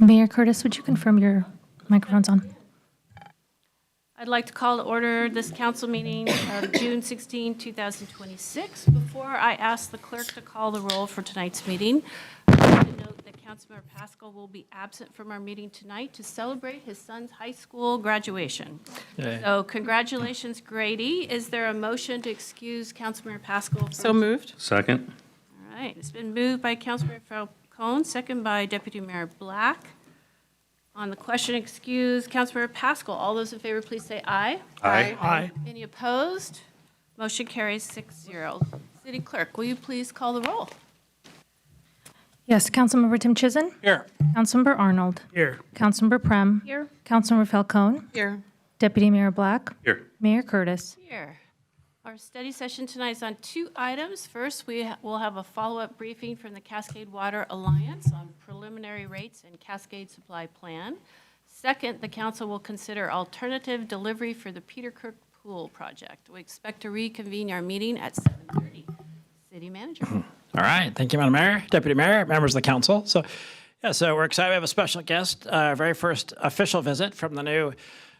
Mayor Curtis, would you confirm your microphone's on? I'd like to call to order this council meeting of June 16, 2026. Before I ask the clerk to call the roll for tonight's meeting, I'd like to note that Councilmember Pascal will be absent from our meeting tonight to celebrate his son's high school graduation. Yay. So congratulations, Grady. Is there a motion to excuse Councilmember Pascal? So moved. Second. All right, it's been moved by Councilmember Falcone, second by Deputy Mayor Black. On the question, excuse Councilmember Pascal. All those in favor, please say aye. Aye. Aye. Any opposed? Motion carries 6-0. City Clerk, will you please call the roll? Yes, Councilmember Tim Chizen. Here. Councilmember Arnold. Here. Councilmember Prem. Here. Councilmember Falcone. Here. Deputy Mayor Black. Here. Mayor Curtis. Here. Our study session tonight is on 2 items. First, we will have a follow-up briefing from the Cascade Water Alliance on preliminary rates and Cascade Supply Plan. Second, the council will consider alternative delivery for the Peter Kirk Pool project. We expect to reconvene our meeting at 7:30. City Manager. All right. Thank you, Madam Mayor, Deputy Mayor, members of the council. So we're excited. We have a special guest, our very first official visit from the new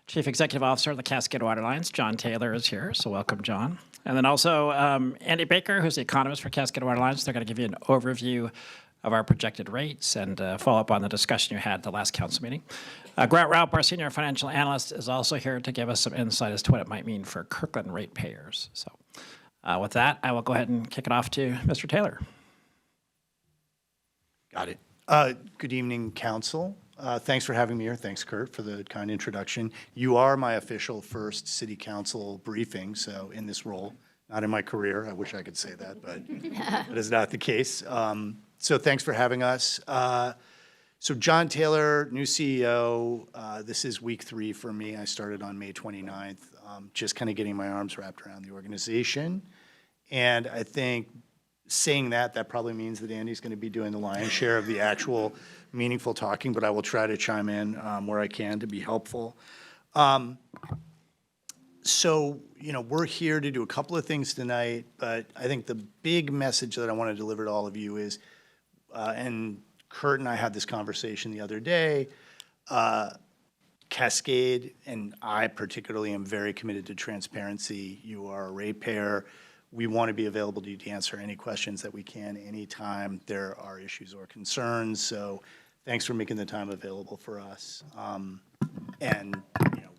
Chief Executive Officer of the Cascade Water Alliance. John Taylor is here, so welcome, John. And then also Andy Baker, who's the economist for Cascade Water Alliance. They're going to give you an overview of our projected rates and follow up on the discussion you had at the last council meeting. Grant Raup, our senior financial analyst, is also here to give us some insight as to what it might mean for Kirkland ratepayers. So with that, I will go ahead and kick it off to Mr. Taylor. Got it. Good evening, council. Thanks for having me here. Thanks, Kurt, for the kind introduction. You are my official first city council briefing, so in this role, not in my career. I wish I could say that, but that is not the case. So thanks for having us. So John Taylor, new CEO. This is week 3 for me. I started on May 29th, just kind of getting my arms wrapped around the organization. And I think saying that probably means that Andy's going to be doing the lion's share of the actual meaningful talking, but I will try to chime in where I can to be helpful. So, we're here to do a couple of things tonight, but I think the big message that I want to deliver to all of you is, and Kurt and I had this conversation the other day, Cascade, and I particularly am very committed to transparency. You are a ratepayer. We want to be available to you to answer any questions that we can anytime there are issues or concerns. So thanks for making the time available for us. And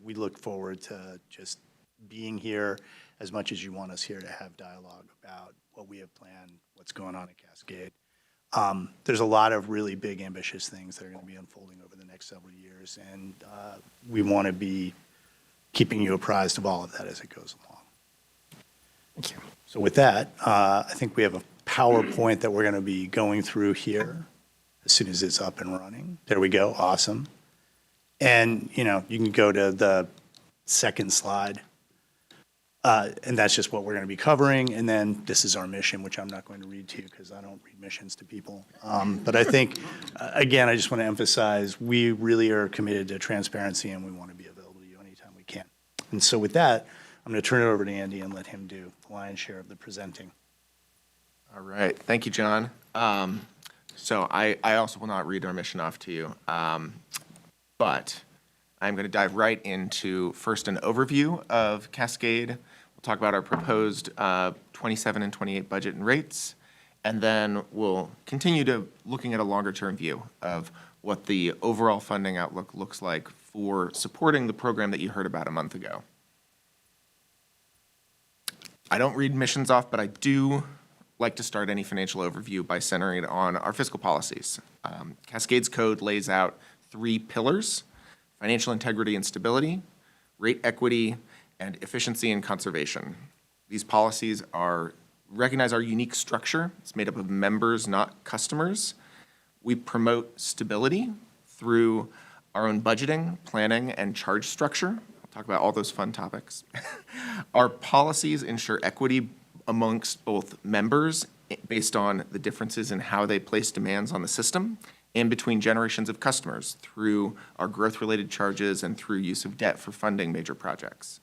we look forward to just being here as much as you want us here to have dialogue about what we have planned, what's going on at Cascade. There's a lot of really big, ambitious things that are going to be unfolding over the next several years, and we want to be keeping you apprised of all of that as it goes along. Thank you. So with that, I think we have a PowerPoint that we're going to be going through here as soon as it's up and running. There we go. Awesome. And, you can go to the second slide. And that's just what we're going to be covering. And then this is our mission, which I'm not going to read to you because I don't read missions to people. But I think, again, I just want to emphasize we really are committed to transparency and we want to be available to you anytime we can. And so with that, I'm going to turn it over to Andy and let him do the lion's share of the presenting. All right. Thank you, John. So I also will not read our mission off to you, but I'm going to dive right into first an overview of Cascade. We'll talk about our proposed 27 and 28 budget and rates, and then we'll continue to looking at a longer-term view of what the overall funding outlook looks like for supporting the program that you heard about a month ago. I don't read missions off, but I do like to start any financial overview by centering it on our fiscal policies. Cascade's code lays out 3 pillars: financial integrity and stability, rate equity, and efficiency and conservation. These policies recognize our unique structure. It's made up of members, not customers. We promote stability through our own budgeting, planning, and charge structure. Talk about all those fun topics. Our policies ensure equity amongst both members based on the differences in how they place demands on the system and between generations of customers through our growth-related charges and through use of debt for funding major projects.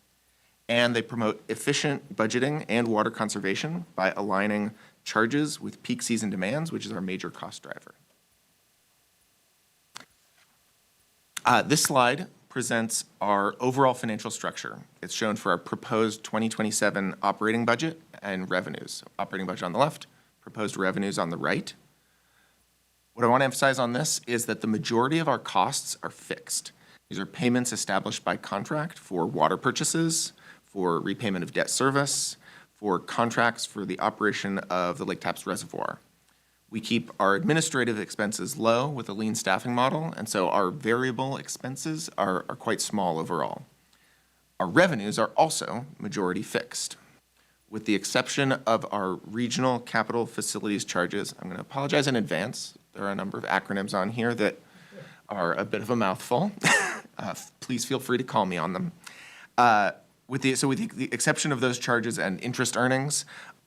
And they promote efficient budgeting and water conservation by aligning charges with peak season demands, which is our major cost driver. This slide presents our overall financial structure. It's shown for our proposed 2027 operating budget and revenues. Operating budget on the left, proposed revenues on the right. What I want to emphasize on this is that the majority of our costs are fixed. These are payments established by contract for water purchases, for repayment of debt service, for contracts for the operation of the Lake Tapps Reservoir. We keep our administrative expenses low with a lean staffing model, and so our variable expenses are quite small overall. Our revenues are also majority fixed. With the exception of our regional capital facilities charges, I'm going to apologize in advance. There are a number of acronyms on here that are a bit of a mouthful. Please feel free to call me on them. With the exception of those charges and interest earnings,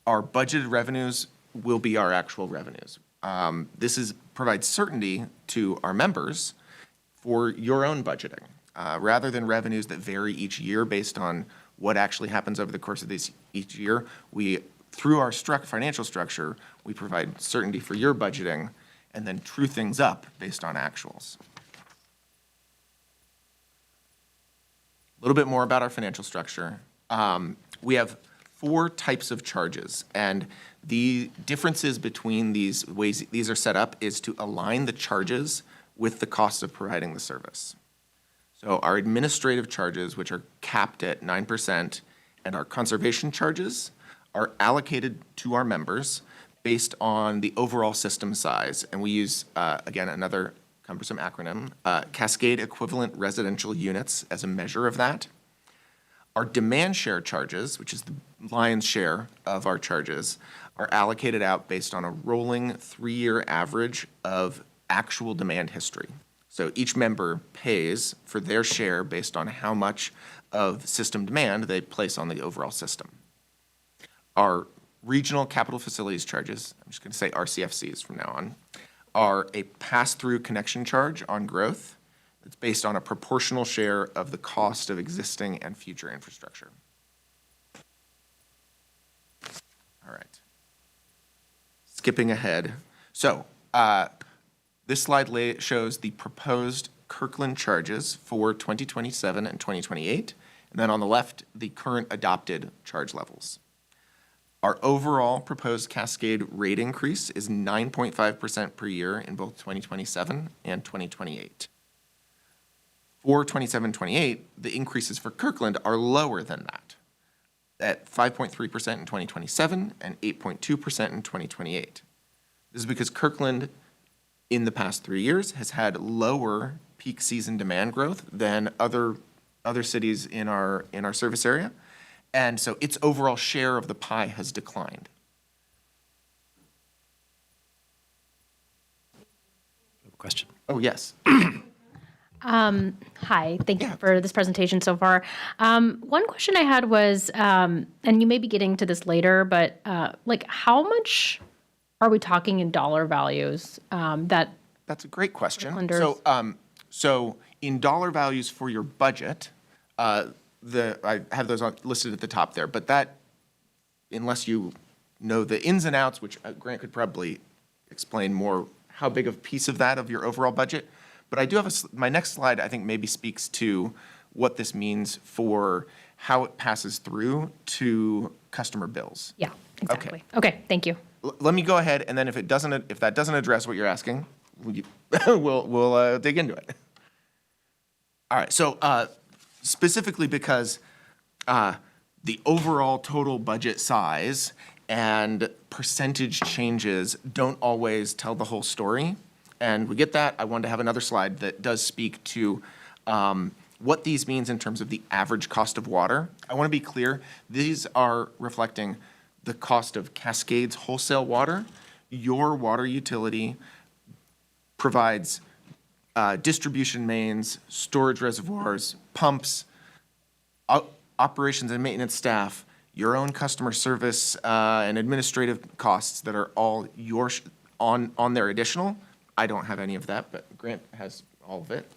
our budgeted revenues will be our actual revenues. This provides certainty to our members for your own budgeting, rather than revenues that vary each year based on what actually happens over the course of each year. Through our financial structure, we provide certainty for your budgeting and then true things up based on actuals. A little bit more about our financial structure. We have 4 types of charges, and the differences between these ways these are set up is to align the charges with the cost of providing the service. So our administrative charges, which are capped at 9%, and our conservation charges are allocated to our members based on the overall system size. And we use, again, another cumbersome acronym, Cascade Equivalent Residential Units as a measure of that. Our demand share charges, which is the lion's share of our charges, are allocated out based on a rolling 3-year average of actual demand history. So each member pays for their share based on how much of system demand they place on the overall system. Our regional capital facilities charges, I'm just going to say RCFCs from now on, are a pass-through connection charge on growth. It's based on a proportional share of the cost of existing and future infrastructure. All right. Skipping ahead. So this slide shows the proposed Kirkland charges for 2027 and 2028, and then on the left, the current adopted charge levels. Our overall proposed Cascade rate increase is 9.5% per year in both 2027 and 2028. For 27-28, the increases for Kirkland are lower than that, at 5.3% in 2027 and 8.2% in 2028. This is because Kirkland, in the past 3 years, has had lower peak season demand growth than other cities in our service area. And so its overall share of the pie has declined. Question. Oh, yes. Hi, thank you for this presentation so far. One question I had was, and you may be getting to this later, but like how much are we talking in dollar values That's a great question. Kirklanders. So in dollar values for your budget, I have those listed at the top there, but that, unless you know the ins and outs, which Grant could probably explain more how big of a piece of that of your overall budget, but I do have my next slide I think maybe speaks to what this means for how it passes through to customer bills. Yeah, exactly. Okay, thank you. Let me go ahead, and then if that doesn't address what you're asking, we'll dig into it. All right, so specifically because the overall total budget size and percentage changes don't always tell the whole story. And we get that. I wanted to have another slide that does speak to what these means in terms of the average cost of water. I want to be clear, these are reflecting the cost of Cascade's wholesale water. Your water utility provides distribution mains, storage reservoirs, pumps, operations and maintenance staff, your own customer service and administrative costs that are all on their additional. I don't have any of that, but Grant has all of it.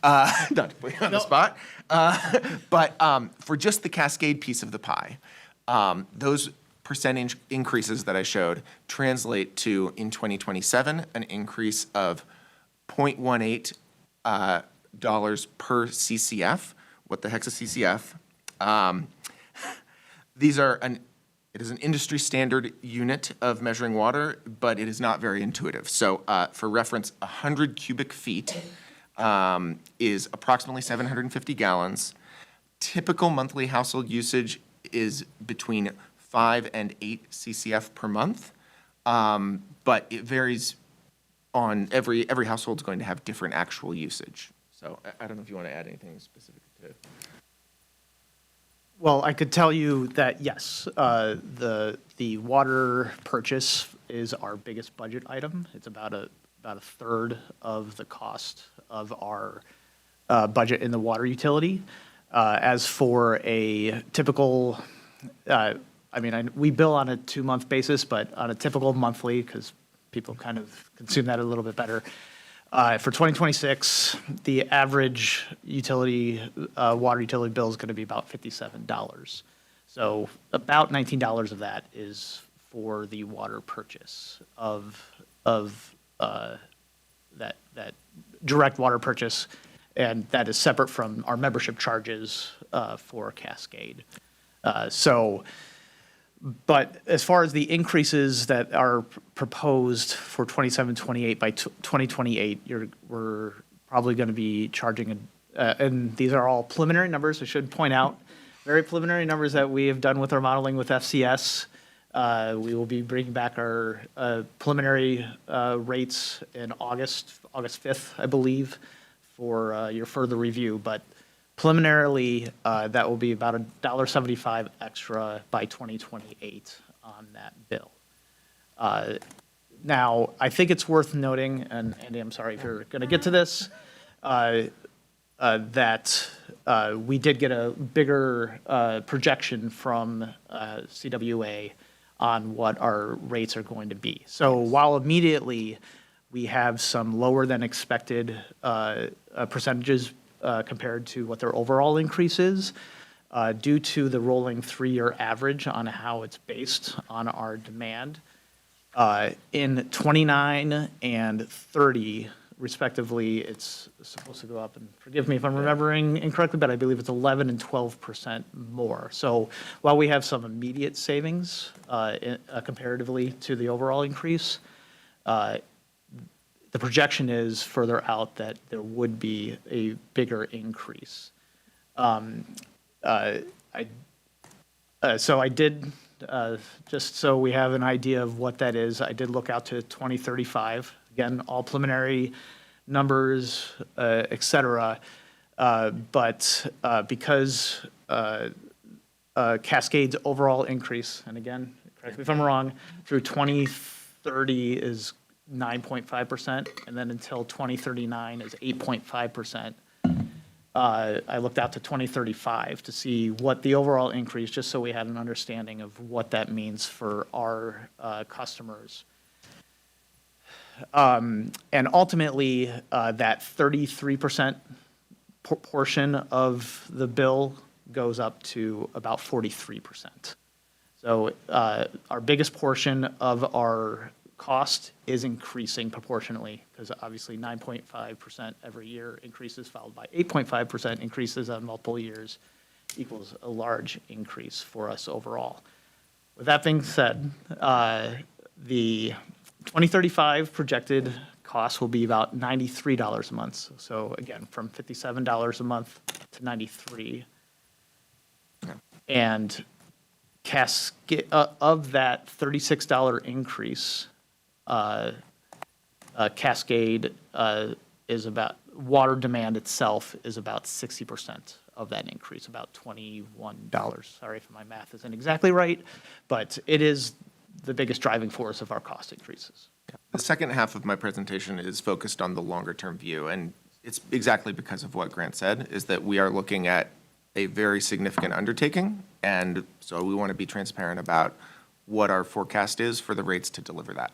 Not to put you on the spot. But for just the Cascade piece of the pie, those percentage increases that I showed translate to, in 2027, an increase of 0.18 per CCF. What the heck's a CCF? It is an industry standard unit of measuring water, but it is not very intuitive. So for reference, 100 cubic feet is approximately 750 gallons. Typical monthly household usage is between 5 and 8 CCF per month, but it varies on every household is going to have different actual usage. So I don't know if you want to add anything specific to. Well, I could tell you that, yes, the water purchase is our biggest budget item. It's about a third of the cost of our budget in the water utility. As for a typical, we bill on a 2-month basis, but on a typical monthly, because people kind of consume that a little bit better. For 2026, the average water utility bill is going to be about $57. So about $19 of that is for the water purchase of that direct water purchase, and that is separate from our membership charges for Cascade. But as far as the increases that are proposed for 27, 28, by 2028, we're probably going to be charging, and these are all preliminary numbers, I should point out, very preliminary numbers that we have done with our modeling with FCS. We will be bringing back our preliminary rates in August 5th, I believe, for your further review. But preliminarily, that will be about $1.75 extra by 2028 on that bill. Now, I think it's worth noting, and Andy, I'm sorry if you're going to get to this, that we did get a bigger projection from CWA on what our rates are going to be. So while immediately we have some lower than expected percentages compared to what their overall increase is, due to the rolling 3-year average on how it's based on our demand. In 29 and 30, respectively, it's supposed to go up, and forgive me if I'm remembering incorrectly, but I believe it's 11 and 12% more. So while we have some immediate savings comparatively to the overall increase, the projection is further out that there would be a bigger increase. So I did, just so we have an idea of what that is, I did look out to 2035. Again, all preliminary numbers, et cetera. But because Cascade's overall increase, and again, correct me if I'm wrong, through 2030 is 9.5%, and then until 2039 is 8.5%. I looked out to 2035 to see what the overall increase, just so we had an understanding of what that means for our customers. And ultimately, that 33% portion of the bill goes up to about 43%. So our biggest portion of our cost is increasing proportionately, because obviously 9.5% every year increases, followed by 8.5% increases on multiple years, equals a large increase for us overall. With that being said, the 2035 projected cost will be about $93 a month. So again, from $57 a month to $93. And Cascade, of that $36 increase, Cascade is about, water demand itself is about 60% of that increase, about $21. Sorry if my math isn't exactly right, but it is the biggest driving force of our cost increases. The second half of my presentation is focused on the longer-term view, and it's exactly because of what Grant said, is that we are looking at a very significant undertaking, and so we want to be transparent about what our forecast is for the rates to deliver that.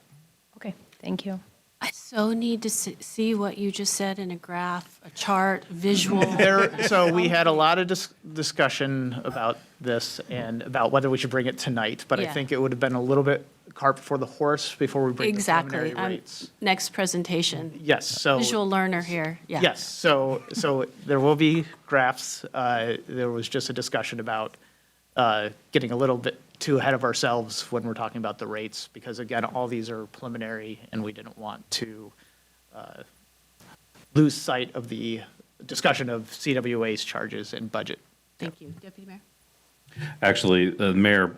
Okay, thank you. I so need to see what you just said in a graph, a chart, visual. So we had a lot of discussion about this and about whether we should bring it tonight, but I Yeah. think it would have been a little bit cart before the horse before we bring the Exactly. preliminary rates. Next presentation. Yes, so. Visual learner here, yeah. Yes, so there will be graphs. There was just a discussion about getting a little bit too ahead of ourselves when we're talking about the rates, because again, all these are preliminary, and we didn't want to lose sight of the discussion of CWA's charges and budget. Thank you. Deputy Mayor? Actually, the mayor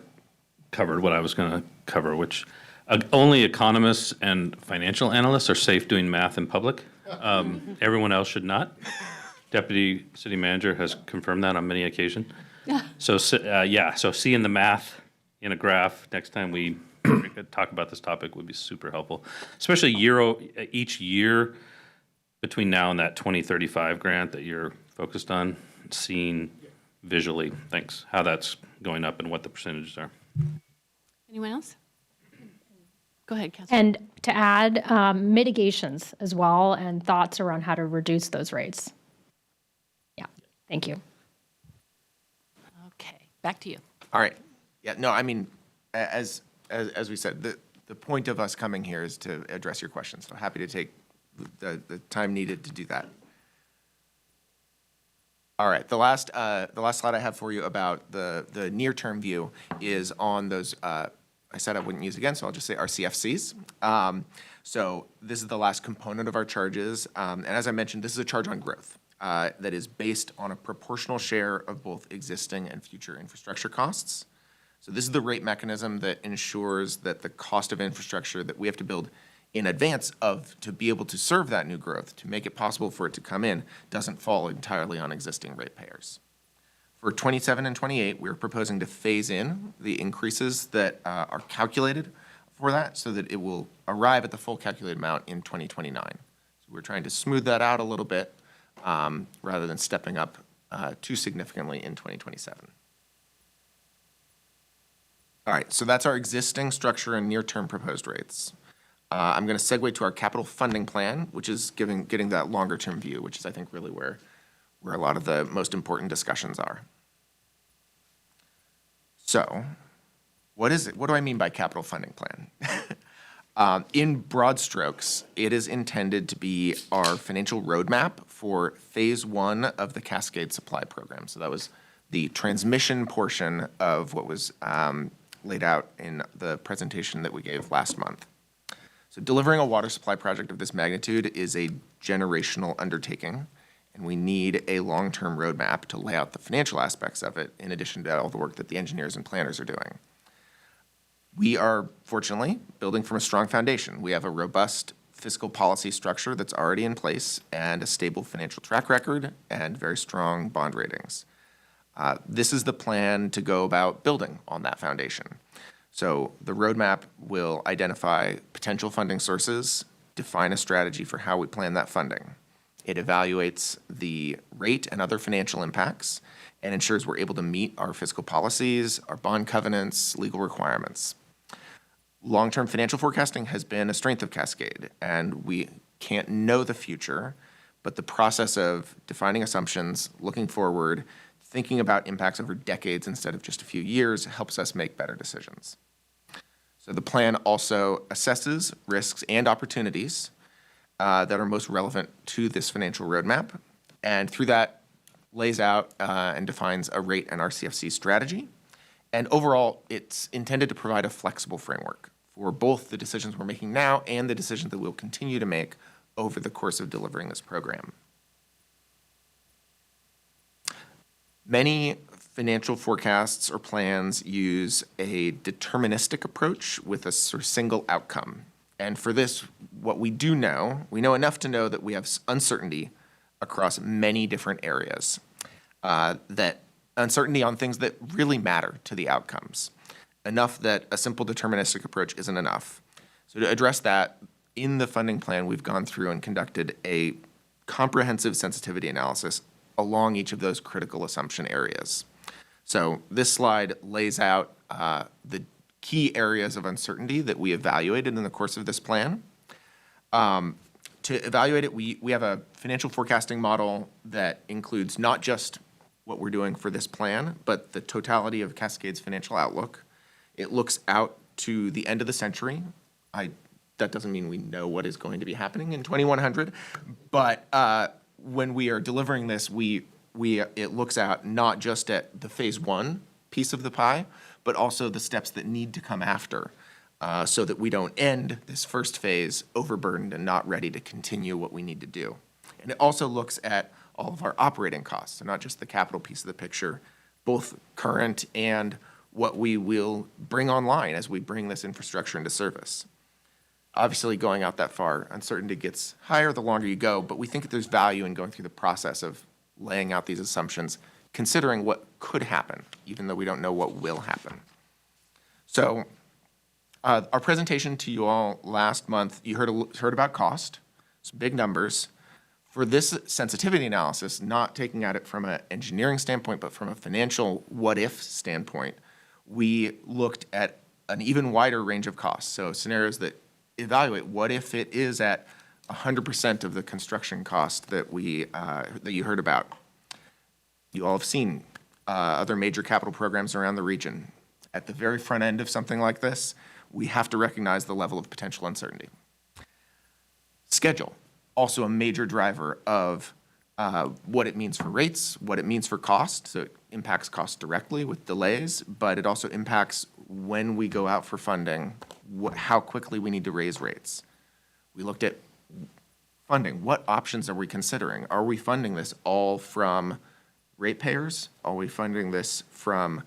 covered what I was going to cover, which only economists and financial analysts are safe doing math in public. Everyone else should not. Deputy City Manager has confirmed that on many occasions. So, so seeing the math in a graph next time we talk about this topic would be super helpful, especially each year between now and that 2035 grant that you're focused on, seeing visually, thanks, how that's going up and what the percentages are. Anyone else? Go ahead, Councilor. And to add mitigations as well and thoughts around how to reduce those rates. Yeah, thank you. Okay, back to you. All right. Yeah, no, I mean, as we said, the point of us coming here is to address your questions. So happy to take the time needed to do that. All right, the last slide I have for you about the near-term view is on those, I said I wouldn't use again, so I'll just say our CFCs. So this is the last component of our charges. And as I mentioned, this is a charge on growth that is based on a proportional share of both existing and future infrastructure costs. So this is the rate mechanism that ensures that the cost of infrastructure that we have to build in advance of to be able to serve that new growth, to make it possible for it to come in, doesn't fall entirely on existing ratepayers. For 27 and 28, we're proposing to phase in the increases that are calculated for that so that it will arrive at the full calculated amount in 2029. So we're trying to smooth that out a little bit rather than stepping up too significantly in 2027. All right, so that's our existing structure and near-term proposed rates. I'm going to segue to our capital funding plan, which is getting that longer-term view, which is, I think, really where a lot of the most important discussions are. So, what is it? What do I mean by capital funding plan? In broad strokes, it is intended to be our financial roadmap for phase one of the Cascade Supply Program. So that was the transmission portion of what was laid out in the presentation that we gave last month. So delivering a water supply project of this magnitude is a generational undertaking, and we need a long-term roadmap to lay out the financial aspects of it, in addition to all the work that the engineers and planners are doing. We are, fortunately, building from a strong foundation. We have a robust fiscal policy structure that's already in place and a stable financial track record and very strong bond ratings. This is the plan to go about building on that foundation. So the roadmap will identify potential funding sources, define a strategy for how we plan that funding. It evaluates the rate and other financial impacts and ensures we're able to meet our fiscal policies, our bond covenants, legal requirements. Long-term financial forecasting has been a strength of Cascade, and we can't know the future, but the process of defining assumptions, looking forward, thinking about impacts over decades instead of just a few years helps us make better decisions. So the plan also assesses risks and opportunities that are most relevant to this financial roadmap, and through that lays out and defines a rate and RCFC strategy. And overall, it's intended to provide a flexible framework for both the decisions we're making now and the decisions that we'll continue to make over the course of delivering this program. Many financial forecasts or plans use a deterministic approach with a sort of single outcome. And for this, what we do know, we know enough to know that we have uncertainty across many different areas, that uncertainty on things that really matter to the outcomes, enough that a simple deterministic approach isn't enough. So to address that, in the funding plan, we've gone through and conducted a comprehensive sensitivity analysis along each of those critical assumption areas. So this slide lays out the key areas of uncertainty that we evaluated in the course of this plan. To evaluate it, we have a financial forecasting model that includes not just what we're doing for this plan, but the totality of Cascade's financial outlook. It looks out to the end of the century. That doesn't mean we know what is going to be happening in 2100, but when we are delivering this, it looks out not just at the phase one piece of the pie, but also the steps that need to come after, so that we don't end this first phase overburdened and not ready to continue what we need to do. And it also looks at all of our operating costs, so not just the capital piece of the picture, both current and what we will bring online as we bring this infrastructure into service. Obviously, going out that far, uncertainty gets higher the longer you go, but we think that there's value in going through the process of laying out these assumptions, considering what could happen, even though we don't know what will happen. So our presentation to you all last month, you heard about cost, some big numbers. For this sensitivity analysis, not taking at it from an engineering standpoint, but from a financial what-if standpoint, we looked at an even wider range of costs. So scenarios that evaluate what if it is at 100% of the construction cost that that you heard about. You all have seen other major capital programs around the region. At the very front end of something like this, we have to recognize the level of potential uncertainty. Schedule, also a major driver of what it means for rates, what it means for cost. So it impacts cost directly with delays, but it also impacts when we go out for funding, how quickly we need to raise rates. We looked at funding. What options are we considering? Are we funding this all from ratepayers? Are we funding this from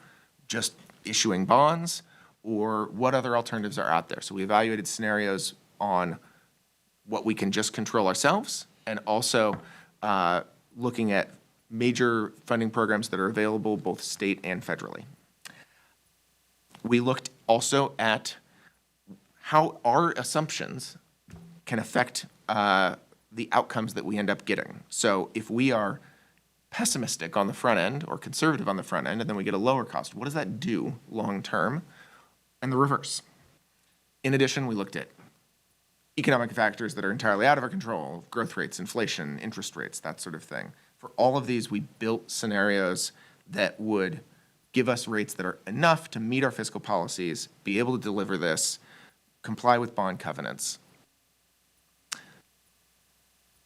just issuing bonds? Or what other alternatives are out there? So we evaluated scenarios on what we can just control ourselves, and also looking at major funding programs that are available both state and federally. We looked also at how our assumptions can affect the outcomes that we end up getting. So if we are pessimistic on the front end or conservative on the front end, and then we get a lower cost, what does that do long term? And the reverse. In addition, we looked at economic factors that are entirely out of our control, growth rates, inflation, interest rates, that sort of thing. For all of these, we built scenarios that would give us rates that are enough to meet our fiscal policies, be able to deliver this, comply with bond covenants.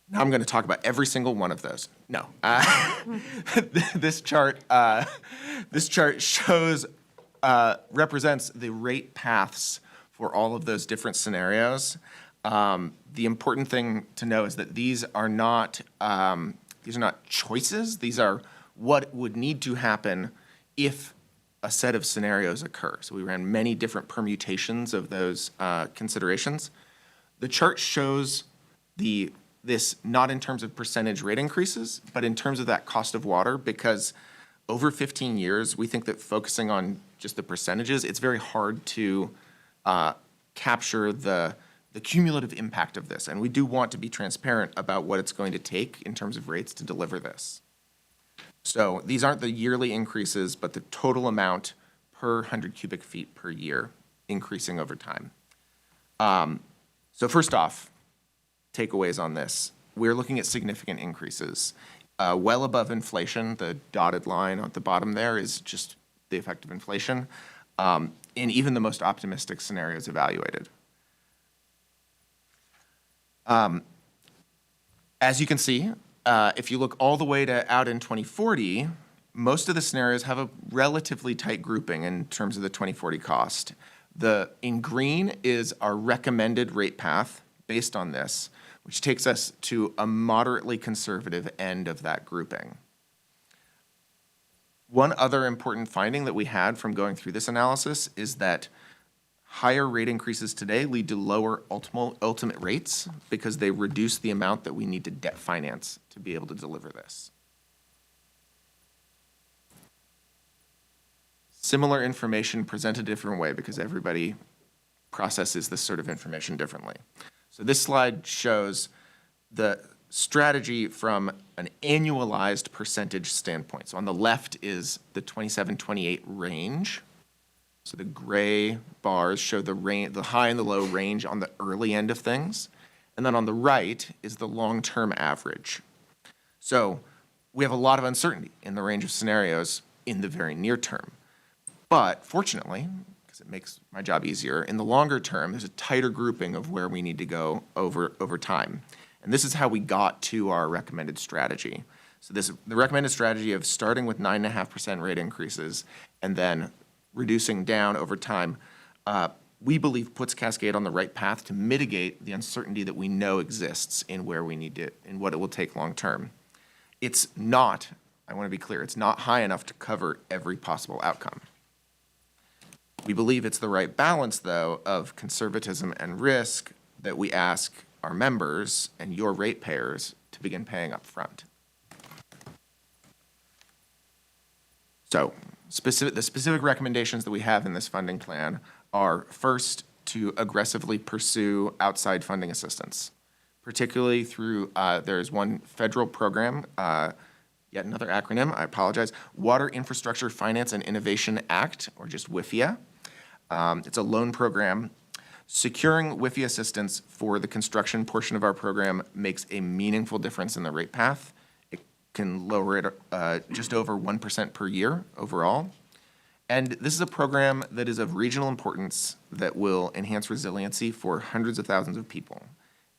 Now I'm going to talk about every single one of those. No. This chart shows, represents the rate paths for all of those different scenarios. The important thing to know is that these are not choices. These are what would need to happen if a set of scenarios occur. So we ran many different permutations of those considerations. The chart shows this not in terms of percentage rate increases, but in terms of that cost of water, because over 15 years, we think that focusing on just the percentages, it's very hard to capture the cumulative impact of this. And we do want to be transparent about what it's going to take in terms of rates to deliver this. So these aren't the yearly increases, but the total amount per 100 cubic feet per year increasing over time. So first off, takeaways on this. We're looking at significant increases. Well above inflation, the dotted line at the bottom there is just the effect of inflation, in even the most optimistic scenarios evaluated. As you can see, if you look all the way to out in 2040, most of the scenarios have a relatively tight grouping in terms of the 2040 cost. In green is our recommended rate path based on this, which takes us to a moderately conservative end of that grouping. One other important finding that we had from going through this analysis is that higher rate increases today lead to lower ultimate rates because they reduce the amount that we need to debt finance to be able to deliver this. Similar information presented a different way because everybody processes this sort of information differently. So this slide shows the strategy from an annualized percentage standpoint. So on the left is the 27-28 range. So the gray bars show the high and the low range on the early end of things. And then on the right is the long-term average. So we have a lot of uncertainty in the range of scenarios in the very near term. But fortunately, because it makes my job easier. In the longer term, there's a tighter grouping of where we need to go over time. And this is how we got to our recommended strategy. So the recommended strategy of starting with 9.5% rate increases and then reducing down over time, we believe puts Cascade on the right path to mitigate the uncertainty that we know exists in where we need to, in what it will take long term. It's not, I want to be clear, it's not high enough to cover every possible outcome. We believe it's the right balance, though, of conservatism and risk that we ask our members and your ratepayers to begin paying up front. So the specific recommendations that we have in this funding plan are, first, to aggressively pursue outside funding assistance, particularly through, there's one federal program, yet another acronym, I apologize, Water Infrastructure Finance and Innovation Act, or just WIFIA. It's a loan program. Securing WIFIA assistance for the construction portion of our program makes a meaningful difference in the rate path. It can lower it just over 1% per year overall. And this is a program that is of regional importance that will enhance resiliency for hundreds of thousands of people.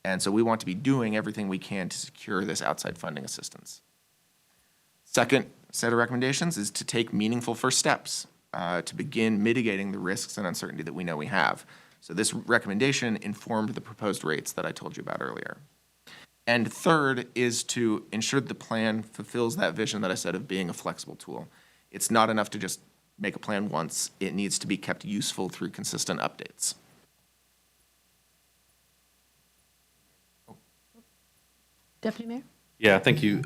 And so we want to be doing everything we can to secure this outside funding assistance. Second set of recommendations is to take meaningful first steps to begin mitigating the risks and uncertainty that we know we have. So this recommendation informed the proposed rates that I told you about earlier. And third is to ensure that the plan fulfills that vision that I said of being a flexible tool. It's not enough to just make a plan once. It needs to be kept useful through consistent updates. Deputy Mayor? Yeah, thank you.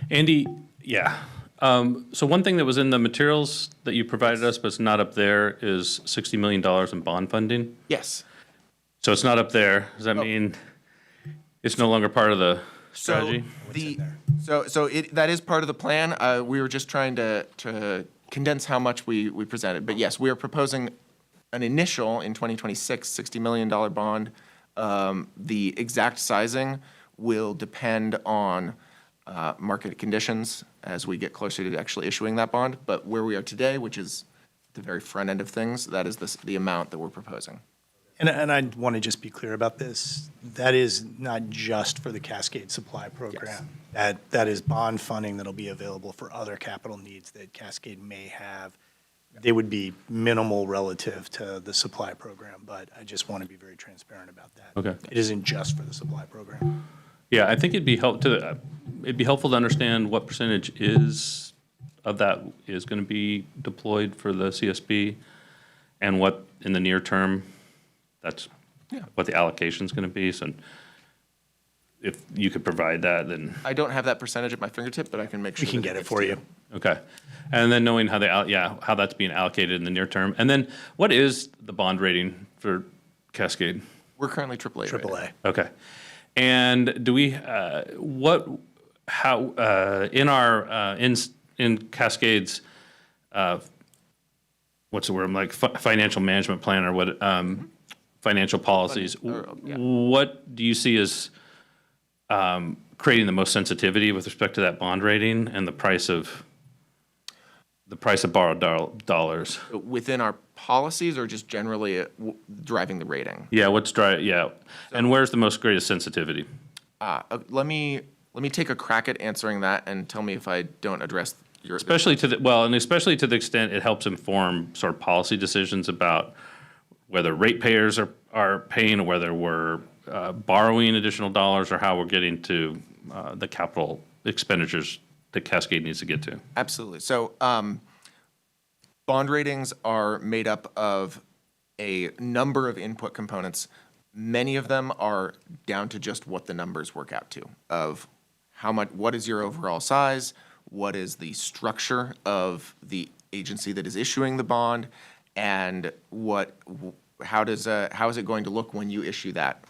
Andy, yeah. So one thing that was in the materials that you provided us, but it's not up there, is $60 million in bond funding. Yes. So it's not up there. Does that mean it's no longer part of the strategy? That is part of the plan. We were just trying to condense how much we presented. But yes, we are proposing an initial in 2026 $60 million bond. The exact sizing will depend on market conditions as we get closer to actually issuing that bond. But where we are today, which is the very front end of things, that is the amount that we're proposing. And I want to just be clear about this. That is not just for the Cascade Supply Program. Yes. That is bond funding that'll be available for other capital needs that Cascade may have. They would be minimal relative to the supply program, but I just want to be very transparent about that. Okay. It isn't just for the supply program. Yeah, I think it'd be helpful to understand what percentage of that is going to be deployed for the CSB, and what in the near term, that's what the allocation is going to be. So if you could provide that, then I don't have that percentage at my fingertip, but I can make sure We can that get it gets for to you. okay. And then knowing how how that's being allocated in the near term, and then what is the bond rating for Cascade? We're currently AAA. rated. AAA. Okay. And do we, in Cascade's, what's the word, like financial management plan or what, financial policies, what do you see as creating the most sensitivity with respect to that bond rating and the price of borrowed dollars? Within our policies or just generally driving the rating? Yeah, and where's the most greatest sensitivity? Let me take a crack at answering that and tell me if I don't address your. Especially to the extent it helps inform sort of policy decisions about whether ratepayers are paying, or whether we're borrowing additional dollars, or how we're getting to the capital expenditures that Cascade needs to get to. Absolutely. So bond ratings are made up of a number of input components. Many of them are down to just what the numbers work out to, of how much, what is your overall size, what is the structure of the agency that is issuing the bond, and how is it going to look when you issue that.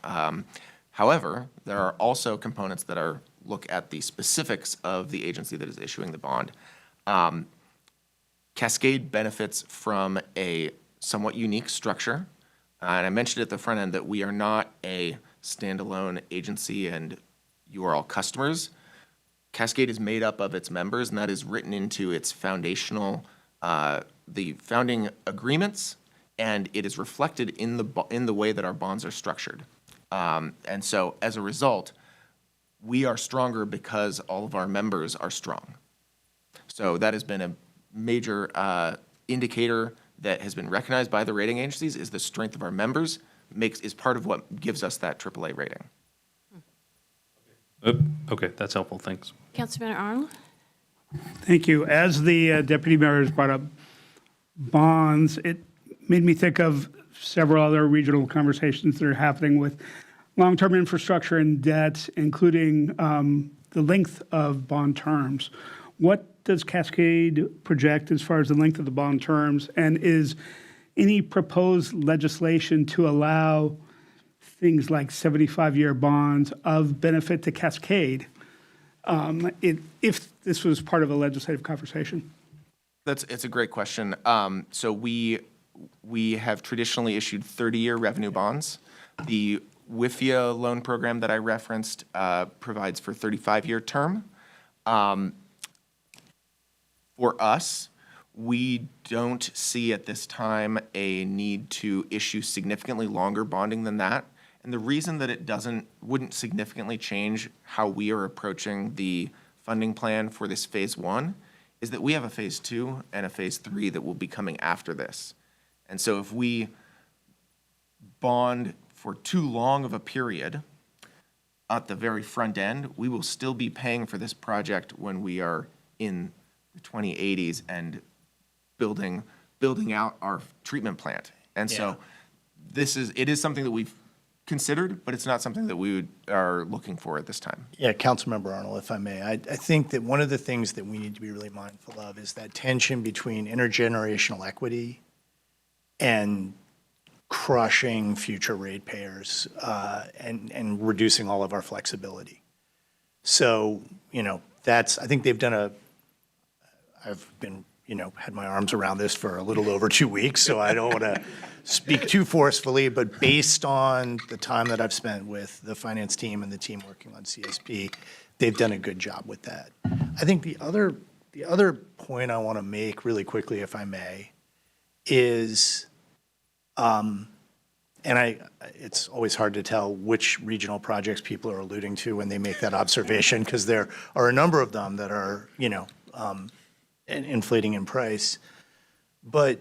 However, there are also components that look at the specifics of the agency that is issuing the bond. Cascade benefits from a somewhat unique structure. And I mentioned at the front end that we are not a standalone agency and you are all customers. Cascade is made up of its members, and that is written into its foundational, the founding agreements and it is reflected in the way that our bonds are structured. And so as a result, we are stronger because all of our members are strong. So that has been a major indicator that has been recognized by the rating agencies, is the strength of our members is part of what gives us that AAA rating. Okay, that's helpful, thanks. Councilmember Arnold? Thank you. As the deputy mayor has brought up bonds, it made me think of several other regional conversations that are happening with long-term infrastructure and debt, including the length of bond terms. What does Cascade project as far as the length of the bond terms? And is any proposed legislation to allow things like 75-year bonds of benefit to Cascade if this was part of a legislative conversation? It's a great question. So we have traditionally issued 30-year revenue bonds. The WIFIA loan program that I referenced provides for 35-year term. For us, we don't see at this time a need to issue significantly longer bonding than that. And the reason that it wouldn't significantly change how we are approaching the funding plan for this phase 1 is that we have a phase 2 and a phase 3 that will be coming after this. And so if we bond for too long of a period at the very front end, we will still be paying for this project when we are in the 2080s and building out our treatment plant. And so it is something that we've considered, but it's not something that we are looking for at this time. Yeah, Councilmember Arnold, if I may, I think that one of the things that we need to be really mindful of is that tension between intergenerational equity and crushing future ratepayers and reducing all of our flexibility. So, I think they've done I've been, had my arms around this for a little over 2 weeks, so I don't want to speak too forcefully, but based on the time that I've spent with the finance team and the team working on CSP, they've done a good job with that. I think the other point I want to make really quickly, if I may, is, it's always hard to tell which regional projects people are alluding to when they make that observation, because there are a number of them that are, inflating in price. But,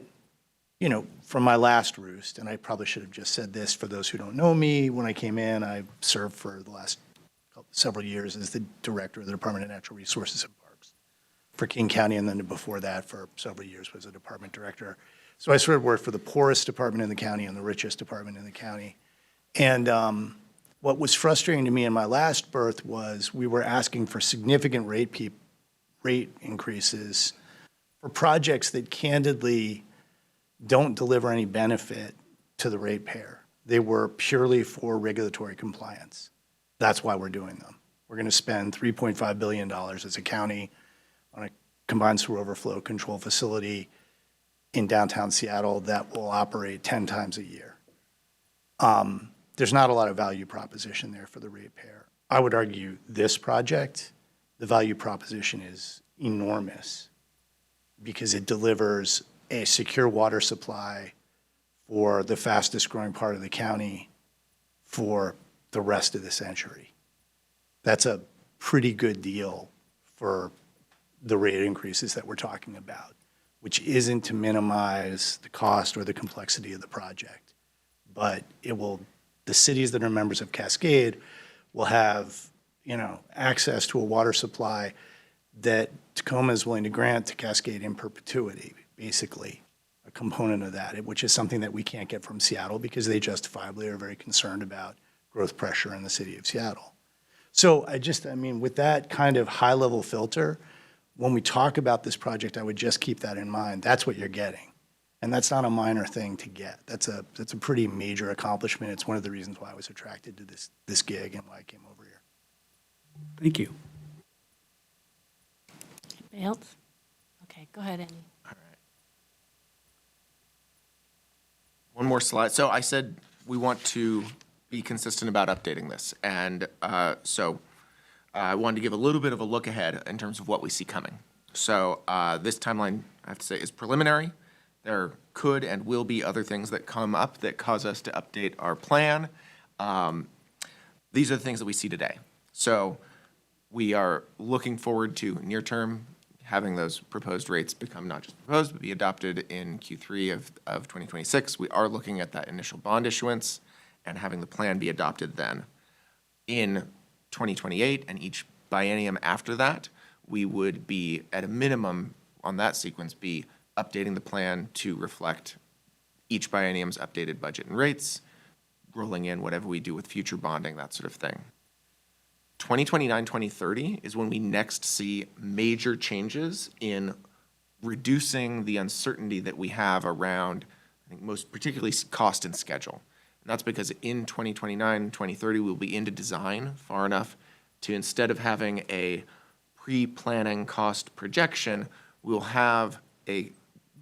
from my last roost, and I probably should have just said this for those who don't know me, when I came in, I served for the last several years as the director of the Department of Natural Resources and Parks for King County, and then before that for several years was a department director. So I sort of worked for the poorest department in the county and the richest department in the county. And what was frustrating to me in my last berth was we were asking for significant rate increases for projects that candidly don't deliver any benefit to the ratepayer. They were purely for regulatory compliance. That's why we're doing them. We're going to spend $3.5 billion as a county on a combined sewer overflow control facility in downtown Seattle that will operate 10 times a year. There's not a lot of value proposition there for the ratepayer. I would argue this project, the value proposition is enormous because it delivers a secure water supply for the fastest growing part of the county for the rest of the century. That's a pretty good deal for the rate increases that we're talking about, which isn't to minimize the cost or the complexity of the project, but the cities that are members of Cascade will have, access to a water supply that Tacoma is willing to grant to Cascade in perpetuity, basically, a component of that, which is something that we can't get from Seattle because they justifiably are very concerned about growth pressure in the city of Seattle. So with that kind of high-level filter, when we talk about this project, I would just keep that in mind. That's what you're getting. And that's not a minor thing to get. That's a pretty major accomplishment. It's one of the reasons why I was attracted to this gig and why I came over here. Thank you. Anybody else? Okay, go ahead, Andy. All right. One more slide. So I said we want to be consistent about updating this. And so I wanted to give a little bit of a look ahead in terms of what we see coming. So this timeline, I have to say, is preliminary. There could and will be other things that come up that cause us to update our plan. These are the things that we see today. So we are looking forward to near term having those proposed rates become not just proposed, but be adopted in Q3 of 2026. We are looking at that initial bond issuance and having the plan be adopted then. In 2028 and each biennium after that, we would be, at a minimum on that sequence, be updating the plan to reflect each biennium's updated budget and rates, rolling in whatever we do with future bonding, that sort of thing. 2029, 2030 is when we next see major changes in reducing the uncertainty that we have around, I think most particularly cost and schedule. And that's because in 2029, 2030, we'll be into design far enough to, instead of having a pre-planning cost projection, we'll have a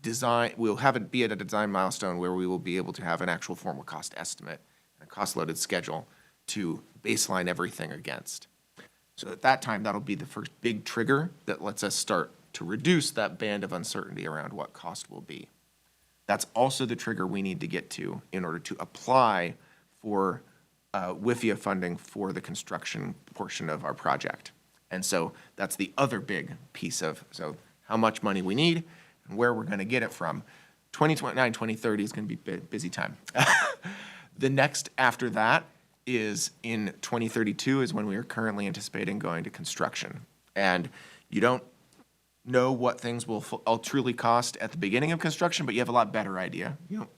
design, we'll have it be at a design milestone where we will be able to have an actual formal cost estimate, a cost-loaded schedule to baseline everything against. So at that time, that'll be the first big trigger that lets us start to reduce that band of uncertainty around what cost will be. That's also the trigger we need to get to in order to apply for WIFIA funding for the construction portion of our project. And so that's the other big piece of, so how much money we need and where we're going to get it from. 2029, 2030 is going to be busy time. The next after that is in 2032 is when we are currently anticipating going to construction. And you don't know what things will truly cost at the beginning of construction, but you have a lot better idea. You don't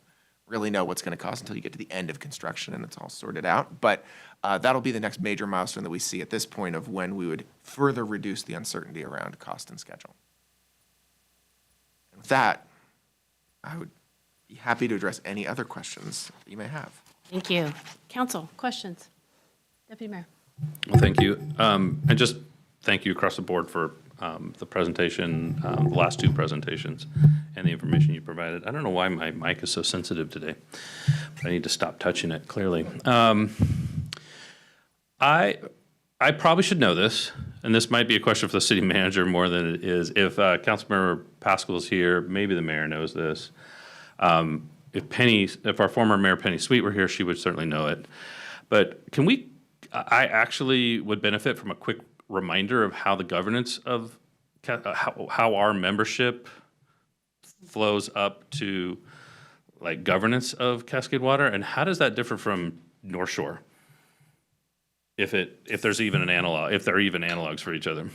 really know what's going to cost until you get to the end of construction and it's all sorted out. But that'll be the next major milestone that we see at this point of when we would further reduce the uncertainty around cost and schedule. And with that, I would be happy to address any other questions that you may have. Thank you. Council, questions? Deputy Mayor. Well, thank you. And just thank you across the board for the presentation, the last two presentations, and the information you provided. I don't know why my mic is so sensitive today, but I need to stop touching it, clearly. I probably should know this, and this might be a question for the city manager more than it is. If Councilmember Pascal's here, maybe the mayor knows this. If our former mayor Penny Sweet were here, she would certainly know it. But I actually would benefit from a quick reminder of how the governance of, how our membership flows up to like governance of Cascade Water, and how does that differ from North Shore? If there's even an analog, if there are even analogs for each other.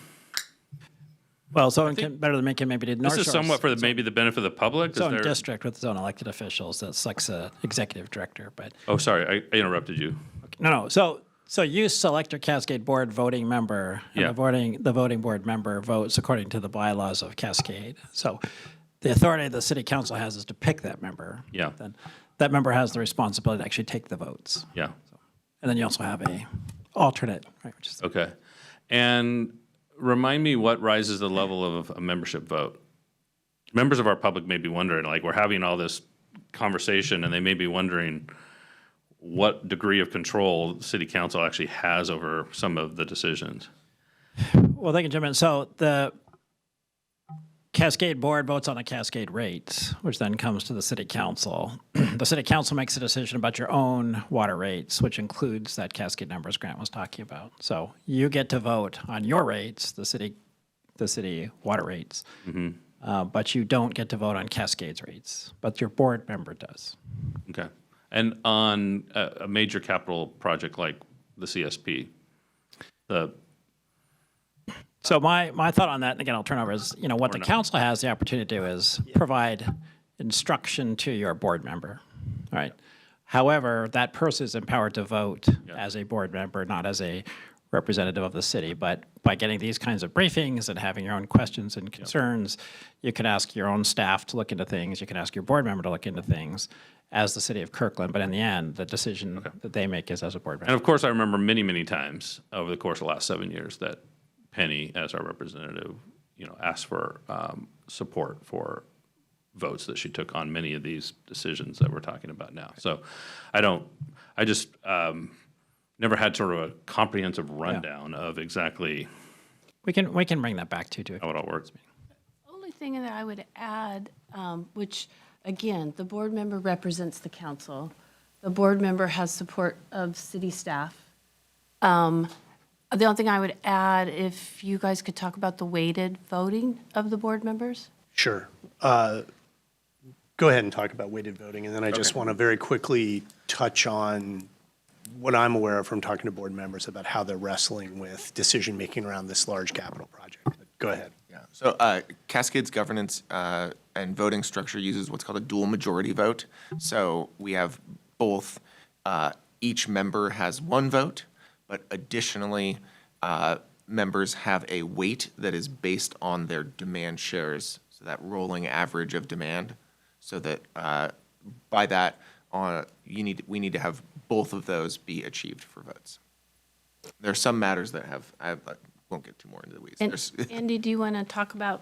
Well, so better than making maybe the North Shore. This is somewhat for maybe the benefit of the public. Its own district with its own elected officials. That's like the executive director. But oh, sorry, I interrupted you. no. So you select your Cascade Board voting member, and the voting board member votes according to the bylaws of Cascade. So the authority the city council has is to pick that member. Yeah. Then that member has the responsibility to actually take the votes. Yeah. And then you also have a alternate, right? Which is Okay. And remind me what rises the level of a membership vote. Members of our public may be wondering, like, we're having all this conversation, and they may be wondering what degree of control the city council actually has over some of the decisions. Well, thank you, Jim. And so the Cascade Board votes on the Cascade rates, which then comes to the city council. The city council makes a decision about your own water rates, which includes that Cascade numbers Grant was talking about. So you get to vote on your rates, the city water rates, but you don't get to vote on Cascade's rates, but your board member does. Okay. And on a major capital project like the CSP, So my thought on that, and again, I'll turn over, is, what the council has the opportunity to do is provide instruction to your board member, all right? However, that person is empowered to vote as a board member, not as a representative of the city. But by getting these kinds of briefings and having your own questions and concerns, you can ask your own staff to look into things. You can ask your board member to look into things as the city of Kirkland. But in the end, the decision that they make is as a board member. and of course, I remember many, many times over the course of the last 7 years that Penny, as our representative, asked for support for votes that she took on many of these decisions that we're talking about now. So I just never had sort of a comprehensive rundown of exactly We can bring that back to how it all works. Only thing that I would add, which again, the board member represents the council. The board member has support of city staff. The only thing I would add, if you guys could talk about the weighted voting of the board members? Sure. Go ahead and talk about weighted voting, and then I just want to very quickly touch on what I'm aware of from talking to board members about how they're wrestling with decision-making around this large capital project. But go ahead. Yeah. So Cascade's governance and voting structure uses what's called a dual majority vote. So we have both, each member has one vote, but additionally, members have a weight that is based on their demand shares, so that rolling average of demand. So that by that, we need to have both of those be achieved for votes. There are some matters that I won't get too more into the weeds. And There's- Andy, do you want to talk about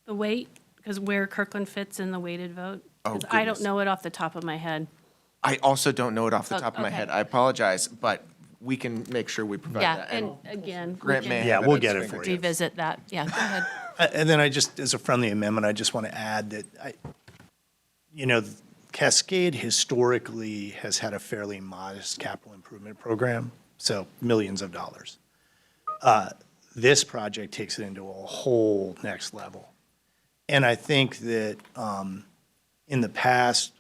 the weight? Because where Kirkland fits in the weighted vote? Oh, 'Cause I don't goodness. know it off the top of my head. I also don't know it off the top of my okay. head. I apologize, but we can make sure we provide Yeah, that. and again, we Grant may can Yeah, have we'll at get its it for you. fingertips. revisit that. Yeah, go ahead. And then I just, as a friendly amendment, I just want to add that Cascade historically has had a fairly modest capital improvement program, so millions of dollars. This project takes it into a whole next level. And I think that in the past,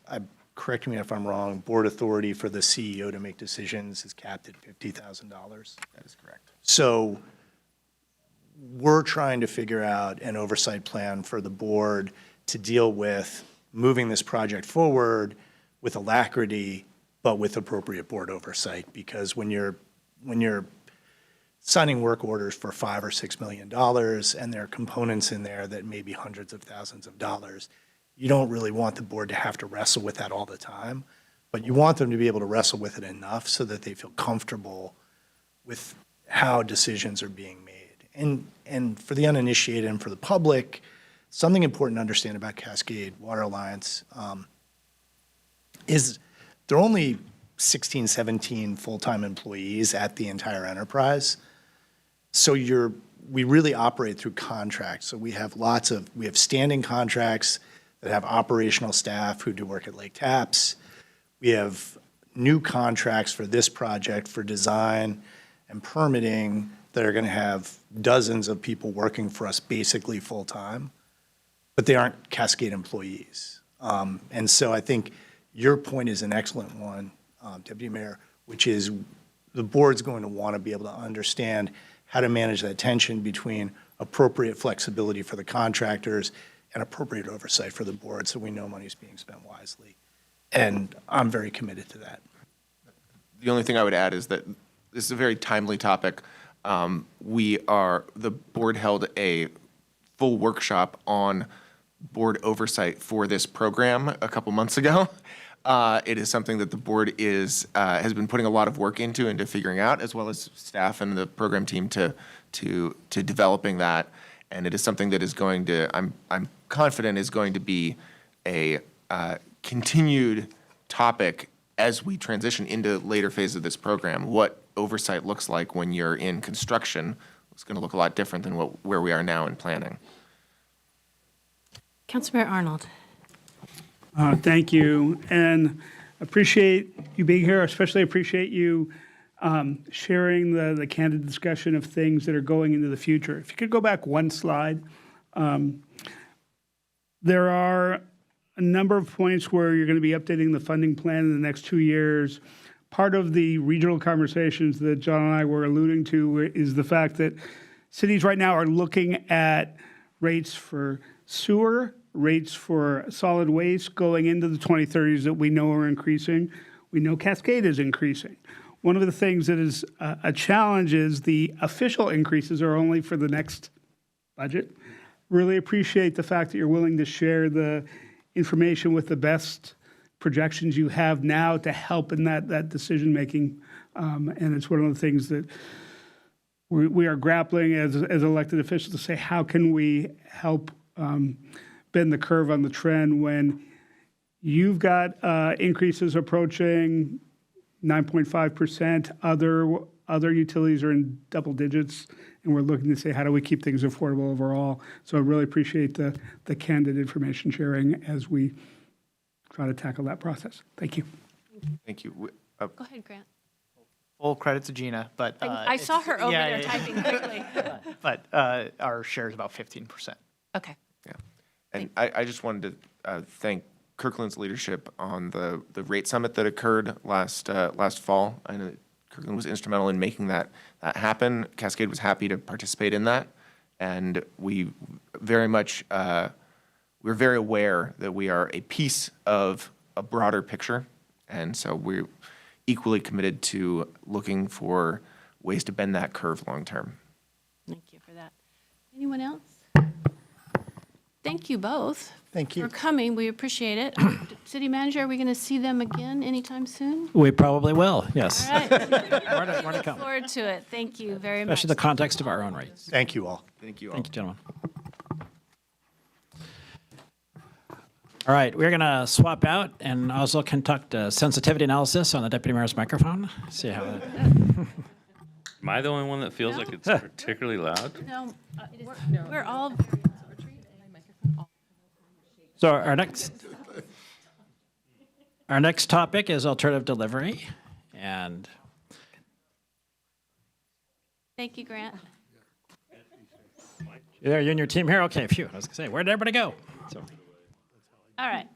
correct me if I'm wrong, board authority for the CEO to make decisions is capped at $50,000. That is correct. So we're trying to figure out an oversight plan for the board to deal with moving this project forward with alacrity, but with appropriate board oversight. Because when you're signing work orders for $5 or $6 million, and there are components in there that may be hundreds of thousands of dollars, you don't really want the board to have to wrestle with that all the time. But you want them to be able to wrestle with it enough so that they feel comfortable with how decisions are being made. And for the uninitiated and for the public, something important to understand about Cascade Water Alliance is there are only 16, 17 full-time employees at the entire enterprise. So we really operate through contracts. So we have standing contracts that have operational staff who do work at Lake Taps. We have new contracts for this project for design and permitting that are going to have dozens of people working for us basically full-time, but they aren't Cascade employees. And so I think your point is an excellent one, Deputy Mayor, which is the board's going to want to be able to understand how to manage that tension between appropriate flexibility for the contractors and appropriate oversight for the board so we know money's being spent wisely. And I'm very committed to that. The only thing I would add is that this is a very timely topic. The board held a full workshop on board oversight for this program a couple months ago. It is something that the board has been putting a lot of work into figuring out, as well as staff and the program team to developing that. And it is something that is going to, I'm confident, is going to be a continued topic as we transition into later phase of this program. What oversight looks like when you're in construction is going to look a lot different than where we are now in planning. Councilmember Arnold. Thank you, and appreciate you being here. Especially appreciate you sharing the candid discussion of things that are going into the future. If you could go back one slide, there are a number of points where you're going to be updating the funding plan in the next 2 years. Part of the regional conversations that John and I were alluding to is the fact that cities right now are looking at rates for sewer, rates for solid waste going into the 2030s that we know are increasing. We know Cascade is increasing. One of the things that is a challenge is the official increases are only for the next budget. Really appreciate the fact that you're willing to share the information with the best projections you have now to help in that decision-making. And it's one of the things that we are grappling as elected officials to say, how can we help bend the curve on the trend when you've got increases approaching 9.5%, other utilities are in double digits, and we're looking to say, how do we keep things affordable overall? So I really appreciate the candid information sharing as we try to tackle that process. Thank you. Thank you. Go ahead, Grant. Full credit to Gina, but. I saw it's- her over yeah, there yeah, typing quickly. But our share is about 15%. Okay. Yeah. And I just wanted to thank Kirkland's leadership on the rate summit that occurred last fall. I know that Kirkland was instrumental in making that happen. Cascade was happy to participate in that. And we very much, we're very aware that we are a piece of a broader picture. And so we're equally committed to looking for ways to bend that curve long term. Thank you for that. Anyone else? Thank you both. Thank you. For coming. We appreciate it. City Manager, are we going to see them again anytime soon? We probably will, yes. All right. More to come, Look forward to it. Thank you very much. especially the context of our own rates. Thank you all. Thank you all. Thank you, gentlemen. All right, we're going to swap out and also conduct a sensitivity analysis on the deputy mayor's microphone. See how that. Am I the only one that feels like it's particularly loud? No, we're all. So our next topic is alternative delivery, and Thank you, Grant. you and your team here. Okay, phew. I was going to say, where did everybody go? So, All right.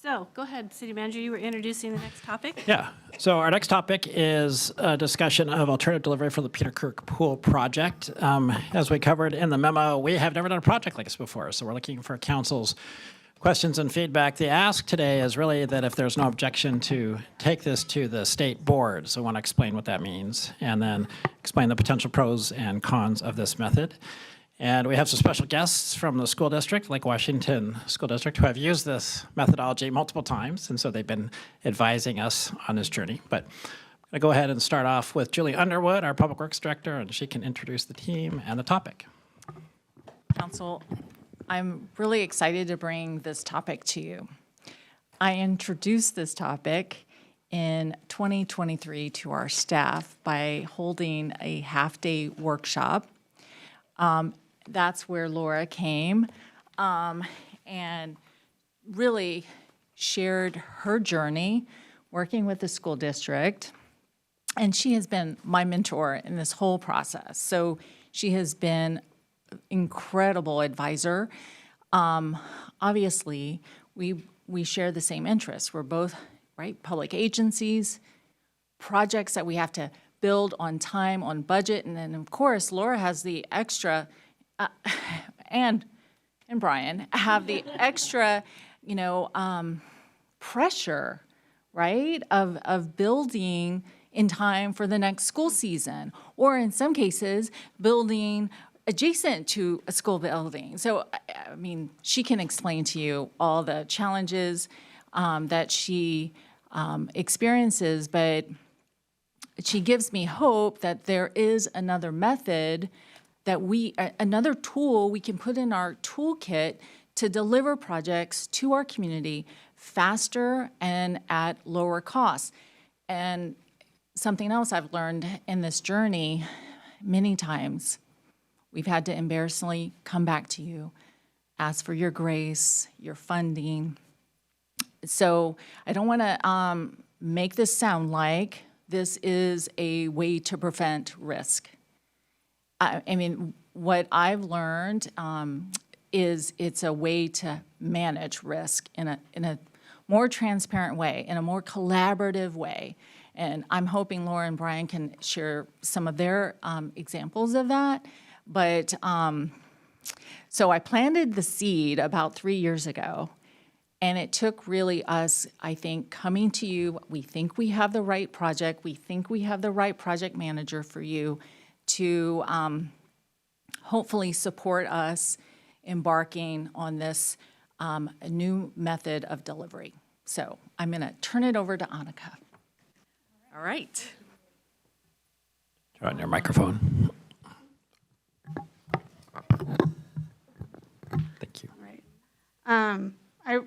So go ahead, City Manager. You were introducing the next topic. yeah. So our next topic is a discussion of alternative delivery for the Peter Kirk Pool project. As we covered in the memo, we have never done a project like this before, so we're looking for council's questions and feedback. The ask today is really that if there's no objection to take this to the state board, so I want to explain what that means, and then explain the potential pros and cons of this method. And we have some special guests from the school district, Lake Washington School District, who have used this methodology multiple times, and so they've been advising us on this journey. But I'm going to go ahead and start off with Julie Underwood, our Public Works Director, and she can introduce the team and the topic. Council, I'm really excited to bring this topic to you. I introduced this topic in 2023 to our staff by holding a half-day workshop. That's where Laura came and really shared her journey working with the school district. And she has been my mentor in this whole process. So she has been incredible advisor. Obviously, we share the same interests. We're both, right, public agencies, projects that we have to build on time, on budget, and then, of course, Laura has the extra, and Brian have the extra, pressure, right, of building in time for the next school season, or in some cases, building adjacent to a school building. So, I mean, she can explain to you all the challenges that she experiences, but she gives me hope that there is another method that another tool we can put in our toolkit to deliver projects to our community faster and at lower costs. And something else I've learned in this journey many times, we've had to embarrassingly come back to you, ask for your grace, your funding. So I don't want to make this sound like this is a way to prevent risk. I mean, what I've learned is it's a way to manage risk in a more transparent way, in a more collaborative way. And I'm hoping Laura and Brian can share some of their examples of that. But so I planted the seed about 3 years ago, and it took really us, I think, coming to you. We think we have the right project. We think we have the right project manager for you to hopefully support us embarking on this new method of delivery. So I'm going to turn it over to Annika. All right. Turn on your microphone. Thank you. Right. I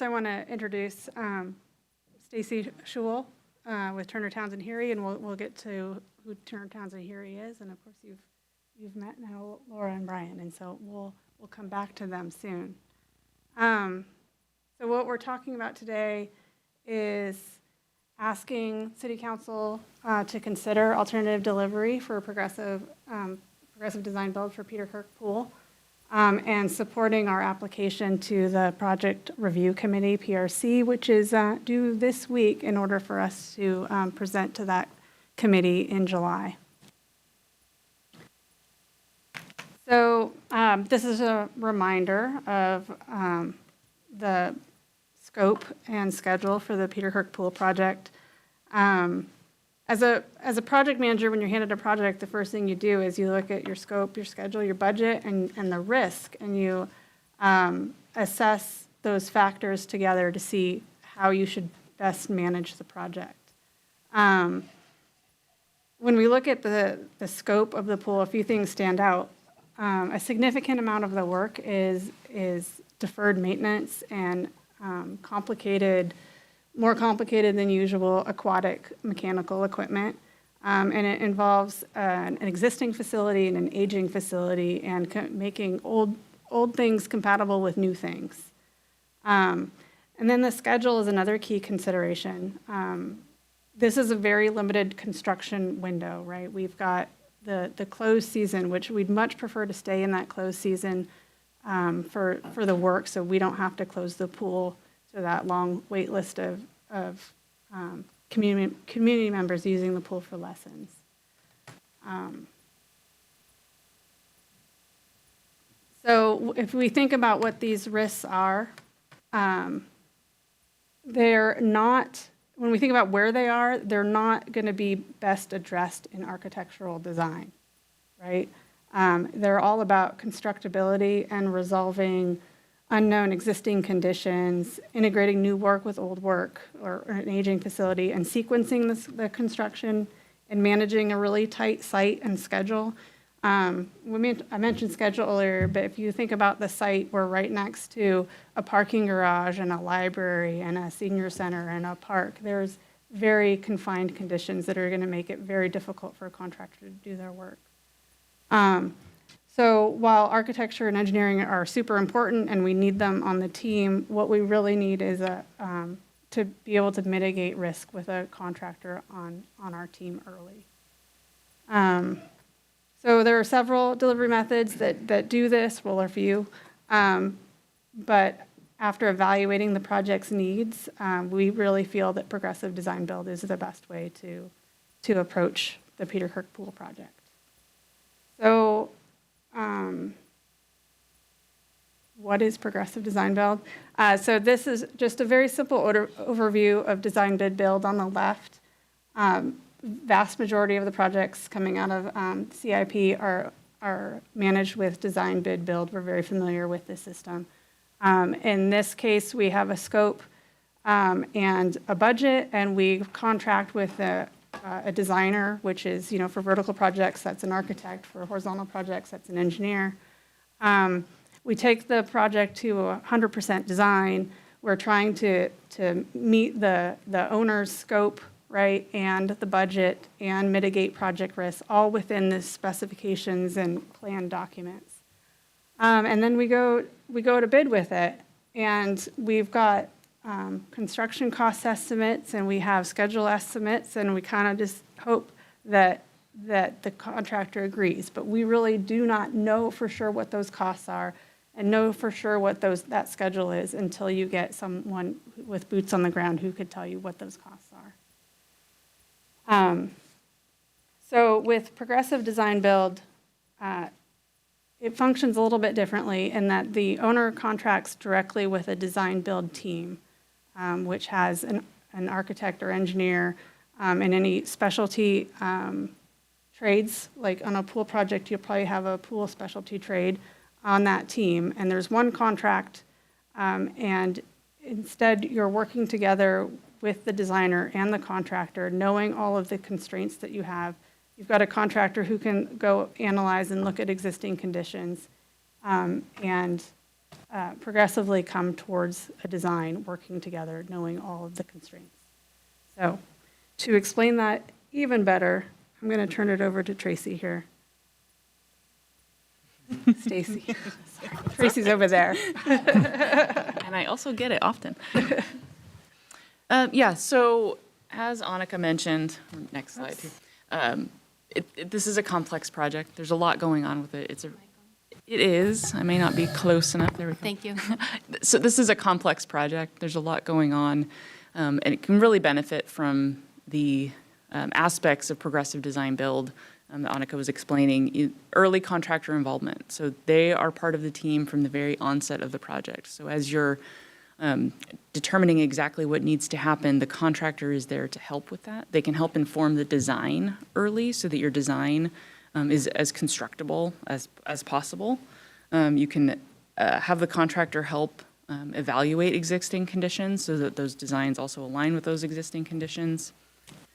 want to introduce Stacy Schewel with Turner Townsend Heary, and we'll get to who Turner Townsend Heary is, and of course you've met now Laura and Brian, and so we'll come back to them soon. So what we're talking about today is asking City Council to consider alternative delivery for progressive design build for Peter Kirk Pool, and supporting our application to the Project Review Committee, PRC, which is due this week in order for us to present to that committee in July. So this is a reminder of the scope and schedule for the Peter Kirk Pool project. As a project manager, when you're handed a project, the first thing you do is you look at your scope, your schedule, your budget, and the risk, and you assess those factors together to see how you should best manage the project. When we look at the scope of the pool, a few things stand out. A significant amount of the work is deferred maintenance and more complicated than usual aquatic mechanical equipment. And it involves an existing facility and an aging facility and making old things compatible with new things. And then the schedule is another key consideration. This is a very limited construction window, right? We've got the closed season, which we'd much prefer to stay in that closed season for the work, so we don't have to close the pool to that long wait list of community members using the pool for lessons. So if we think about what these risks are, they're not, when we think about where they are, they're not going to be best addressed in architectural design, right? They're all about constructability and resolving unknown existing conditions, integrating new work with old work or an aging facility, and sequencing the construction and managing a really tight site and schedule. I mentioned schedule earlier, but if you think about the site, we're right next to a parking garage and a library and a senior center and a park. There's very confined conditions that are going to make it very difficult for a contractor to do their work. So while architecture and engineering are super important and we need them on the team, what we really need is to be able to mitigate risk with a contractor on our team early. So there are several delivery methods that do this, well, a few, but after evaluating the project's needs, we really feel that progressive design build is the best way to approach the Peter Kirk Pool project. So what is progressive design build? So this is just a very simple overview of design bid build on the left. Vast majority of the projects coming out of CIP are managed with design bid build. We're very familiar with this system. In this case, we have a scope and a budget, and we contract with a designer, which is, for vertical projects, that's an architect. For horizontal projects, that's an engineer. We take the project to 100% design. We're trying to meet the owner's scope, right, and the budget and mitigate project risk, all within the specifications and plan documents. And then we go to bid with it, and we've got construction cost estimates, and we have schedule estimates, and we kind of just hope that the contractor agrees. But we really do not know for sure what those costs are and know for sure what that schedule is until you get someone with boots on the ground who could tell you what those costs are. So with progressive design build, it functions a little bit differently in that the owner contracts directly with a design build team, which has an architect or engineer and any specialty trades. Like on a pool project, you'll probably have a pool specialty trade on that team. And there's one contract, and instead you're working together with the designer and the contractor, knowing all of the constraints that you have. You've got a contractor who can go analyze and look at existing conditions and progressively come towards a design, working together, knowing all of the constraints. So to explain that even better, I'm going to turn it over to Tracy here. Stacy. Tracy's over there. And I also get it often. Yeah, so as Annika mentioned, next slide. This is a complex project. There's a lot going on with it. It is. I may not be close enough. There we go. Thank you. So this is a complex project. There's a lot going on, and it can really benefit from the aspects of progressive design build that Annika was explaining, early contractor involvement. So they are part of the team from the very onset of the project. So as you're determining exactly what needs to happen, the contractor is there to help with that. They can help inform the design early so that your design is as constructible as possible. You can have the contractor help evaluate existing conditions so that those designs also align with those existing conditions.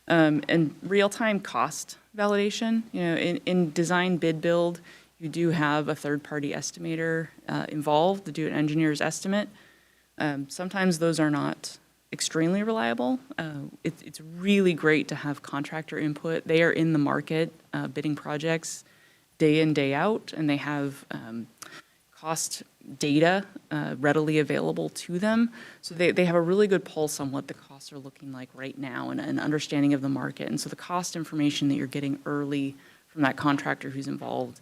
And real-time cost validation. In design bid build, you do have a third-party estimator involved to do an engineer's estimate. Sometimes those are not extremely reliable. It's really great to have contractor input. They are in the market bidding projects day in, day out, and they have cost data readily available to them. So they have a really good pulse on what the costs are looking like right now and an understanding of the market. And so the cost information that you're getting early from that contractor who's involved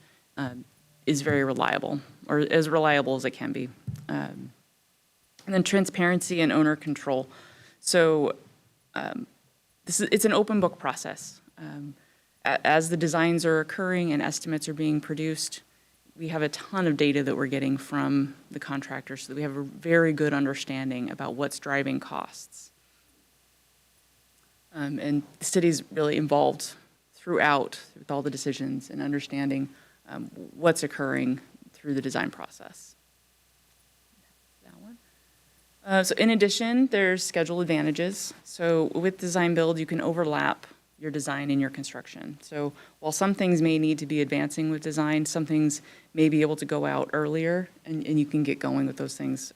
is very reliable, or as reliable as it can be. And then transparency and owner control. So it's an open book process. As the designs are occurring and estimates are being produced, we have a ton of data that we're getting from the contractors so that we have a very good understanding about what's driving costs. And the city's really involved throughout with all the decisions and understanding what's occurring through the design process. So in addition, there's schedule advantages. So with design build, you can overlap your design and your construction. So while some things may need to be advancing with design, some things may be able to go out earlier and you can get going with those things.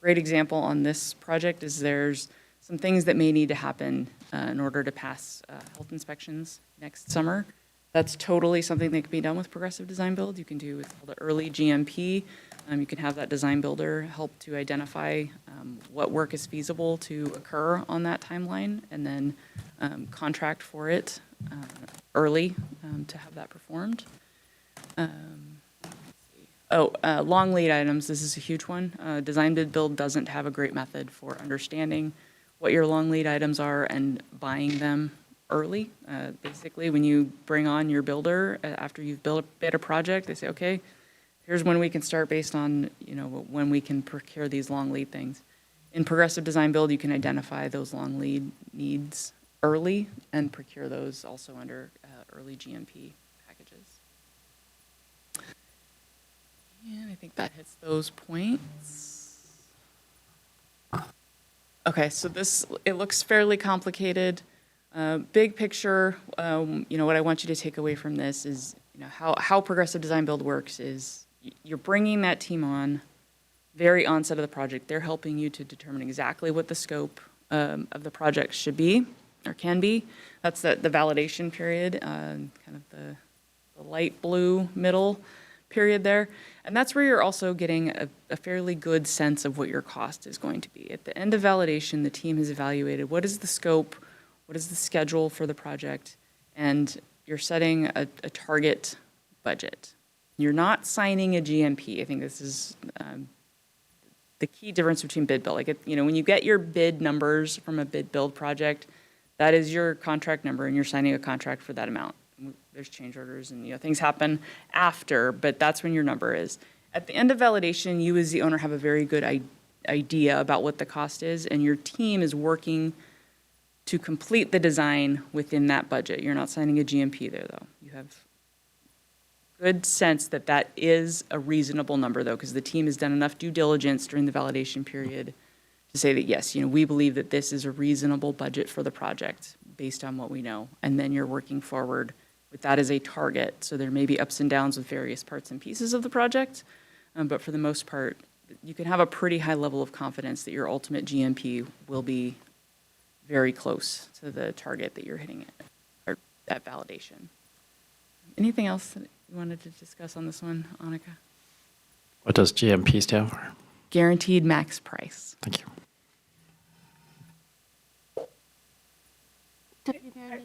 Great example on this project is there's some things that may need to happen in order to pass health inspections next summer. That's totally something that can be done with progressive design build. You can do what's called an early GMP. You can have that design builder help to identify what work is feasible to occur on that timeline and then contract for it early to have that performed. Long lead items, this is a huge one. Design bid build doesn't have a great method for understanding what your long lead items are and buying them early. Basically, when you bring on your builder, after you've bid a project, they say, okay, here's when we can start based on, when we can procure these long lead things. In progressive design build, you can identify those long lead needs early and procure those also under early GMP packages. And I think that hits those points. Okay, so it looks fairly complicated. Big picture, what I want you to take away from this is, how progressive design build works is you're bringing that team on very onset of the project. They're helping you to determine exactly what the scope of the project should be or can be. That's the validation period, kind of the light blue middle period there. And that's where you're also getting a fairly good sense of what your cost is going to be. At the end of validation, the team has evaluated what is the scope, what is the schedule for the project, and you're setting a target budget. You're not signing a GMP. I think this is the key difference between bid build. When you get your bid numbers from a bid build project, that is your contract number, and you're signing a contract for that amount. There's change orders and things happen after, but that's when your number is. At the end of validation, you as the owner have a very good idea about what the cost is, and your team is working to complete the design within that budget. You're not signing a GMP there, though. You have good sense that that is a reasonable number, though, because the team has done enough due diligence during the validation period to say that, yes, we believe that this is a reasonable budget for the project based on what we know. And then you're working forward with that as a target. So there may be ups and downs with various parts and pieces of the project, but for the most part, you can have a pretty high level of confidence that your ultimate GMP will be very close to the target that you're hitting at validation. Anything else that you wanted to discuss on this one, Annika? What does GMP stand for? Guaranteed max price. Thank you. Deputy Mayor,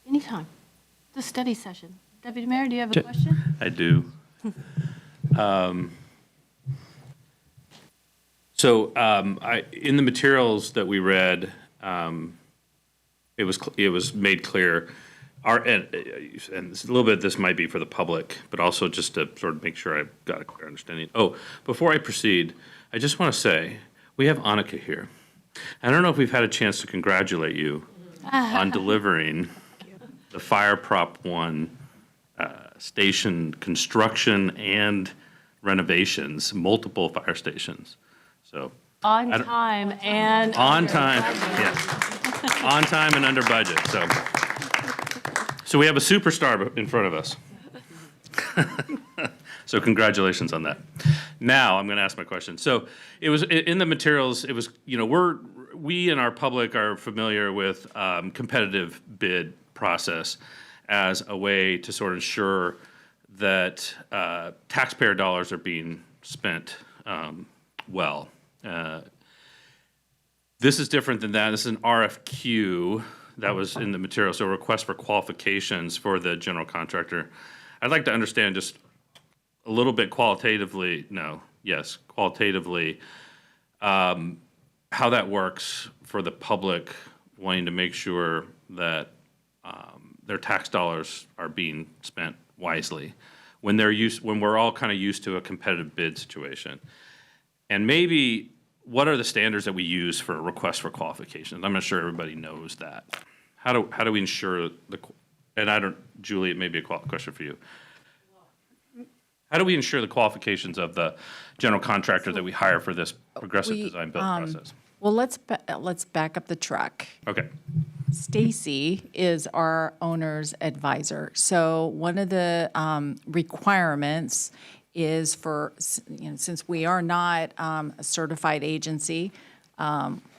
anytime. The study session. Deputy Mayor, do you have a question? I do. In the materials that we read, it was made clear, and a little bit this might be for the public, but also just to sort of make sure I've got a clear understanding. Oh, before I proceed, I just want to say, we have Annika here. I don't know if we've had a chance to congratulate you on delivering the Fire Prop 1 station construction and renovations, multiple fire stations. So On time and. on time, yes. On time and under budget, so we have a superstar in front of us. So congratulations on that. Now, I'm going to ask my question. So it was, in the materials, it was, we and our public are familiar with competitive bid process as a way to sort of ensure that taxpayer dollars are being spent well. This is different than that. This is an RFQ that was in the material, so a request for qualifications for the general contractor. I'd like to understand just a little bit qualitatively, how that works for the public wanting to make sure that their tax dollars are being spent wisely when we're all kind of used to a competitive bid situation. And maybe what are the standards that we use for a request for qualifications? I'm not sure everybody knows that. How do we ensure Julie, it may be a question for you. How do we ensure the qualifications of the general contractor that we hire for this progressive design build process? Well, let's back up the truck. Okay. Stacy is our owner's advisor. So one of the requirements is for, since we are not a certified agency,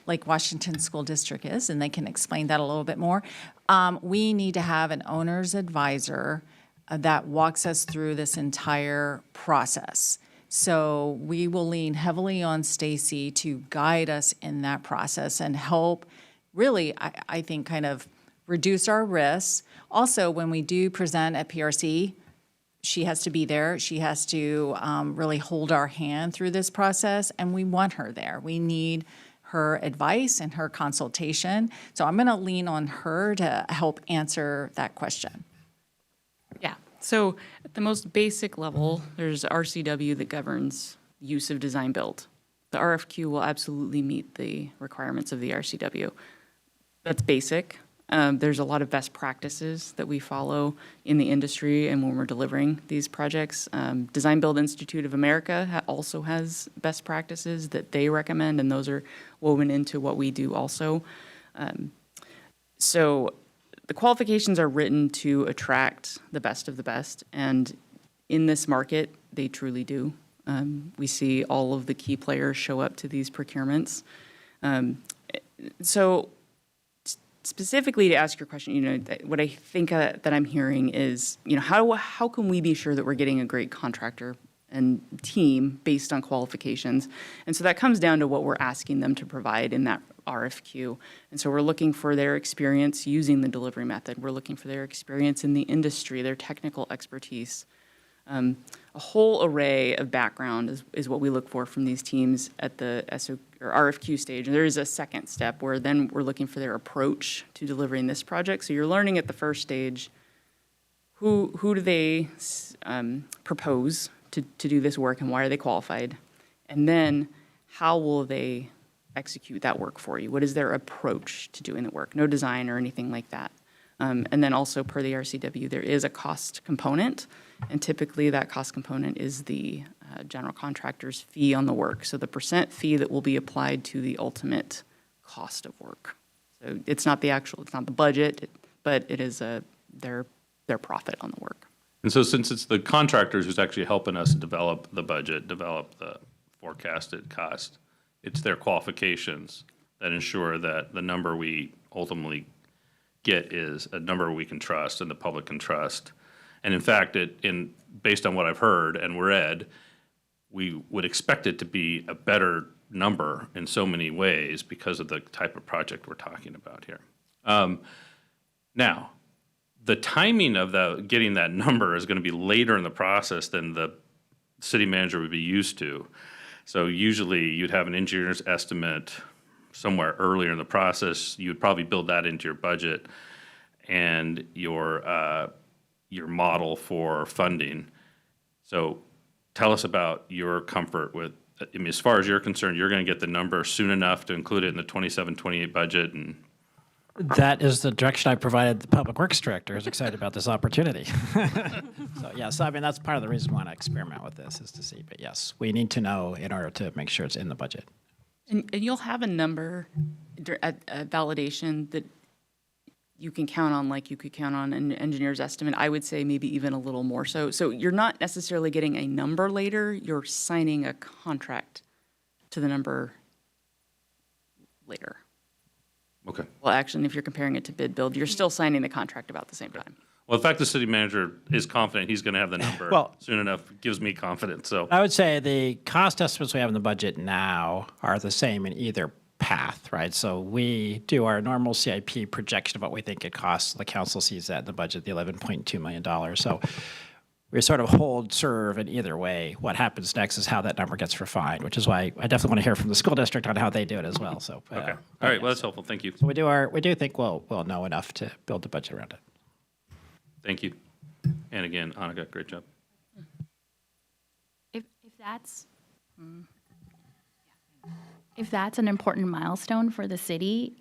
like Washington School District is, and they can explain that a little bit more, we need to have an owner's advisor that walks us through this entire process. So we will lean heavily on Stacy to guide us in that process and help really, I think, kind of reduce our risks. Also, when we do present at PRC, she has to be there. She has to really hold our hand through this process, and we want her there. We need her advice and her consultation. So I'm going to lean on her to help answer that question. Yeah, so at the most basic level, there's RCW that governs use of design build. The RFQ will absolutely meet the requirements of the RCW. That's basic. There's a lot of best practices that we follow in the industry and when we're delivering these projects. Design Build Institute of America also has best practices that they recommend, and those are woven into what we do also. So the qualifications are written to attract the best of the best, and in this market, they truly do. We see all of the key players show up to these procurements. So specifically to ask your question, what I think that I'm hearing is, how can we be sure that we're getting a great contractor and team based on qualifications? And so that comes down to what we're asking them to provide in that RFQ. And so we're looking for their experience using the delivery method. We're looking for their experience in the industry, their technical expertise. A whole array of background is what we look for from these teams at the RFQ stage. And there is a second step where then we're looking for their approach to delivering this project. So you're learning at the first stage, who do they propose to do this work and why are they qualified? And then how will they execute that work for you? What is their approach to doing the work? No design or anything like that. And then also per the RCW, there is a cost component, and typically that cost component is the general contractor's fee on the work. So the percent fee that will be applied to the ultimate cost of work. So it's not the budget, but it is their profit on the work. And so since it's the contractors who's actually helping us develop the budget, develop the forecasted cost, it's their qualifications that ensure that the number we ultimately get is a number we can trust and the public can trust. And in fact, based on what I've heard and read, we would expect it to be a better number in so many ways because of the type of project we're talking about here. Now, the timing of getting that number is going to be later in the process than the city manager would be used to. So usually you'd have an engineer's estimate somewhere earlier in the process. You would probably build that into your budget and your model for funding. So tell us about your comfort with, I mean, as far as you're concerned, you're going to get the number soon enough to include it in the 27-28 budget. And That is the direction I provided the Public Works Director, who's excited about this opportunity. So, yes, I mean, that's part of the reason why I experiment with this is to see. But yes, we need to know in order to make sure it's in the budget. And you'll have a number at validation that you can count on, like you could count on an engineer's estimate. I would say maybe even a little more. So you're not necessarily getting a number later, you're signing a contract to the number later. okay. Well, actually, if you're comparing it to bid build, you're still signing the contract about the same time. Well, the fact the city manager is confident he's going to have the number Well- soon enough gives me confidence. So I would say the cost estimates we have in the budget now are the same in either path, right? So we do our normal CIP projection of what we think it costs. The council sees that in the budget, the $11.2 million. So we sort of hold serve in either way. What happens next is how that number gets refined, which is why I definitely want to hear from the school district on how they do it as well. So okay. All right. Well, that's helpful. Thank you. So we do think we'll know enough to build the budget around it. Thank you. And again, Annika, great job. If that's an important milestone for the city,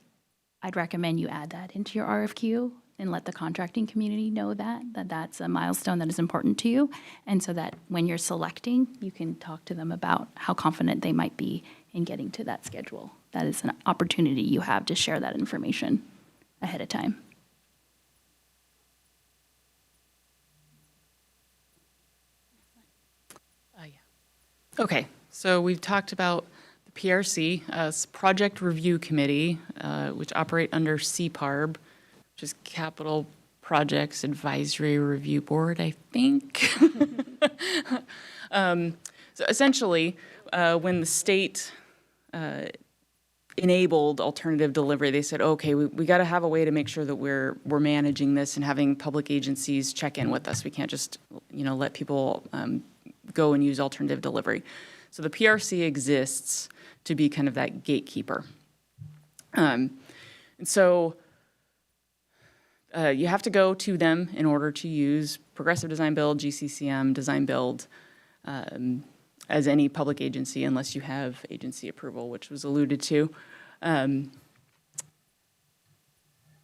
I'd recommend you add that into your RFQ and let the contracting community know that that's a milestone that is important to you. And so that when you're selecting, you can talk to them about how confident they might be in getting to that schedule. That is an opportunity you have to share that information ahead of time. Okay, so we've talked about the PRC as Project Review Committee, which operate under CPARB, which is Capital Projects Advisory Review Board, I think. So essentially, when the state enabled alternative delivery, they said, okay, we got to have a way to make sure that we're managing this and having public agencies check in with us. We can't just, let people go and use alternative delivery. So the PRC exists to be kind of that gatekeeper. And so you have to go to them in order to use Progressive Design Build, GCCM, Design Build, as any public agency unless you have agency approval, which was alluded to. And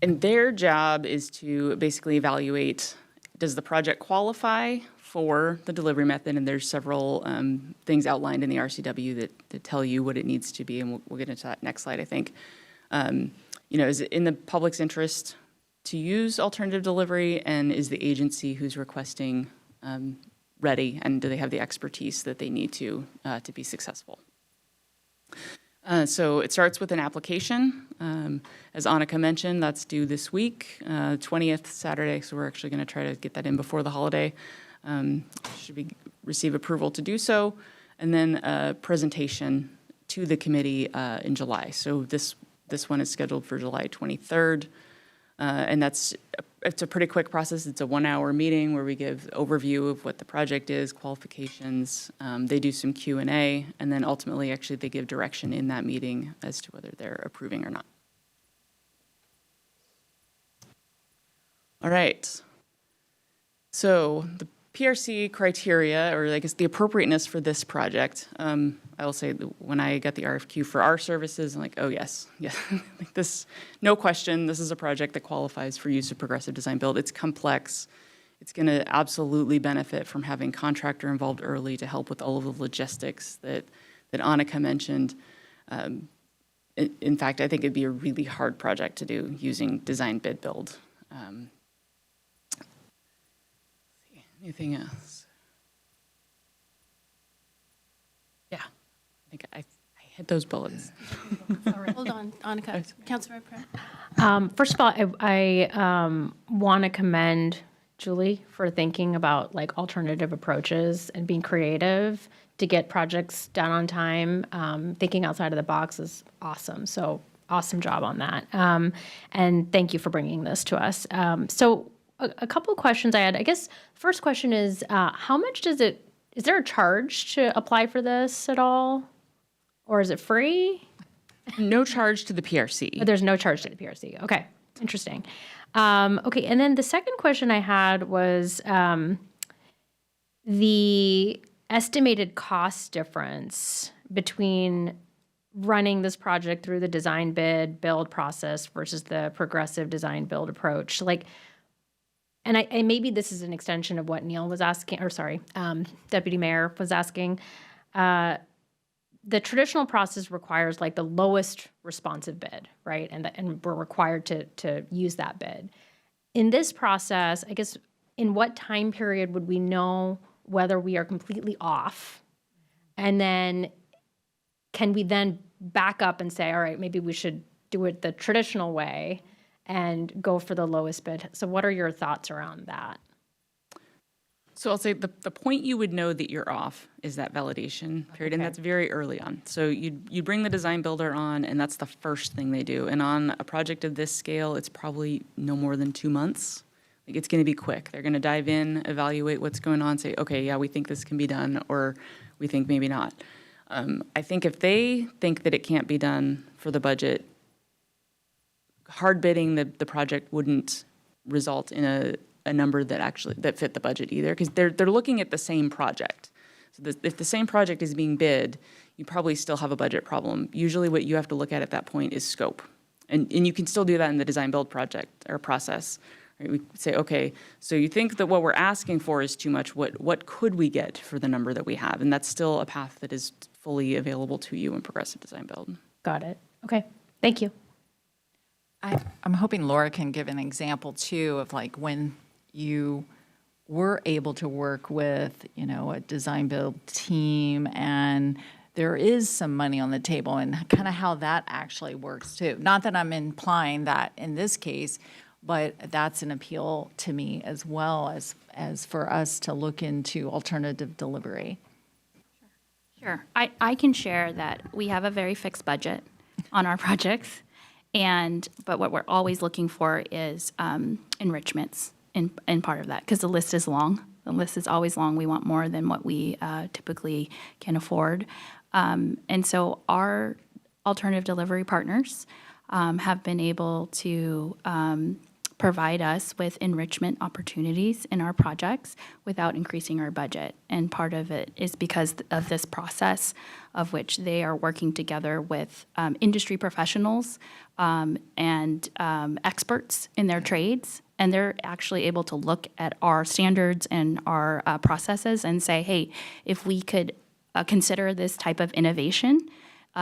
their job is to basically evaluate, does the project qualify for the delivery method? And there's several things outlined in the RCW that tell you what it needs to be, and we'll get into that next slide, I think. Is it in the public's interest to use alternative delivery, and is the agency who's requesting ready, and do they have the expertise that they need to be successful? So it starts with an application. As Annika mentioned, that's due this week, 20th Saturday, so we're actually going to try to get that in before the holiday. Should receive approval to do so, and then a presentation to the committee in July. So this one is scheduled for July 23rd, and it's a pretty quick process. It's a 1-hour meeting where we give overview of what the project is, qualifications. They do some Q&A, and then ultimately, actually, they give direction in that meeting as to whether they're approving or not. All right. So the PRC criteria, or I guess the appropriateness for this project, I will say that when I got the RFQ for our services, I'm like, oh yes, like this, no question, this is a project that qualifies for use of Progressive Design Build. It's complex. It's going to absolutely benefit from having contractor involved early to help with all of the logistics that Annika mentioned. In fact, I think it'd be a really hard project to do using Design Bid Build. Anything else? Yeah, I think I Hit those bullets. Hold on, Annika. Councilmember Prem. First of all, I want to commend Julie for thinking about like alternative approaches and being creative to get projects done on time. Thinking outside of the box is awesome. So awesome job on that. And thank you for bringing this to us. So a couple of questions I had. I guess first question is, how much is there a charge to apply for this at all? Or is it free? No charge to the PRC. Oh, there's no charge to the PRC. Okay, interesting. Okay, and then the second question I had was the estimated cost difference between running this project through the design bid build process versus the progressive design build approach. Like, and maybe this is an extension of what Neil was asking, or sorry, Deputy Mayor was asking. The traditional process requires like the lowest responsive bid, right? And we're required to use that bid. In this process, I guess, in what time period would we know whether we are completely off? And then can we then back up and say, all right, maybe we should do it the traditional way and go for the lowest bid? So what are your thoughts around that? So I'll say the point you would know that you're off is that validation period, and that's very early on. So you bring the design builder on, and that's the first thing they do. And on a project of this scale, it's probably no more than 2 months. Like, it's going to be quick. They're going to dive in, evaluate what's going on, say, okay, yeah, we think this can be done, or we think maybe not. I think if they think that it can't be done for the budget, hard bidding the project wouldn't result in a number that fit the budget either, because they're looking at the same project. So if the same project is being bid, you probably still have a budget problem. Usually what you have to look at that point is scope. And you can still do that in the design build project or process. Right? We say, okay, so you think that what we're asking for is too much. What could we get for the number that we have? And that's still a path that is fully available to you in progressive design build. Got it. Okay, thank you. I'm hoping Laura can give an example too of like when you were able to work with, a design build team and there is some money on the table and kind of how that actually works too. Not that I'm implying that in this case, but that's an appeal to me as well as for us to look into alternative delivery. Sure. I can share that we have a very fixed budget on our projects, but what we're always looking for is enrichments in part of that, because the list is long. The list is always long. We want more than what we typically can afford. And so our alternative delivery partners have been able to provide us with enrichment opportunities in our projects without increasing our budget. And part of it is because of this process of which they are working together with industry professionals and experts in their trades. And they're actually able to look at our standards and our processes and say, hey, if we could consider this type of innovation,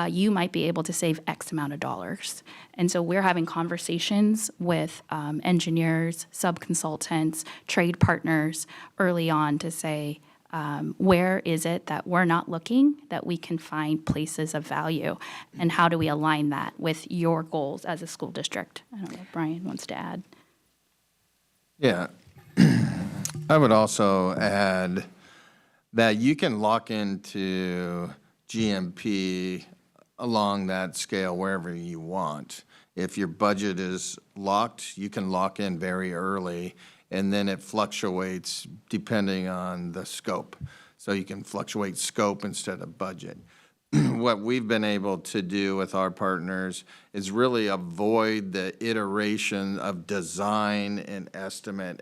you might be able to save X amount of dollars. And so we're having conversations with engineers, sub-consultants, trade partners early on to say, where is it that we're not looking, that we can find places of value? And how do we align that with your goals as a school district? I don't know if Brian wants to add. Yeah. I would also add that you can lock into GMP along that scale wherever you want. If your budget is locked, you can lock in very early, and then it fluctuates depending on the scope. So you can fluctuate scope instead of budget. What we've been able to do with our partners is really avoid the iteration of design and estimate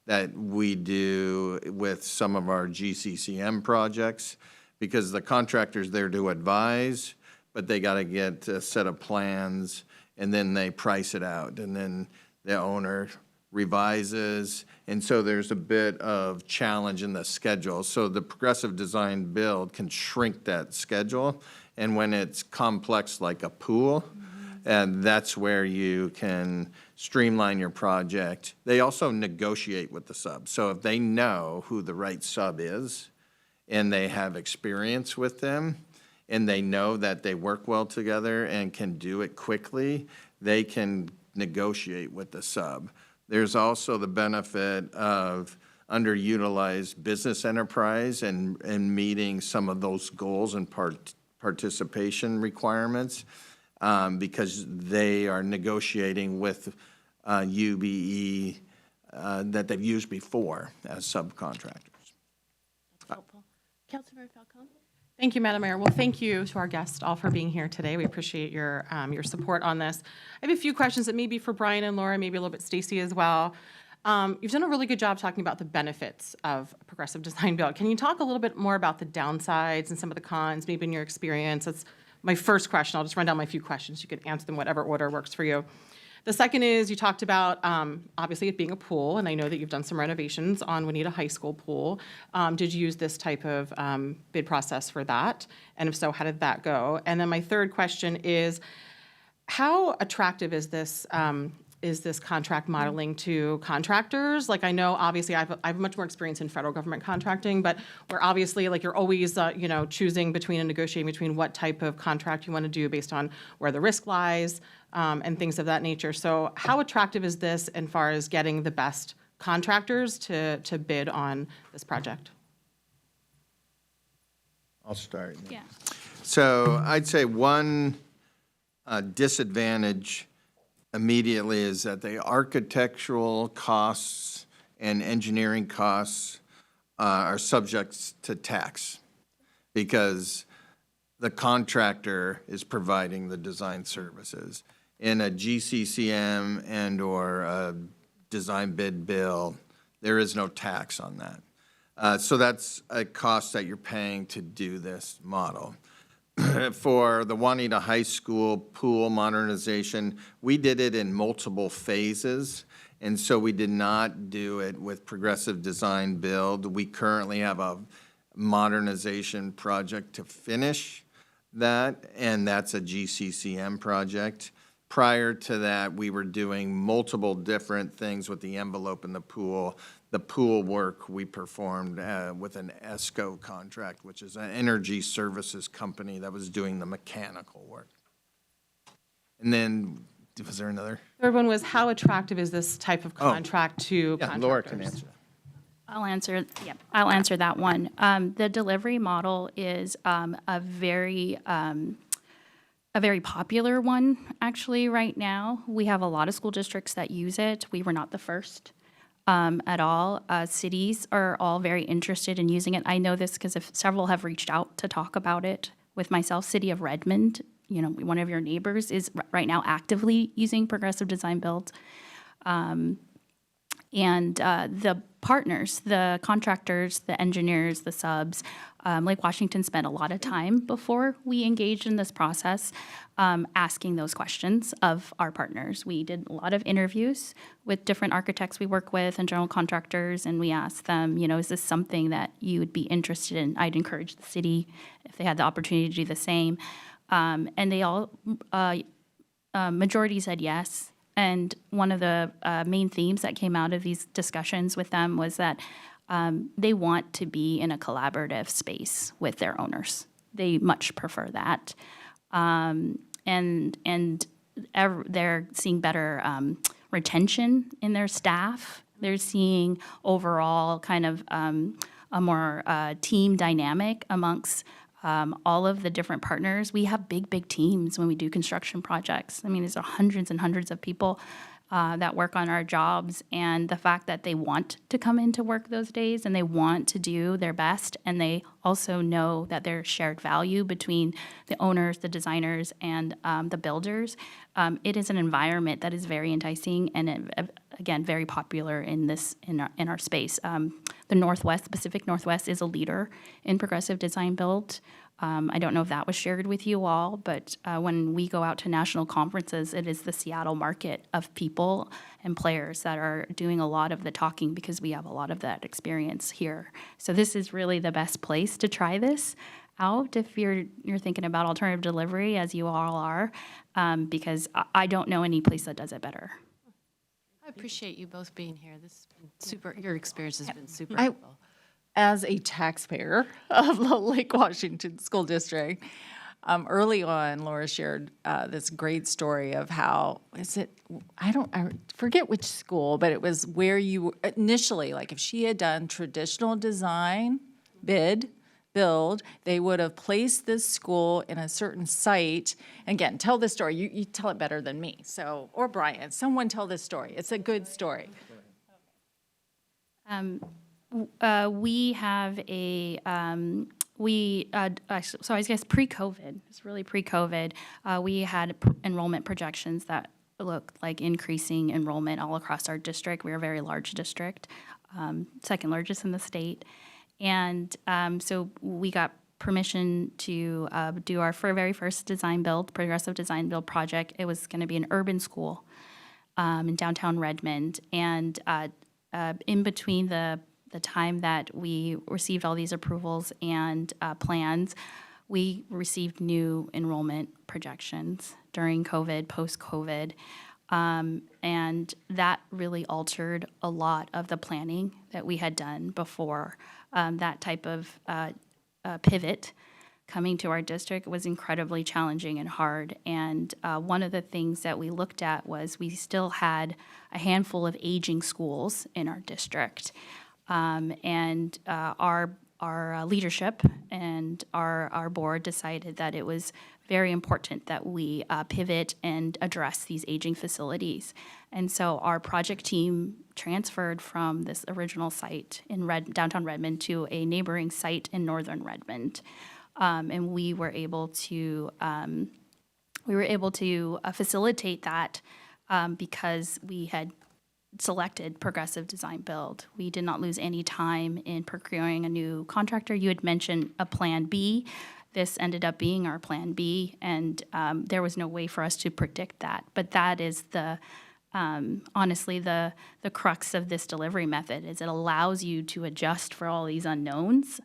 that we do with some of our GCCM projects, because the contractor's there to advise, but they got to get a set of plans, and then they price it out, and then the owner revises, and so there's a bit of challenge in the schedule. So the progressive design build can shrink that schedule, and when it's complex like a pool, and that's where you can streamline your project. They also negotiate with the sub. So if they know who the right sub is, and they have experience with them, and they know that they work well together and can do it quickly, they can negotiate with the sub. There's also the benefit of underutilized business enterprise and meeting some of those goals and participation requirements because they are negotiating with UBE that they've used before as subcontractors. That's helpful. Councilmember Falcone? Thank you, Madam Mayor. Well, thank you to our guests all for being here today. We appreciate your support on this. I have a few questions that may be for Brian and Laura, maybe a little bit Stacy as well. You've done a really good job talking about the benefits of progressive design build. Can you talk a little bit more about the downsides and some of the cons, maybe in your experience? That's my first question. I'll just run down my few questions. You can answer them whatever order works for you. The second is you talked about, obviously, it being a pool, and I know that you've done some renovations on Juanita High School pool. Did you use this type of bid process for that? And if so, how did that go? And then my third question is, how attractive is this contract modeling to contractors? Like, I know, obviously, I have much more experience in federal government contracting, but where obviously, like, you're always, choosing between and negotiating between what type of contract you want to do based on where the risk lies, and things of that nature. So how attractive is this as far as getting the best contractors to bid on this project? I'll start. Yeah. So I'd say one disadvantage immediately is that the architectural costs and engineering costs are subject to tax because the contractor is providing the design services. In a GCCM and or a design bid bill, there is no tax on that. So that's a cost that you're paying to do this model. For the Juanita High School pool modernization, we did it in multiple phases, and so we did not do it with progressive design build. We currently have a modernization project to finish that, and that's a GCCM project. Prior to that, we were doing multiple different things with the envelope in the pool. The pool work we performed with an ESCO contract, which is an energy services company that was doing the mechanical work. And then, was there another? Third one was, how attractive is this type of contract to contractors? Laura can answer. I'll answer that one. The delivery model is a very popular one, actually, right now. We have a lot of school districts that use it. We were not the first at all. Cities are all very interested in using it. I know this because several have reached out to talk about it with myself. City of Redmond, one of your neighbors, is right now actively using progressive design build. And the partners, the contractors, the engineers, the subs, Lake Washington spent a lot of time before we engaged in this process asking those questions of our partners. We did a lot of interviews with different architects we work with and general contractors, and we asked them, is this something that you would be interested in? I'd encourage the city, if they had the opportunity, to do the same. And they all, majority said yes. And one of the main themes that came out of these discussions with them was that they want to be in a collaborative space with their owners. They much prefer that. And they're seeing better retention in their staff. They're seeing overall kind of a more team dynamic amongst all of the different partners. We have big teams when we do construction projects. I mean, there's hundreds and hundreds of people that work on our jobs, and the fact that they want to come into work those days and they want to do their best, and they also know that there's shared value between the owners, the designers, and the builders. It is an environment that is very enticing and, again, very popular in our space. The Northwest, Pacific Northwest, is a leader in progressive design build. I don't know if that was shared with you all, but when we go out to national conferences, it is the Seattle market of people and players that are doing a lot of the talking because we have a lot of that experience here. So this is really the best place to try this out if you're thinking about alternative delivery, as you all are, because I don't know any place that does it better. I appreciate you both being here. This has been super. Your experience has been super I- helpful. as a taxpayer of the Lake Washington School District, early on, Laura shared this great story of how, I forget which school, but it was where you initially, like if she had done traditional design, build, they would have placed this school in a certain site. Again, tell this story. You tell it better than me. So, or Brian, someone tell this story. It's a good story. We have a, so I guess pre-COVID, it's really pre-COVID, we had enrollment projections that looked like increasing enrollment all across our district. We're a very large district, second largest in the state. And so we got permission to do our very first progressive design build project. It was going to be an urban school in downtown Redmond. And in between the time that we received all these approvals and plans, we received new enrollment projections during COVID, post-COVID. And that really altered a lot of the planning that we had done before. That type of pivot coming to our district was incredibly challenging and hard. And one of the things that we looked at was we still had a handful of aging schools in our district. And our leadership and our board decided that it was very important that we pivot and address these aging facilities. And so our project team transferred from this original site in downtown Redmond to a neighboring site in northern Redmond. And we were able to facilitate that because we had selected progressive design build. We did not lose any time in procuring a new contractor. You had mentioned a plan B. This ended up being our plan B, and there was no way for us to predict that. But that is honestly the crux of this delivery method, is it allows you to adjust for all these unknowns.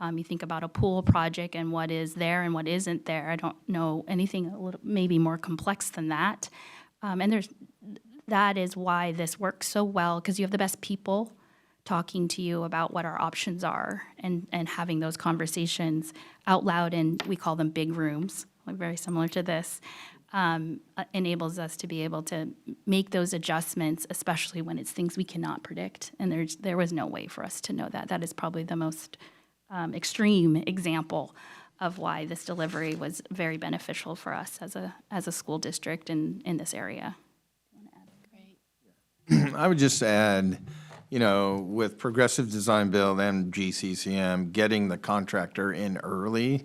You think about a pool project and what is there and what isn't there. I don't know anything a little maybe more complex than that. And that is why this works so well, because you have the best people talking to you about what our options are and having those conversations out loud, and we call them big rooms, like very similar to this, enables us to be able to make those adjustments, especially when it's things we cannot predict. And there was no way for us to know that. That is probably the most extreme example of why this delivery was very beneficial for us as a school district in this area. I would just add, with progressive design build and GCCM, getting the contractor in early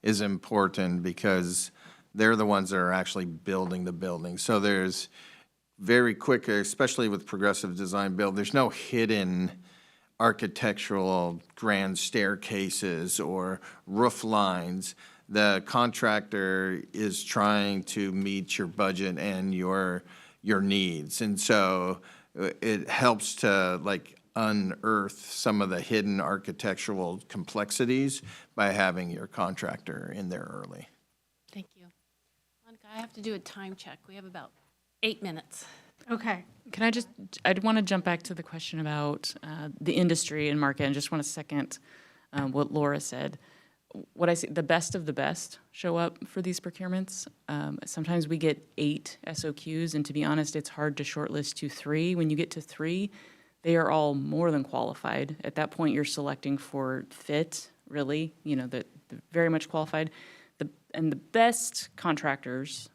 is important because they're the ones that are actually building the building. So there's very quick, especially with progressive design build, there's no hidden architectural grand staircases or roof lines. The contractor is trying to meet your budget and your needs. And so it helps to unearth some of the hidden architectural complexities by having your contractor in there early. Thank you. Monica, I have to do a time check. We have about 8 minutes. Okay. I'd want to jump back to the question about the industry and market, and just want to second what Laura said. What I see, the best of the best show up for these procurements. Sometimes we get 8 SOQs, and to be honest, it's hard to shortlist to 3. When you get to 3, they are all more than qualified. At that point, you're selecting for fit, really, the very much qualified. And the best contractors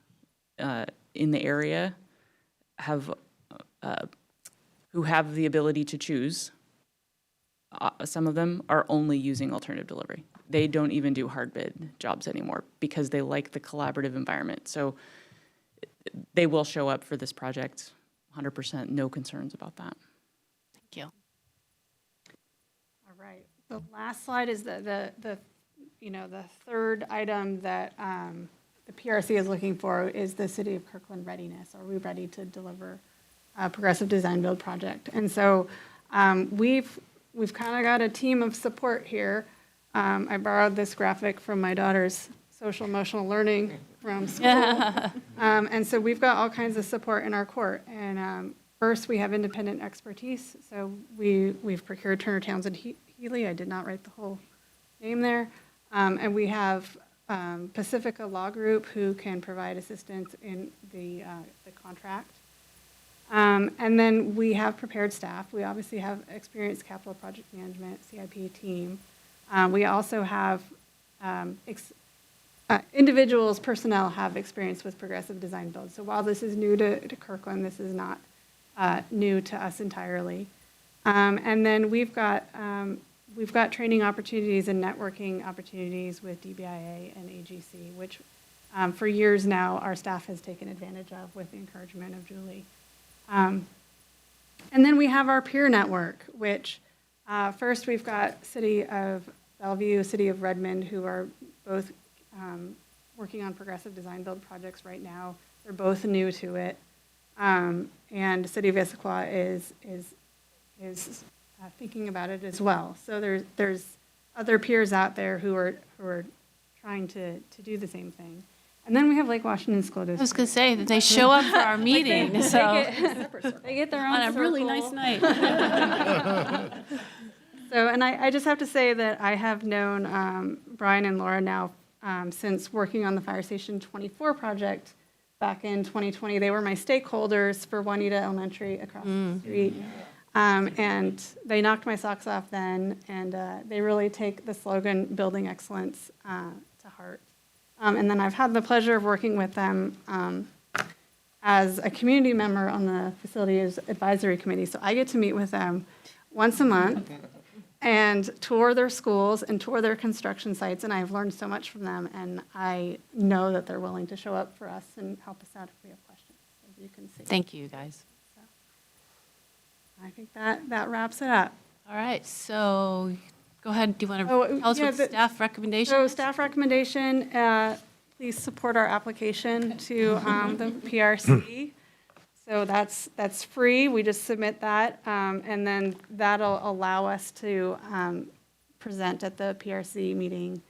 in the area who have the ability to choose. Some of them are only using alternative delivery. They don't even do hard bid jobs anymore because they like the collaborative environment. So they will show up for this project 100%, no concerns about that. Thank you. All right. The last slide is the third item that the PRC is looking for is the City of Kirkland readiness. Are we ready to deliver a progressive design build project? And so we've kind of got a team of support here. I borrowed this graphic from my daughter's social emotional learning from school. And so we've got all kinds of support in our court. And first, we have independent expertise. So we've procured Turner Townsend Healy. I did not write the whole name there. And we have Pacifica Law Group who can provide assistance in the contract. And then we have prepared staff. We obviously have experienced capital project management, CIP team. We also have individuals, personnel have experience with progressive design build. So while this is new to Kirkland, this is not new to us entirely. And then we've got training opportunities and networking opportunities with DBIA and AGC, which for years now our staff has taken advantage of with the encouragement of Julie. And then we have our peer network, which first we've got City of Bellevue, City of Redmond, who are both working on progressive design build projects right now. They're both new to it. And City of Issaquah is thinking about it as well. So there's other peers out there who are trying to do the same thing. And then we have Lake Washington School District. I was going to say that they show up for our meeting, so. They get their own On a really circle. nice night. So, and I just have to say that I have known Brian and Laura now since working on the Fire Station 24 project back in 2020. They were my stakeholders for Juanita Elementary across the street. And they knocked my socks off then, and they really take the slogan, building excellence, to heart. And then I've had the pleasure of working with them as a community member on the Facilities Advisory Committee. So I get to meet with them once a month and tour their schools and tour their construction sites, and I've learned so much from them, and I know that they're willing to show up for us and help us out if we have questions, as you can see. Thank you, guys. I think that wraps it up. All right, so go ahead. Do you want to tell us what staff recommendation? So staff recommendation, please support our application to the PRC. So that's free. We just submit that, and then that'll allow us to present at the PRC meeting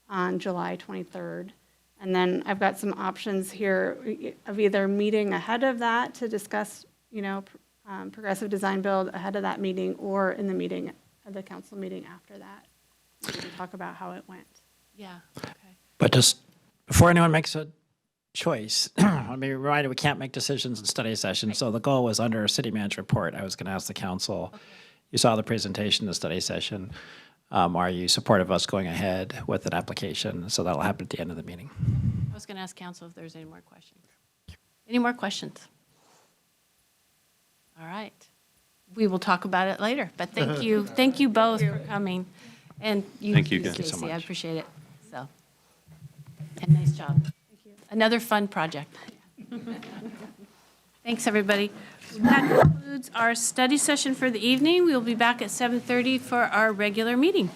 on July 23rd. And then I've got some options here of either meeting ahead of that to discuss, progressive design build ahead of that meeting, or in the meeting, the council meeting after that. We can talk about how it went. Yeah, okay. But just before anyone makes a choice, let me remind you, we can't make decisions in study sessions. So the goal was under a city manager report. I was going to ask the council, you saw the presentation, the study session. Are you supportive of us going ahead with an application? So that'll happen at the end of the meeting. I was going to ask council if there's any more questions. Any more questions? All right. We will talk about it later, but thank you. Thank you both for coming. And Thank you, too, guys. Thank you Stacy. so I much. appreciate it. So, and nice job. Thank you. Another fun project. Thanks, everybody. That concludes our study session for the evening. We'll be back at 7:30 for our regular meeting.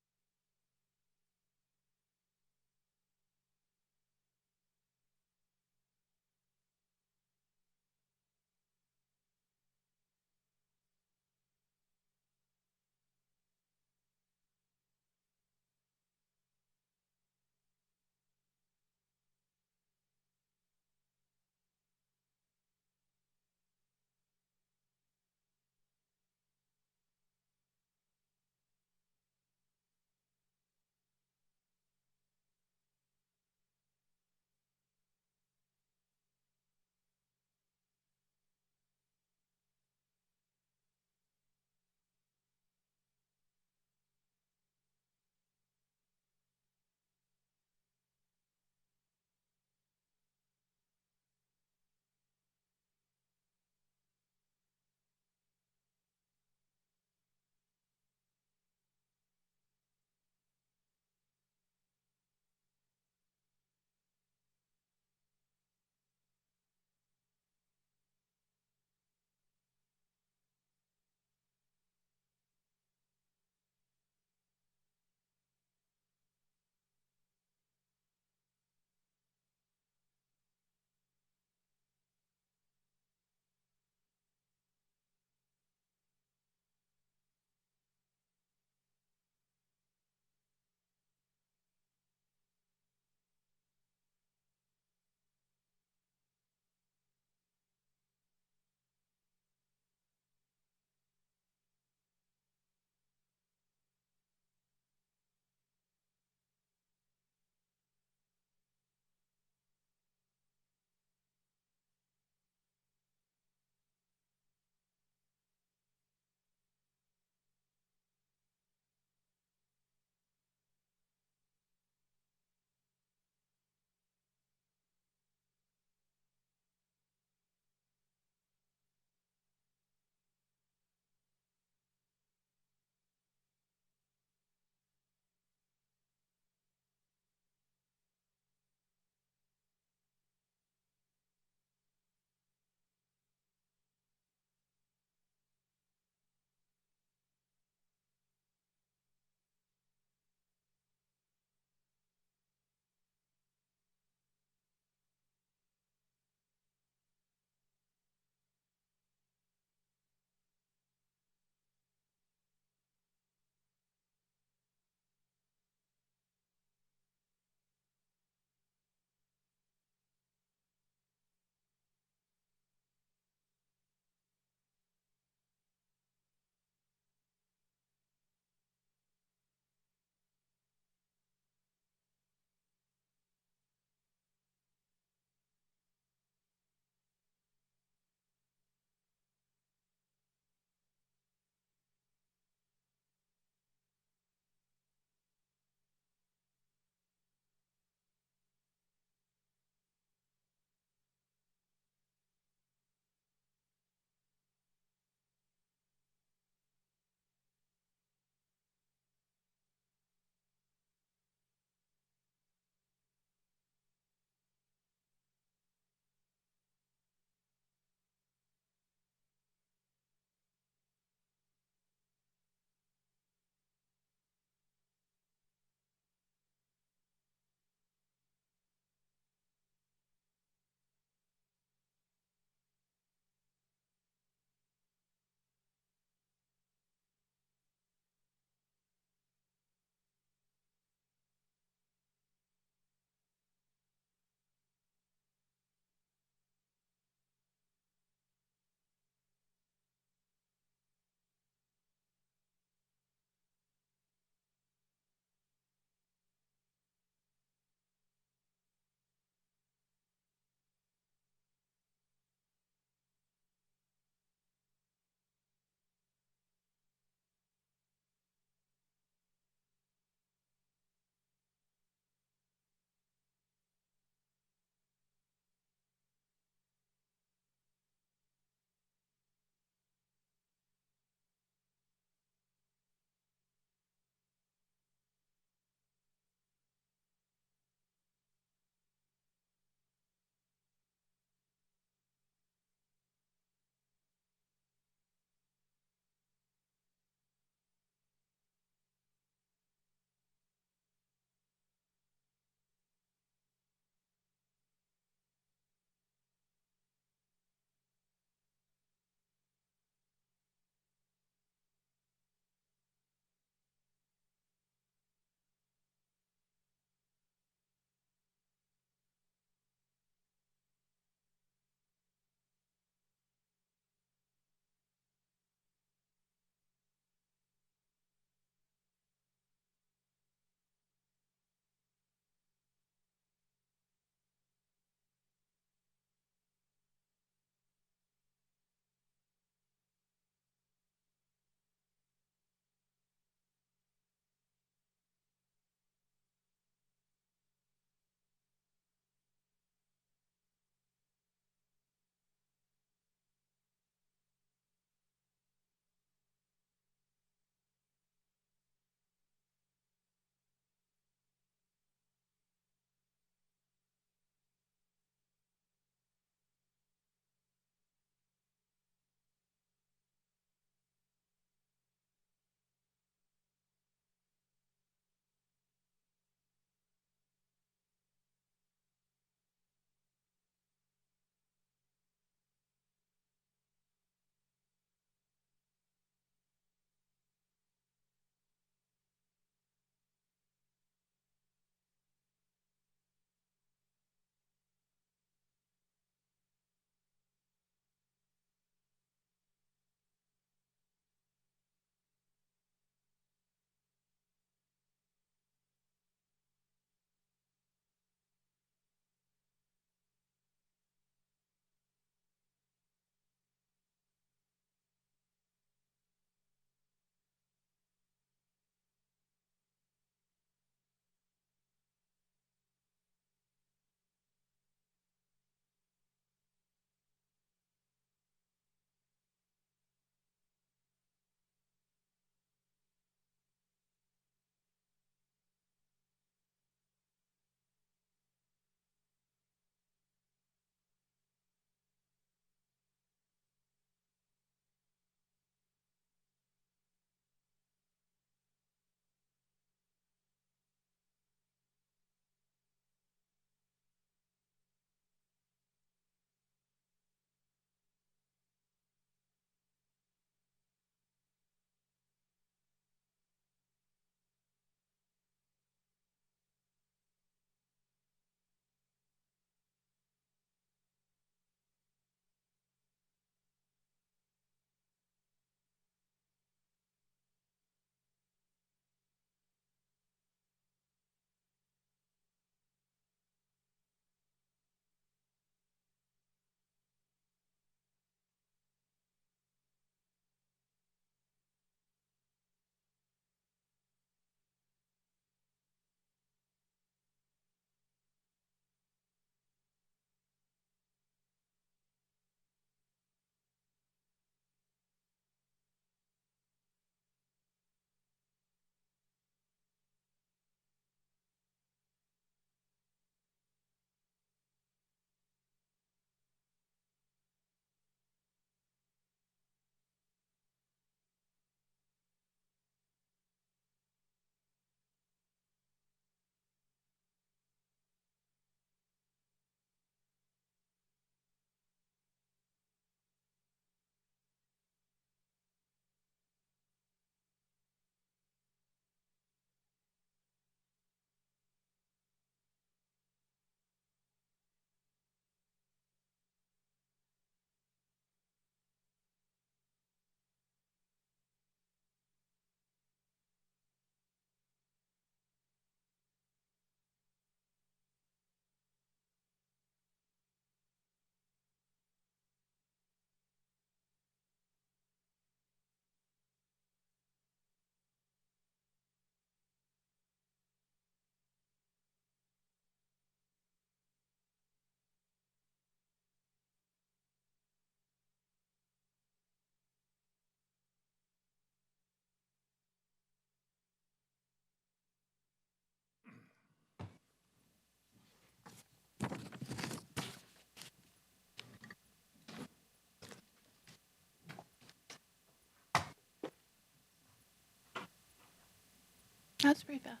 That's pretty fast.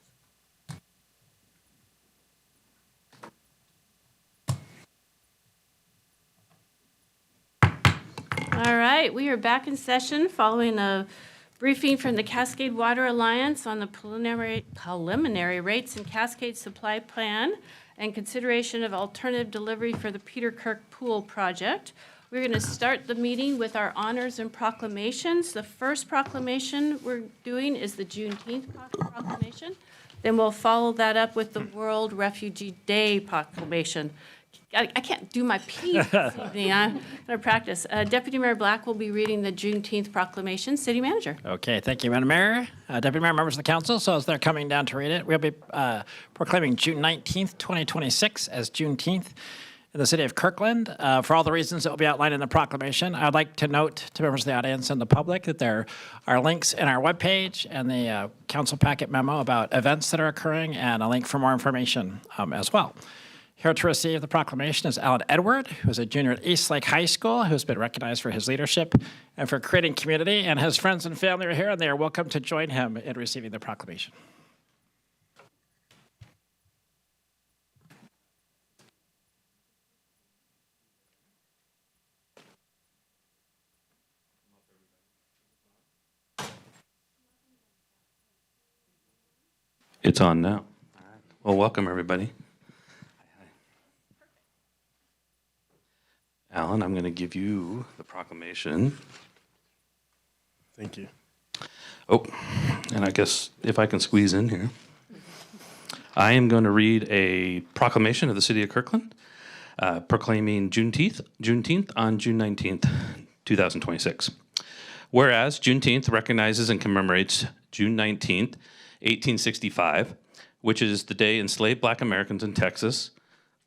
All right, we are back in session following a briefing from the Cascade Water Alliance on the preliminary rates and Cascade Supply Plan and consideration of alternative delivery for the Peter Kirk Pool project. We're going to start the meeting with our honors and proclamations. The first proclamation we're doing is the Juneteenth proclamation. Then we'll follow that up with the World Refugee Day proclamation. I can't do my piece this evening. I'm going to practice. Deputy Mayor Black will be reading the Juneteenth proclamation. City Manager. Okay, thank you, Madam Mayor. Deputy Mayor, members of the council, so as they're coming down to read it, we'll be proclaiming June 19th, 2026 as Juneteenth in the city of Kirkland. For all the reasons that will be outlined in the proclamation, I'd like to note to members of the audience and the public that there are links in our webpage and the council packet memo about events that are occurring and a link for more information as well. Here to receive the proclamation is Alan Edward, who is a junior at Eastlake High School, who's been recognized for his leadership and for creating community, and his friends and family are here, and they are welcome to join him in receiving the proclamation. It's on now. Well, welcome, everybody. Alan, I'm going to give you the proclamation. Thank you. Oh, and I guess if I can squeeze in here. I am going to read a proclamation of the city of Kirkland proclaiming Juneteenth on June 19th, 2026. Whereas Juneteenth recognizes and commemorates June 19th, 1865, which is the day enslaved Black Americans in Texas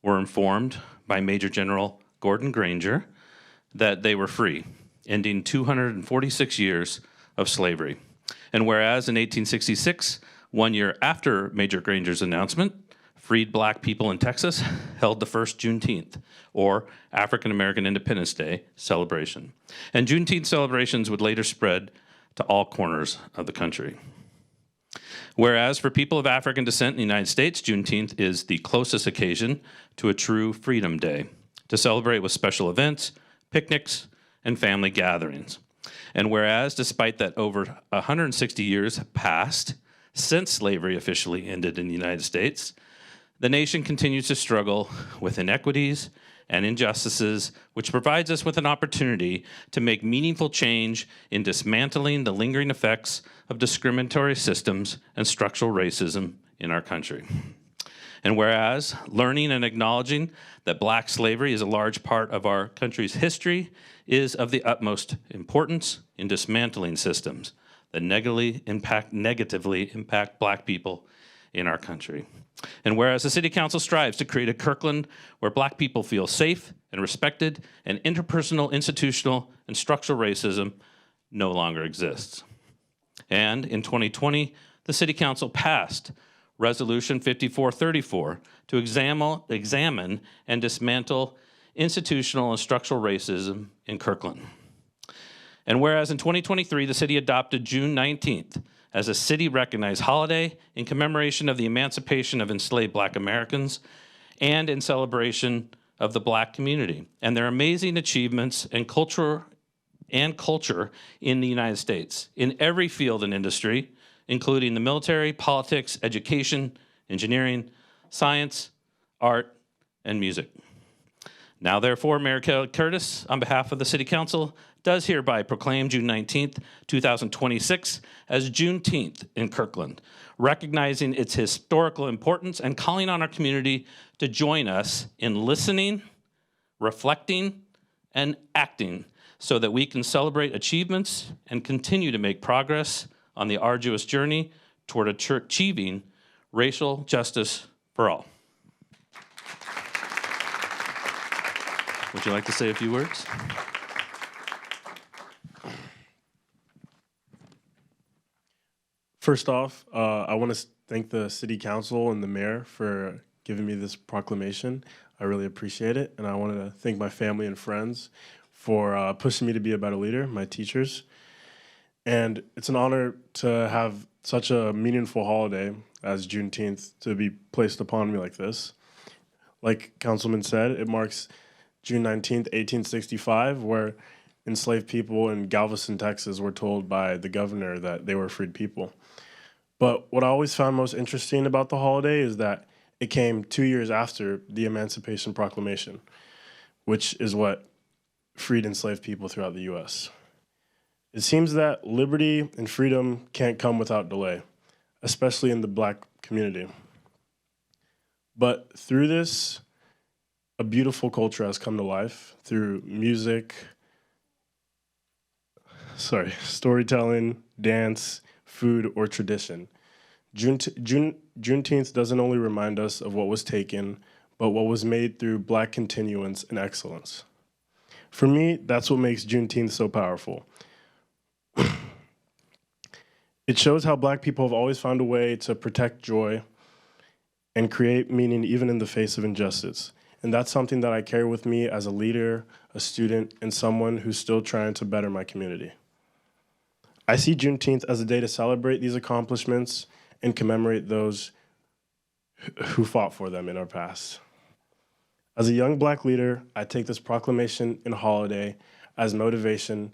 were informed by Major General Gordon Granger that they were free, ending 246 years of slavery. And whereas in 1866, 1 year after Major Granger's announcement, freed Black people in Texas held the first Juneteenth, or African American Independence Day celebration. And Juneteenth celebrations would later spread to all corners of the country. Whereas for people of African descent in the United States, Juneteenth is the closest occasion to a true Freedom Day, to celebrate with special events, picnics, and family gatherings. And whereas, despite that over 160 years have passed since slavery officially ended in the United States, the nation continues to struggle with inequities and injustices, which provides us with an opportunity to make meaningful change in dismantling the lingering effects of discriminatory systems and structural racism in our country. And whereas learning and acknowledging that Black slavery is a large part of our country's history is of the utmost importance in dismantling systems that negatively impact Black people in our country. And whereas the City Council strives to create a Kirkland where Black people feel safe and respected, and interpersonal, institutional, and structural racism no longer exists. And in 2020, the City Council passed Resolution 5434 to examine and dismantle institutional and structural racism in Kirkland. And whereas in 2023, the city adopted June 19th as a city-recognized holiday in commemoration of the emancipation of enslaved Black Americans and in celebration of the Black community and their amazing achievements and culture in the United States in every field and industry, including the military, politics, education, engineering, science, art, and music. Now, therefore, Mayor Kelly Curtis, on behalf of the City Council, does hereby proclaim June 19th, 2026 as Juneteenth in Kirkland, recognizing its historical importance and calling on our community to join us in listening, reflecting, and acting so that we can celebrate achievements and continue to make progress on the arduous journey toward achieving racial justice for all. Would you like to say a few words? First off, I want to thank the City Council and the Mayor for giving me this proclamation. I really appreciate it, and I want to thank my family and friends for pushing me to be a better leader, my teachers. And it's an honor to have such a meaningful holiday as Juneteenth to be placed upon me like this. Like Councilman said, it marks June 19th, 1865, where enslaved people in Galveston, Texas were told by the governor that they were freed people. But what I always found most interesting about the holiday is that it came 2 years after the Emancipation Proclamation, which is what freed enslaved people throughout the U.S. It seems that liberty and freedom can't come without delay, especially in the Black community. But through this, a beautiful culture has come to life through music, storytelling, dance, food, or tradition. Juneteenth doesn't only remind us of what was taken, but what was made through Black continuance and excellence. For me, that's what makes Juneteenth so powerful. It shows how Black people have always found a way to protect joy and create meaning even in the face of injustice. And that's something that I carry with me as a leader, a student, and someone who's still trying to better my community. I see Juneteenth as a day to celebrate these accomplishments and commemorate those who fought for them in our past. As a young Black leader, I take this proclamation and holiday as motivation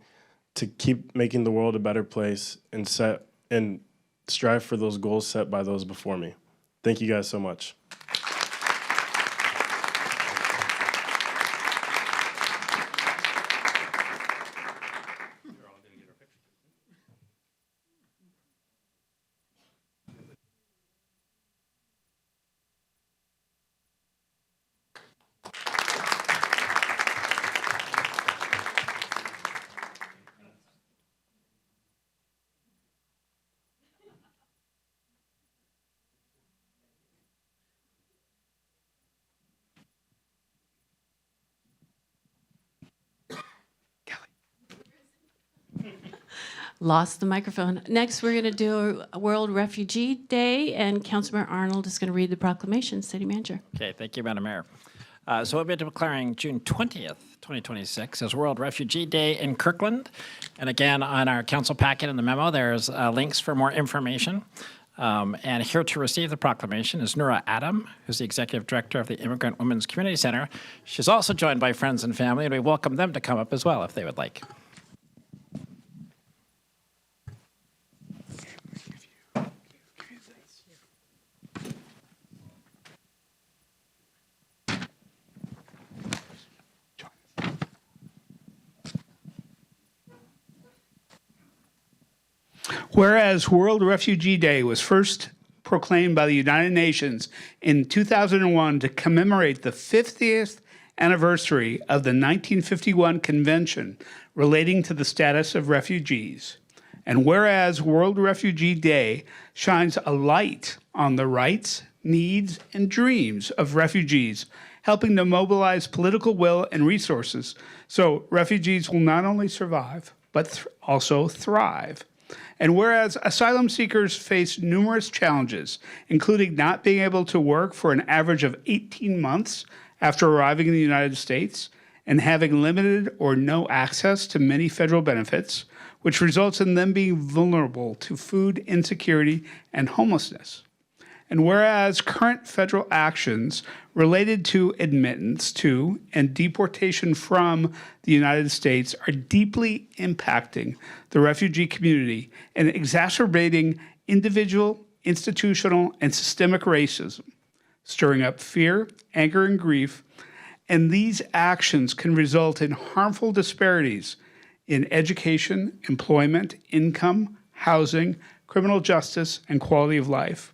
to keep making the world a better place and strive for those goals set by those before me. Thank you guys so much. Lost the microphone. Next, we're going to do World Refugee Day, and Councilmember Arnold is going to read the proclamation. City Manager. Okay, thank you, Madam Mayor. So we'll be declaring June 20th, 2026 as World Refugee Day in Kirkland. And again, on our council packet in the memo, there's links for more information. And here to receive the proclamation is Nura Adam, who's the Executive Director of the Immigrant Women's Community Center. She's also joined by friends and family, and we welcome them to come up as well if they would like. Whereas World Refugee Day was first proclaimed by the United Nations in 2001 to commemorate the 50th anniversary of the 1951 Convention relating to the status of refugees. And whereas World Refugee Day shines a light on the rights, needs, and dreams of refugees, helping to mobilize political will and resources so refugees will not only survive, but also thrive. And whereas asylum seekers face numerous challenges, including not being able to work for an average of 18 months after arriving in the United States and having limited or no access to many federal benefits, which results in them being vulnerable to food insecurity and homelessness. And whereas current federal actions related to admittance to and deportation from the United States are deeply impacting the refugee community and exacerbating individual, institutional, and systemic racism, stirring up fear, anger, and grief. And these actions can result in harmful disparities in education, employment, income, housing, criminal justice, and quality of life.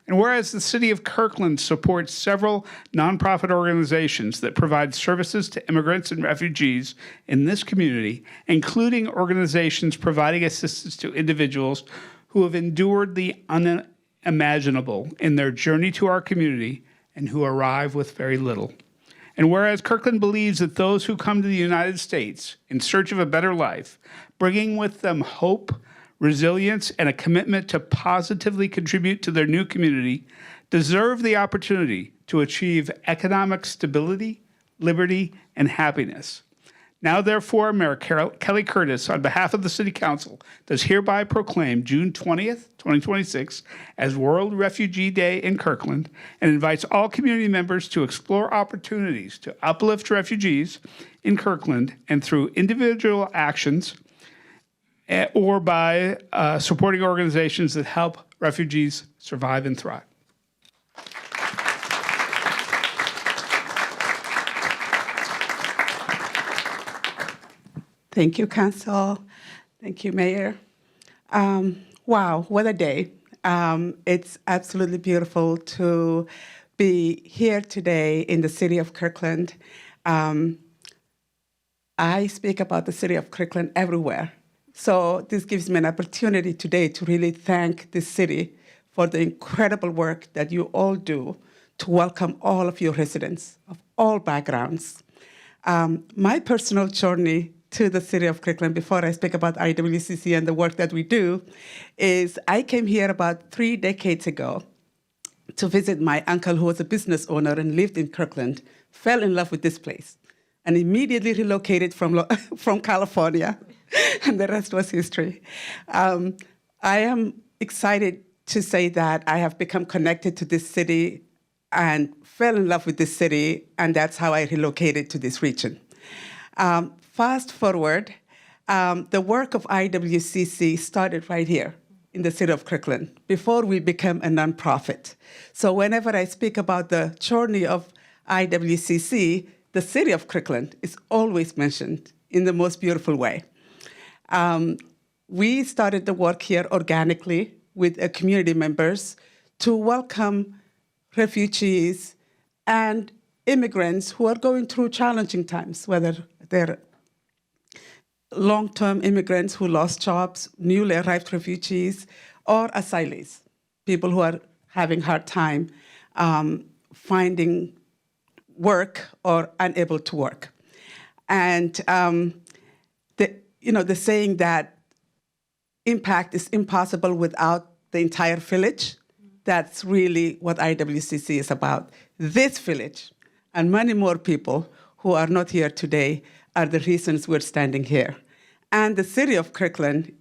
And whereas the city of Kirkland supports several nonprofit organizations that provide services to immigrants and refugees in this community, including organizations providing assistance to individuals who have endured the unimaginable in their journey to our community and who arrive with very little. And whereas Kirkland believes that those who come to the United States in search of a better life, bringing with them hope, resilience, and a commitment to positively contribute to their new community, deserve the opportunity to achieve economic stability, liberty, and happiness. Now, therefore, Mayor Kelly Curtis, on behalf of the City Council, does hereby proclaim June 20th, 2026 as World Refugee Day in Kirkland and invites all community members to explore opportunities to uplift refugees in Kirkland and through individual actions or by supporting organizations that help refugees survive and thrive. Thank you, Council. Thank you, Mayor. Wow, what a day. It's absolutely beautiful to be here today in the city of Kirkland. I speak about the city of Kirkland everywhere. So this gives me an opportunity today to really thank the city for the incredible work that you all do to welcome all of your residents of all backgrounds. My personal journey to the city of Kirkland, before I speak about IWCC and the work that we do, is I came here about 3 decades ago to visit my uncle who was a business owner and lived in Kirkland, fell in love with this place, and immediately relocated from California, and the rest was history. I am excited to say that I have become connected to this city and fell in love with this city, and that's how I relocated to this region. Fast forward, the work of IWCC started right here in the city of Kirkland before we became a nonprofit. So whenever I speak about the journey of IWCC, the city of Kirkland is always mentioned in the most beautiful way. We started the work here organically with community members to welcome refugees and immigrants who are going through challenging times, whether they're long-term immigrants who lost jobs, newly arrived refugees, or asylees, people who are having hard time finding work or unable to work. And the saying that impact is impossible without the entire village, that's really what IWCC is about. This village and many more people who are not here today are the reasons we're standing here. And the city of Kirkland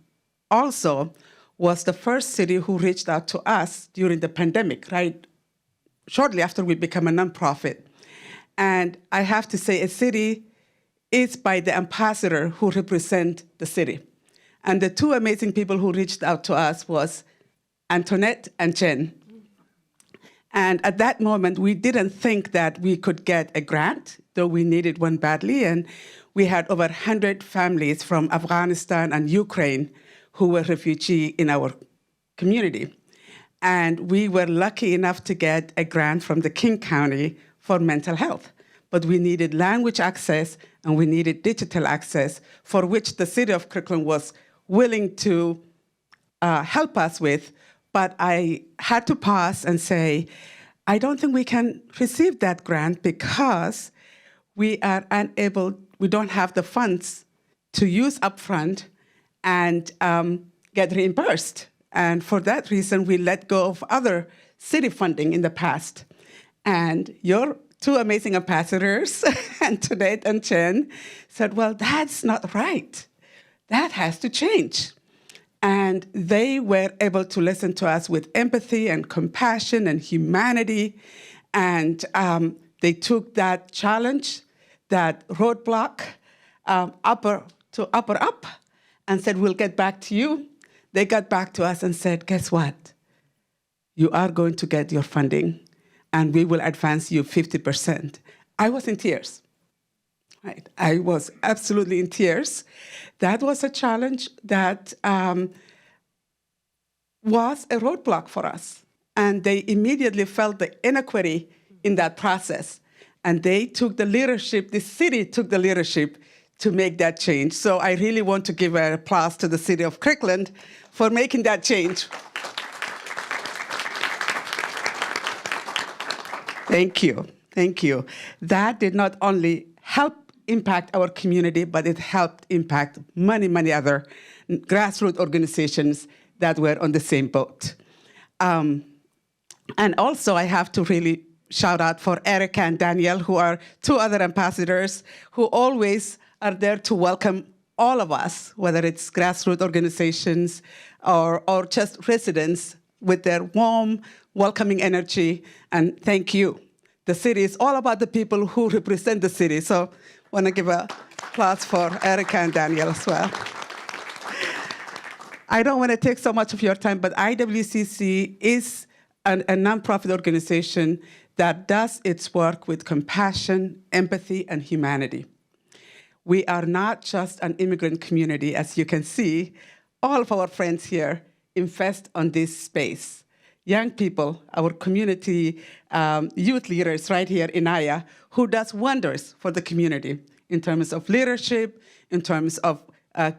also was the first city who reached out to us during the pandemic, right? Shortly after we became a nonprofit. And I have to say, a city is by the ambassador who represent the city. And the two amazing people who reached out to us was Antoinette and Jen. And at that moment, we didn't think that we could get a grant, though we needed one badly. And we had over 100 families from Afghanistan and Ukraine who were refugees in our community. And we were lucky enough to get a grant from the King County for mental health. But we needed language access and we needed digital access, for which the city of Kirkland was willing to help us with. But I had to pause and say, I don't think we can receive that grant because we are unable, we don't have the funds to use upfront and get reimbursed. And for that reason, we let go of other city funding in the past. And your two amazing ambassadors, Antoinette and Chen, said, well, that's not right. That has to change. And they were able to listen to us with empathy and compassion and humanity. And they took that challenge, that roadblock, upper up, and said, we'll get back to you. They got back to us and said, guess what? You are going to get your funding, and we will advance you 50%. I was in tears. Right? I was absolutely in tears. That was a challenge that was a roadblock for us. And they immediately felt the inequity in that process. And they took the leadership, the city took the leadership to make that change. So I really want to give an applause to the city of Kirkland for making that change. Thank you. Thank you. That did not only help impact our community, but it helped impact many, many other grassroots organizations that were on the same boat. And also, I have to really shout out for Erica and Danielle, who are two other ambassadors who always are there to welcome all of us, whether it's grassroots organizations or just residents, with their warm, welcoming energy. And thank you. The city is all about the people who represent the city. So I want to give a applause for Erica and Daniel as well. I don't want to take so much of your time, but IWCC is a nonprofit organization that does its work with compassion, empathy, and humanity. We are not just an immigrant community. As you can see, all of our friends here invest on this space. Young people, our community youth leaders right here, Inaya, who does wonders for the community in terms of leadership, in terms of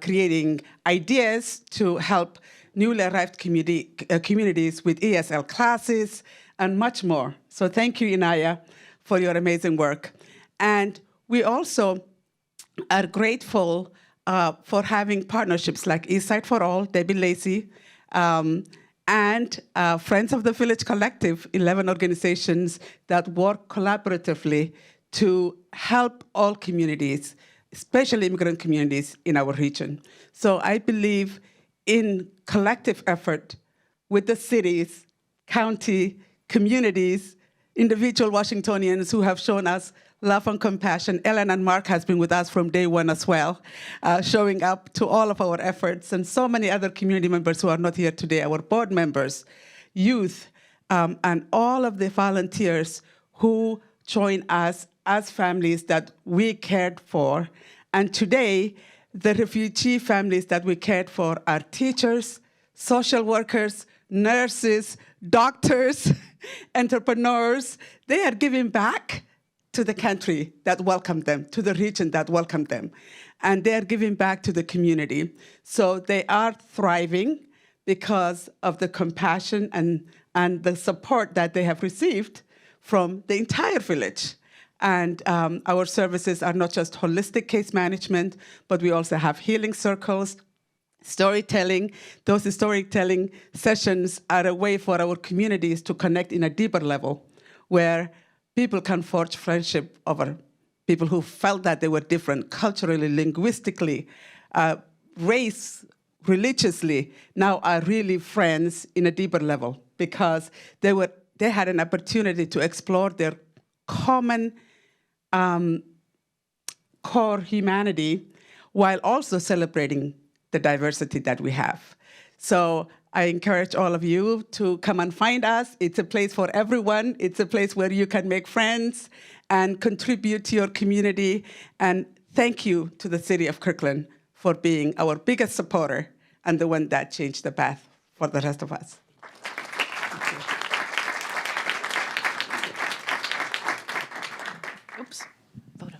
creating ideas to help newly arrived communities with ESL classes and much more. So thank you, Inaya, for your amazing work. And we also are grateful for having partnerships like Eastside for All, Debbie Lacey, and Friends of the Village Collective, 11 organizations that work collaboratively to help all communities, especially immigrant communities in our region. So I believe in collective effort with the cities, county, communities, individual Washingtonians who have shown us love and compassion. Ellen and Mark has been with us from day one as well, showing up to all of our efforts, and so many other community members who are not here today, our board members, youth, and all of the volunteers who join us as families that we cared for. And today, the refugee families that we cared for are teachers, social workers, nurses, doctors, entrepreneurs. They are giving back to the country that welcomed them, to the region that welcomed them. And they're giving back to the community. So they are thriving because of the compassion and the support that they have received from the entire village. And our services are not just holistic case management, but we also have healing circles, storytelling. Those storytelling sessions are a way for our communities to connect in a deeper level, where people can forge friendship over people who felt that they were different culturally, linguistically, race, religiously, now are really friends in a deeper level because they had an opportunity to explore their common core humanity while also celebrating the diversity that we have. So I encourage all of you to come and find us. It's a place for everyone. It's a place where you can make friends and contribute to your community. And thank you to the city of Kirkland for being our biggest supporter and the one that changed the path for the rest of us. Oops. Photo.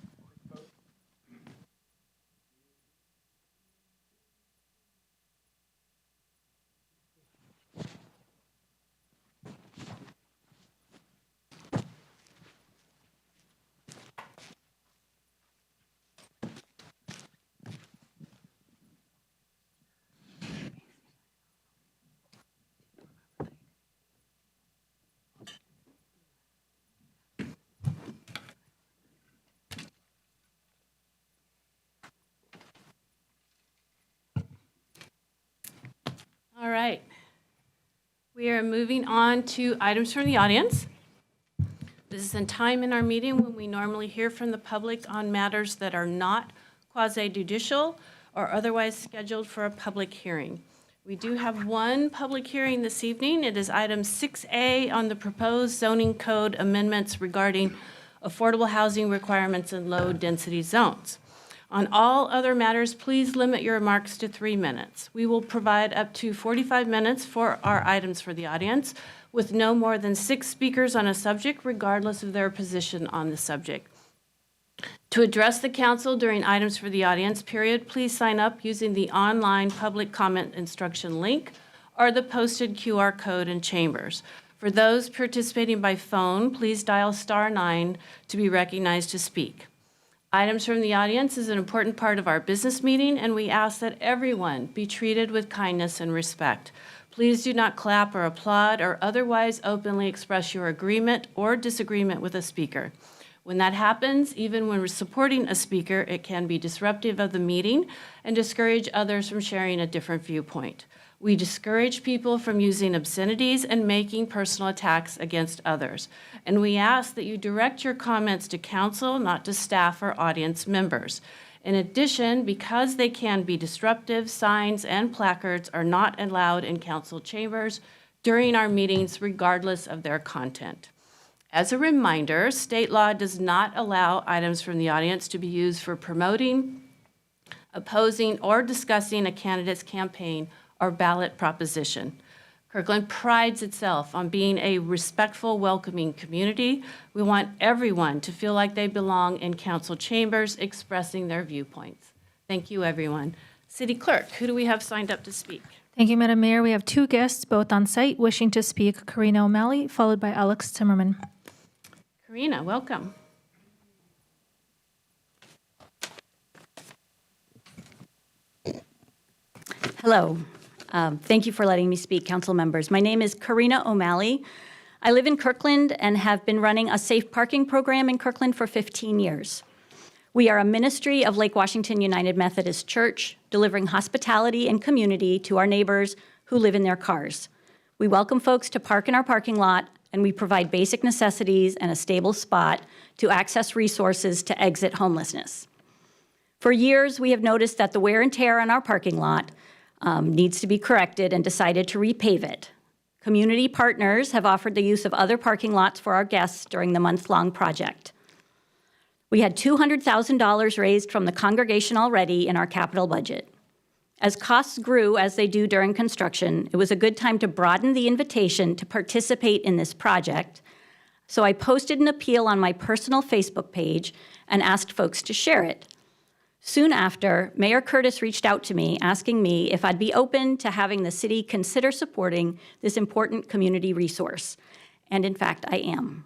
All right. We are moving on to items from the audience. This is a time in our meeting when we normally hear from the public on matters that are not quasi-judicial or otherwise scheduled for a public hearing. We do have one public hearing this evening. It is item 6A on the proposed zoning code amendments regarding affordable housing requirements in low-density zones. On all other matters, please limit your remarks to 3 minutes. We will provide up to 45 minutes for our items for the audience, with no more than 6 speakers on a subject, regardless of their position on the subject. To address the council during items for the audience period, please sign up using the online public comment instruction link or the posted QR code in chambers. For those participating by phone, please dial *9 to be recognized to speak. Items from the audience is an important part of our business meeting, and we ask that everyone be treated with kindness and respect. Please do not clap or applaud or otherwise openly express your agreement or disagreement with a speaker. When that happens, even when we're supporting a speaker, it can be disruptive of the meeting and discourage others from sharing a different viewpoint. We discourage people from using obscenities and making personal attacks against others. And we ask that you direct your comments to council, not to staff or audience members. In addition, because they can be disruptive, signs and placards are not allowed in council chambers during our meetings, regardless of their content. As a reminder, state law does not allow items from the audience to be used for promoting, opposing, or discussing a candidate's campaign or ballot proposition. Kirkland prides itself on being a respectful, welcoming community. We want everyone to feel like they belong in council chambers expressing their viewpoints. Thank you, everyone. City Clerk, who do we have signed up to speak? Thank you, Madam Mayor. We have two guests, both on site, wishing to speak. Karina O'Malley, followed by Alex Timmerman. Karina, welcome. Hello. Thank you for letting me speak, council members. My name is Karina O'Malley. I live in Kirkland and have been running a safe parking program in Kirkland for 15 years. We are a ministry of Lake Washington United Methodist Church, delivering hospitality and community to our neighbors who live in their cars. We welcome folks to park in our parking lot, and we provide basic necessities and a stable spot to access resources to exit homelessness. For years, we have noticed that the wear and tear on our parking lot needs to be corrected and decided to repave it. Community partners have offered the use of other parking lots for our guests during the month-long project. We had $200,000 raised from the congregation already in our capital budget. As costs grew, as they do during construction, it was a good time to broaden the invitation to participate in this project. So I posted an appeal on my personal Facebook page and asked folks to share it. Soon after, Mayor Curtis reached out to me asking me if I'd be open to having the city consider supporting this important community resource. And in fact, I am.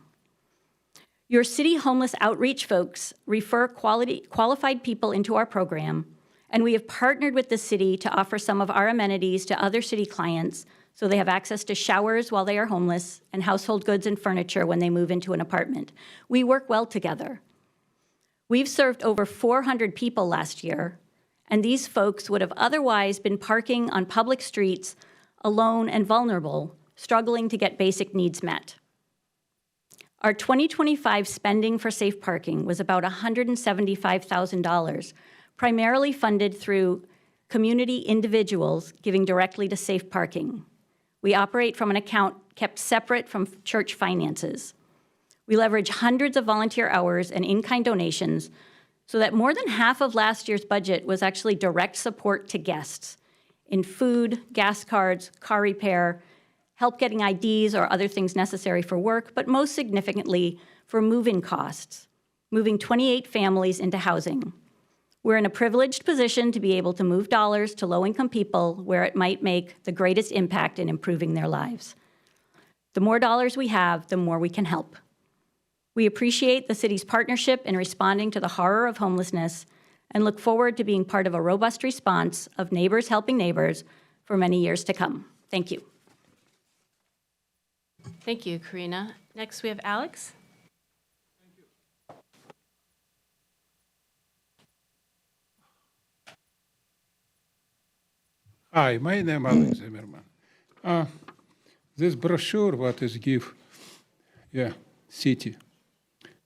Your city homeless outreach folks refer qualified people into our program, and we have partnered with the city to offer some of our amenities to other city clients so they have access to showers while they are homeless and household goods and furniture when they move into an apartment. We work well together. We've served over 400 people last year, and these folks would have otherwise been parking on public streets alone and vulnerable, struggling to get basic needs met. Our 2025 spending for safe parking was about $175,000, primarily funded through community individuals giving directly to safe parking. We operate from an account kept separate from church finances. We leverage hundreds of volunteer hours and in-kind donations so that more than half of last year's budget was actually direct support to guests in food, gas cards, car repair, help getting IDs or other things necessary for work, but most significantly for move-in costs, moving 28 families into housing. We're in a privileged position to be able to move dollars to low-income people where it might make the greatest impact in improving their lives. The more dollars we have, the more we can help. We appreciate the city's partnership in responding to the horror of homelessness and look forward to being part of a robust response of neighbors helping neighbors for many years to come. Thank you. Thank you, Karina. Next, we have Alex. Hi, my name is Alex Zimmerman. This brochure, what is give, city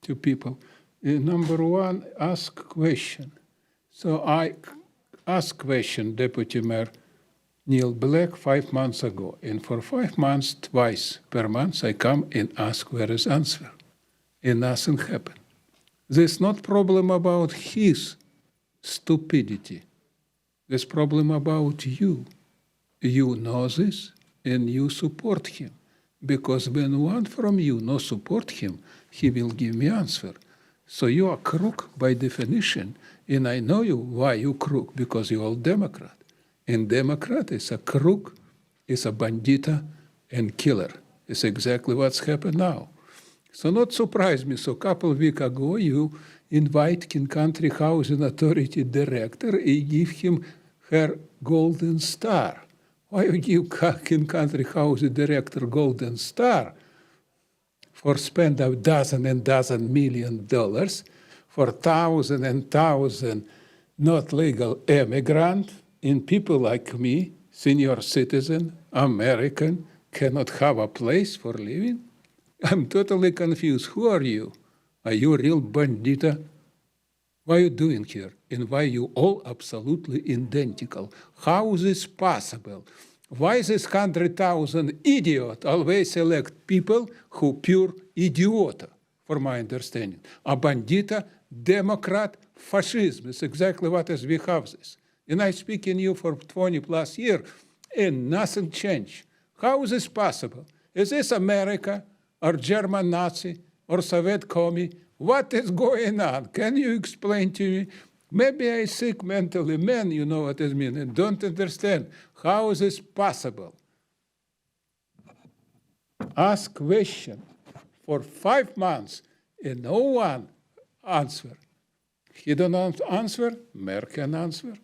to people. Number one, ask question. So I asked question, Deputy Mayor Neil Black 5 months ago. And for 5 months, twice per month, I come and ask where is answer. And nothing happened. There's not problem about his stupidity. There's problem about you. You know this and you support him. Because when one from you no support him, he will give me answer. So you are crook by definition. And I know you why you crook, because you are Democrat. And Democrat is a crook, is a bandita and killer. It's exactly what's happened now. So not surprise me. So a couple of weeks ago, you invite King Country Housing Authority director and give him her golden star. Why you give King Country Housing director golden star? for spend a dozen and dozen $1 million for thousand and thousand not legal immigrant, and people like me, senior citizen, American, cannot have a place for living? I'm totally confused. Who are you? Are you a real bandita? What are you doing here? And why you all absolutely identical? How is this possible? Why this 100,000 idiot always elect people who pure idiota, for my understanding? A bandita, Democrat, fascism is exactly what is we have this. And I speak in you for 20 plus years, and nothing changed. How is this possible? Is this America, or German Nazi, or Soviet commie? What is going on? Can you explain to me? Maybe I sick mentally, man, you know what I mean, and don't understand. How is this possible? Ask question for 5 months, and no one answer. He don't answer, mayor can answer.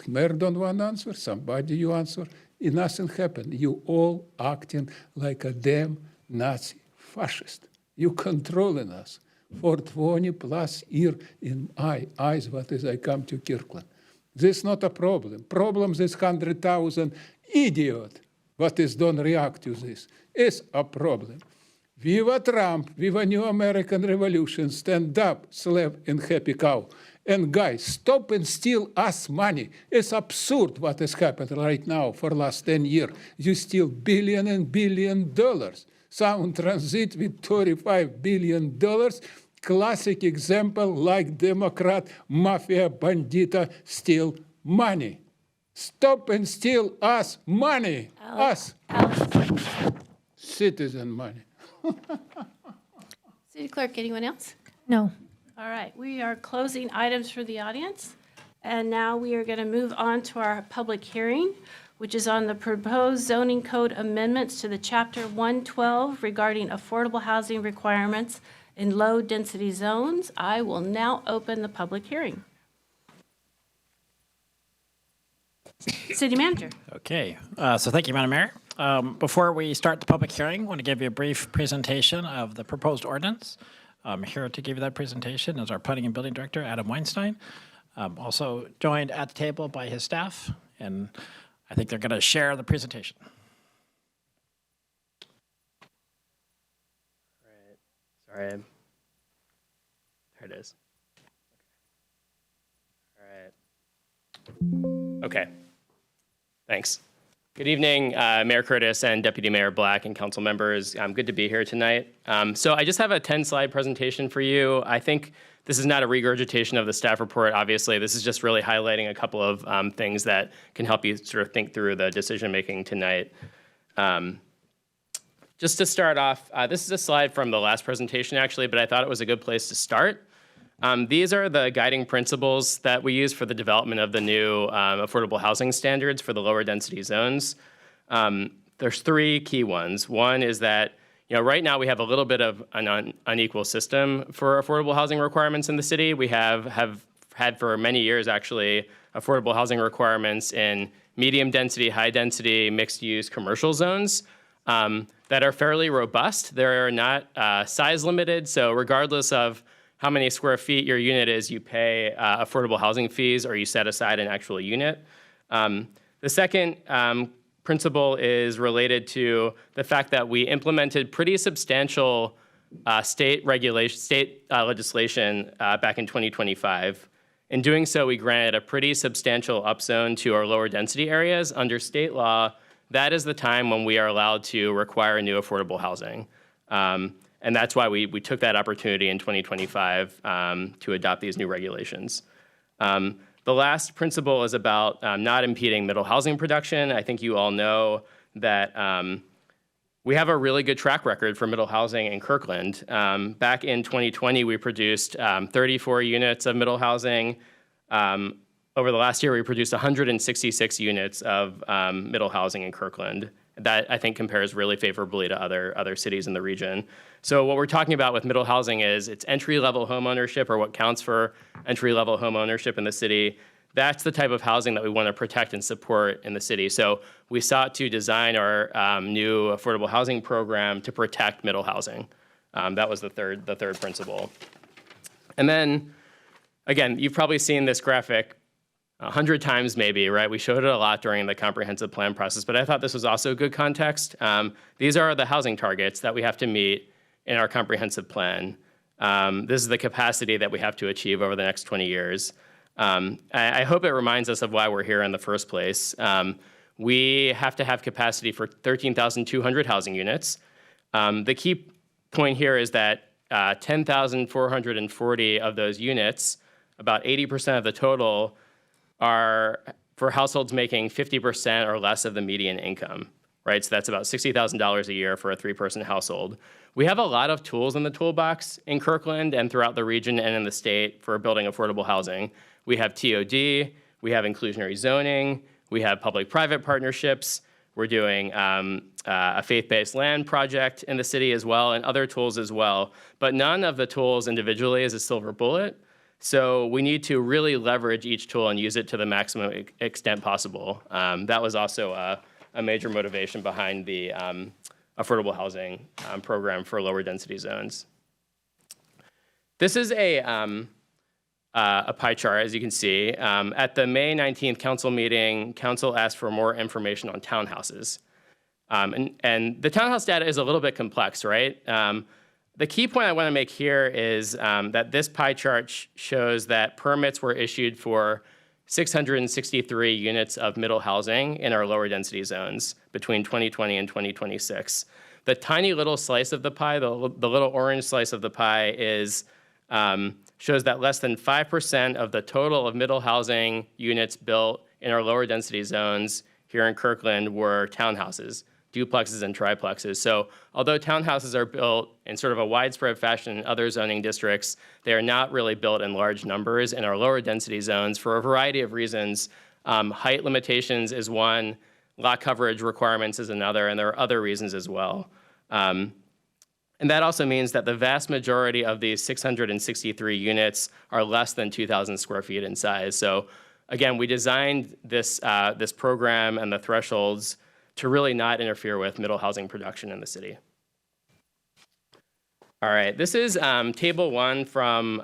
Mayor don't want to answer, somebody you answer, and nothing happened. You all acting like a damn Nazi fascist. You controlling us for 20 plus years in my eyes, what is I come to Kirkland. This is not a problem. Problem is 100,000 idiot, what is don't react to this, is a problem. Viva Trump, viva New American Revolution, stand up, slave and happy cow. And guys, stop and steal us money. It's absurd what is happening right now for last 10 years. You steal billion and billion dollars. Sound Transit with $35 billion. Classic example like Democrat, mafia, bandita steal money. Stop and steal us money. Us. Citizen money. City Clerk, anyone else? No. All right, we are closing items for the audience. And now we are going to move on to our public hearing, which is on the proposed zoning code amendments to the Chapter 112 regarding affordable housing requirements in low-density zones. I will now open the public hearing. City Manager. Okay, so thank you, Madam Mayor. Before we start the public hearing, I want to give you a brief presentation of the proposed ordinance. Here to give you that presentation is our Planning and Building Director, Adam Weinstein. Also joined at the table by his staff, and I think they're going to share the presentation. Sorry. There it is. All right. Okay. Thanks. Good evening, Mayor Curtis and Deputy Mayor Black and council members. Good to be here tonight. So I just have a 10-slide presentation for you. I think this is not a regurgitation of the staff report, obviously. This is just really highlighting a couple of things that can help you sort of think through the decision-making tonight. Just to start off, this is a slide from the last presentation, actually, but I thought it was a good place to start. These are the guiding principles that we use for the development of the new affordable housing standards for the lower density zones. There's 3 key ones. One is that, right now we have a little bit of an unequal system for affordable housing requirements in the city. We have had for many years, actually, affordable housing requirements in medium density, high density, mixed use commercial zones that are fairly robust. They're not size limited, so regardless of how many square feet your unit is, you pay affordable housing fees or you set aside an actual unit. The second principle is related to the fact that we implemented pretty substantial state legislation back in 2025. In doing so, we granted a pretty substantial upzone to our lower density areas. Under state law, that is the time when we are allowed to require new affordable housing. And that's why we took that opportunity in 2025 to adopt these new regulations. The last principle is about not impeding middle housing production. I think you all know that we have a really good track record for middle housing in Kirkland. Back in 2020, we produced 34 units of middle housing. Over the last year, we produced 166 units of middle housing in Kirkland. That, I think, compares really favorably to other cities in the region. So what we're talking about with middle housing is it's entry-level home ownership, or what counts for entry-level home ownership in the city. That's the type of housing that we want to protect and support in the city. So we sought to design our new affordable housing program to protect middle housing. That was the third principle. And then, again, you've probably seen this graphic 100 times maybe, right? We showed it a lot during the comprehensive plan process, but I thought this was also good context. These are the housing targets that we have to meet in our comprehensive plan. This is the capacity that we have to achieve over the next 20 years. I hope it reminds us of why we're here in the first place. We have to have capacity for 13,200 housing units. The key point here is that 10,440 of those units, about 80% of the total, are for households making 50% or less of the median income, right? So that's about $60,000 a year for a 3-person household. We have a lot of tools in the toolbox in Kirkland and throughout the region and in the state for building affordable housing. We have TOD, we have inclusionary zoning, we have public-private partnerships, we're doing a faith-based land project in the city as well, and other tools as well. But none of the tools individually is a silver bullet. So we need to really leverage each tool and use it to the maximum extent possible. That was also a major motivation behind the affordable housing program for lower density zones. This is a pie chart, as you can see. At the May 19th council meeting, council asked for more information on townhouses. And the townhouse data is a little bit complex, right? The key point I want to make here is that this pie chart shows that permits were issued for 663 units of middle housing in our lower density zones between 2020 and 2026. The tiny little slice of the pie, the little orange slice of the pie is shows that less than 5% of the total of middle housing units built in our lower density zones here in Kirkland were townhouses, duplexes and triplexes. So although townhouses are built in sort of a widespread fashion in other zoning districts, they are not really built in large numbers in our lower density zones for a variety of reasons. Height limitations is one, lot coverage requirements is another, and there are other reasons as well. And that also means that the vast majority of these 663 units are less than 2,000 square feet in size. So again, we designed this program and the thresholds to really not interfere with middle housing production in the city. All right, this is table 1 from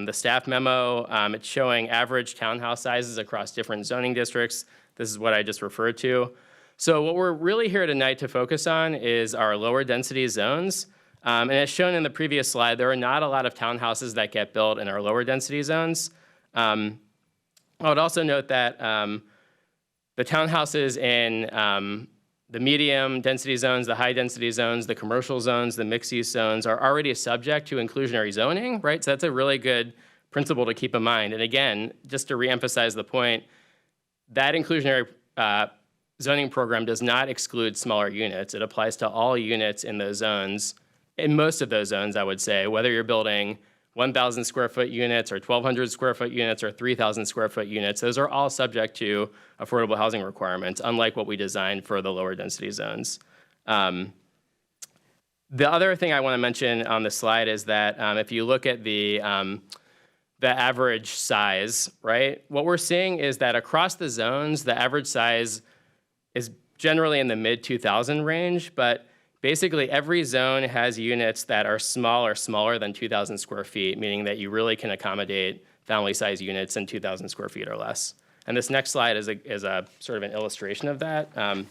the staff memo. It's showing average townhouse sizes across different zoning districts. This is what I just referred to. So what we're really here tonight to focus on is our lower density zones. And as shown in the previous slide, there are not a lot of townhouses that get built in our lower density zones. I would also note that the townhouses in the medium density zones, the high density zones, the commercial zones, the mixed use zones are already subject to inclusionary zoning, right? So that's a really good principle to keep in mind. And again, just to reemphasize the point, that inclusionary zoning program does not exclude smaller units. It applies to all units in those zones, in most of those zones, I would say, whether you're building 1,000 square foot units or 1,200 square foot units or 3,000 square foot units. Those are all subject to affordable housing requirements, unlike what we designed for the lower density zones. The other thing I want to mention on this slide is that if you look at the average size, right, what we're seeing is that across the zones, the average size is generally in the mid-2,000 range, but basically, every zone has units that are small or smaller than 2,000 square feet, meaning that you really can accommodate family-size units in 2,000 square feet or less. And this next slide is a sort of an illustration of that. I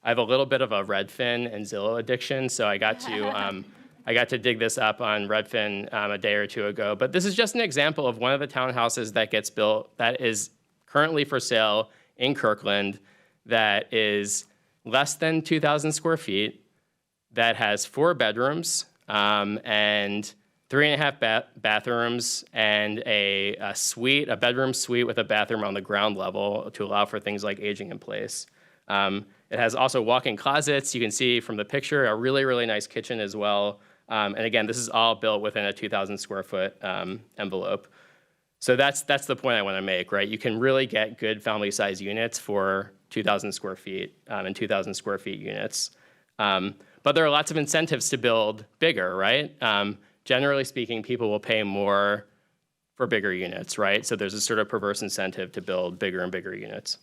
have a little bit of a Redfin and Zillow addiction, so I got to dig this up on Redfin a day or two ago. But this is just an example of one of the townhouses that gets built that is currently for sale in Kirkland that is less than 2,000 square feet, that has 4 bedrooms and 3.5 bathrooms and a bedroom suite with a bathroom on the ground level to allow for things like aging in place. It has also walk-in closets. You can see from the picture a really, really nice kitchen as well. And again, this is all built within a 2,000 square foot envelope. So that's the point I want to make, right? You can really get good family size units for 2,000 square feet and 2,000 square feet units. But there are lots of incentives to build bigger, right? Generally speaking, people will pay more for bigger units, right? So there's a sort of perverse incentive to build bigger and bigger units.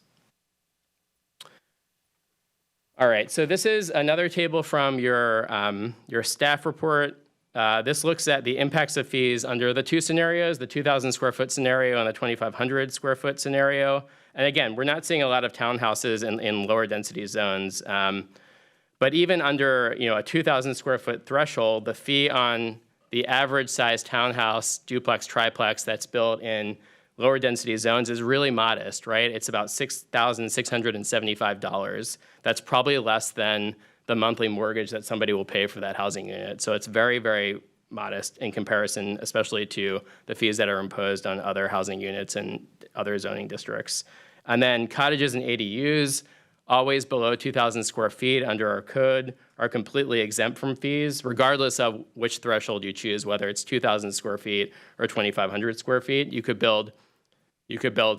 All right, so this is another table from your staff report. This looks at the impacts of fees under the two scenarios, the 2,000 square foot scenario and the 2,500 square foot scenario. And again, we're not seeing a lot of townhouses in lower density zones. But even under a 2,000 square foot threshold, the fee on the average size townhouse, duplex, triplex that's built in lower density zones is really modest, right? It's about $6,675. That's probably less than the monthly mortgage that somebody will pay for that housing unit. So it's very, very modest in comparison, especially to the fees that are imposed on other housing units and other zoning districts. And then cottages and ADUs, always below 2,000 square feet under our code, are completely exempt from fees, regardless of which threshold you choose, whether it's 2,000 square feet or 2,500 square feet. You could build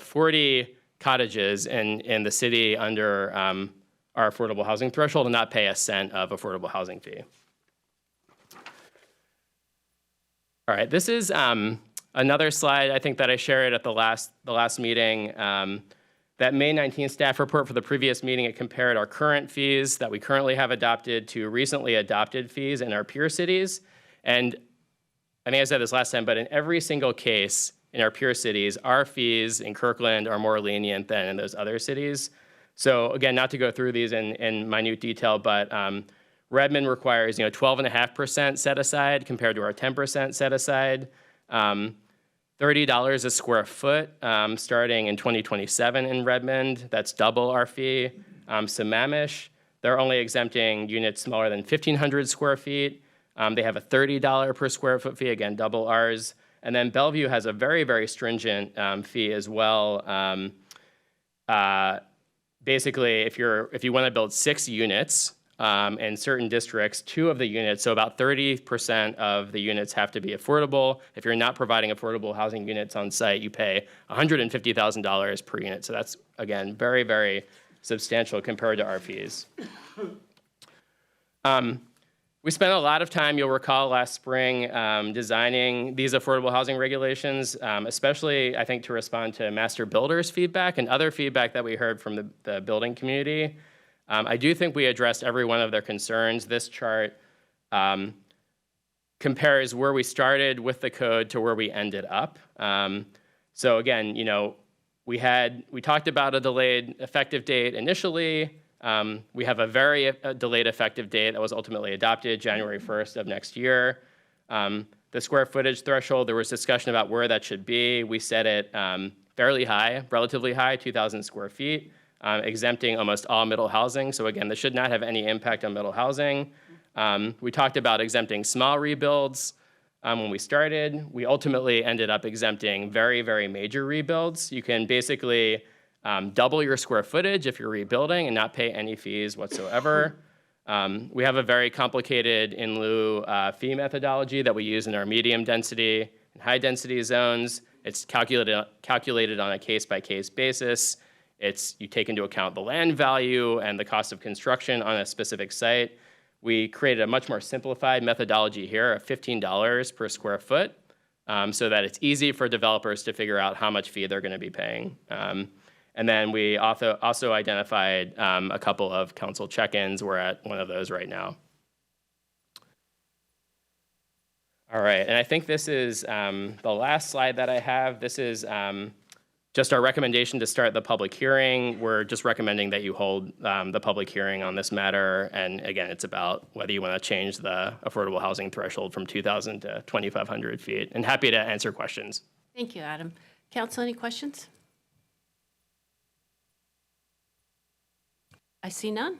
40 cottages in the city under our affordable housing threshold and not pay a cent of affordable housing fee. All right, this is another slide I think that I shared at the last meeting. That May 19th staff report for the previous meeting, it compared our current fees that we currently have adopted to recently adopted fees in our peer cities. And I think I said this last time, but in every single case in our peer cities, our fees in Kirkland are more lenient than in those other cities. So again, not to go through these in minute detail, but Redmond requires 12.5% set aside compared to our 10% set aside. $30 a square foot starting in 2027 in Redmond. That's double our fee. Sammamish, they're only exempting units smaller than 1,500 square feet. They have a $30 per square foot fee, again, double ours. And then Bellevue has a very, very stringent fee as well. Basically, if you want to build 6 units in certain districts, 2 of the units, so about 30% of the units have to be affordable. If you're not providing affordable housing units on site, you pay $150,000 per unit. So that's, again, very, very substantial compared to our fees. We spent a lot of time, you'll recall, last spring designing these affordable housing regulations, especially, I think, to respond to master builders' feedback and other feedback that we heard from the building community. I do think we addressed every one of their concerns. This chart compares where we started with the code to where we ended up. So again, we talked about a delayed effective date initially. We have a very delayed effective date that was ultimately adopted January 1st of next year. The square footage threshold, there was discussion about where that should be. We set it fairly high, relatively high, 2,000 square feet. Exempting almost all middle housing. So again, this should not have any impact on middle housing. We talked about exempting small rebuilds when we started. We ultimately ended up exempting very, very major rebuilds. You can basically double your square footage if you're rebuilding and not pay any fees whatsoever. We have a very complicated in lieu fee methodology that we use in our medium density and high density zones. It's calculated on a case-by-case basis. You take into account the land value and the cost of construction on a specific site. We created a much more simplified methodology here of $15 per square foot so that it's easy for developers to figure out how much fee they're going to be paying. And then we also identified a couple of council check-ins. We're at one of those right now. All right, and I think this is the last slide that I have. This is just our recommendation to start the public hearing. We're just recommending that you hold the public hearing on this matter. And again, it's about whether you want to change the affordable housing threshold from 2,000 to 2,500 feet. And happy to answer questions. Thank you, Adam. Council, any questions? I see none.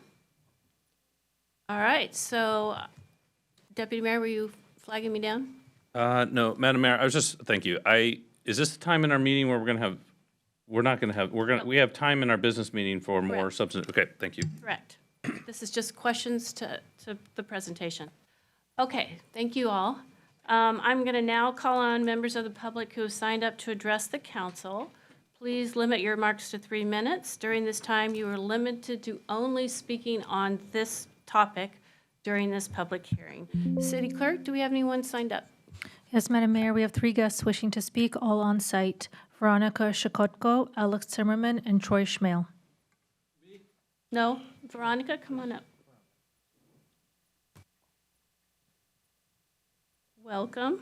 All right, so Deputy Mayor, were you flagging me down? No, Madam Mayor, thank you. Is this the time in our meeting where we have time in our business meeting for more substantive? Okay, thank you. Correct. This is just questions to the presentation. Okay, thank you all. I'm going to now call on members of the public who have signed up to address the council. Please limit your remarks to 3 minutes. During this time, you are limited to only speaking on this topic during this public hearing. City Clerk, do we have anyone signed up? Yes, Madam Mayor, we have 3 guests wishing to speak, all on site. Veronica Shakotko, Alex Zimmerman, and Troy Schmale. No? Veronica, come on up. Welcome.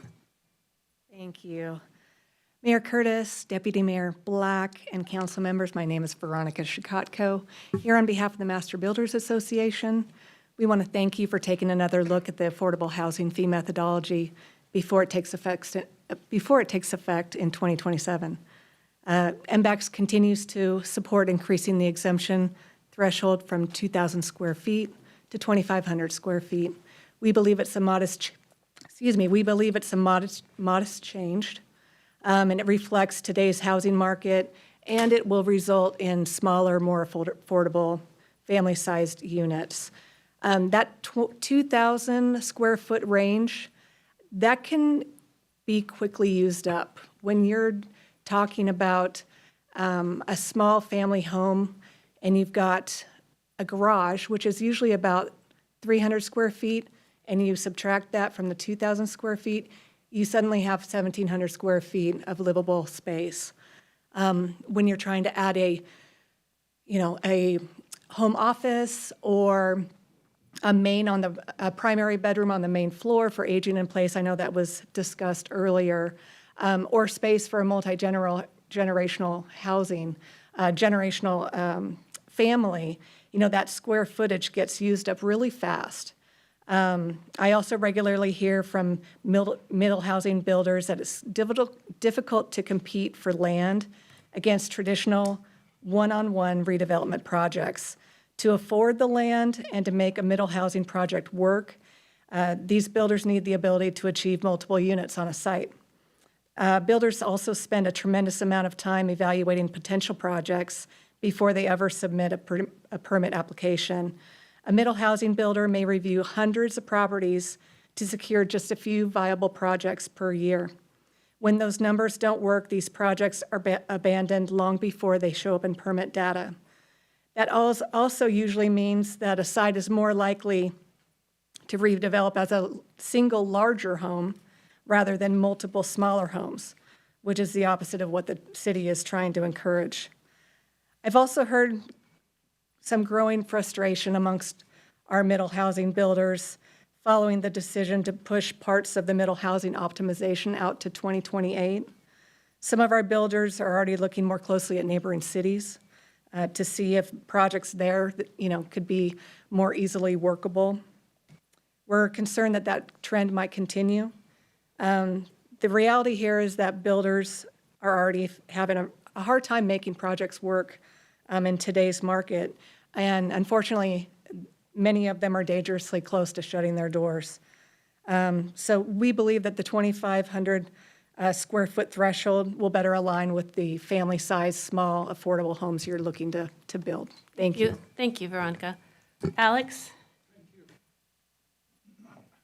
Thank you. Mayor Curtis, Deputy Mayor Black, and council members, my name is Veronica Shikotko. Here on behalf of the Master Builders Association, we want to thank you for taking another look at the affordable housing fee methodology before it takes effect in 2027. MBAX continues to support increasing the exemption threshold from 2,000 square feet to 2,500 square feet. We believe it's a modest change, and it reflects today's housing market, and it will result in smaller, more affordable, family-sized units. That 2,000 square foot range, that can be quickly used up. When you're talking about a small family home and you've got a garage, which is usually about 300 square feet, and you subtract that from the 2,000 square feet, you suddenly have 1,700 square feet of livable space. When you're trying to add a home office or a primary bedroom on the main floor for aging in place, I know that was discussed earlier, or space for a multi-generational housing, family, that square footage gets used up really fast. I also regularly hear from middle housing builders that it's difficult to compete for land against traditional one-on-one redevelopment projects. To afford the land and to make a middle housing project work, these builders need the ability to achieve multiple units on a site. Builders also spend a tremendous amount of time evaluating potential projects before they ever submit a permit application. A middle housing builder may review hundreds of properties to secure just a few viable projects per year. When those numbers don't work, these projects are abandoned long before they show up in permit data. That also usually means that a site is more likely to redevelop as a single larger home rather than multiple smaller homes, which is the opposite of what the city is trying to encourage. I've also heard some growing frustration amongst our middle housing builders following the decision to push parts of the middle housing optimization out to 2028. Some of our builders are already looking more closely at neighboring cities to see if projects there, could be more easily workable. We're concerned that that trend might continue. The reality here is that builders are already having a hard time making projects work in today's market. And unfortunately, many of them are dangerously close to shutting their doors. So we believe that the 2,500 square foot threshold will better align with the family size, small, affordable homes you're looking to build. Thank you. Thank you, Veronica. Alex?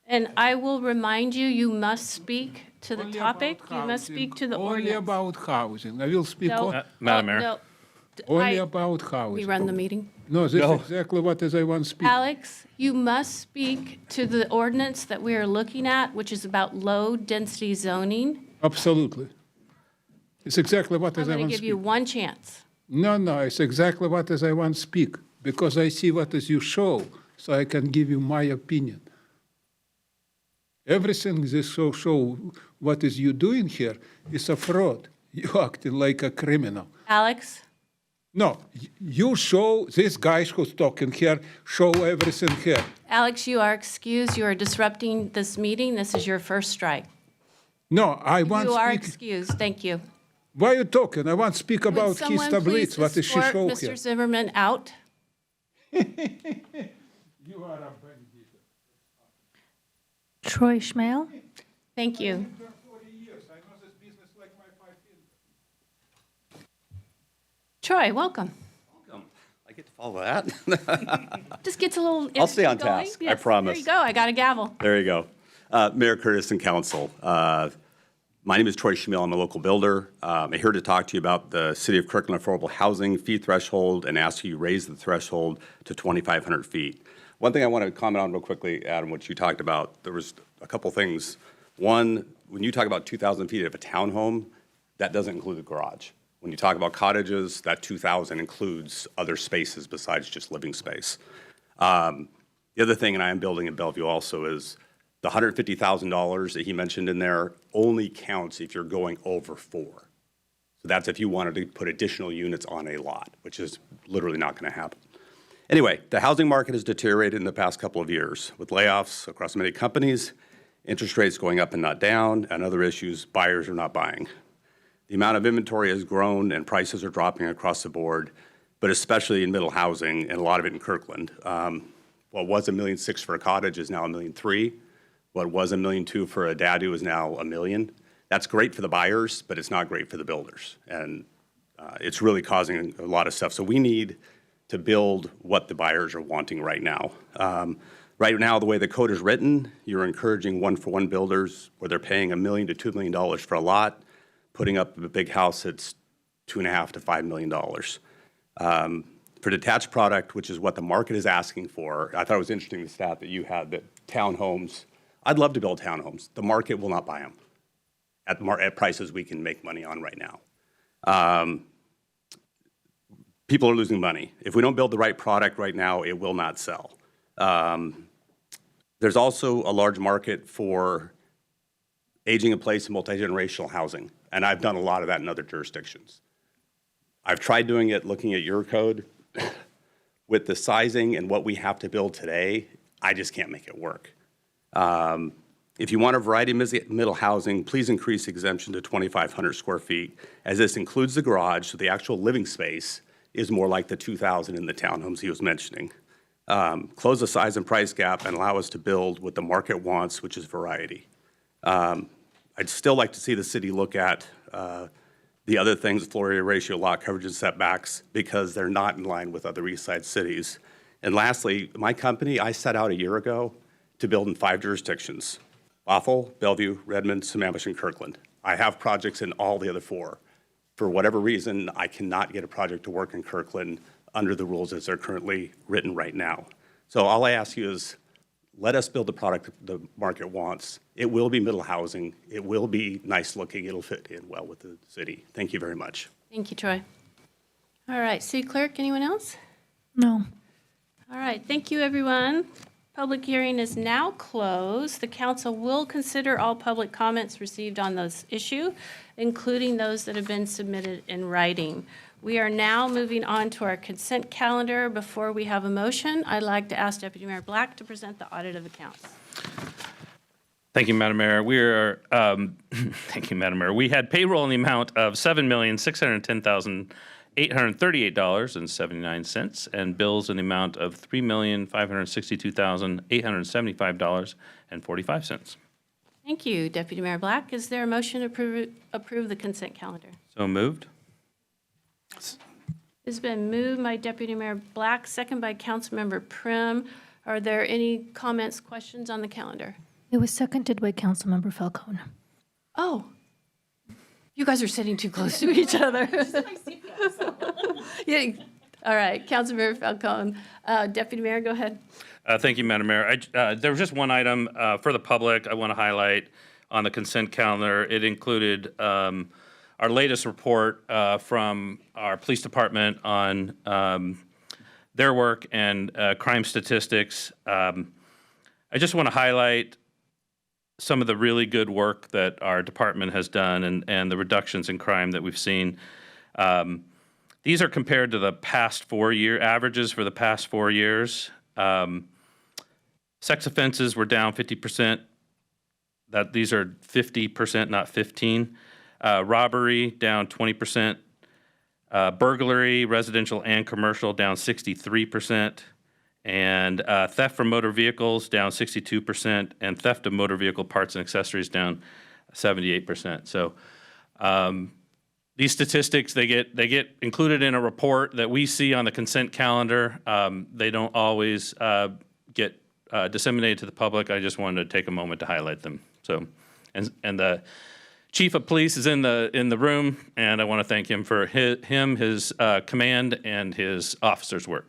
And I will remind you, you must speak to the topic. You must speak to the Only ordinance. about housing. I will speak Madam Mayor. No. only about housing. We run the meeting. No, this is exactly what I want to speak. Alex, you must speak to the ordinance that we are looking at, which is about low-density zoning. Absolutely. It's exactly what I'm I going to want to give speak. you one chance. No, it's exactly what I want to speak, because I see what is you show, so I can give you my opinion. Everything this show what is you doing here is a fraud. You acting like a criminal. Alex? No, you show, this guy who's talking here, show everything here. Alex, you are excused. You are disrupting this meeting. This is your first strike. No, I want You to are speak. excused. Thank you. Why are you talking? I want to speak Would about his someone tablets. please What is she escort show Mr. here? Zimmerman out? You are a bandit. Troy Schmale? Thank you. Troy, welcome. I get to follow that. Just gets a little. I'll stay on going. task, I Yes, promise. There you go. I got a gavel. There you go. Mayor Curtis and Council. My name is Troy Schmiel. I'm a local builder. I'm here to talk to you about the City of Kirkland affordable housing fee threshold and ask you raise the threshold to 2,500 feet. One thing I want to comment on real quickly, Adam, what you talked about, there was a couple things. One, when you talk about 2,000 feet of a townhome, that doesn't include the garage. When you talk about cottages, that 2,000 includes other spaces besides just living space. The other thing, and I am building in Bellevue also, is The $150,000 that he mentioned in there only counts if you're going over 4. So that's if you wanted to put additional units on a lot, which is literally not going to happen. Anyway, the housing market has deteriorated in the past couple of years with layoffs across many companies, interest rates going up and not down, and other issues. Buyers are not buying. The amount of inventory has grown and prices are dropping across the board, but especially in middle housing and a lot of it in Kirkland. What was $1.6 million for a cottage is now $1.3 million. What was $1.2 million for a dadu is now $1 million. That's great for the buyers, but it's not great for the builders. And it's really causing a lot of stuff. So we need to build what the buyers are wanting right now. Right now, the way the code is written, you're encouraging one-for-one builders where they're paying $1 million to $2 million for a lot, putting up a big house that's $2.5 to $5 million. For detached product, which is what the market is asking for, I thought it was interesting the stat that you had that townhomes, I'd love to build townhomes. The market will not buy them at prices we can make money on right now. People are losing money. If we don't build the right product right now, it will not sell. There's also a large market for aging in place and multi-generational housing, and I've done a lot of that in other jurisdictions. I've tried doing it looking at your code. With the sizing and what we have to build today, I just can't make it work. If you want a variety of middle housing, please increase exemption to 2,500 square feet, as this includes the garage, so the actual living space is more like the 2,000 in the townhomes he was mentioning. Close the size and price gap and allow us to build what the market wants, which is variety. I'd still like to see the city look at the other things, floor area ratio, lot coverage, and setbacks, because they're not in line with other East Side cities. And lastly, my company, I set out a year ago to build in 5 jurisdictions: Bothell, Bellevue, Redmond, Sammamish, and Kirkland. I have projects in all the other 4. For whatever reason, I cannot get a project to work in Kirkland under the rules as they're currently written right now. So all I ask you is, let us build the product the market wants. It will be middle housing. It will be nice looking. It'll fit in well with the city. Thank you very much. Thank you, Troy. All right, City Clerk, anyone else? No. All right, thank you, everyone. Public hearing is now closed. The council will consider all public comments received on this issue, including those that have been submitted in writing. We are now moving on to our consent calendar. Before we have a motion, I'd like to ask Deputy Mayor Black to present the audit of accounts. Thank you, Madam Mayor. Thank you, Madam Mayor. We had payroll in the amount of $7,610,838.79 and bills in the amount of $3,562,875.45. Thank you, Deputy Mayor Black. Is there a motion to approve the consent calendar? So moved. It's been moved by Deputy Mayor Black, second by Councilmember Prim. Are there any comments, questions on the calendar? It was seconded by Councilmember Falcone. Oh, you guys are sitting too close to each other. Yeah. All right, Councilmember Falcone. Deputy Mayor, go ahead. Thank you, Madam Mayor. There was just one item for the public I want to highlight on the consent calendar. It included our latest report from our police department on their work and crime statistics. I just want to highlight some of the really good work that our department has done and the reductions in crime that we've seen. These are compared to the past 4-year averages for the past 4 years. Sex offenses were down 50%. These are 50%, not 15. Robbery down 20%. Burglary, residential and commercial, down 63%. And theft from motor vehicles down 62%, and theft of motor vehicle parts and accessories down 78%. So these statistics, they get included in a report that we see on the consent calendar. They don't always get disseminated to the public. I just wanted to take a moment to highlight them. So, and the Chief of Police is in the room, and I want to thank him for his command and his officers' work.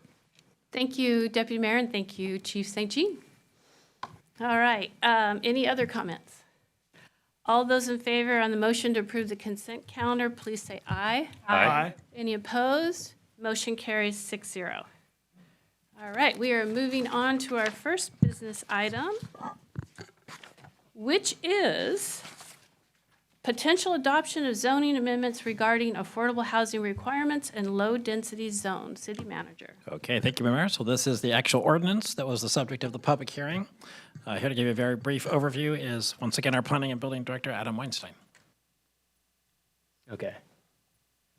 Thank you, Deputy Mayor, and thank you, Chief St. Jean. All right, any other comments? All those in favor on the motion to approve the consent calendar, please say aye. Aye. Any opposed? Motion carries 6-0. All right, we are moving on to our first business item. which is potential adoption of zoning amendments regarding affordable housing requirements and low-density zones. City Manager. Okay, thank you, Mayor. So this is the actual ordinance that was the subject of the public hearing. Here to give you a very brief overview is, once again, our Planning and Building Director, Adam Weinstein. Okay.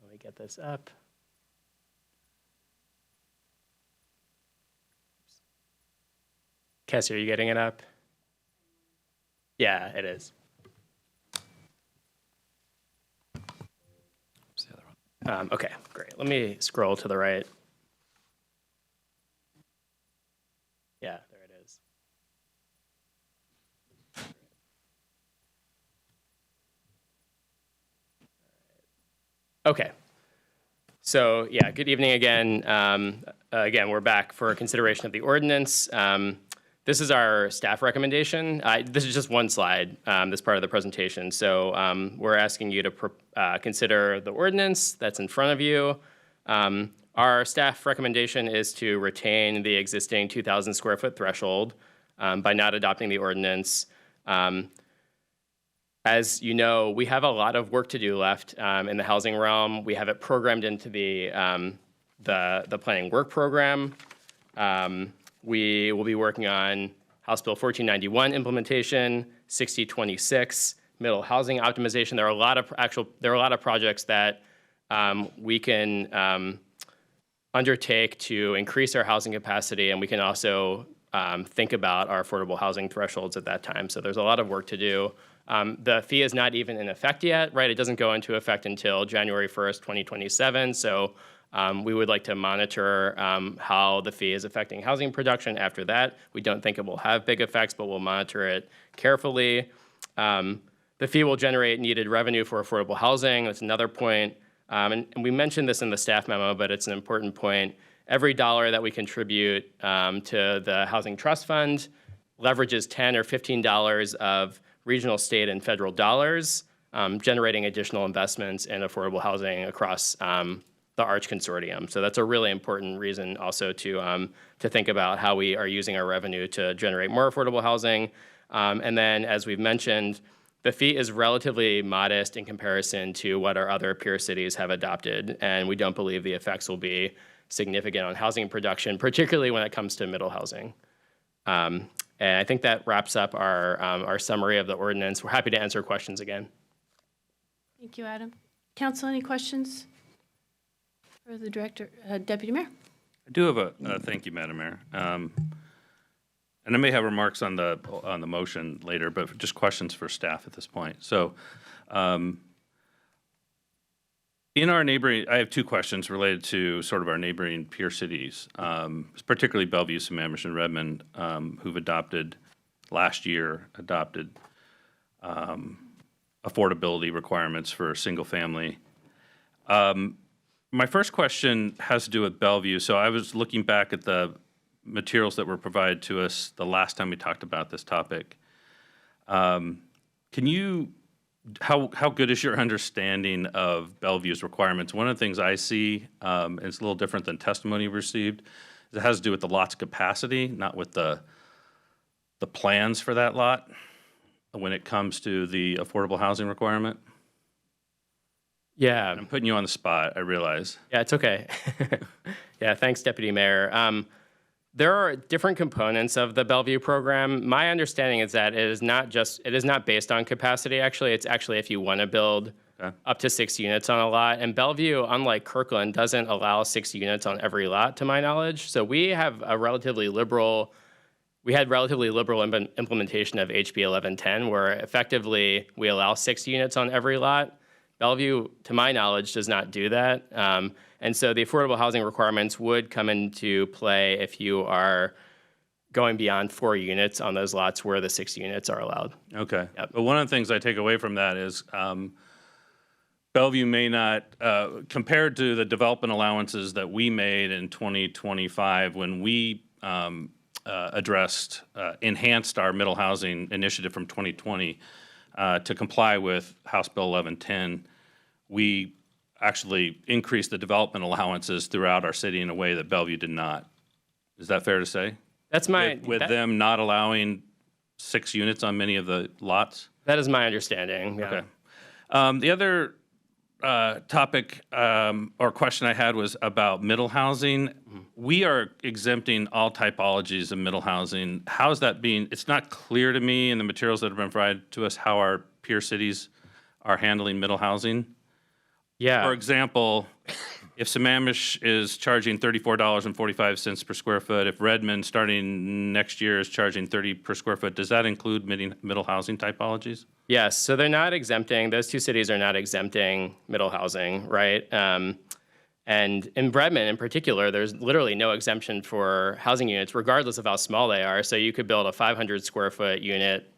Let me get this up. Cassie, are you getting it up? Yeah, it is. Okay, great. Let me scroll to the right. Yeah, there it is. Okay. So, yeah, good evening again. Again, we're back for consideration of the ordinance. This is our staff recommendation. This is just one slide, this part of the presentation. So we're asking you to consider the ordinance that's in front of you. Our staff recommendation is to retain the existing 2,000 square foot threshold by not adopting the ordinance. As you know, we have a lot of work to do left in the housing realm. We have it programmed into the planning work program. We will be working on House Bill 1491 implementation, 6026, middle housing optimization. There are a lot of projects that we can undertake to increase our housing capacity, and we can also think about our affordable housing thresholds at that time. So there's a lot of work to do. The fee is not even in effect yet, right? It doesn't go into effect until January 1st, 2027. So we would like to monitor how the fee is affecting housing production after that. We don't think it will have big effects, but we'll monitor it carefully. The fee will generate needed revenue for affordable housing. That's another point. And we mentioned this in the staff memo, but it's an important point. Every dollar that we contribute to the Housing Trust Fund leverages $10 or $15 of regional, state, and federal dollars, generating additional investments in affordable housing across the ARCH Consortium. So that's a really important reason also to think about how we are using our revenue to generate more affordable housing. And then, as we've mentioned, the fee is relatively modest in comparison to what our other peer cities have adopted, and we don't believe the effects will be significant on housing production, particularly when it comes to middle housing. And I think that wraps up our summary of the ordinance. We're happy to answer questions again. Thank you, Adam. Council, any questions for the Director, Deputy Mayor? I do have a thank you, Madam Mayor. And I may have remarks on the motion later, but just questions for staff at this point. So in our neighboring, I have two questions related to sort of our neighboring peer cities, particularly Bellevue, Sammamish, and Redmond, who've adopted affordability requirements for single family. My first question has to do with Bellevue. So I was looking back at the materials that were provided to us the last time we talked about this topic. How good is your understanding of Bellevue's requirements? One of the things I see, and it's a little different than testimony received, is it has to do with the lot's capacity, not with the plans for that lot when it comes to the affordable housing requirement. Yeah. I'm putting you on the spot, I realize. Yeah, it's okay. Yeah, thanks, Deputy Mayor. There are different components of the Bellevue program. My understanding is that it is not based on capacity, actually. It's actually if you want to build up to 6 units on a lot. And Bellevue, unlike Kirkland, doesn't allow 6 units on every lot, to my knowledge. So we have relatively liberal implementation of HB 1110, where effectively we allow 6 units on every lot. Bellevue, to my knowledge, does not do that. And so the affordable housing requirements would come into play if you are going beyond 4 units on those lots where the 6 units are allowed. Okay. Yep. But one of the things I take away from that is Bellevue may not, compared to the development allowances that we made in 2025 when we enhanced our middle housing initiative from 2020 to comply with House Bill 1110, we actually increased the development allowances throughout our city in a way that Bellevue did not. Is that fair to say? That's my... With them not allowing 6 units on many of the lots? That is my understanding, yeah. Okay. The other topic or question I had was about middle housing. We are exempting all typologies of middle housing. How is that being, it's not clear to me in the materials that have been provided to us how our peer cities are handling middle housing. Yeah. For example, if Sammamish is charging $34.45 per square foot, if Redmond starting next year is charging $30 per square foot, does that include middle housing typologies? Yes, so they're not exempting, those two cities are not exempting middle housing, right? And in Redmond in particular, there's literally no exemption for housing units, regardless of how small they are. So you could build a 500 square foot unit,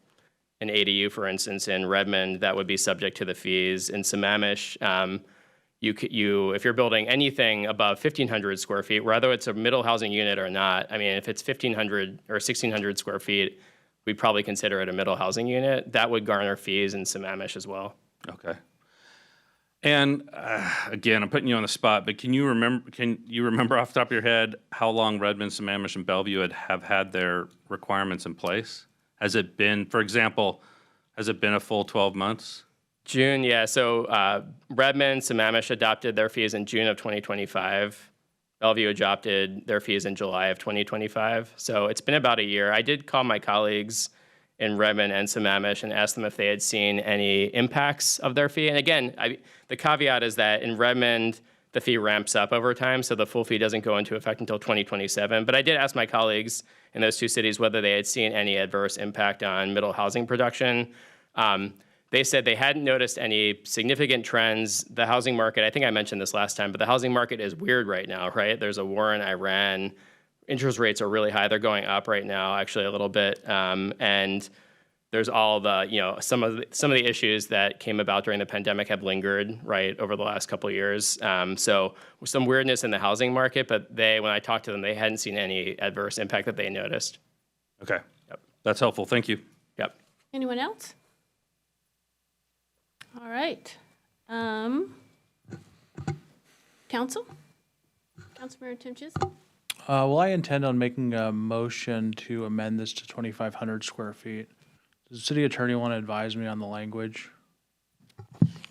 an ADU, for instance, in Redmond, that would be subject to the fees. In Sammamish, if you're building anything above 1,500 square feet, whether it's a middle housing unit or not, I mean, if it's 1,500 or 1,600 square feet, we'd probably consider it a middle housing unit. That would garner fees in Sammamish as well. Okay. And again, I'm putting you on the spot, but can you remember off the top of your head how long Redmond, Sammamish, and Bellevue have had their requirements in place? Has it been, for example, has it been a full 12 months? June, yeah. So Redmond, Sammamish adopted their fees in June of 2025. Bellevue adopted their fees in July of 2025. So it's been about a year. I did call my colleagues in Redmond and Sammamish and asked them if they had seen any impacts of their fee. And again, the caveat is that in Redmond, the fee ramps up over time, so the full fee doesn't go into effect until 2027. But I did ask my colleagues in those two cities whether they had seen any adverse impact on middle housing production. They said they hadn't noticed any significant trends. The housing market, I think I mentioned this last time, but the housing market is weird right now, right? There's a war in Iran. Interest rates are really high. They're going up right now, actually a little bit. And there's all the, some of the issues that came about during the pandemic have lingered, right, over the last couple of years. So some weirdness in the housing market, but when I talked to them, they hadn't seen any adverse impact that they noticed. Okay. Yep. That's helpful. Thank you. Yep. Anyone else? All right. Council? Councilmember Tim Chisholm? Well, I intend on making a motion to amend this to 2,500 square feet. Does the city attorney want to advise me on the language?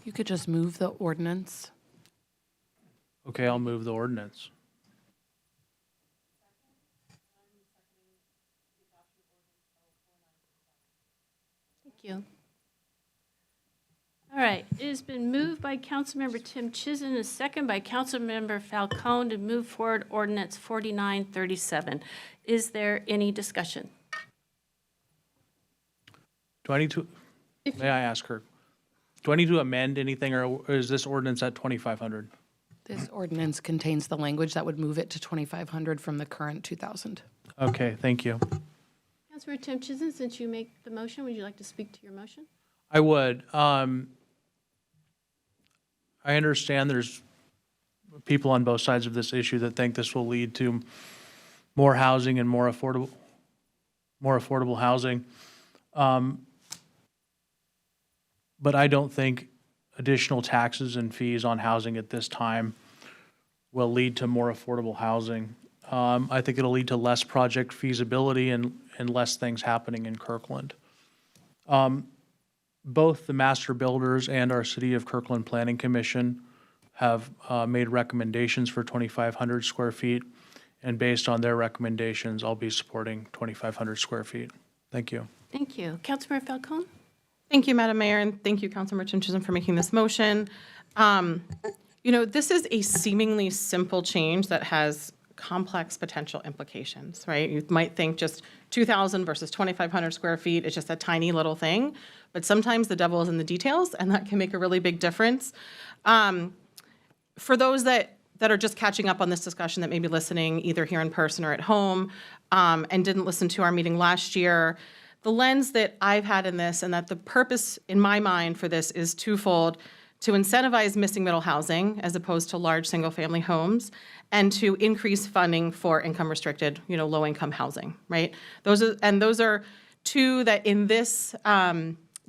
You could just move the ordinance. Okay, I'll move the ordinance. Thank you. All right, it has been moved by Councilmember Tim Chisholm, and a second by Councilmember Falcone to move forward Ordinance 4937. Is there any discussion? Do I need to, may I ask her, do I need to amend anything, or is this ordinance at 2,500? This ordinance contains the language that would move it to 2,500 from the current 2,000. Okay, thank you. Councilmember Tim Chisholm, since you make the motion, would you like to speak to your motion? I would. I understand there's people on both sides of this issue that think this will lead to more housing and more affordable housing. But I don't think additional taxes and fees on housing at this time will lead to more affordable housing. I think it'll lead to less project feasibility and less things happening in Kirkland. Both the master builders and our City of Kirkland Planning Commission have made recommendations for 2,500 square feet. And based on their recommendations, I'll be supporting 2,500 square feet. Thank you. Thank you. Councilmember Falcone? Thank you, Madam Mayor, and thank you, Councilmember Tim Chisholm, for making this motion. This is a seemingly simple change that has complex potential implications, right? You might think just 2,000 versus 2,500 square feet is just a tiny little thing, but sometimes the devil is in the details, and that can make a really big difference. For those that are just catching up on this discussion, that may be listening either here in person or at home, and didn't listen to our meeting last year, the lens that I've had in this, and that the purpose in my mind for this is twofold: to incentivize missing middle housing as opposed to large single-family homes, and to increase funding for income-restricted, low-income housing, right? Those are two that in this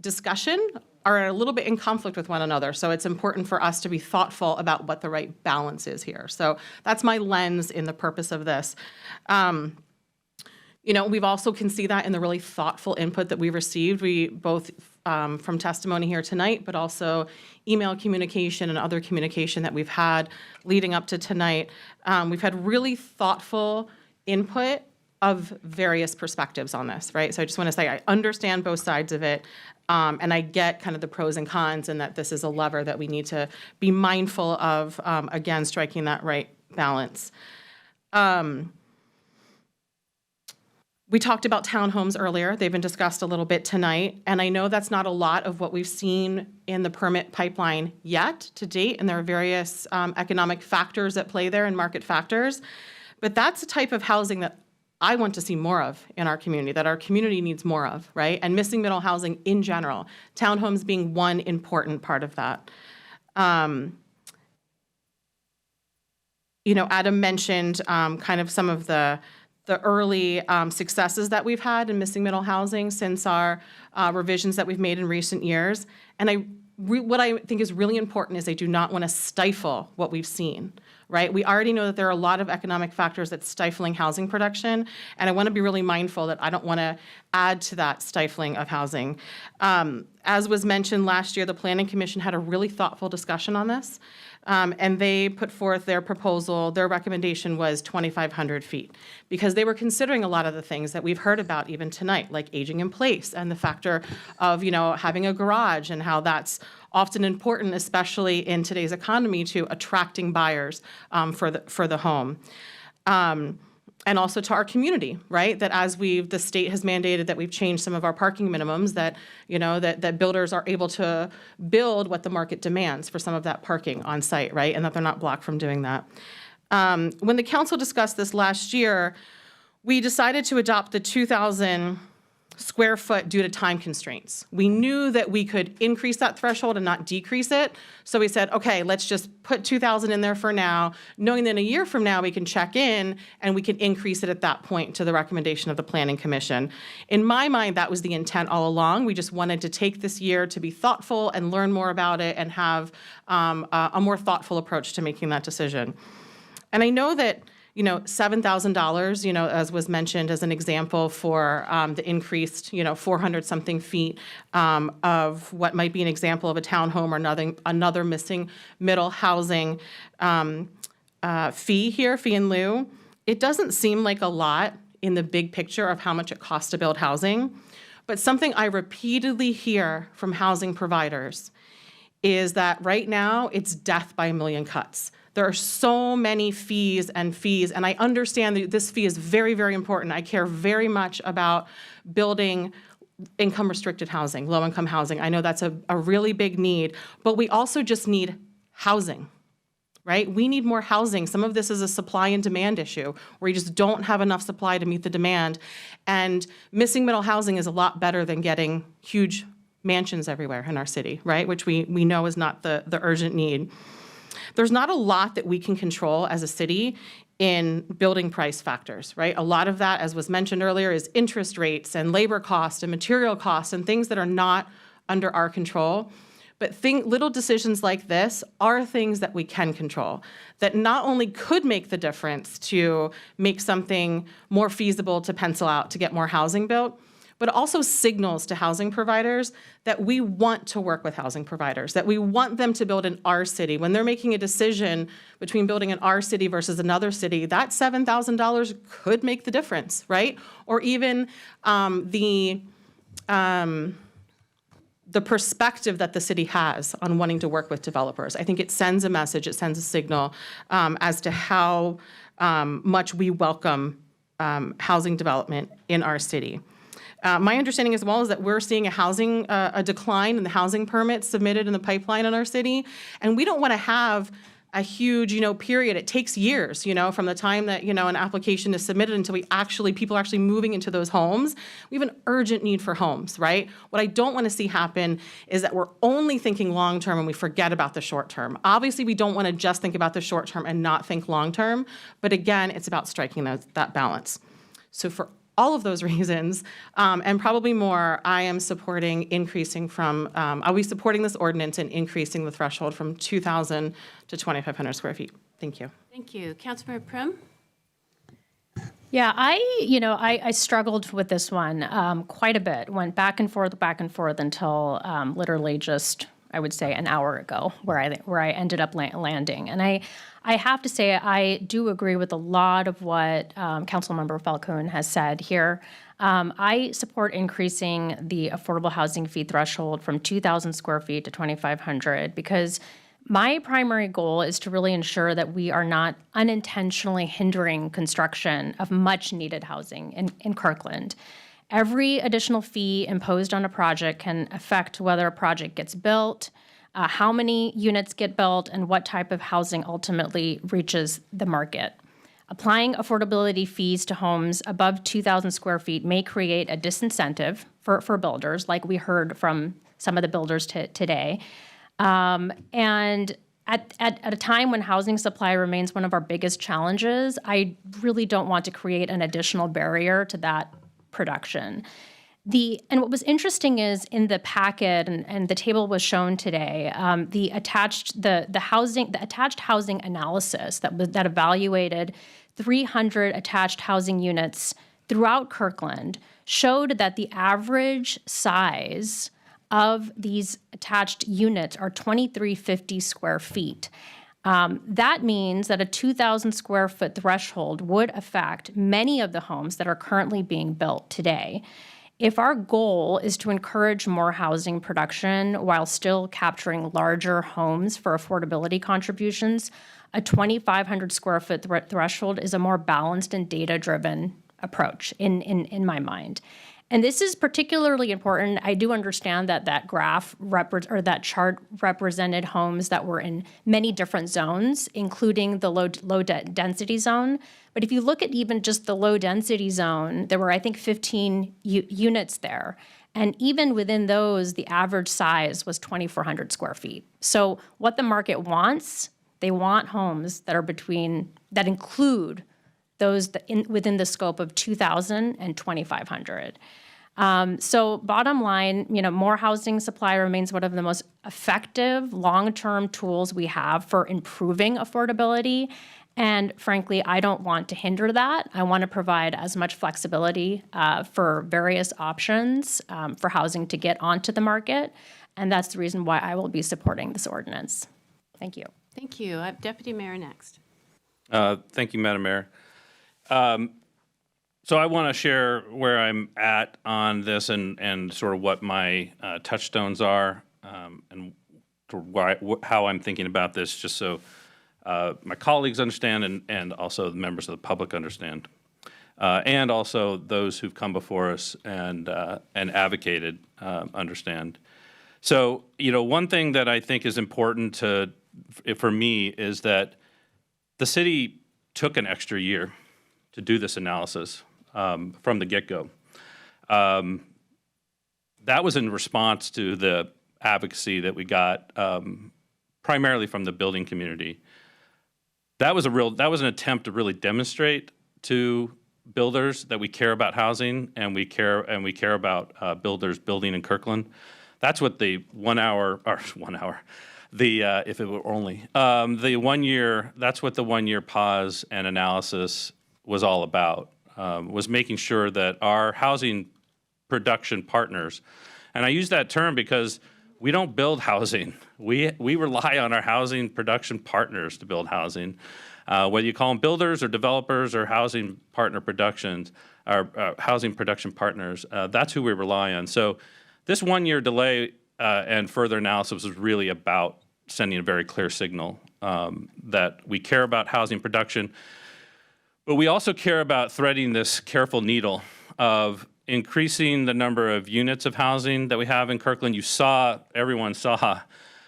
discussion are a little bit in conflict with one another. So it's important for us to be thoughtful about what the right balance is here. So that's my lens in the purpose of this. We've also can see that in the really thoughtful input that we received. We both from testimony here tonight, but also email communication and other communication that we've had leading up to tonight. We've had really thoughtful input of various perspectives on this, right? So I just want to say I understand both sides of it, and I get kind of the pros and cons, and that this is a lever that we need to be mindful of, again, striking that right balance. We talked about townhomes earlier. They've been discussed a little bit tonight, and I know that's not a lot of what we've seen in the permit pipeline yet to date, and there are various economic factors at play there and market factors, but that's the type of housing that I want to see more of in our community, that our community needs more of, right? And missing middle housing in general, townhomes being one important part of that. Adam mentioned kind of some of the early successes that we've had in missing middle housing since our revisions that we've made in recent years. And what I think is really important is I do not want to stifle what we've seen, right? We already know that there are a lot of economic factors that's stifling housing production, and I want to be really mindful that I don't want to add to that stifling of housing. As was mentioned last year, the Planning Commission had a really thoughtful discussion on this, and they put forth their proposal. Their recommendation was 2,500 feet, because they were considering a lot of the things that we've heard about even tonight, like aging in place and the factor of, having a garage and how that's often important, especially in today's economy, to attracting buyers for the home. And also to our community, right? That as the state has mandated that we've changed some of our parking minimums, that, that builders are able to build what the market demands for some of that parking on site, right? And that they're not blocked from doing that. When the council discussed this last year, we decided to adopt the 2,000 square foot due to time constraints. We knew that we could increase that threshold and not decrease it. So we said, okay, let's just put 2,000 in there for now, knowing that a year from now we can check in and we can increase it at that point to the recommendation of the Planning Commission. In my mind, that was the intent all along. We just wanted to take this year to be thoughtful and learn more about it and have a more thoughtful approach to making that decision. And I know that $7,000, as was mentioned as an example for the increased, 400-something feet of what might be an example of a townhome or another missing middle housing fee in lieu. It doesn't seem like a lot in the big picture of how much it costs to build housing, but something I repeatedly hear from housing providers is that right now it's death by a million cuts. There are so many fees, and I understand that this fee is very, very important. I care very much about building income-restricted housing, low-income housing. I know that's a really big need, but we also just need housing, right? We need more housing. Some of this is a supply and demand issue where you just don't have enough supply to meet the demand, and missing middle housing is a lot better than getting huge mansions everywhere in our city, right? Which we know is not the urgent need. There's not a lot that we can control as a city in building price factors, right? A lot of that, as was mentioned earlier, is interest rates and labor costs and material costs and things that are not under our control. But little decisions like this are things that we can control, that not only could make the difference to make something more feasible to pencil out to get more housing built, but also signals to housing providers that we want to work with housing providers, that we want them to build in our city. When they're making a decision between building in our city versus another city, that $7,000 could make the difference, right? Or even the perspective that the city has on wanting to work with developers. I think it sends a message, it sends a signal as to how much we welcome housing development in our city. My understanding as well is that we're seeing a decline in the housing permits submitted in the pipeline in our city, and we don't want to have a huge, period. It takes years, from the time that, an application is submitted until people are actually moving into those homes. We have an urgent need for homes, right? What I don't want to see happen is that we're only thinking long-term and we forget about the short-term. Obviously, we don't want to just think about the short-term and not think long-term, but again, it's about striking that balance. So for all of those reasons, and probably more, I am supporting I'll be supporting this ordinance and increasing the threshold from 2,000 to 2,500 square feet. Thank you. Thank you. Councilmember Prim? Yeah, I struggled with this one quite a bit. Went back and forth until literally just, I would say, an hour ago, where I ended up landing. And I have to say, I do agree with a lot of what Councilmember Falcone has said here. I support increasing the affordable housing fee threshold from 2,000 square feet to 2,500 because my primary goal is to really ensure that we are not unintentionally hindering construction of much needed housing in Kirkland. Every additional fee imposed on a project can affect whether a project gets built, how many units get built, and what type of housing ultimately reaches the market. Applying affordability fees to homes above 2,000 square feet may create a disincentive for builders, like we heard from some of the builders today. And at a time when housing supply remains one of our biggest challenges, I really don't want to create an additional barrier to that production. And what was interesting is in the packet, and the table was shown today, the attached housing analysis that evaluated 300 attached housing units throughout Kirkland showed that the average size of these attached units are 2,350 square feet. That means that a 2,000 square foot threshold would affect many of the homes that are currently being built today. If our goal is to encourage more housing production while still capturing larger homes for affordability contributions, a 2,500 square foot threshold is a more balanced and data-driven approach in my mind. And this is particularly important. I do understand that that graph or that chart represented homes that were in many different zones, including the low density zone. But if you look at even just the low density zone, there were, I think, 15 units there. And even within those, the average size was 2,400 square feet. So what the market wants, they want homes that are that include those within the scope of 2,000 and 2,500. So bottom line, more housing supply remains one of the most effective long-term tools we have for improving affordability. And frankly, I don't want to hinder that. I want to provide as much flexibility for various options for housing to get onto the market. And that's the reason why I will be supporting this ordinance. Thank you. Thank you. I have Deputy Mayor next. Thank you, Madam Mayor. So I want to share where I'm at on this and sort of what my touchstones are and how I'm thinking about this, just so my colleagues understand and also the members of the public understand, and also those who've come before us and advocated understand. So, one thing that I think is important for me is that the city took an extra year to do this analysis from the get-go. That was in response to the advocacy that we got primarily from the building community. That was an attempt to really demonstrate to builders that we care about housing and we care about builders building in Kirkland. That's what the 1 hour, if it were only, the 1 year, that's what the 1 year pause and analysis was all about, was making sure that our housing production partners, and I use that term because we don't build housing. We rely on our housing production partners to build housing. Whether you call them builders or developers or housing partner productions, or housing production partners, that's who we rely on. So this 1 year delay and further analysis was really about sending a very clear signal that we care about housing production, but we also care about threading this careful needle of increasing the number of units of housing that we have in Kirkland. Everyone saw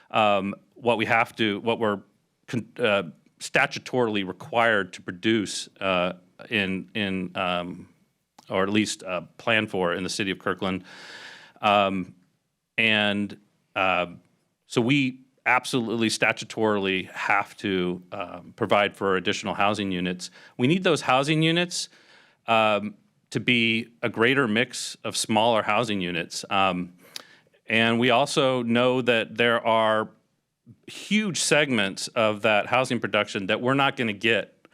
what we're statutorily required to produce or at least plan for in the city of Kirkland. So we absolutely statutorily have to provide for additional housing units. We need those housing units to be a greater mix of smaller housing units. And we also know that there are huge segments of that housing production that we're not going to get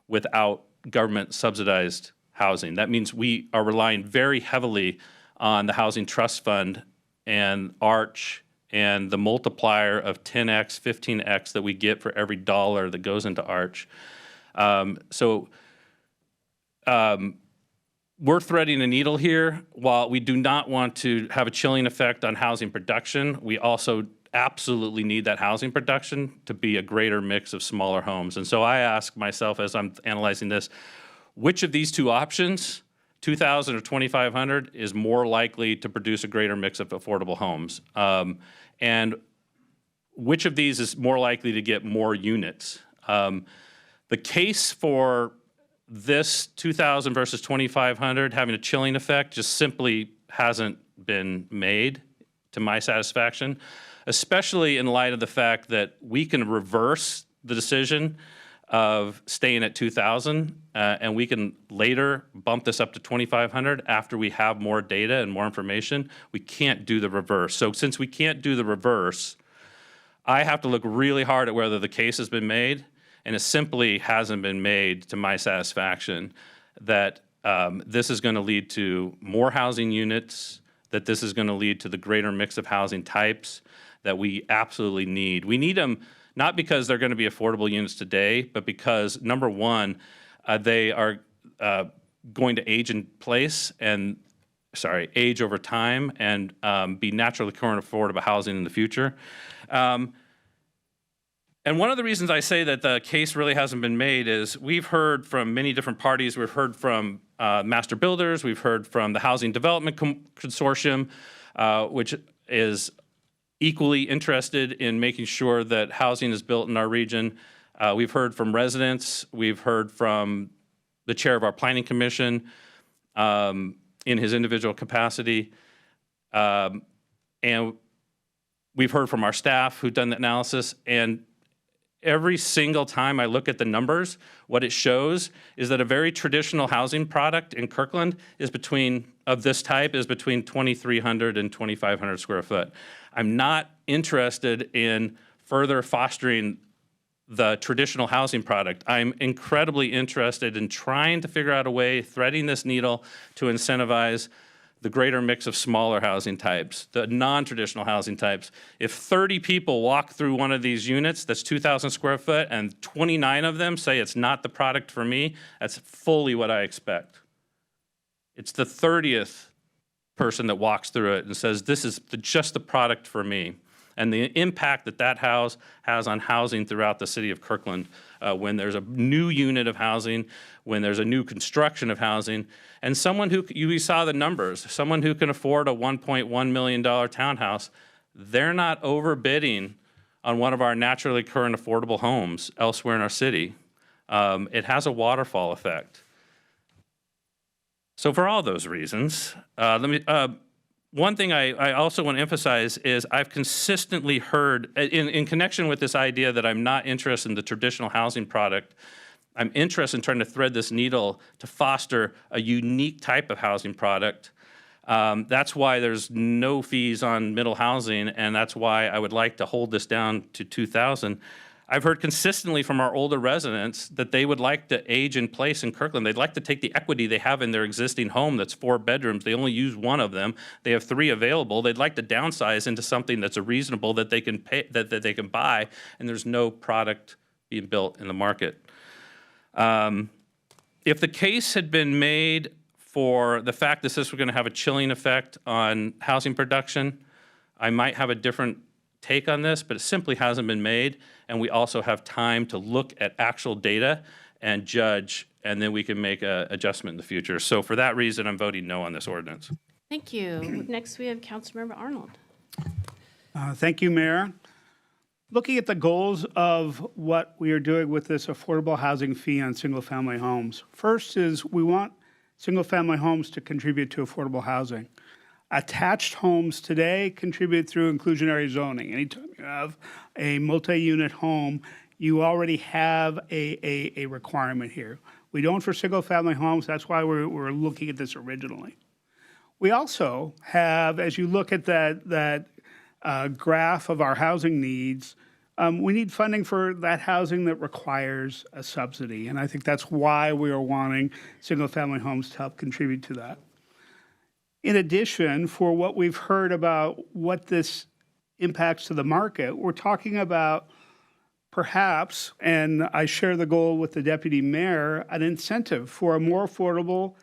without government subsidized housing. That means we are relying very heavily on the Housing Trust Fund and ARCH and the multiplier of 10x, 15x that we get for every dollar that goes into ARCH. We're threading a needle here. While we do not want to have a chilling effect on housing production, we also absolutely need that housing production to be a greater mix of smaller homes. And so I ask myself as I'm analyzing this, which of these two options, 2,000 or 2,500, is more likely to produce a greater mix of affordable homes? And which of these is more likely to get more units? The case for this 2,000 versus 2,500 having a chilling effect just simply hasn't been made to my satisfaction, especially in light of the fact that we can reverse the decision of staying at 2,000, and we can later bump this up to 2,500 after we have more data and more information. We can't do the reverse. So since we can't do the reverse, I have to look really hard at whether the case has been made, and it simply hasn't been made to my satisfaction that this is going to lead to more housing units, that this is going to lead to the greater mix of housing types that we absolutely need. We need them not because they're going to be affordable units today, but because, number one, they are going to age in place and, age over time and be naturally current affordable housing in the future. And one of the reasons I say that the case really hasn't been made is we've heard from many different parties. We've heard from master builders. We've heard from the Housing Development Consortium, which is equally interested in making sure that housing is built in our region. We've heard from residents. We've heard from the chair of our planning commission in his individual capacity. And we've heard from our staff who've done the analysis. And every single time I look at the numbers, what it shows is that a very traditional housing product in Kirkland is of this type is between 2,300 and 2,500 square foot. I'm not interested in further fostering the traditional housing product. I'm incredibly interested in trying to figure out a way, threading this needle, to incentivize the greater mix of smaller housing types, the non-traditional housing types. If 30 people walk through one of these units that's 2,000 square foot and 29 of them say it's not the product for me, that's fully what I expect. It's the 30th person that walks through it and says, this is just the product for me. And the impact that house has on housing throughout the city of Kirkland when there's a new unit of housing, when there's a new construction of housing, and someone who, you saw the numbers, someone who can afford a $1.1 million townhouse, they're not overbidding on one of our naturally current affordable homes elsewhere in our city. It has a waterfall effect. So for all those reasons, one thing I also want to emphasize is I've consistently heard, in connection with this idea that I'm not interested in the traditional housing product, I'm interested in trying to thread this needle to foster a unique type of housing product. That's why there's no fees on middle housing, and that's why I would like to hold this down to 2,000. I've heard consistently from our older residents that they would like to age in place in Kirkland. They'd like to take the equity they have in their existing home that's 4 bedrooms. They only use one of them. They have 3 available. They'd like to downsize into something that's a reasonable that they can pay, that they can buy, and there's no product being built in the market. If the case had been made for the fact that this was going to have a chilling effect on housing production, I might have a different take on this, but it simply hasn't been made, and we also have time to look at actual data and judge, and then we can make an adjustment in the future. So for that reason, I'm voting no on this ordinance. Thank you. Next, we have Councilmember Arnold. Thank you, Mayor. Looking at the goals of what we are doing with this affordable housing fee on single-family homes. First is we want single-family homes to contribute to affordable housing. Attached homes today contribute through inclusionary zoning. Anytime you have a multi-unit home, you already have a requirement here. We don't for single-family homes. That's why we're looking at this originally. We also have, as you look at that graph of our housing needs, We need funding for that housing that requires a subsidy, and I think that's why we are wanting single-family homes to help contribute to that. In addition, for what we've heard about what this impacts to the market, we're talking about perhaps, and I share the goal with the deputy mayor, an incentive for a more affordable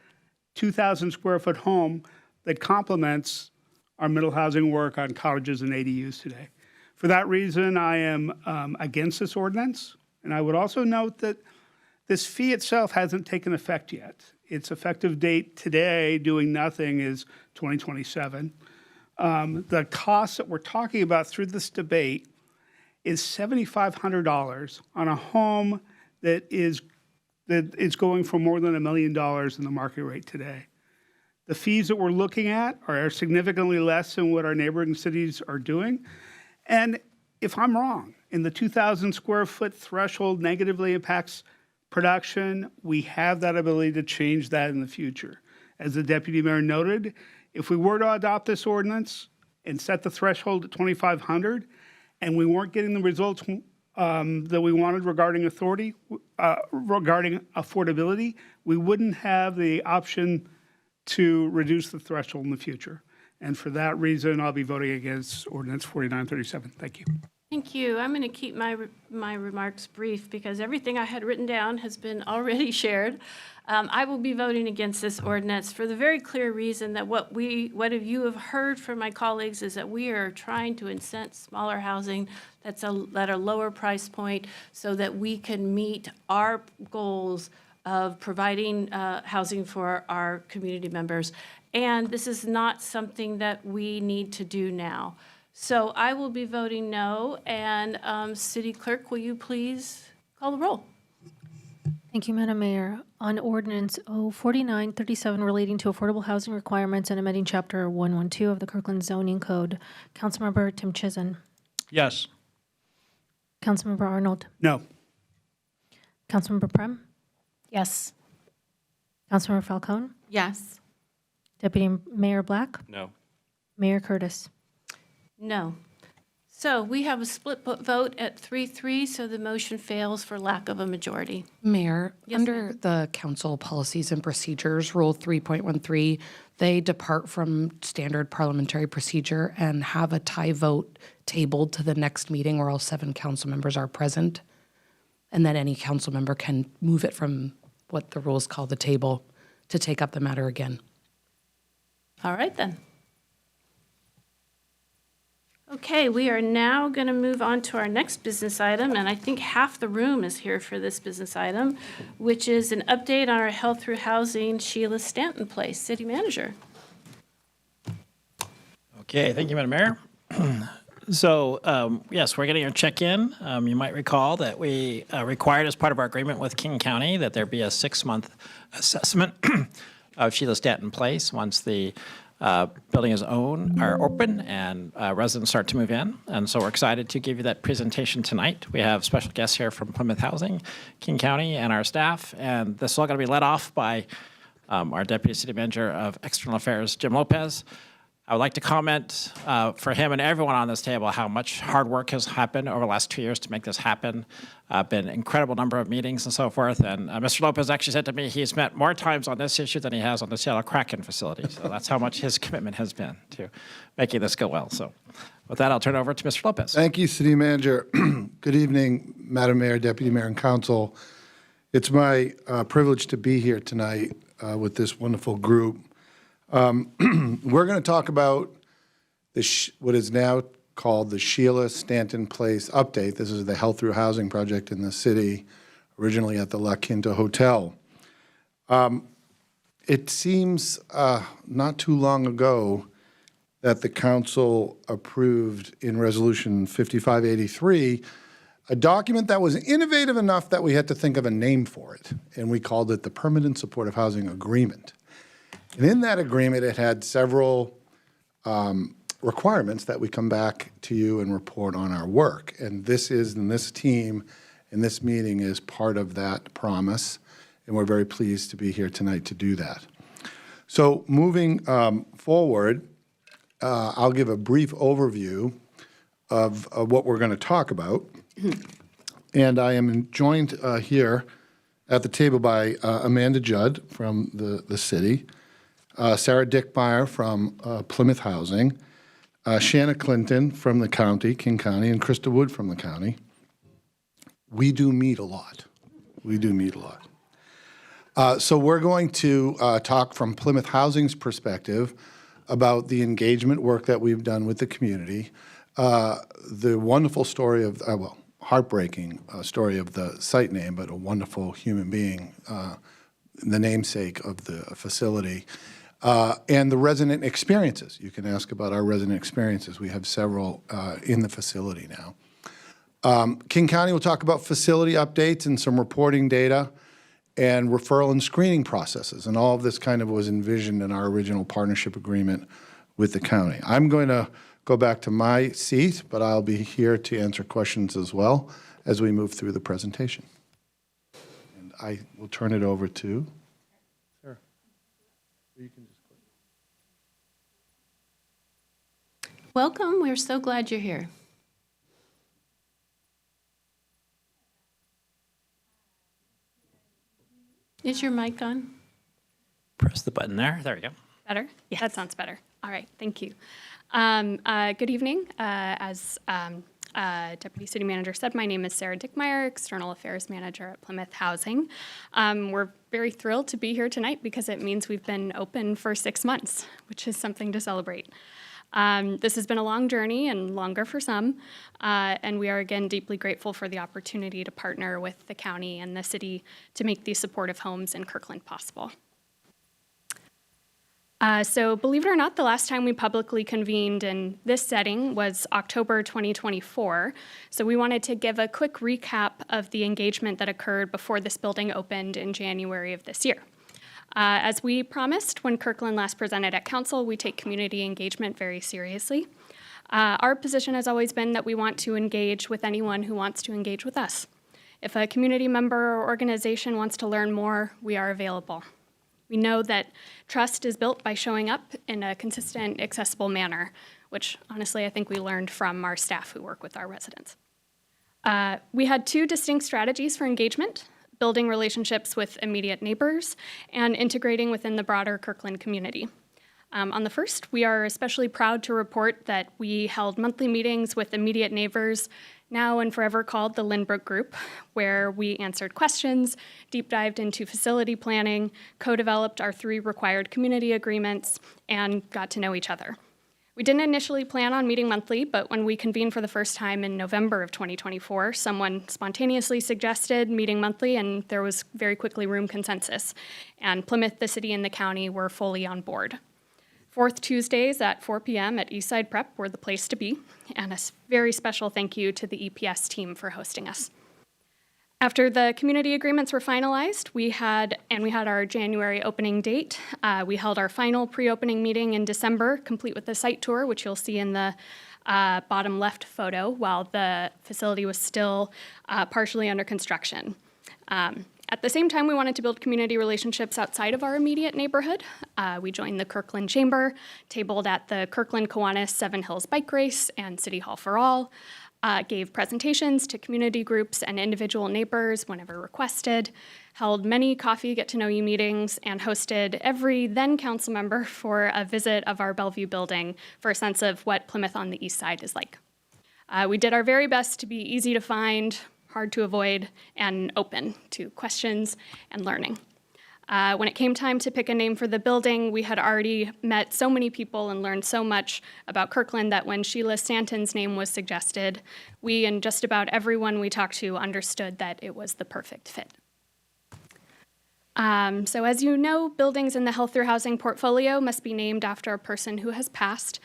2,000 square foot home that complements our middle housing work on cottages and ADUs today. For that reason, I am against this ordinance. And I would also note that this fee itself hasn't taken effect yet. Its effective date today, doing nothing, is 2027. The cost that we're talking about through this debate is $7,500 on a home that is going for more than $1 million in the market rate today. The fees that we're looking at are significantly less than what our neighboring cities are doing. And if I'm wrong, and the 2,000 square foot threshold negatively impacts production, we have that ability to change that in the future. As the deputy mayor noted, if we were to adopt this ordinance and set the threshold at 2,500, and we weren't getting the results that we wanted regarding regarding affordability, we wouldn't have the option to reduce the threshold in the future. And for that reason, I'll be voting against ordinance 4937. Thank you. Thank you. I'm going to keep my remarks brief because everything I had written down has been already shared. I will be voting against this ordinance for the very clear reason that what you have heard from my colleagues is that we are trying to incent smaller housing at a lower price point so that we can meet our goals of providing housing for our community members. And this is not something that we need to do now. So I will be voting no. And City Clerk, will you please call the roll? Thank you, Madam Mayor. On ordinance 4937 relating to affordable housing requirements and amending Chapter 112 of the Kirkland Zoning Code, Councilmember Tim Chizen. Yes. Councilmember Arnold. No. Councilmember Prem. Yes. Councilmember Falcone. Yes. Deputy Mayor Black. No. Mayor Curtis. No. So we have a split vote at 3-3, so the motion fails for lack of a majority. Mayor, Yes, under the council policies and procedures, Rule 3.13, they depart from standard parliamentary procedure and have a tie vote tabled to the next meeting where all 7 council members are present. And then any council member can move it from what the rules call the table to take up the matter again. All right, then. Okay, we are now going to move on to our next business item, and I think half the room is here for this business item, which is an update on our Health Through Housing Sheila Stanton Place. City Manager. Okay, thank you, Madam Mayor. So, yes, we're getting a check-in. You might recall that we required as part of our agreement with King County that there be a 6-month assessment of Sheila Stanton Place once the building is open and residents start to move in. And so we're excited to give you that presentation tonight. We have special guests here from Plymouth Housing, King County, and our staff. And this is all going to be led off by our Deputy City Manager of External Affairs, Jim Lopez. I would like to comment for him and everyone on this table how much hard work has happened over the last 2 years to make this happen. Been an incredible number of meetings and so forth. And Mr. Lopez actually said to me he's met more times on this issue than he has on the Seattle Kraken facility. So that's how much his commitment has been to making this go well. So with that, I'll turn it over to Mr. Lopez. Thank you, City Manager. Good evening, Madam Mayor, Deputy Mayor, and Council. It's my privilege to be here tonight with this wonderful group. We're going to talk about what is now called the Sheila Stanton Place update. This is the Health Through Housing project in the city, originally at the La Quinta Hotel. It seems not too long ago that the council approved in Resolution 5583 a document that was innovative enough that we had to think of a name for it, and we called it the Permanent Supportive Housing Agreement. And in that agreement, it had several requirements that we come back to you and report on our work. And this team in this meeting is part of that promise, and we're very pleased to be here tonight to do that. So moving forward, I'll give a brief overview of what we're going to talk about. And I am joined here at the table by Amanda Judd from the city, Sarah Dickmeyer from Plymouth Housing, Shanna Clinton from the county, King County, and Krista Wood from the county. We do meet a lot. We do meet a lot. So we're going to talk from Plymouth Housing's perspective about the engagement work that we've done with the community, the wonderful story of, well, heartbreaking story of the site name, but a wonderful human being, the namesake of the facility, and the resident experiences. You can ask about our resident experiences. We have several in the facility now. King County will talk about facility updates and some reporting data and referral and screening processes. And all of this kind of was envisioned in our original partnership agreement with the county. I'm going to go back to my seat, but I'll be here to answer questions as well as we move through the presentation. And I will turn it over to Sarah. You can just Welcome. We're so glad you're here. Is your mic on? Press the button there. There we go. Better? Yeah, that sounds better. All right, thank you. Good evening. As Deputy City Manager said, my name is Sarah Dickmeyer, External Affairs Manager at Plymouth Housing. We're very thrilled to be here tonight because it means we've been open for 6 months, which is something to celebrate. This has been a long journey and longer for some, and we are again deeply grateful for the opportunity to partner with the county and the city to make these supportive homes in Kirkland possible. So believe it or not, the last time we publicly convened in this setting was October 2024. So we wanted to give a quick recap of the engagement that occurred before this building opened in January of this year. As we promised when Kirkland last presented at council, we take community engagement very seriously. Our position has always been that we want to engage with anyone who wants to engage with us. If a community member or organization wants to learn more, we are available. We know that trust is built by showing up in a consistent, accessible manner, which honestly I think we learned from our staff who work with our residents. We had 2 distinct strategies for engagement: building relationships with immediate neighbors and integrating within the broader Kirkland community. On the first, we are especially proud to report that we held monthly meetings with immediate neighbors, now and forever called the Lynbrook Group, where we answered questions, deep dived into facility planning, co-developed our 3 required community agreements, and got to know each other. We didn't initially plan on meeting monthly, but when we convened for the first time in November of 2024, someone spontaneously suggested meeting monthly, and there was very quickly room consensus. And Plymouth, the city, and the county were fully on board. 4th Tuesdays at 4 p.m. at Eastside Prep were the place to be, and a very special thank you to the EPS team for hosting us. After the community agreements were finalized, we had our January opening date. We held our final pre-opening meeting in December, complete with the site tour, which you'll see in the bottom left photo, while the facility was still partially under construction. At the same time, we wanted to build community relationships outside of our immediate neighborhood. We joined the Kirkland Chamber, tabled at the Kirkland Kiwanis 7 Hills Bike Race and City Hall for All, gave presentations to community groups and individual neighbors whenever requested, held many coffee get-to-know-you meetings, and hosted every then council member for a visit of our Bellevue building for a sense of what Plymouth on the east side is like. We did our very best to be easy to find, hard to avoid, and open to questions and learning. When it came time to pick a name for the building, we had already met so many people and learned so much about Kirkland that when Sheila Stanton's name was suggested, we and just about everyone we talked to understood that it was the perfect fit. So as you know, buildings in the healthier housing portfolio must be named after a person who has passed,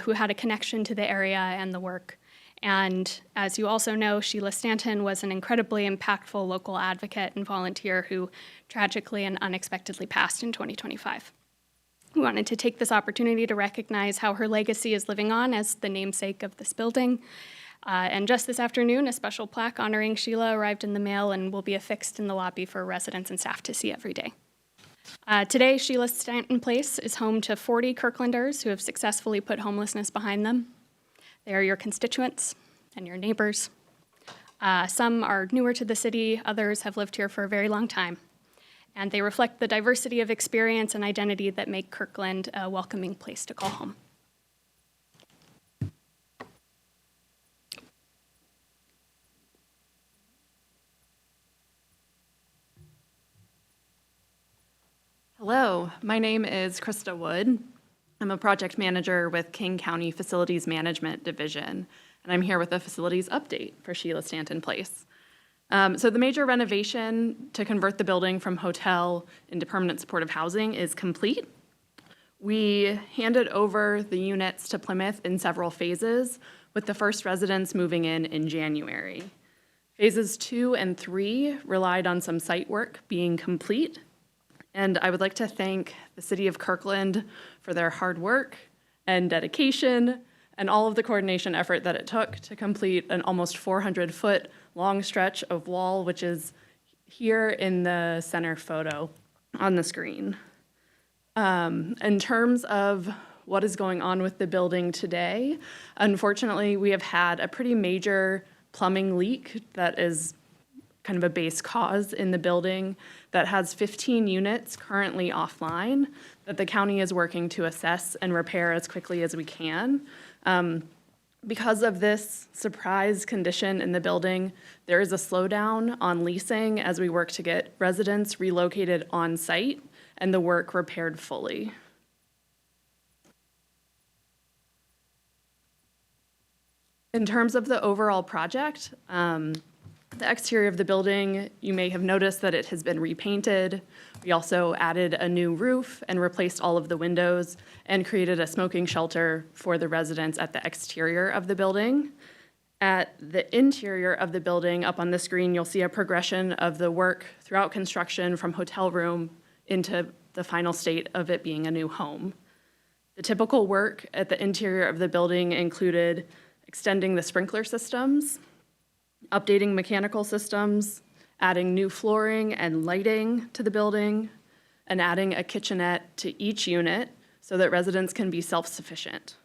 who had a connection to the area and the work. And as you also know, Sheila Stanton was an incredibly impactful local advocate and volunteer who tragically and unexpectedly passed in 2025. We wanted to take this opportunity to recognize how her legacy is living on as the namesake of this building. And just this afternoon, a special plaque honoring Sheila arrived in the mail and will be affixed in the lobby for residents and staff to see every day. Today, Sheila Stanton Place is home to 40 Kirklanders who have successfully put homelessness behind them. They are your constituents and your neighbors. Some are newer to the city, others have lived here for a very long time. And they reflect the diversity of experience and identity that make Kirkland a welcoming place to call home. Hello, my name is Krista Wood. I'm a project manager with King County Facilities Management Division, and I'm here with a facilities update for Sheila Stanton Place. So the major renovation to convert the building from hotel into permanent supportive housing is complete. We handed over the units to Plymouth in several phases, with the first residents moving in January. Phases 2 and 3 relied on some site work being complete, and I would like to thank the City of Kirkland for their hard work and dedication and all of the coordination effort that it took to complete an almost 400-foot long stretch of wall, which is here in the center photo on the screen. In terms of what is going on with the building today, unfortunately, we have had a pretty major plumbing leak that is kind of a base cause in the building that has 15 units currently offline that the county is working to assess and repair as quickly as we can. Because of this surprise condition in the building, there is a slowdown on leasing as we work to get residents relocated on site and the work repaired fully. In terms of the overall project, the exterior of the building, you may have noticed that it has been repainted. We also added a new roof and replaced all of the windows and created a smoking shelter for the residents at the exterior of the building. At the interior of the building, up on the screen, you'll see a progression of the work throughout construction from hotel room into the final state of it being a new home. The typical work at the interior of the building included extending the sprinkler systems, updating mechanical systems, adding new flooring and lighting to the building, and adding a kitchenette to each unit so that residents can be self-sufficient.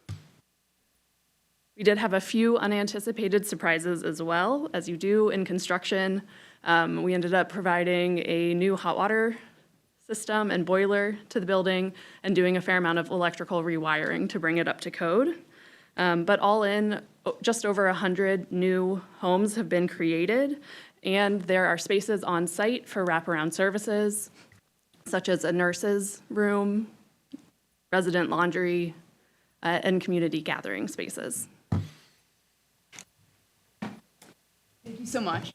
We did have a few unanticipated surprises as well, as you do in construction. We ended up providing a new hot water system and boiler to the building and doing a fair amount of electrical rewiring to bring it up to code. But all in, just over 100 new homes have been created, and there are spaces on site for wraparound services, such as a nurse's room, resident laundry, and community gathering spaces. Thank you so much.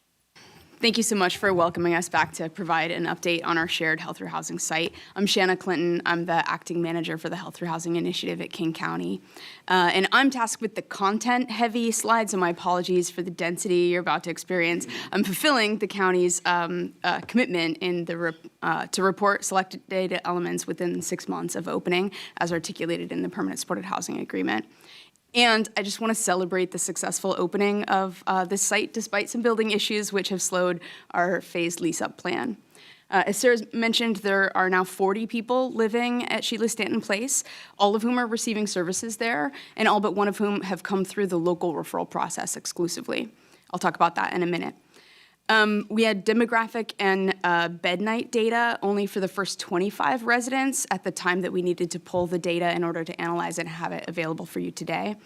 Thank you so much for welcoming us back to provide an update on our shared health through housing site. I'm Shanna Clinton. I'm the acting manager for the Health through Housing Initiative at King County. And I'm tasked with the content-heavy slides, so my apologies for the density you're about to experience. I'm fulfilling the county's commitment in to report selected data elements within 6 months of opening, as articulated in the Permanent Supported Housing Agreement. And I just want to celebrate the successful opening of this site, despite some building issues which have slowed our phased lease-up plan. As Sarah mentioned, there are now 40 people living at Sheila Stanton Place, all of whom are receiving services there, and all but one of whom have come through the local referral process exclusively. I'll talk about that in a minute. We had demographic and bed night data only for the first 25 residents at the time that we needed to pull the data in order to analyze it and have it available for you today.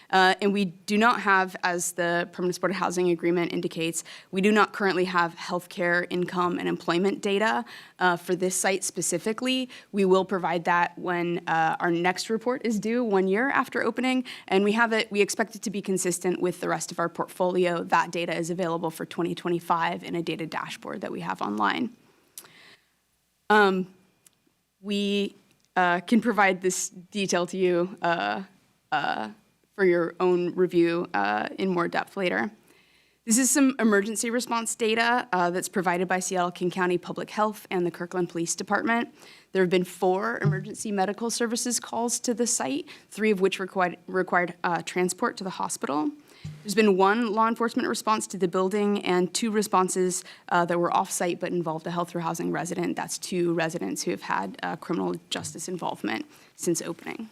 And we do not have, as the Permanent Supported Housing Agreement indicates, we do not currently have healthcare, income, and employment data for this site specifically. We will provide that when our next report is due 1 year after opening, and we expect it to be consistent with the rest of our portfolio. That data is available for 2025 in a data dashboard that we have online. We can provide this detail to you for your own review in more depth later. This is some emergency response data that's provided by Seattle-King County Public Health and the Kirkland Police Department. There have been 4 emergency medical services calls to the site, 3 of which required transport to the hospital. There's been 1 law enforcement response to the building and 2 responses that were off-site but involved a health through housing resident. That's 2 residents who have had criminal justice involvement since opening.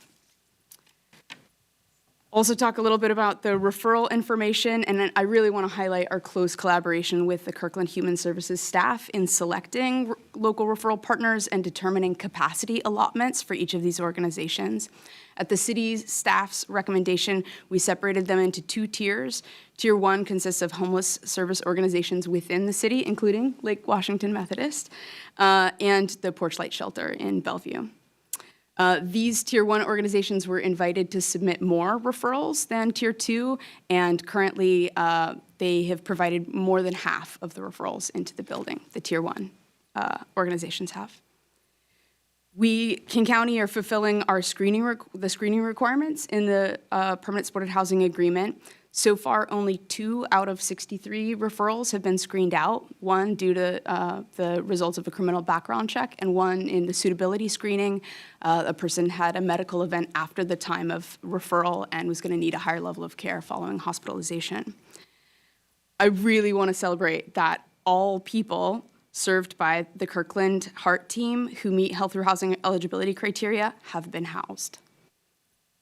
Also talk a little bit about the referral information, and then I really want to highlight our close collaboration with the Kirkland Human Services staff in selecting local referral partners and determining capacity allotments for each of these organizations. At the city's staff's recommendation, we separated them into 2 tiers. Tier 1 consists of homeless service organizations within the city, including Lake Washington Methodist, and the Porchlight Shelter in Bellevue. These Tier 1 organizations were invited to submit more referrals than Tier 2, and currently they have provided more than half of the referrals into the building, the Tier 1 organizations have. We, King County, are fulfilling our screening requirements in the Permanent Supported Housing Agreement. So far, only 2 out of 63 referrals have been screened out, 1 due to the results of a criminal background check, and 1 in the suitability screening. A person had a medical event after the time of referral and was going to need a higher level of care following hospitalization. I really want to celebrate that all people served by the Kirkland Heart team who meet health through housing eligibility criteria have been housed.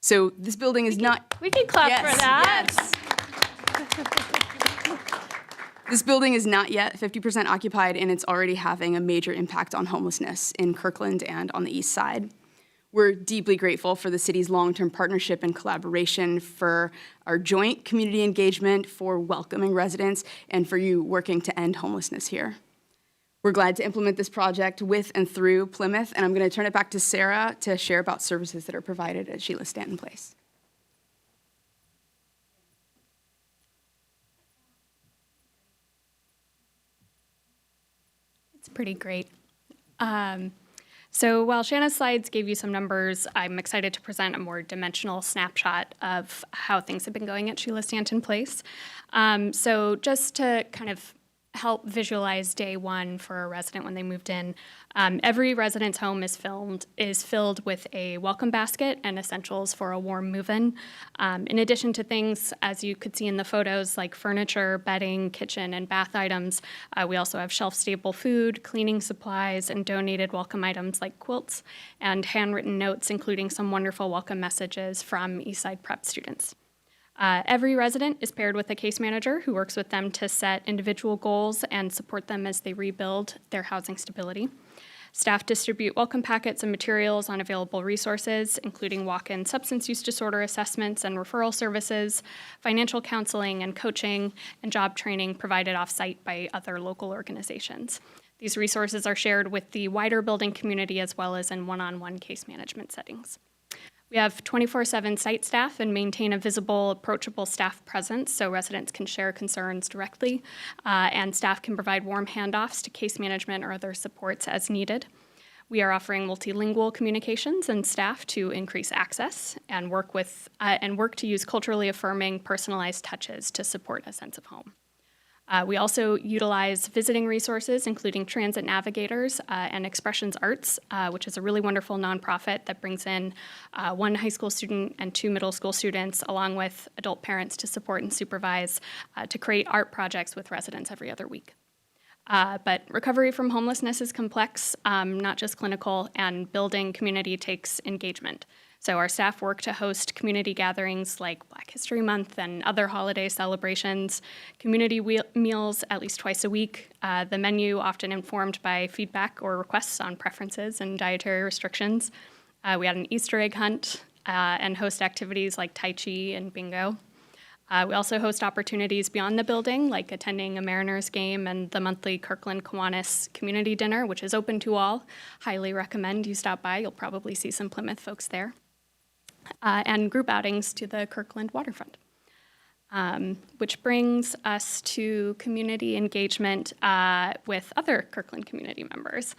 So this building is not... We can clap for that. Yes. This building is not yet 50% occupied, and it's already having a major impact on homelessness in Kirkland and on the east side. We're deeply grateful for the city's long-term partnership and collaboration, for our joint community engagement, for welcoming residents, and for you working to end homelessness here. We're glad to implement this project with and through Plymouth, and I'm going to turn it back to Sarah to share about services that are provided at Sheila Stanton Place. It's pretty great. So while Shanna's slides gave you some numbers, I'm excited to present a more dimensional snapshot of how things have been going at Sheila Stanton Place. So just to kind of help visualize day one for a resident when they moved in, every resident's home is filled with a welcome basket and essentials for a warm move-in. In addition to things, as you could see in the photos, like furniture, bedding, kitchen, and bath items, we also have shelf-stable food, cleaning supplies, and donated welcome items like quilts and handwritten notes, including some wonderful welcome messages from Eastside Prep students. Every resident is paired with a case manager who works with them to set individual goals and support them as they rebuild their housing stability. Staff distribute welcome packets and materials on available resources, including walk-in substance use disorder assessments and referral services, financial counseling and coaching, and job training provided off-site by other local organizations. These resources are shared with the wider building community as well as in one-on-one case management settings. We have 24/7 site staff and maintain a visible, approachable staff presence so residents can share concerns directly, and staff can provide warm handoffs to case management or other supports as needed. We are offering multilingual communications and staff to increase access and work to use culturally affirming, personalized touches to support a sense of home. We also utilize visiting resources, including transit navigators and Expressions Arts, which is a really wonderful nonprofit that brings in 1 high school student and 2 middle school students, along with adult parents to support and supervise, to create art projects with residents every other week. But recovery from homelessness is complex, not just clinical, and building community takes engagement. So our staff work to host community gatherings like Black History Month and other holiday celebrations, community meals at least twice a week, the menu often informed by feedback or requests on preferences and dietary restrictions. We had an Easter egg hunt and host activities like Tai Chi and bingo. We also host opportunities beyond the building, like attending a Mariners game and the monthly Kirkland Kiwanis community dinner, which is open to all. Highly recommend you stop by. You'll probably see some Plymouth folks there. And group outings to the Kirkland waterfront. Which brings us to community engagement with other Kirkland community members.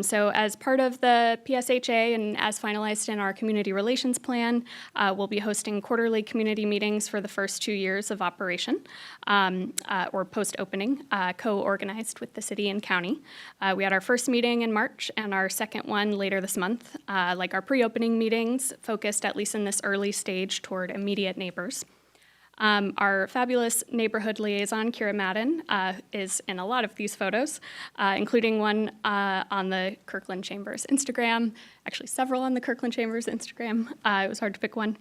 So as part of the PSHA and as finalized in our community relations plan, we'll be hosting quarterly community meetings for the first 2 years of operation or post-opening, co-organized with the city and county. We had our first meeting in March and our second one later this month. Like our pre-opening meetings, focused at least in this early stage toward immediate neighbors. Our fabulous neighborhood liaison, Kira Madden, is in a lot of these photos, including one on the Kirkland Chamber's Instagram, actually several on the Kirkland Chamber's Instagram. It was hard to pick one.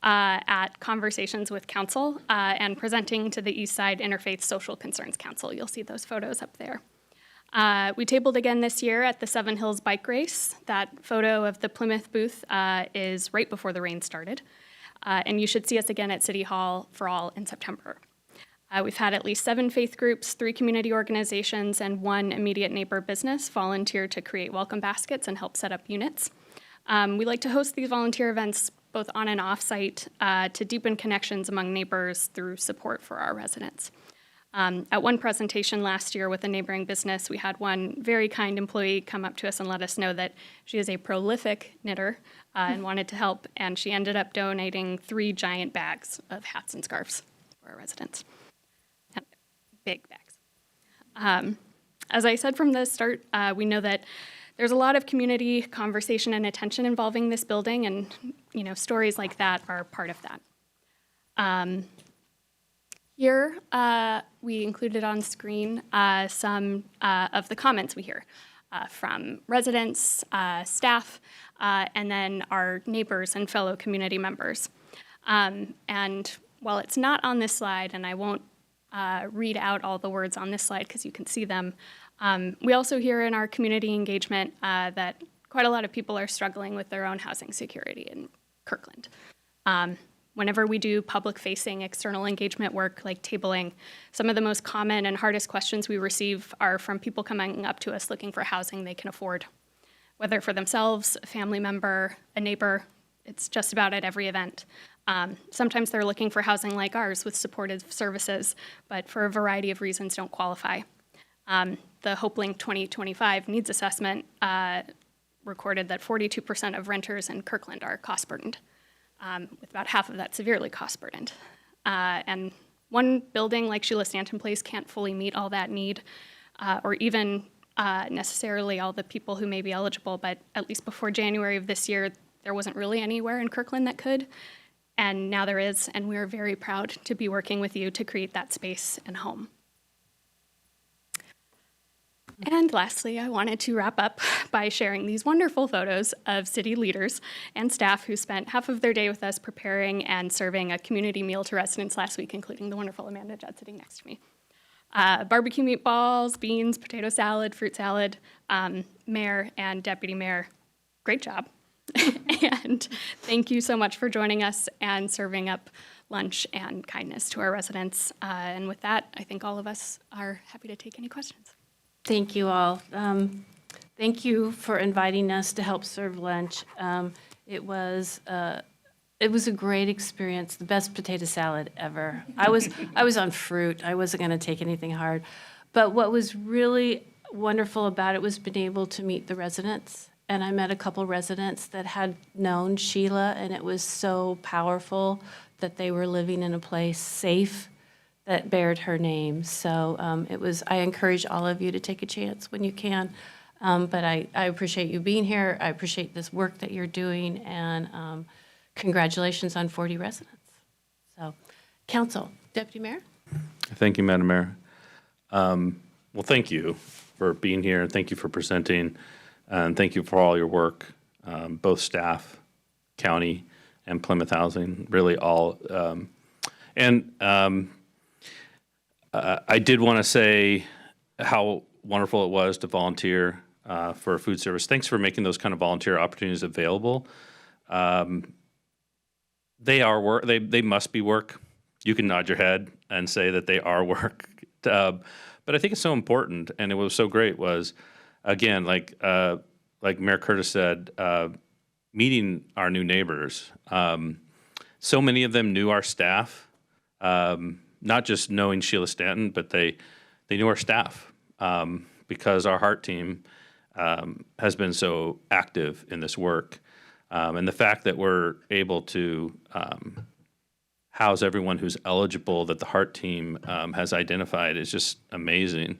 at Conversations with Council and presenting to the Eastside Interfaith Social Concerns Council. You'll see those photos up there. We tabled again this year at the Seven Hills Bike Race. That photo of the Plymouth booth is right before the rain started. And you should see us again at City Hall for all in September. We've had at least 7 faith groups, 3 community organizations, and 1 immediate neighbor business volunteer to create welcome baskets and help set up units. We like to host these volunteer events both on and off site to deepen connections among neighbors through support for our residents. At one presentation last year with a neighboring business, we had one very kind employee come up to us and let us know that she is a prolific knitter and wanted to help, and she ended up donating 3 giant bags of hats and scarves for our residents. Big bags. As I said from the start, we know that there's a lot of community conversation and attention involving this building, and stories like that are part of that. Here, we included on screen some of the comments we hear from residents, staff, and then our neighbors and fellow community members. And while it's not on this slide, and I won't read out all the words on this slide because you can see them, we also hear in our community engagement that quite a lot of people are struggling with their own housing security in Kirkland. Whenever we do public-facing external engagement work like tabling, some of the most common and hardest questions we receive are from people coming up to us looking for housing they can afford, whether for themselves, a family member, a neighbor. It's just about at every event. Sometimes they're looking for housing like ours with supportive services, but for a variety of reasons don't qualify. The HopeLink 2025 needs assessment recorded that 42% of renters in Kirkland are cost burdened, with about half of that severely cost burdened. And one building like Sheila Stanton Place can't fully meet all that need, or even necessarily all the people who may be eligible, but at least before January of this year, there wasn't really anywhere in Kirkland that could. And now there is, and we are very proud to be working with you to create that space and home. And lastly, I wanted to wrap up by sharing these wonderful photos of city leaders and staff who spent half of their day with us preparing and serving a community meal to residents last week, including the wonderful Amanda Judd sitting next to me. Barbecue meatballs, beans, potato salad, fruit salad, mayor and deputy mayor, great job. And thank you so much for joining us and serving up lunch and kindness to our residents. And with that, I think all of us are happy to take any questions. Thank you all. Thank you for inviting us to help serve lunch. It was a great experience, the best potato salad ever. I was on fruit. I wasn't going to take anything hard. But what was really wonderful about it was being able to meet the residents. And I met a couple residents that had known Sheila, and it was so powerful that they were living in a place safe that bared her name. So I encourage all of you to take a chance when you can. But I appreciate you being here. I appreciate this work that you're doing, and congratulations on 40 residents. So, Council, Deputy Mayor? Thank you, Madam Mayor. Well, thank you for being here. Thank you for presenting. And thank you for all your work, both staff, county, and Plymouth Housing, really all. I did want to say how wonderful it was to volunteer for food service. Thanks for making those kind of volunteer opportunities available. They are work. They must be work. You can nod your head and say that they are work. But I think it's so important, and it was so great was, again, like Mayor Curtis said, meeting our new neighbors. So many of them knew our staff, not just knowing Sheila Stanton, but they knew our staff because our heart team has been so active in this work. And the fact that we're able to house everyone who's eligible that the heart team has identified is just amazing.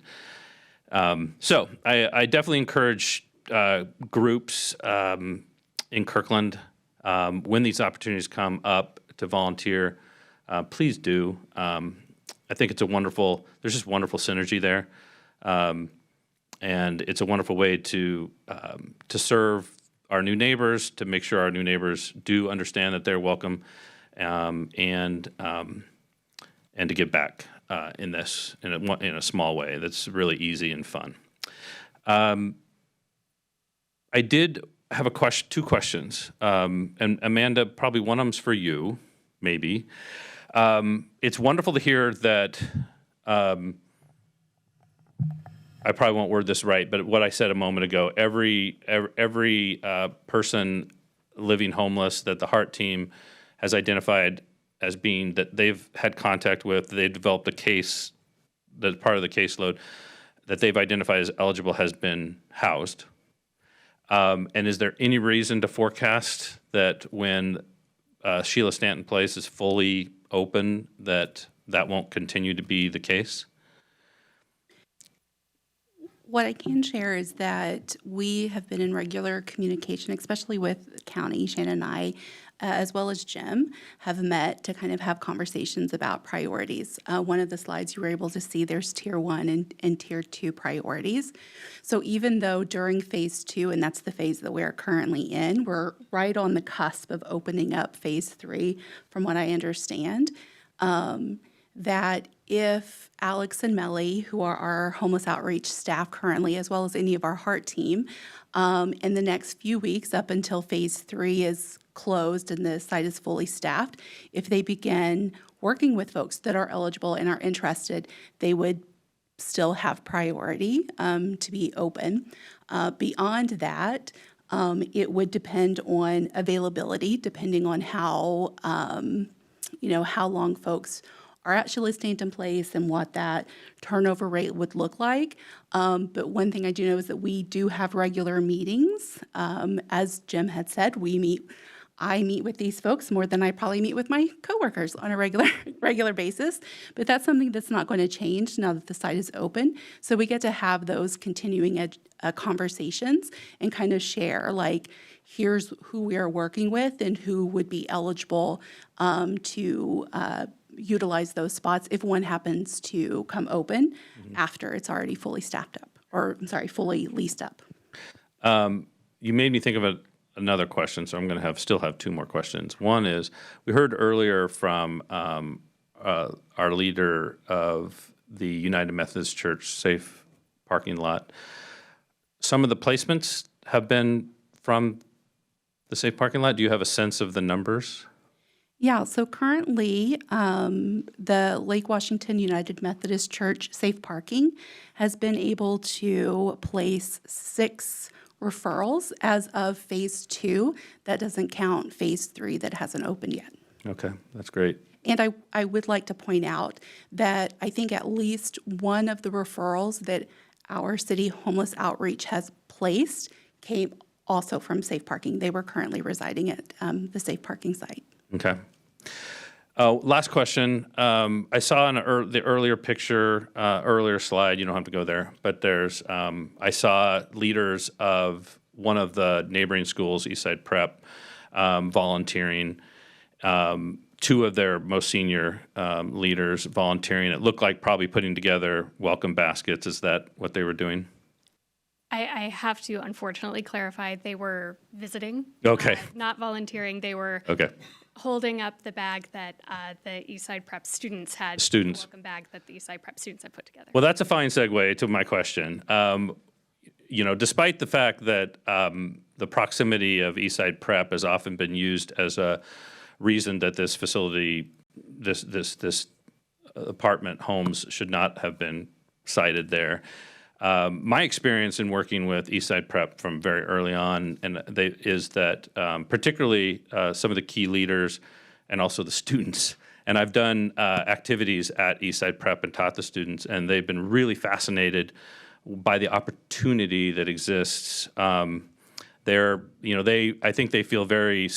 So I definitely encourage groups in Kirkland, when these opportunities come up to volunteer, please do. I think it's there's just wonderful synergy there. And it's a wonderful way to serve our new neighbors, to make sure our new neighbors do understand that they're welcome, and to give back in this in a small way that's really easy and fun. I did have two questions, and Amanda, probably one of them's for you, maybe. It's wonderful to hear that. I probably won't word this right, but what I said a moment ago, every person living homeless that the HEART team has identified as being that they've had contact with, they've developed a case that's part of the caseload that they've identified as eligible has been housed. And is there any reason to forecast that when Sheila Stanton Place is fully open, that won't continue to be the case? What I can share is that we have been in regular communication, especially with the county. Shannon and I, as well as Jim, have met to kind of have conversations about priorities. One of the slides you were able to see, there's Tier 1 and Tier 2 priorities. So even though during Phase 2, and that's the phase that we're currently in, we're right on the cusp of opening up Phase 3, from what I understand, that if Alex and Melly, who are our homeless outreach staff currently, as well as any of our HEART team, in the next few weeks up until Phase 3 is closed and the site is fully staffed, if they begin working with folks that are eligible and are interested, they would still have priority to be open. Beyond that, it would depend on availability, depending on how, how long folks are at Sheila Stanton Place and what that turnover rate would look like. But one thing I do know is that we do have regular meetings. As Jim had said, I meet with these folks more than I probably meet with my coworkers on a regular basis. But that's something that's not going to change now that the site is open. So we get to have those continuing conversations and kind of share, like, here's who we are working with and who would be eligible to utilize those spots if one happens to come open after it's already fully staffed up, or fully leased up. You made me think of another question, so I'm going to still have two more questions. One is, we heard earlier from our leader of the United Methodist Church Safe Parking Lot. Some of the placements have been from the Safe Parking Lot. Do you have a sense of the numbers? Yeah, so currently, the Lake Washington United Methodist Church Safe Parking has been able to place 6 referrals as of Phase 2. That doesn't count Phase 3 that hasn't opened yet. Okay, that's great. And I would like to point out that I think at least one of the referrals that our city homeless outreach has placed came also from Safe Parking. They were currently residing at the Safe Parking site. Okay. Last question. I saw in the earlier picture, earlier slide, you don't have to go there, but I saw leaders of one of the neighboring schools, Eastside Prep, volunteering. 2 of their most senior leaders volunteering. It looked like probably putting together welcome baskets. Is that what they were doing? I have to unfortunately clarify, they were visiting. Okay. Not volunteering. They were holding up the bag that the Eastside Prep students had. Students. The welcome bag that the Eastside Prep students had put together. Well, that's a fine segue to my question. Despite the fact that the proximity of Eastside Prep has often been used as a reason that this facility, this apartment homes should not have been sited there. My experience in working with Eastside Prep from very early on is that particularly some of the key leaders and also the students, and I've done activities at Eastside Prep and taught the students, and they've been really fascinated by the opportunity that exists. I think they feel very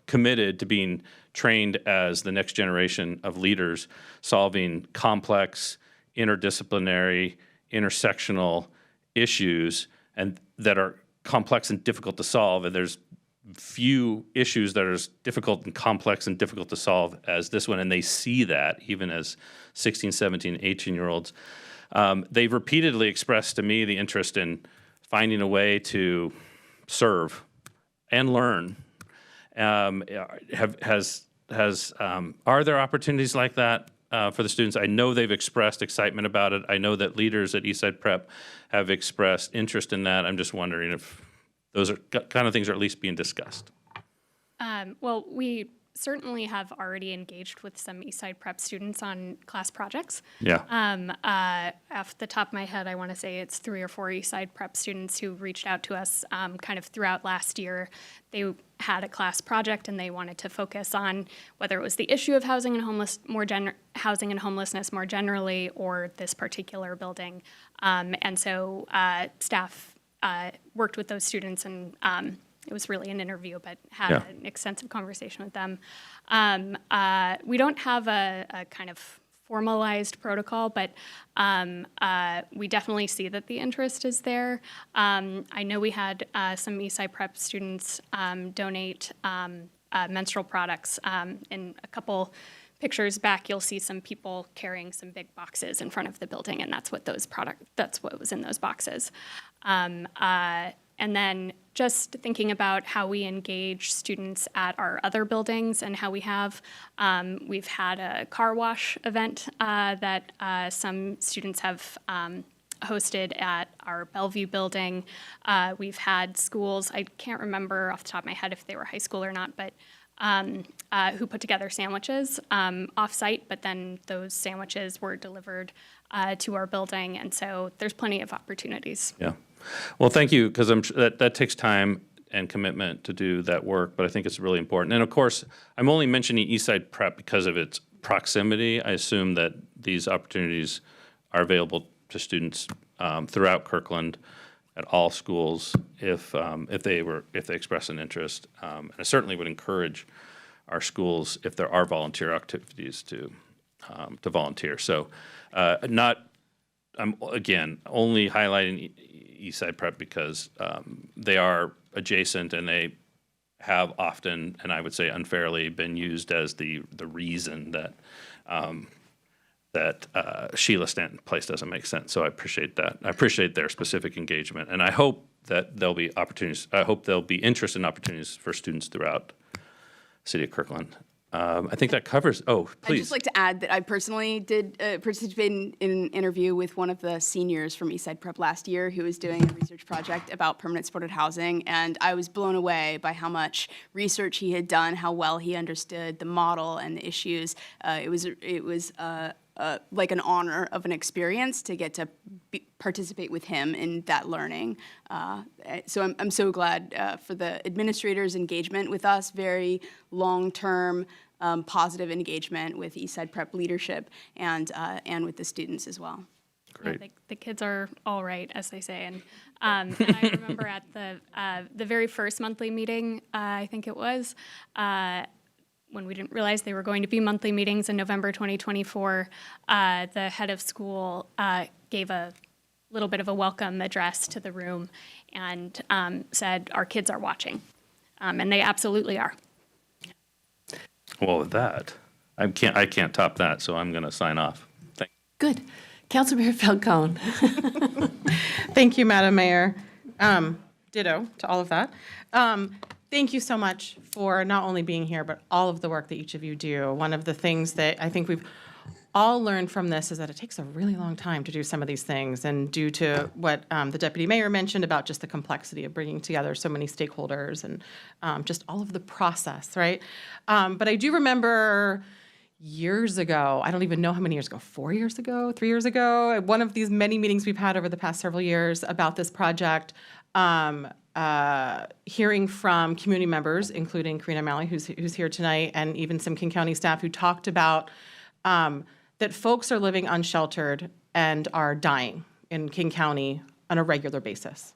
committed to being trained as the next generation of leaders, solving complex, interdisciplinary, intersectional issues and that are complex and difficult to solve. And there's few issues that are as difficult and complex and difficult to solve as this one. And they see that even as 16, 17, 18-year-olds. They've repeatedly expressed to me the interest in finding a way to serve and learn. Has are there opportunities like that for the students? I know they've expressed excitement about it. I know that leaders at Eastside Prep have expressed interest in that. I'm just wondering if those are kind of things are at least being discussed. Well, we certainly have already engaged with some Eastside Prep students on class projects. Yeah. Off the top of my head, I want to say it's 3 or 4 Eastside Prep students who reached out to us kind of throughout last year. They had a class project and they wanted to focus on whether it was the issue of housing and housing and homelessness more generally, or this particular building. And so staff worked with those students, and it was really an interview, but had an extensive conversation with them. We don't have a kind of formalized protocol, but we definitely see that the interest is there. I know we had some Eastside Prep students donate menstrual products. In a couple pictures back, you'll see some people carrying some big boxes in front of the building, and that's what was in those boxes. And then just thinking about how we engage students at our other buildings and how we've had a car wash event that some students have hosted at our Bellevue building. We've had schools, I can't remember off the top of my head if they were high school or not, but who put together sandwiches off-site, but then those sandwiches were delivered to our building, and so there's plenty of opportunities. Yeah. Well, thank you, because that takes time and commitment to do that work, but I think it's really important. And of course, I'm only mentioning Eastside Prep because of its proximity. I assume that these opportunities are available to students throughout Kirkland at all schools if they express an interest. And I certainly would encourage our schools, if there are volunteer activities, to volunteer. So I'm again only highlighting Eastside Prep because they are adjacent and they have often, and I would say unfairly, been used as the reason that Sheila Stanton Place doesn't make sense. So I appreciate that. I appreciate their specific engagement, and I hope that there'll be opportunities. I hope there'll be interest and opportunities for students throughout the city of Kirkland. I think that covers. Oh, please. I'd just like to add that I personally did participate in an interview with one of the seniors from Eastside Prep last year who was doing a research project about permanent supported housing, and I was blown away by how much research he had done, how well he understood the model and the issues. It was like an honor of an experience to get to participate with him in that learning. So I'm so glad for the administrators' engagement with us, very long-term, positive engagement with Eastside Prep leadership and with the students as well. Great. Yeah, the kids are all right, as they say. And I remember at the very first monthly meeting, I think it was, when we didn't realize they were going to be monthly meetings in November 2024, the head of school gave a little bit of a welcome address to the room and said, "Our kids are watching," and they absolutely are. Well, with that, I can't top that, so I'm going to sign off. Thank you. Good. Councilmember Falcone. Thank you, Madam Mayor. Ditto to all of that. Thank you so much for not only being here, but all of the work that each of you do. One of the things that I think we've all learned from this is that it takes a really long time to do some of these things, and due to what the Deputy Mayor mentioned about just the complexity of bringing together so many stakeholders and just all of the process, right? But I do remember years ago, I don't even know how many years ago, 4 years ago, 3 years ago, at one of these many meetings we've had over the past several years about this project, hearing from community members, including Karina O'Malley, who's here tonight, and even some King County staff who talked about that folks are living unsheltered and are dying in King County on a regular basis.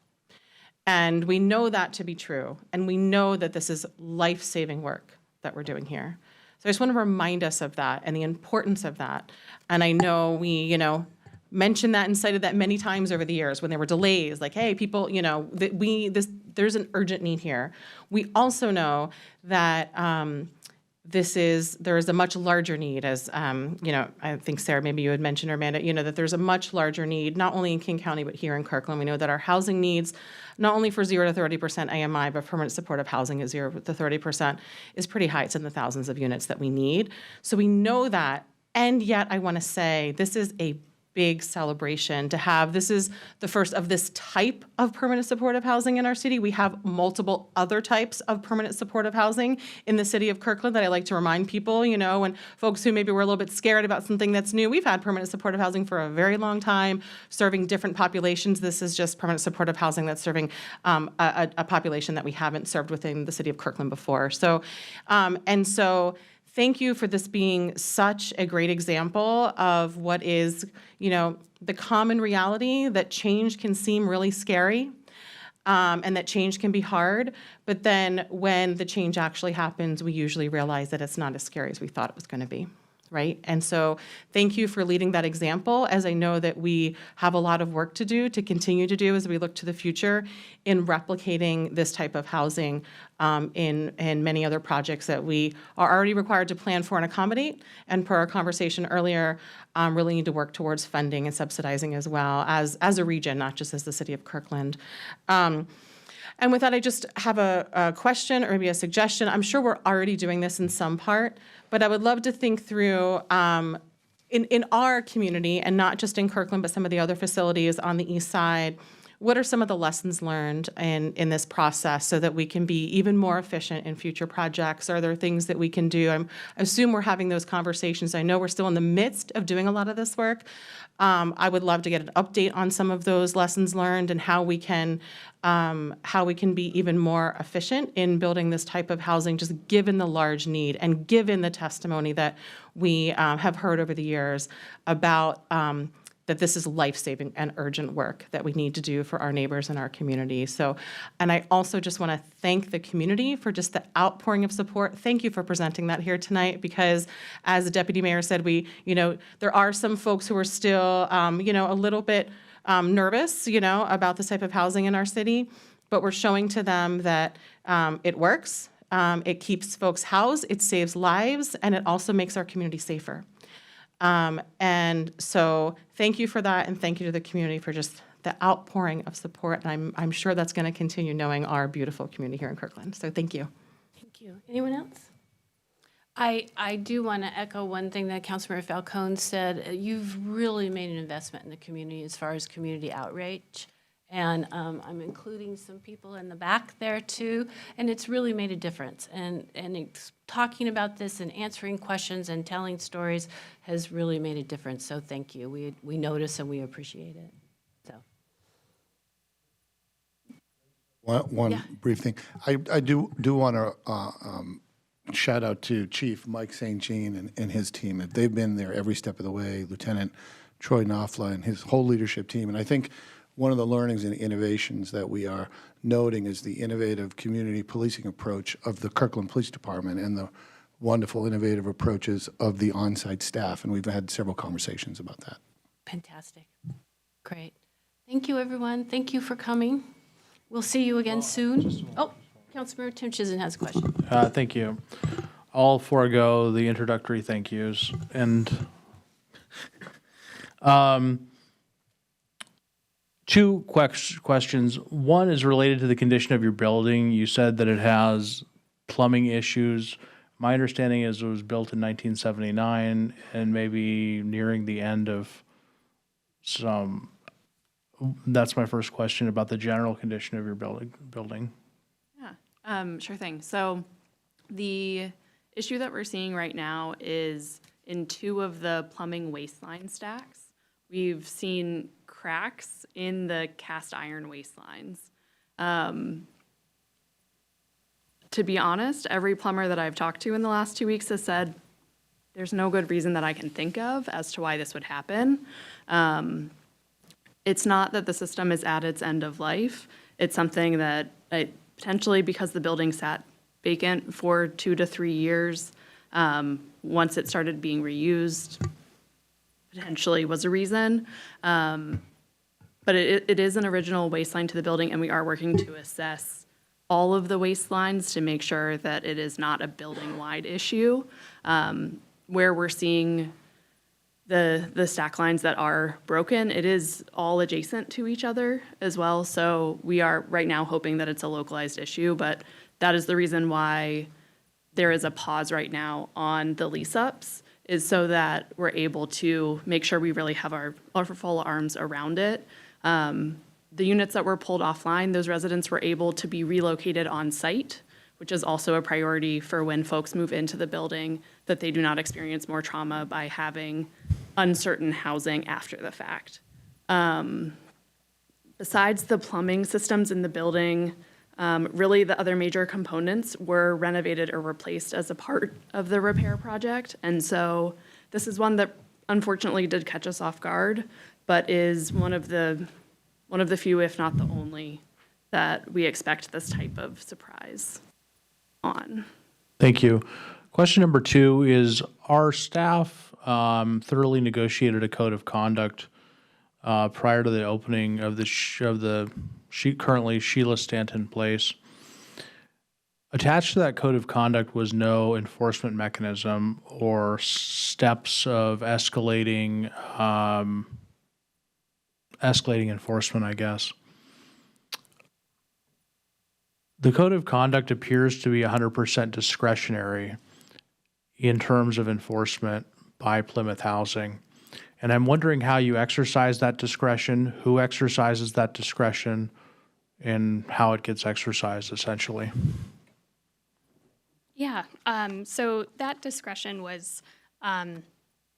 And we know that to be true, and we know that this is life-saving work that we're doing here. So I just want to remind us of that and the importance of that. And I know we, mentioned that and cited that many times over the years when there were delays, like, hey, people, there's an urgent need here. We also know that there is a much larger need, as I think Sarah, maybe you had mentioned, or Amanda, that there's a much larger need, not only in King County, but here in Kirkland. We know that our housing needs, not only for 0 to 30% AMI, but permanent supportive housing at 0 to 30% is pretty high. It's in the thousands of units that we need. So we know that, and yet I want to say this is a big celebration to have. This is the first of this type of permanent supportive housing in our city. We have multiple other types of permanent supportive housing in the city of Kirkland that I like to remind people, when folks who maybe were a little bit scared about something that's new. We've had permanent supportive housing for a very long time, serving different populations. This is just permanent supportive housing that's serving a population that we haven't served within the city of Kirkland before. So thank you for this being such a great example of what is, the common reality that change can seem really scary, and that change can be hard. But then when the change actually happens, we usually realize that it's not as scary as we thought it was going to be. Right? And so thank you for leading that example, as I know that we have a lot of work to do, to continue to do as we look to the future in replicating this type of housing in many other projects that we are already required to plan for and accommodate. And per our conversation earlier, really need to work towards funding and subsidizing as well as a region, not just as the city of Kirkland. And with that, I just have a question or maybe a suggestion. I'm sure we're already doing this in some part, but I would love to think through in our community, and not just in Kirkland, but some of the other facilities on the east side, what are some of the lessons learned in this process so that we can be even more efficient in future projects? Are there things that we can do? I assume we're having those conversations. I know we're still in the midst of doing a lot of this work. I would love to get an update on some of those lessons learned and how we can be even more efficient in building this type of housing, just given the large need and given the testimony that we have heard over the years about that this is life-saving and urgent work that we need to do for our neighbors and our community. So, and I also just want to thank the community for just the outpouring of support. Thank you for presenting that here tonight, because as the deputy mayor said, there are some folks who are still, a little bit nervous, about this type of housing in our city, but we're showing to them that it works. It keeps folks housed, it saves lives, and it also makes our community safer. And so thank you for that, and thank you to the community for just the outpouring of support. And I'm sure that's going to continue, knowing our beautiful community here in Kirkland. So thank you. Thank you. Anyone else? I do want to echo one thing that Councilmember Falcone said. You've really made an investment in the community as far as community outreach. And I'm including some people in the back there too, and it's really made a difference. And it's, talking about this and answering questions and telling stories has really made a difference. So thank you. We notice and we appreciate it. So One brief thing. I do want to shout out to Chief Mike St. Jean and his team. They've been there every step of the way. Lieutenant Troy Knopfler and his whole leadership team. And I think one of the learnings and innovations that we are noting is the innovative community policing approach of the Kirkland Police Department and the wonderful innovative approaches of the on-site staff. And we've had several conversations about that. fantastic. Great. Thank you, everyone. Thank you for coming. We'll see you again soon. Oh, Councilmember Tim Chizen has a question. Thank you. I'll forego the introductory thank yous. And two questions. One is related to the condition of your building. You said that it has plumbing issues. My understanding is it was built in 1979 and maybe nearing the end of some. That's my first question about the general condition of your building. Yeah, sure thing. So the issue that we're seeing right now is in 2 of the plumbing waistline stacks. We've seen cracks in the cast iron waistlines. To be honest, every plumber that I've talked to in the last 2 weeks has said there's no good reason that I can think of as to why this would happen. It's not that the system is at its end of life. It's something that potentially, because the building sat vacant for 2 to 3 years, once it started being reused, potentially was a reason. But it is an original waistline to the building, and we are working to assess all of the waste lines to make sure that it is not a building-wide issue. Where we're seeing the stack lines that are broken, it is all adjacent to each other as well. So we are right now hoping that it's a localized issue, but that is the reason why there is a pause right now on the lease-ups, is so that we're able to make sure we really have our full arms around it. The units that were pulled offline, those residents were able to be relocated on site, which is also a priority for when folks move into the building, that they do not experience more trauma by having uncertain housing after the fact. Besides the plumbing systems in the building, really the other major components were renovated or replaced as a part of the repair project. And so this is one that unfortunately did catch us off guard, but is one of the few, if not the only, that we expect this type of surprise on. Thank you. Question number 2 is, our staff thoroughly negotiated a code of conduct prior to the opening of currently Sheila Stanton Place. Attached to that code of conduct was no enforcement mechanism or steps of escalating enforcement, I guess. The code of conduct appears to be 100% discretionary in terms of enforcement by Plymouth Housing. And I'm wondering how you exercise that discretion, who exercises that discretion, and how it gets exercised, essentially. Yeah, so that discretion was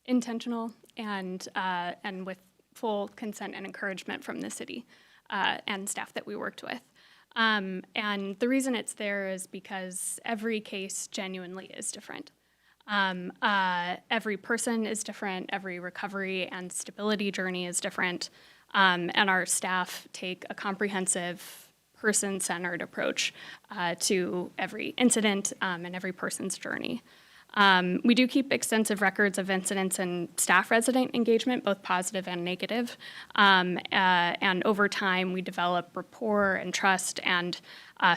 intentional and with full consent and encouragement from the city and staff that we worked with. And the reason it's there is because every case genuinely is different. Every person is different, every recovery and stability journey is different, and our staff take a comprehensive, person-centered approach to every incident and every person's journey. We do keep extensive records of incidents and staff-resident engagement, both positive and negative. And over time, we develop rapport and trust and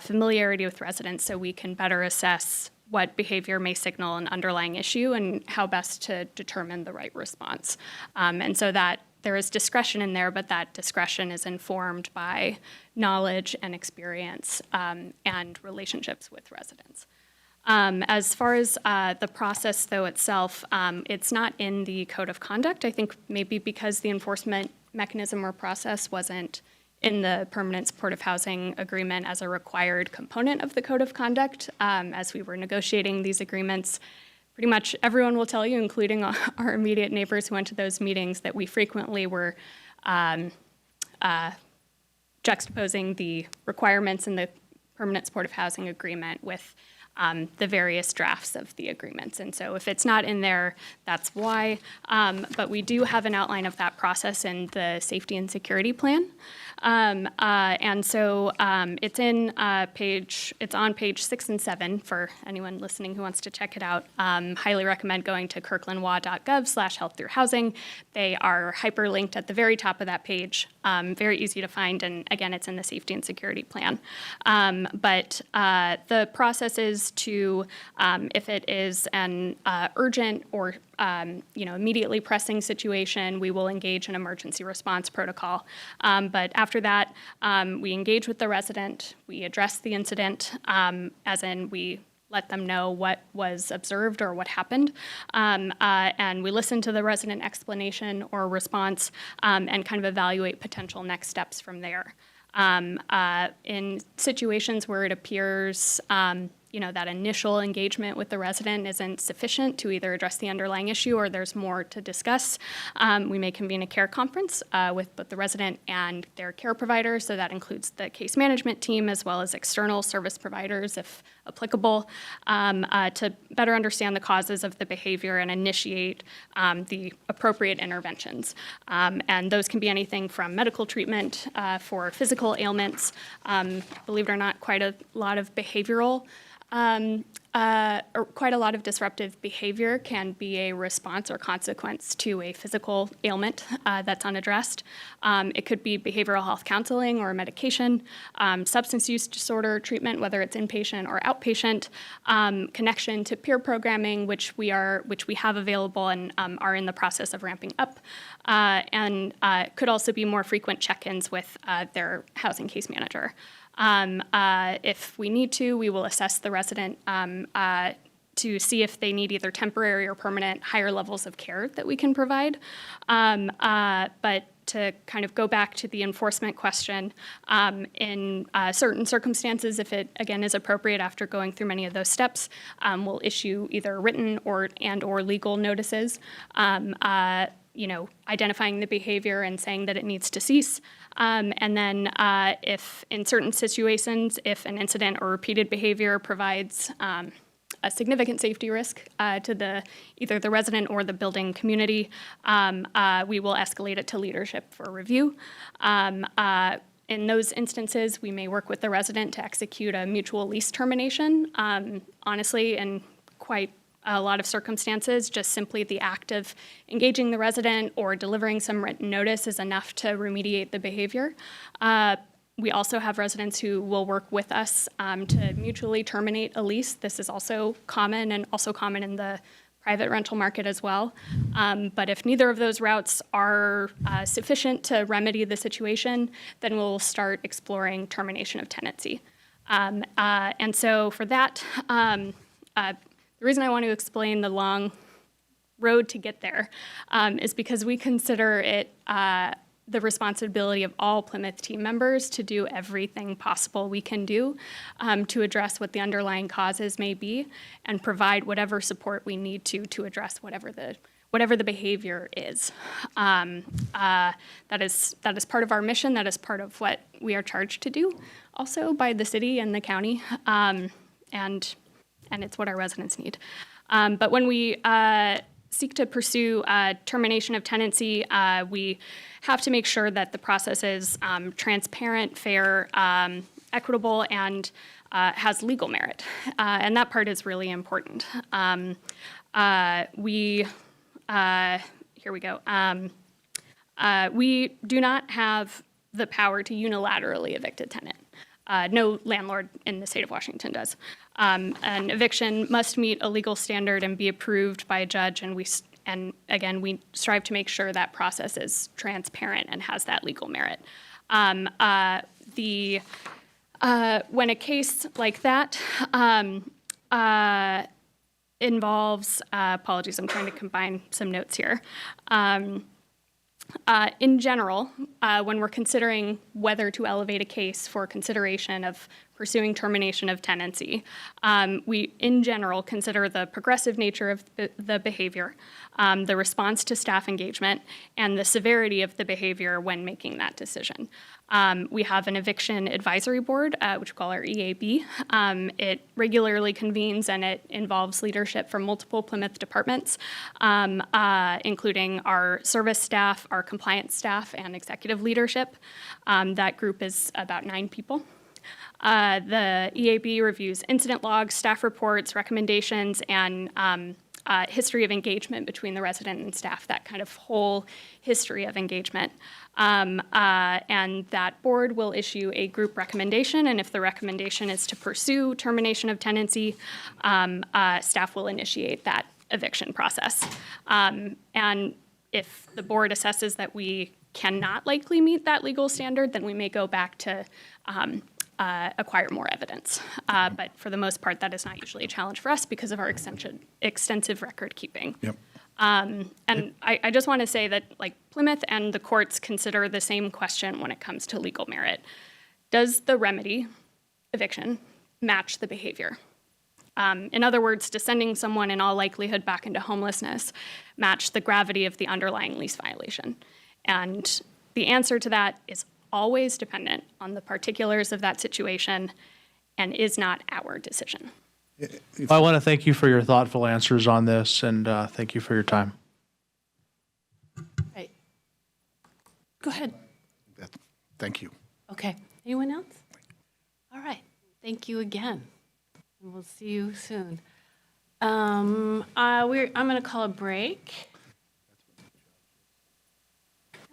familiarity with residents so we can better assess what behavior may signal an underlying issue and how best to determine the right response. And so that there is discretion in there, but that discretion is informed by knowledge and experience and relationships with residents. As far as the process, though, itself, it's not in the code of conduct. I think maybe because the enforcement mechanism or process wasn't in the permanent supportive housing agreement as a required component of the code of conduct. As we were negotiating these agreements, pretty much everyone will tell you, including our immediate neighbors who went to those meetings, that we frequently were juxtaposing the requirements in the permanent supportive housing agreement with the various drafts of the agreements. And so if it's not in there, that's why. But we do have an outline of that process in the safety and security plan. And so it's on page 6 and 7 for anyone listening who wants to check it out. Highly recommend going to kirklandwa.gov/health-through-housing. They are hyperlinked at the very top of that page. Very easy to find, and again, it's in the safety and security plan. But the process is to, if it is an urgent or immediately pressing situation, we will engage an emergency response protocol. But after that, we engage with the resident, we address the incident, as in we let them know what was observed or what happened, and we listen to the resident explanation or response and kind of evaluate potential next steps from there. In situations where it appears that initial engagement with the resident isn't sufficient to either address the underlying issue or there's more to discuss, we may convene a care conference with both the resident and their care provider. So that includes the case management team as well as external service providers, if applicable, to better understand the causes of the behavior and initiate the appropriate interventions. And those can be anything from medical treatment for physical ailments, believe it or not, quite a lot of behavioral quite a lot of disruptive behavior can be a response or consequence to a physical ailment that's unaddressed. It could be behavioral health counseling or medication, substance use disorder treatment, whether it's inpatient or outpatient, connection to peer programming, which we have available and are in the process of ramping up, and could also be more frequent check-ins with their housing case manager. If we need to, we will assess the resident to see if they need either temporary or permanent higher levels of care that we can provide. But to kind of go back to the enforcement question, in certain circumstances, if it, again, is appropriate after going through many of those steps, we'll issue either written or legal notices, identifying the behavior and saying that it needs to cease. And then if in certain situations, if an incident or repeated behavior provides a significant safety risk to either the resident or the building community, we will escalate it to leadership for review. In those instances, we may work with the resident to execute a mutual lease termination. Honestly, in quite a lot of circumstances, just simply the act of engaging the resident or delivering some written notice is enough to remediate the behavior. We also have residents who will work with us to mutually terminate a lease. This is also common and also common in the private rental market as well. But if neither of those routes are sufficient to remedy the situation, then we'll start exploring termination of tenancy. And so for that, the reason I want to explain the long road to get there is because we consider it the responsibility of all Plymouth team members to do everything possible we can do to address what the underlying causes may be and provide whatever support we need to address whatever the behavior is. That is part of our mission. That is part of what we are charged to do, also by the city and the county, and it's what our residents need. But when we seek to pursue termination of tenancy, we have to make sure that the process is transparent, fair, equitable, and has legal merit. And that part is really important. Here we go. We do not have the power to unilaterally evict a tenant. No landlord in the state of Washington does. An eviction must meet a legal standard and be approved by a judge, and again, we strive to make sure that process is transparent and has that legal merit. When a case like that involves, apologies, I'm trying to combine some notes here. In general, when we're considering whether to elevate a case for consideration of pursuing termination of tenancy, we, in general, consider the progressive nature of the behavior, the response to staff engagement, and the severity of the behavior when making that decision. We have an eviction advisory board, which we call our EAB. It regularly convenes and it involves leadership from multiple Plymouth departments, including our service staff, our compliance staff, and executive leadership. That group is about 9 people. The EAB reviews incident logs, staff reports, recommendations, and history of engagement between the resident and staff, that kind of whole history of engagement. And that board will issue a group recommendation, and if the recommendation is to pursue termination of tenancy, staff will initiate that eviction process. And if the board assesses that we cannot likely meet that legal standard, then we may go back to acquire more evidence. But for the most part, that is not usually a challenge for us because of our extensive record keeping. Yep. And I just want to say that Plymouth and the courts consider the same question when it comes to legal merit. Does the remedy, eviction, match the behavior? In other words, does sending someone in all likelihood back into homelessness match the gravity of the underlying lease violation? And the answer to that is always dependent on the particulars of that situation and is not our decision. I want to thank you for your thoughtful answers on this, and thank you for your time. Right. Go ahead. Thank you. Okay. Anyone else? All right. Thank you again. And we'll see you soon. I'm going to call a break.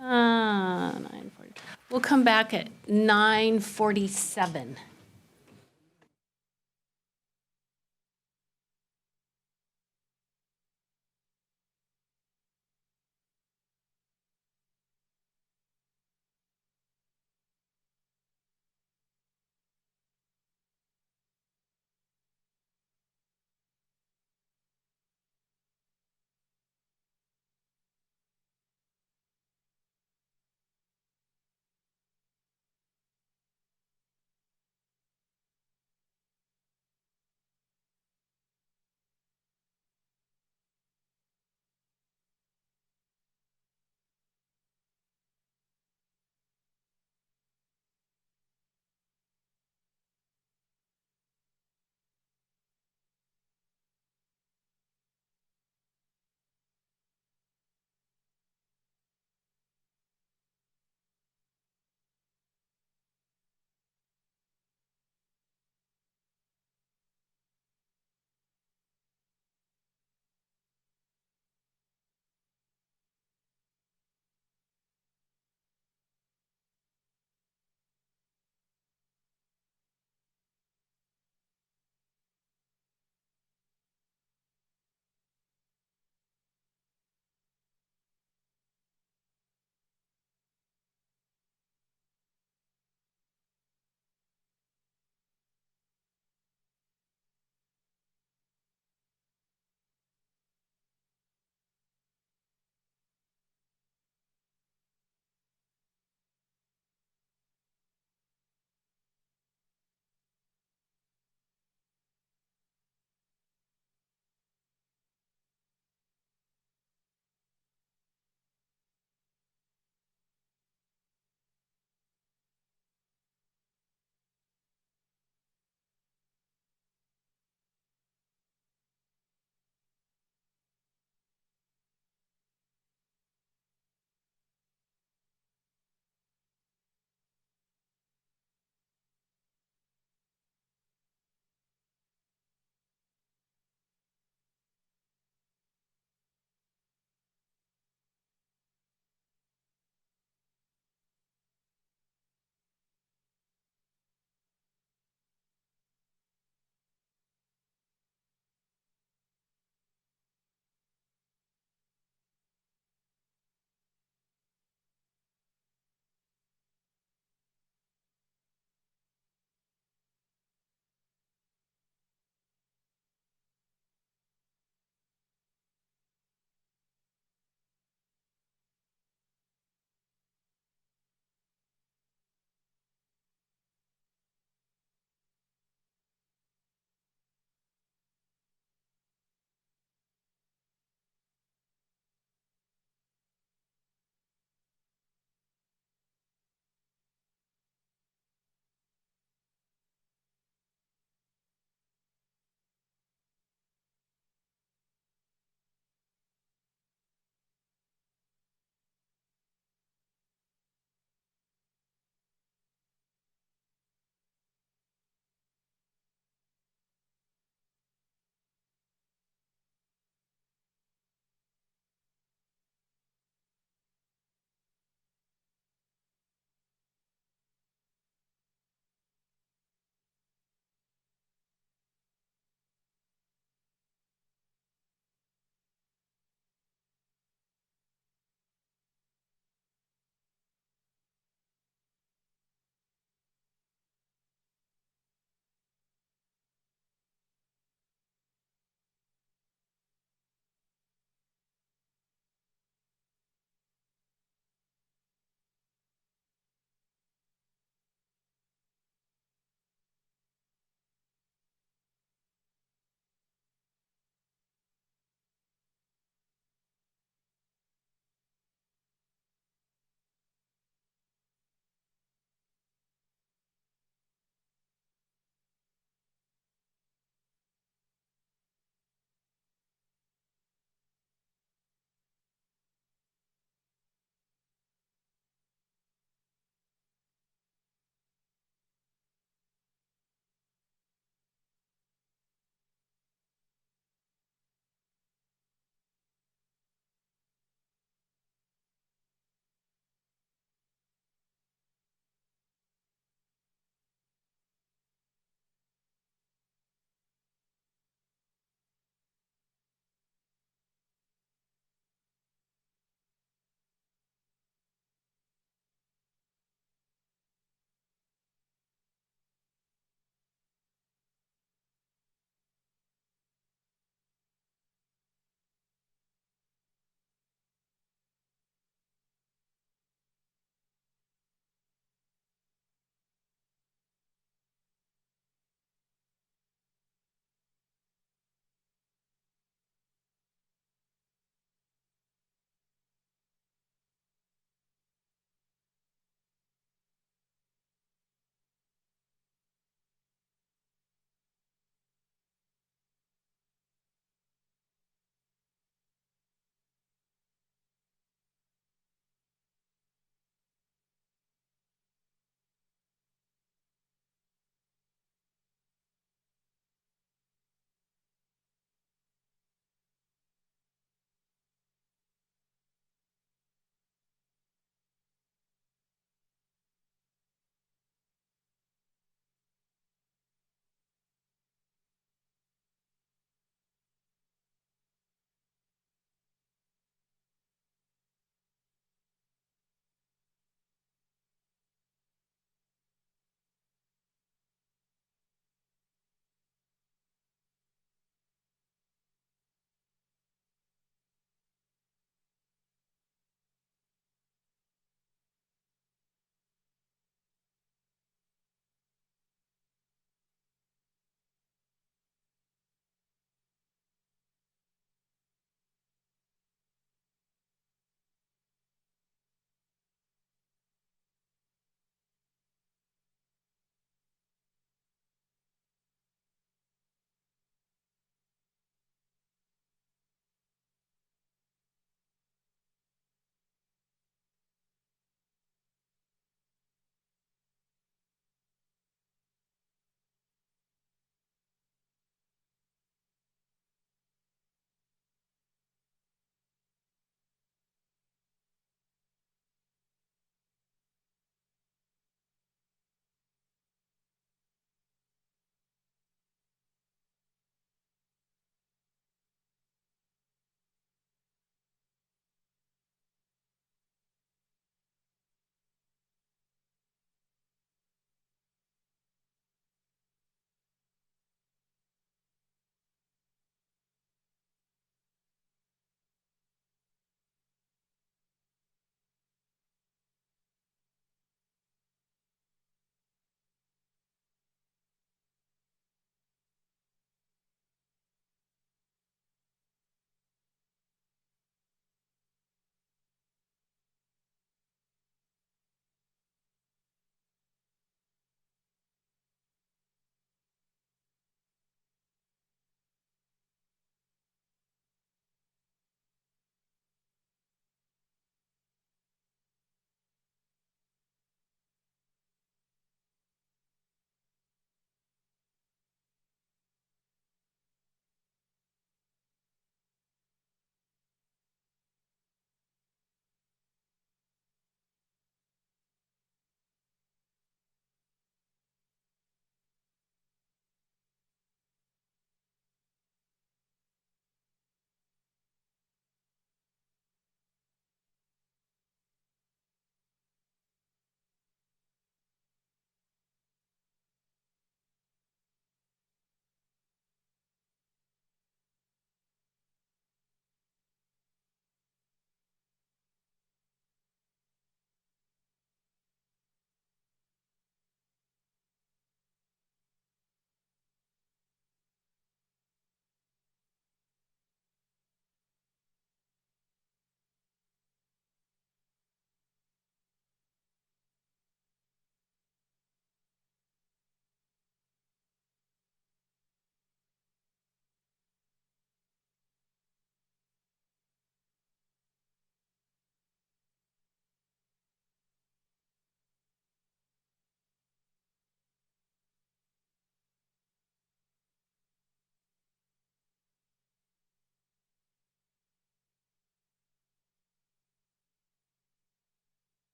9:40. We'll come back at 9:47.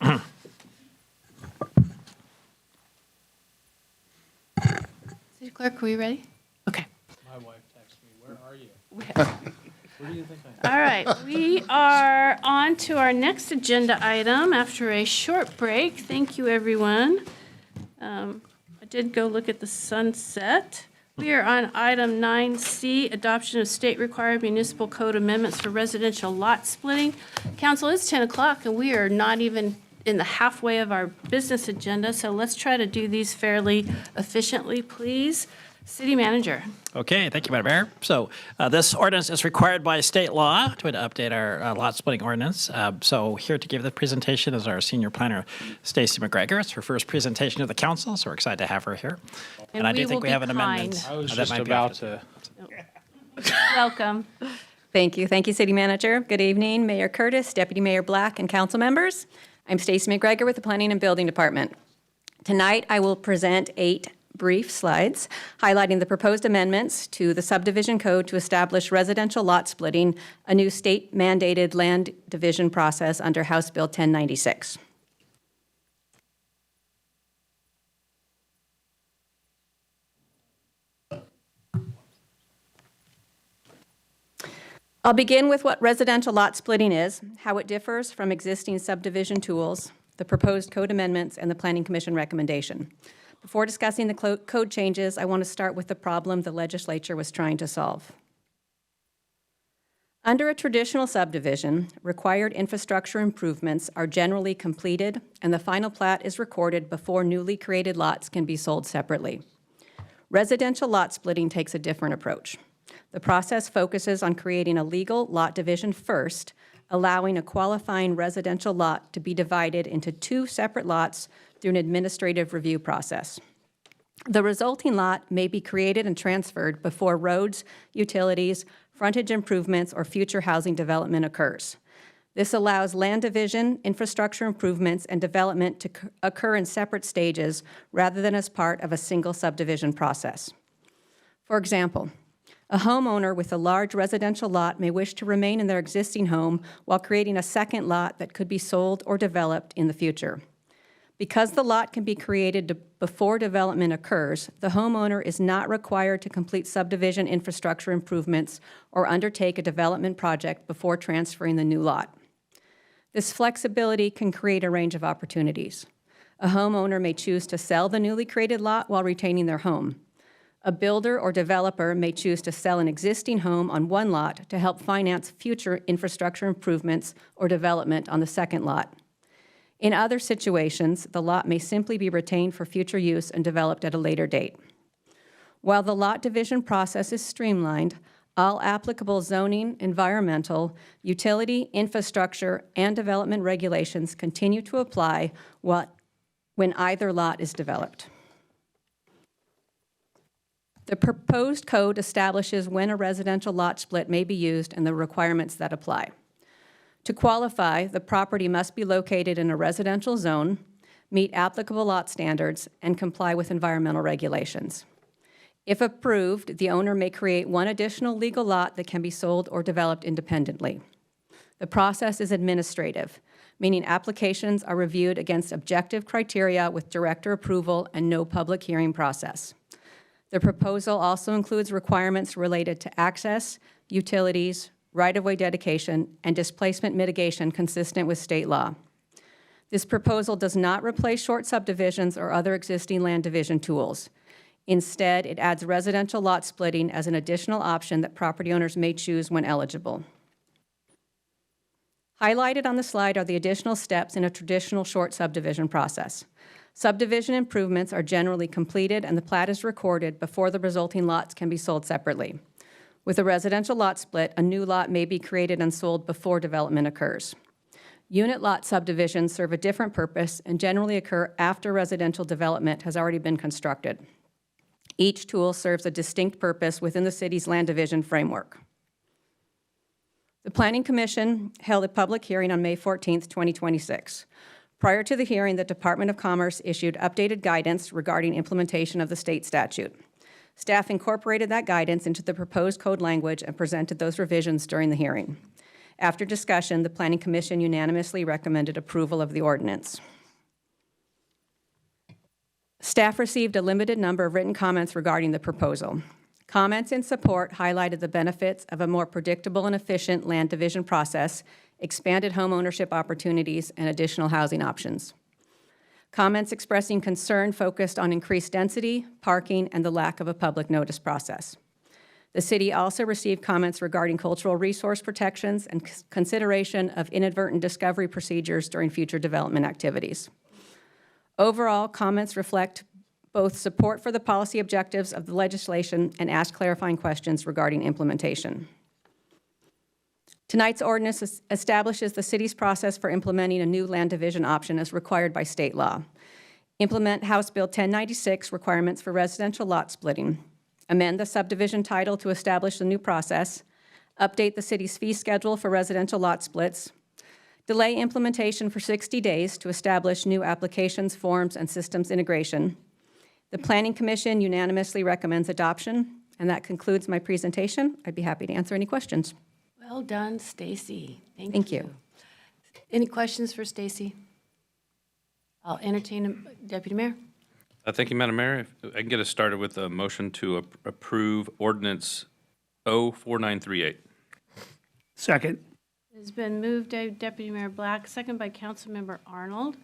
City Clerk, are we ready? Okay. My wife texted me, "Where are you?" Where do you think I am? All right, we are on to our next agenda item after a short break. Thank you, everyone. I did go look at the sunset. We are on item 9C, adoption of state-required municipal code amendments for residential lot splitting. Council, it's 10 o'clock, and we are not even in the halfway of our business agenda, so let's try to do these fairly efficiently, please. City Manager. Okay, thank you, Madam Mayor. So this ordinance is required by state law to update our lot splitting ordinance. So here to give the presentation is our senior planner, Stacy McGregor. It's her first presentation to the council, so we're excited to have her here. And I do think we have an amendment. I was that just might be about offered. to. Welcome. Thank you. Thank you, City Manager. Good evening, Mayor Curtis, Deputy Mayor Black, and council members. I'm Stacy McGregor with the Planning and Building Department. Tonight, I will present 8 brief slides highlighting the proposed amendments to the subdivision code to establish residential lot splitting, a new state-mandated land division process under House Bill 1096. I'll begin with what residential lot splitting is, how it differs from existing subdivision tools, the proposed code amendments, and the Planning Commission recommendation. Before discussing the code changes, I want to start with the problem the legislature was trying to solve. Under a traditional subdivision, required infrastructure improvements are generally completed, and the final plat is recorded before newly created lots can be sold separately. Residential lot splitting takes a different approach. The process focuses on creating a legal lot division first, allowing a qualifying residential lot to be divided into 2 separate lots through an administrative review process. The resulting lot may be created and transferred before roads, utilities, frontage improvements, or future housing development occurs. This allows land division, infrastructure improvements, and development to occur in separate stages rather than as part of a single subdivision process. For example, a homeowner with a large residential lot may wish to remain in their existing home while creating a second lot that could be sold or developed in the future. Because the lot can be created before development occurs, the homeowner is not required to complete subdivision infrastructure improvements or undertake a development project before transferring the new lot. This flexibility can create a range of opportunities. A homeowner may choose to sell the newly created lot while retaining their home. A builder or developer may choose to sell an existing home on one lot to help finance future infrastructure improvements or development on the second lot. In other situations, the lot may simply be retained for future use and developed at a later date. While the lot division process is streamlined, all applicable zoning, environmental, utility, infrastructure, and development regulations continue to apply when either lot is developed. The proposed code establishes when a residential lot split may be used and the requirements that apply. To qualify, the property must be located in a residential zone, meet applicable lot standards, and comply with environmental regulations. If approved, the owner may create one additional legal lot that can be sold or developed independently. The process is administrative, meaning applications are reviewed against objective criteria with director approval and no public hearing process. The proposal also includes requirements related to access, utilities, right-of-way dedication, and displacement mitigation consistent with state law. This proposal does not replace short subdivisions or other existing land division tools. Instead, it adds residential lot splitting as an additional option that property owners may choose when eligible. Highlighted on the slide are the additional steps in a traditional short subdivision process. Subdivision improvements are generally completed and the plat is recorded before the resulting lots can be sold separately. With a residential lot split, a new lot may be created and sold before development occurs. Unit lot subdivisions serve a different purpose and generally occur after residential development has already been constructed. Each tool serves a distinct purpose within the city's land division framework. The Planning Commission held a public hearing on May 14, 2026. Prior to the hearing, the Department of Commerce issued updated guidance regarding implementation of the state statute. Staff incorporated that guidance into the proposed code language and presented those revisions during the hearing. After discussion, the Planning Commission unanimously recommended approval of the ordinance. Staff received a limited number of written comments regarding the proposal. Comments in support highlighted the benefits of a more predictable and efficient land division process, expanded home ownership opportunities, and additional housing options. Comments expressing concern focused on increased density, parking, and the lack of a public notice process. The city also received comments regarding cultural resource protections and consideration of inadvertent discovery procedures during future development activities. Overall, comments reflect both support for the policy objectives of the legislation and ask clarifying questions regarding implementation. Tonight's ordinance establishes the city's process for implementing a new land division option as required by state law. Implement House Bill 1096 requirements for residential lot splitting. Amend the subdivision title to establish the new process. Update the city's fee schedule for residential lot splits. Delay implementation for 60 days to establish new applications, forms, and systems integration. The Planning Commission unanimously recommends adoption, and that concludes my presentation. I'd be happy to answer any questions. Well done, Stacy. Thank you. Any questions for Stacy? I'll entertain Deputy Mayor. Thank you, Madam Mayor. If I can get us started with a motion to approve ordinance 04938. Second. It's been moved by Deputy Mayor Black, second by Councilmember Arnold,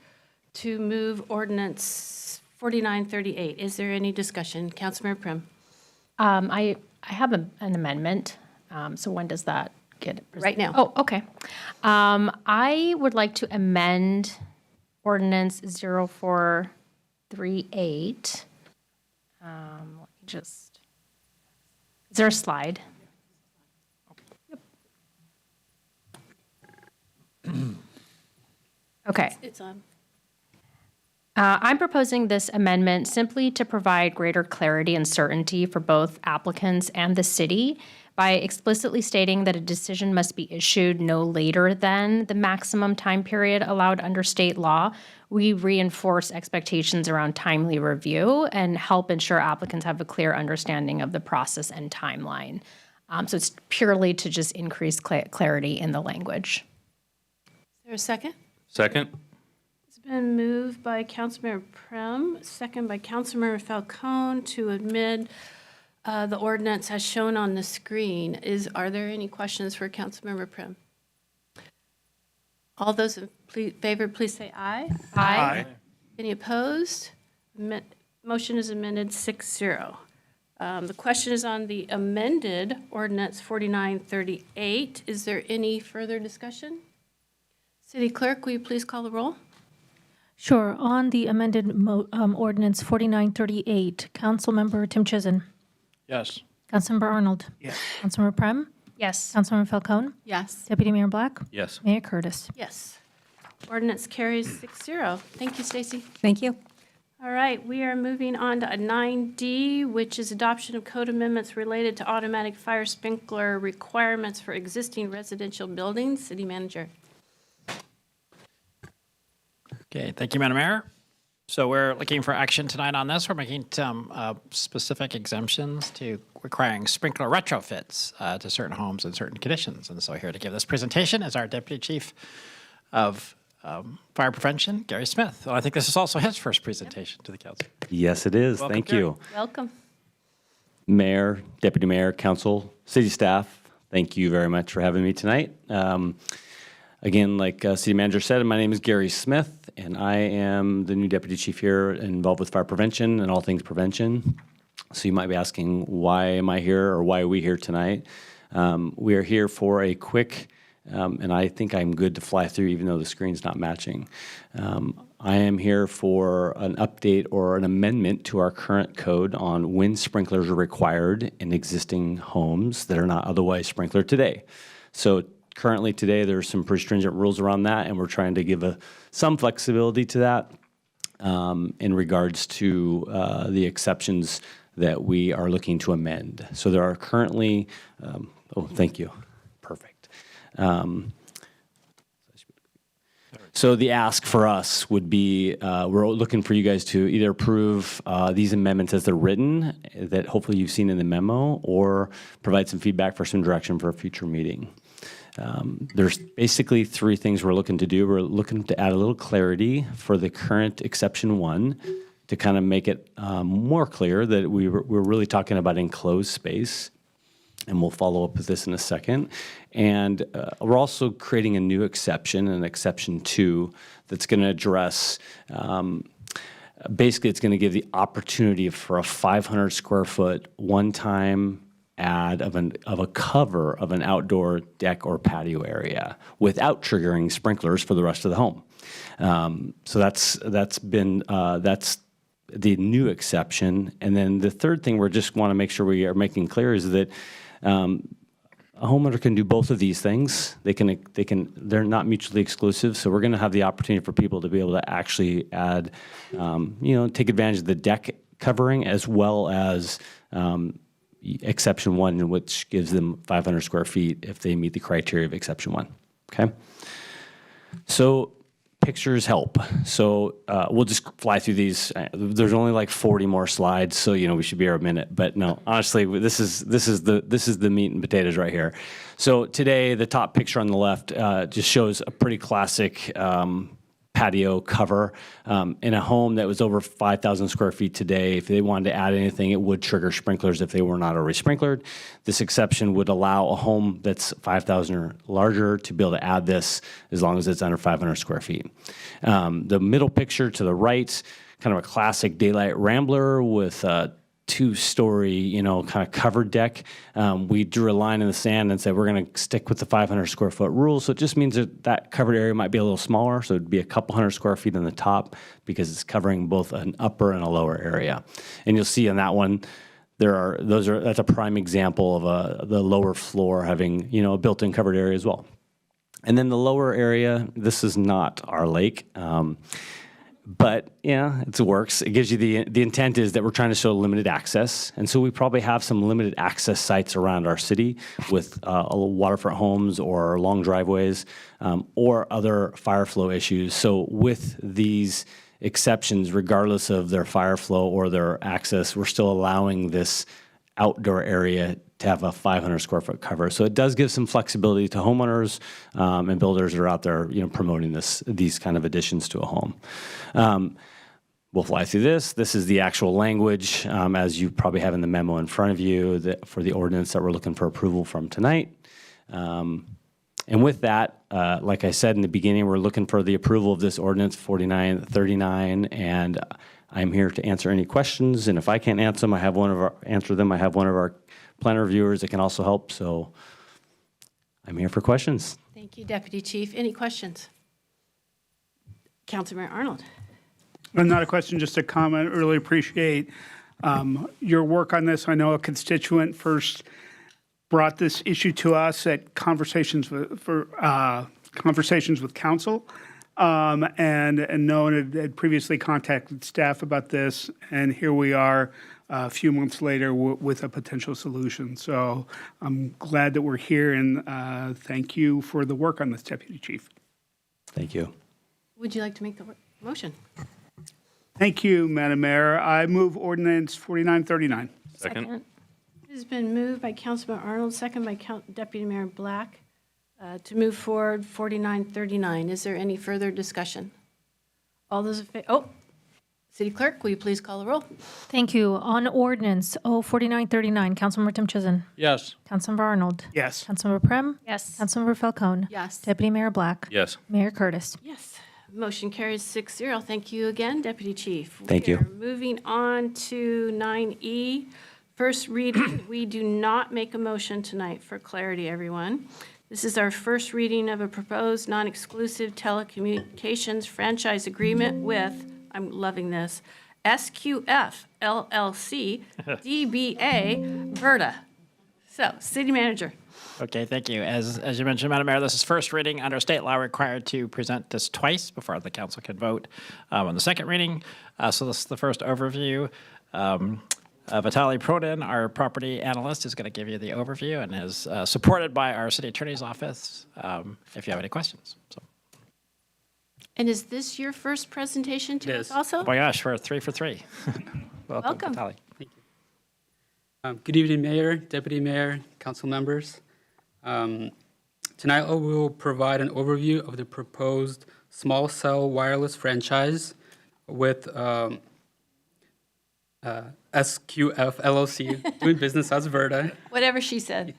to move ordinance 4938. Is there any discussion? Councilmember Prim. I have an amendment. So when does that get presented? Right now. Oh, okay. I would like to amend ordinance 0438. Let me just, is there a slide? Okay. It's on. I'm proposing this amendment simply to provide greater clarity and certainty for both applicants and the city by explicitly stating that a decision must be issued no later than the maximum time period allowed under state law. We reinforce expectations around timely review and help ensure applicants have a clear understanding of the process and timeline. So it's purely to just increase clarity in the language. Is there a second? Second. It's been moved by Councilmember Prim, second by Councilmember Falcone to amend the ordinance as shown on the screen. Are there any questions for Councilmember Prim? All those in favor, please say aye. Aye. Any opposed? Motion is amended 6-0. The question is on the amended ordinance 4938. Is there any further discussion? City Clerk, will you please call the roll? Sure. On the amended ordinance 4938, Councilmember Tim Chizen. Yes. Councilmember Arnold. Yes. Councilmember Prem. Yes. Councilmember Falcone. Yes. Deputy Mayor Black. Yes. Mayor Curtis. Yes. Ordinance carries 6-0. Thank you, Stacy. Thank you. All right, we are moving on to 9D, which is adoption of code amendments related to automatic fire sprinkler requirements for existing residential buildings. City Manager. Okay, thank you, Madam Mayor. So we're looking for action tonight on this. We're making some specific exemptions to requiring sprinkler retrofits to certain homes in certain conditions. And so here to give this presentation is our Deputy Chief of Fire Prevention, Gary Smith. Well, I think this is also his first presentation to the council. Yes, it is. Welcome, Thank Gary. you. Welcome. Mayor, Deputy Mayor, Council, City staff, thank you very much for having me tonight. Again, like City Manager said, my name is Gary Smith, and I am the new Deputy Chief here involved with fire prevention and all things prevention. So you might be asking, why am I here or why are we here tonight? We are here for a quick, and I think I'm good to fly through even though the screen's not matching. I am here for an update or an amendment to our current code on when sprinklers are required in existing homes that are not otherwise sprinklered today. So currently today, there's some pretty stringent rules around that, and we're trying to give some flexibility to that in regards to the exceptions that we are looking to amend. So there are currently, oh, thank you, perfect. So the ask for us would be, we're looking for you guys to either approve these amendments as they're written, that hopefully you've seen in the memo, or provide some feedback for some direction for a future meeting. There's basically three things we're looking to do. We're looking to add a little clarity for the current exception 1 to kind of make it more clear that we're really talking about enclosed space. And we'll follow up with this in a second. And we're also creating a new exception, an exception 2, that's going to address, basically it's going to give the opportunity for a 500 square foot one-time add of a cover of an outdoor deck or patio area without triggering sprinklers for the rest of the home. So that's the new exception. And then the third thing we just want to make sure we are making clear is that a homeowner can do both of these things. They're not mutually exclusive. So we're going to have the opportunity for people to be able to actually add, take advantage of the deck covering as well as exception 1, which gives them 500 square feet if they meet the criteria of exception 1. Okay. So pictures help. So we'll just fly through these. There's only like 40 more slides, so we should be here a minute. But no, honestly, this is the meat and potatoes right here. So today, the top picture on the left just shows a pretty classic patio cover in a home that was over 5,000 square feet today. If they wanted to add anything, it would trigger sprinklers if they were not already sprinklered. This exception would allow a home that's 5,000 or larger to be able to add this as long as it's under 500 square feet. The middle picture to the right, kind of a classic daylight rambler with a 2-story, kind of covered deck. We drew a line in the sand and said we're going to stick with the 500 square foot rule. So it just means that covered area might be a little smaller. So it'd be a couple hundred square feet on the top because it's covering both an upper and a lower area. And you'll see on that one, that's a prime example of the lower floor having, a built-in covered area as well. And then the lower area, this is not our lake. But yeah, it works. It gives you the intent is that we're trying to show limited access. And so we probably have some limited access sites around our city with waterfront homes or long driveways or other fire flow issues. So with these exceptions, regardless of their fire flow or their access, we're still allowing this outdoor area to have a 500 square foot cover. So it does give some flexibility to homeowners and builders that are out there, promoting these kind of additions to a home. We'll fly through this. This is the actual language, as you probably have in the memo in front of you for the ordinance that we're looking for approval from tonight. And with that, like I said in the beginning, we're looking for the approval of this ordinance 4939, and I'm here to answer any questions. And if I can't answer them, I have one of our planner reviewers that can also help. So I'm here for questions. Thank you, Deputy Chief. Any questions? Councilmember Arnold. Not a question, just a comment. Really appreciate your work on this. I know a constituent first brought this issue to us at conversations with council, and no one had previously contacted staff about this, and here we are a few months later with a potential solution. So I'm glad that we're here, and thank you for the work on this, Deputy Chief. Thank you. Would you like to make the motion? Thank you, Madam Mayor. I move ordinance 4939. Second. It has been moved by Councilman Arnold, second by Deputy Mayor Black, to move forward 4939. Is there any further discussion? All those in favor? City Clerk, will you please call the roll? Thank you. On ordinance 4939, Councilmember Tim Chizen. Yes. Councilmember Arnold. Yes. Councilmember Prem. Yes. Councilmember Falcone. Yes. Deputy Mayor Black. Yes. Mayor Curtis. Yes. Motion carries 6-0. Thank you again, Deputy Chief. Thank you. We are moving on to 9E, first reading. We do not make a motion tonight for clarity, everyone. This is our first reading of a proposed non-exclusive telecommunications franchise agreement with, I'm loving this, SQF LLC, DBA, Verta. So, City Manager. Okay, thank you. As you mentioned, Madam Mayor, this is first reading under state law required to present this twice before the council can vote on the second reading. So this is the first overview. Vitaly Prodin, our property analyst, is going to give you the overview and is supported by our city attorney's office if you have any questions. So. And is this your first presentation to us also? Oh my gosh, we're 3 for 3. Welcome. Vitaly. Thank you. Good evening, Mayor, Deputy Mayor, council members. Tonight, I will provide an overview of the proposed small cell wireless franchise with SQF LLC, doing business as Verda. Whatever she said.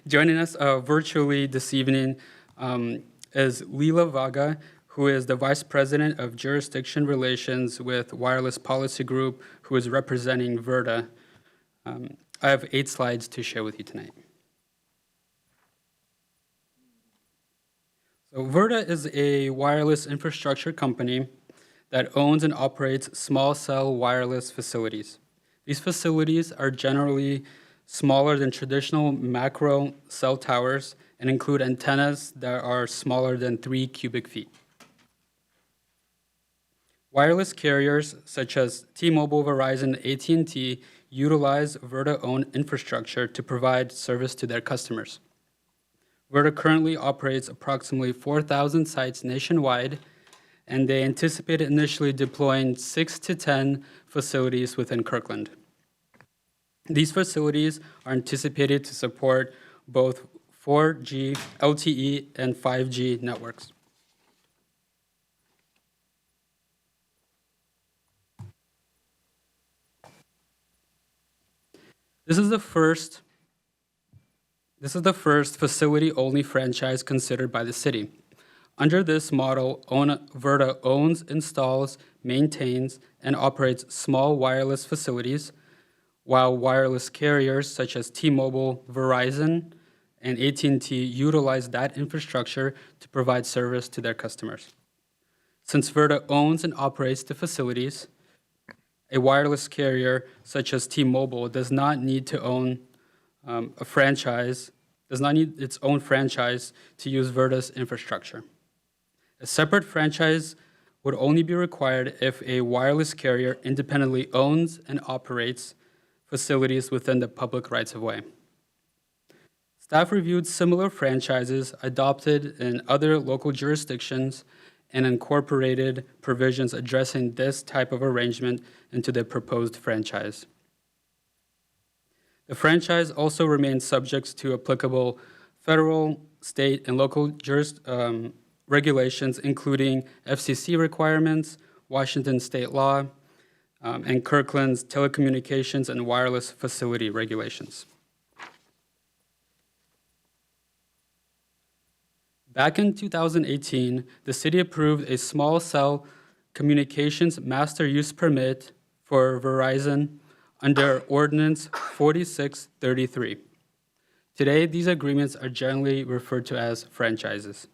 Joining us virtually this evening is Leela Vaga, who is the Vice President of Jurisdiction Relations with Wireless Policy Group, who is representing Verda. I have 8 slides to share with you tonight. So Verda is a wireless infrastructure company that owns and operates small cell wireless facilities. These facilities are generally smaller than traditional macro cell towers and include antennas that are smaller than 3 cubic feet. Wireless carriers such as T-Mobile, Verizon, and AT&T utilize Verda-owned infrastructure to provide service to their customers. Verda currently operates approximately 4,000 sites nationwide, and they anticipate initially deploying 6 to 10 facilities within Kirkland. These facilities are anticipated to support both 4G, LTE, and 5G networks. This is the first facility-only franchise considered by the city. Under this model, Verda owns, installs, maintains, and operates small wireless facilities, while wireless carriers such as T-Mobile, Verizon, and AT&T utilize that infrastructure to provide service to their customers. Since Verda owns and operates the facilities, a wireless carrier such as T-Mobile does not need to own does not need its own franchise to use Verda's infrastructure. A separate franchise would only be required if a wireless carrier independently owns and operates facilities within the public rights-of-way. Staff reviewed similar franchises adopted in other local jurisdictions and incorporated provisions addressing this type of arrangement into the proposed franchise. The franchise also remains subject to applicable federal, state, and local regulations, including FCC requirements, Washington state law, and Kirkland's telecommunications and wireless facility regulations. Back in 2018, the city approved a small cell communications master use permit for Verizon under Ordinance 4633. Today, these agreements are generally referred to as franchises.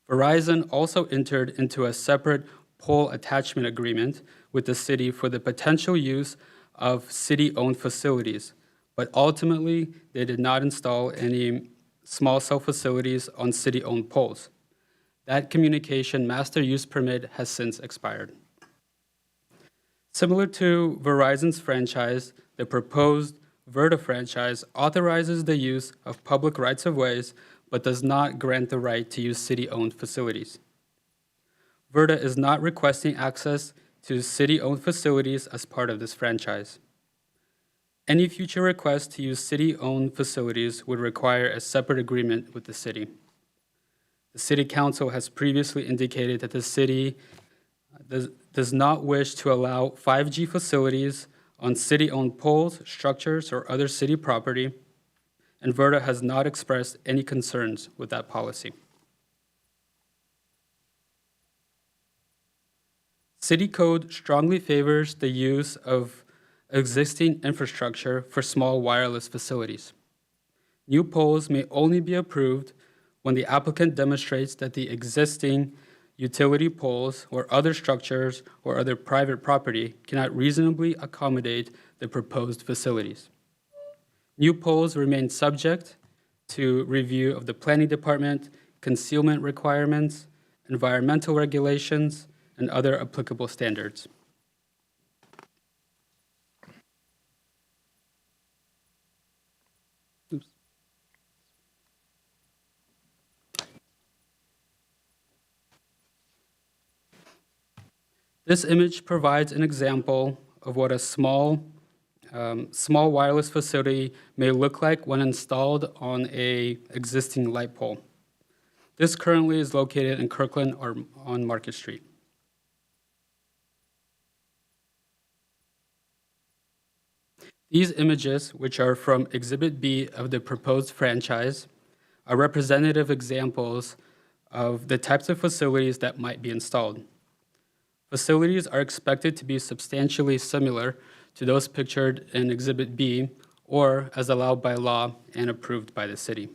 Verizon also entered into a separate pole attachment agreement with the city for the potential use of city-owned facilities, but ultimately, they did not install any small cell facilities on city-owned poles. That communication master use permit has since expired. Similar to Verizon's franchise, the proposed Verda franchise authorizes the use of public rights-of-ways, but does not grant the right to use city-owned facilities. Verda is not requesting access to city-owned facilities as part of this franchise. Any future request to use city-owned facilities would require a separate agreement with the city. The City Council has previously indicated that the city does not wish to allow 5G facilities on city-owned poles, structures, or other city property, and Verda has not expressed any concerns with that policy. City code strongly favors the use of existing infrastructure for small wireless facilities. New poles may only be approved when the applicant demonstrates that the existing utility poles or other structures or other private property cannot reasonably accommodate the proposed facilities. New poles remain subject to review of the planning department, concealment requirements, environmental regulations, and other applicable standards. This image provides an example of what a small small wireless facility may look like when installed on a existing light pole. This currently is located in Kirkland or on Market Street. These images, which are from Exhibit B of the proposed franchise, are representative examples of the types of facilities that might be installed. Facilities are expected to be substantially similar to those pictured in Exhibit B or as allowed by law and approved by the city.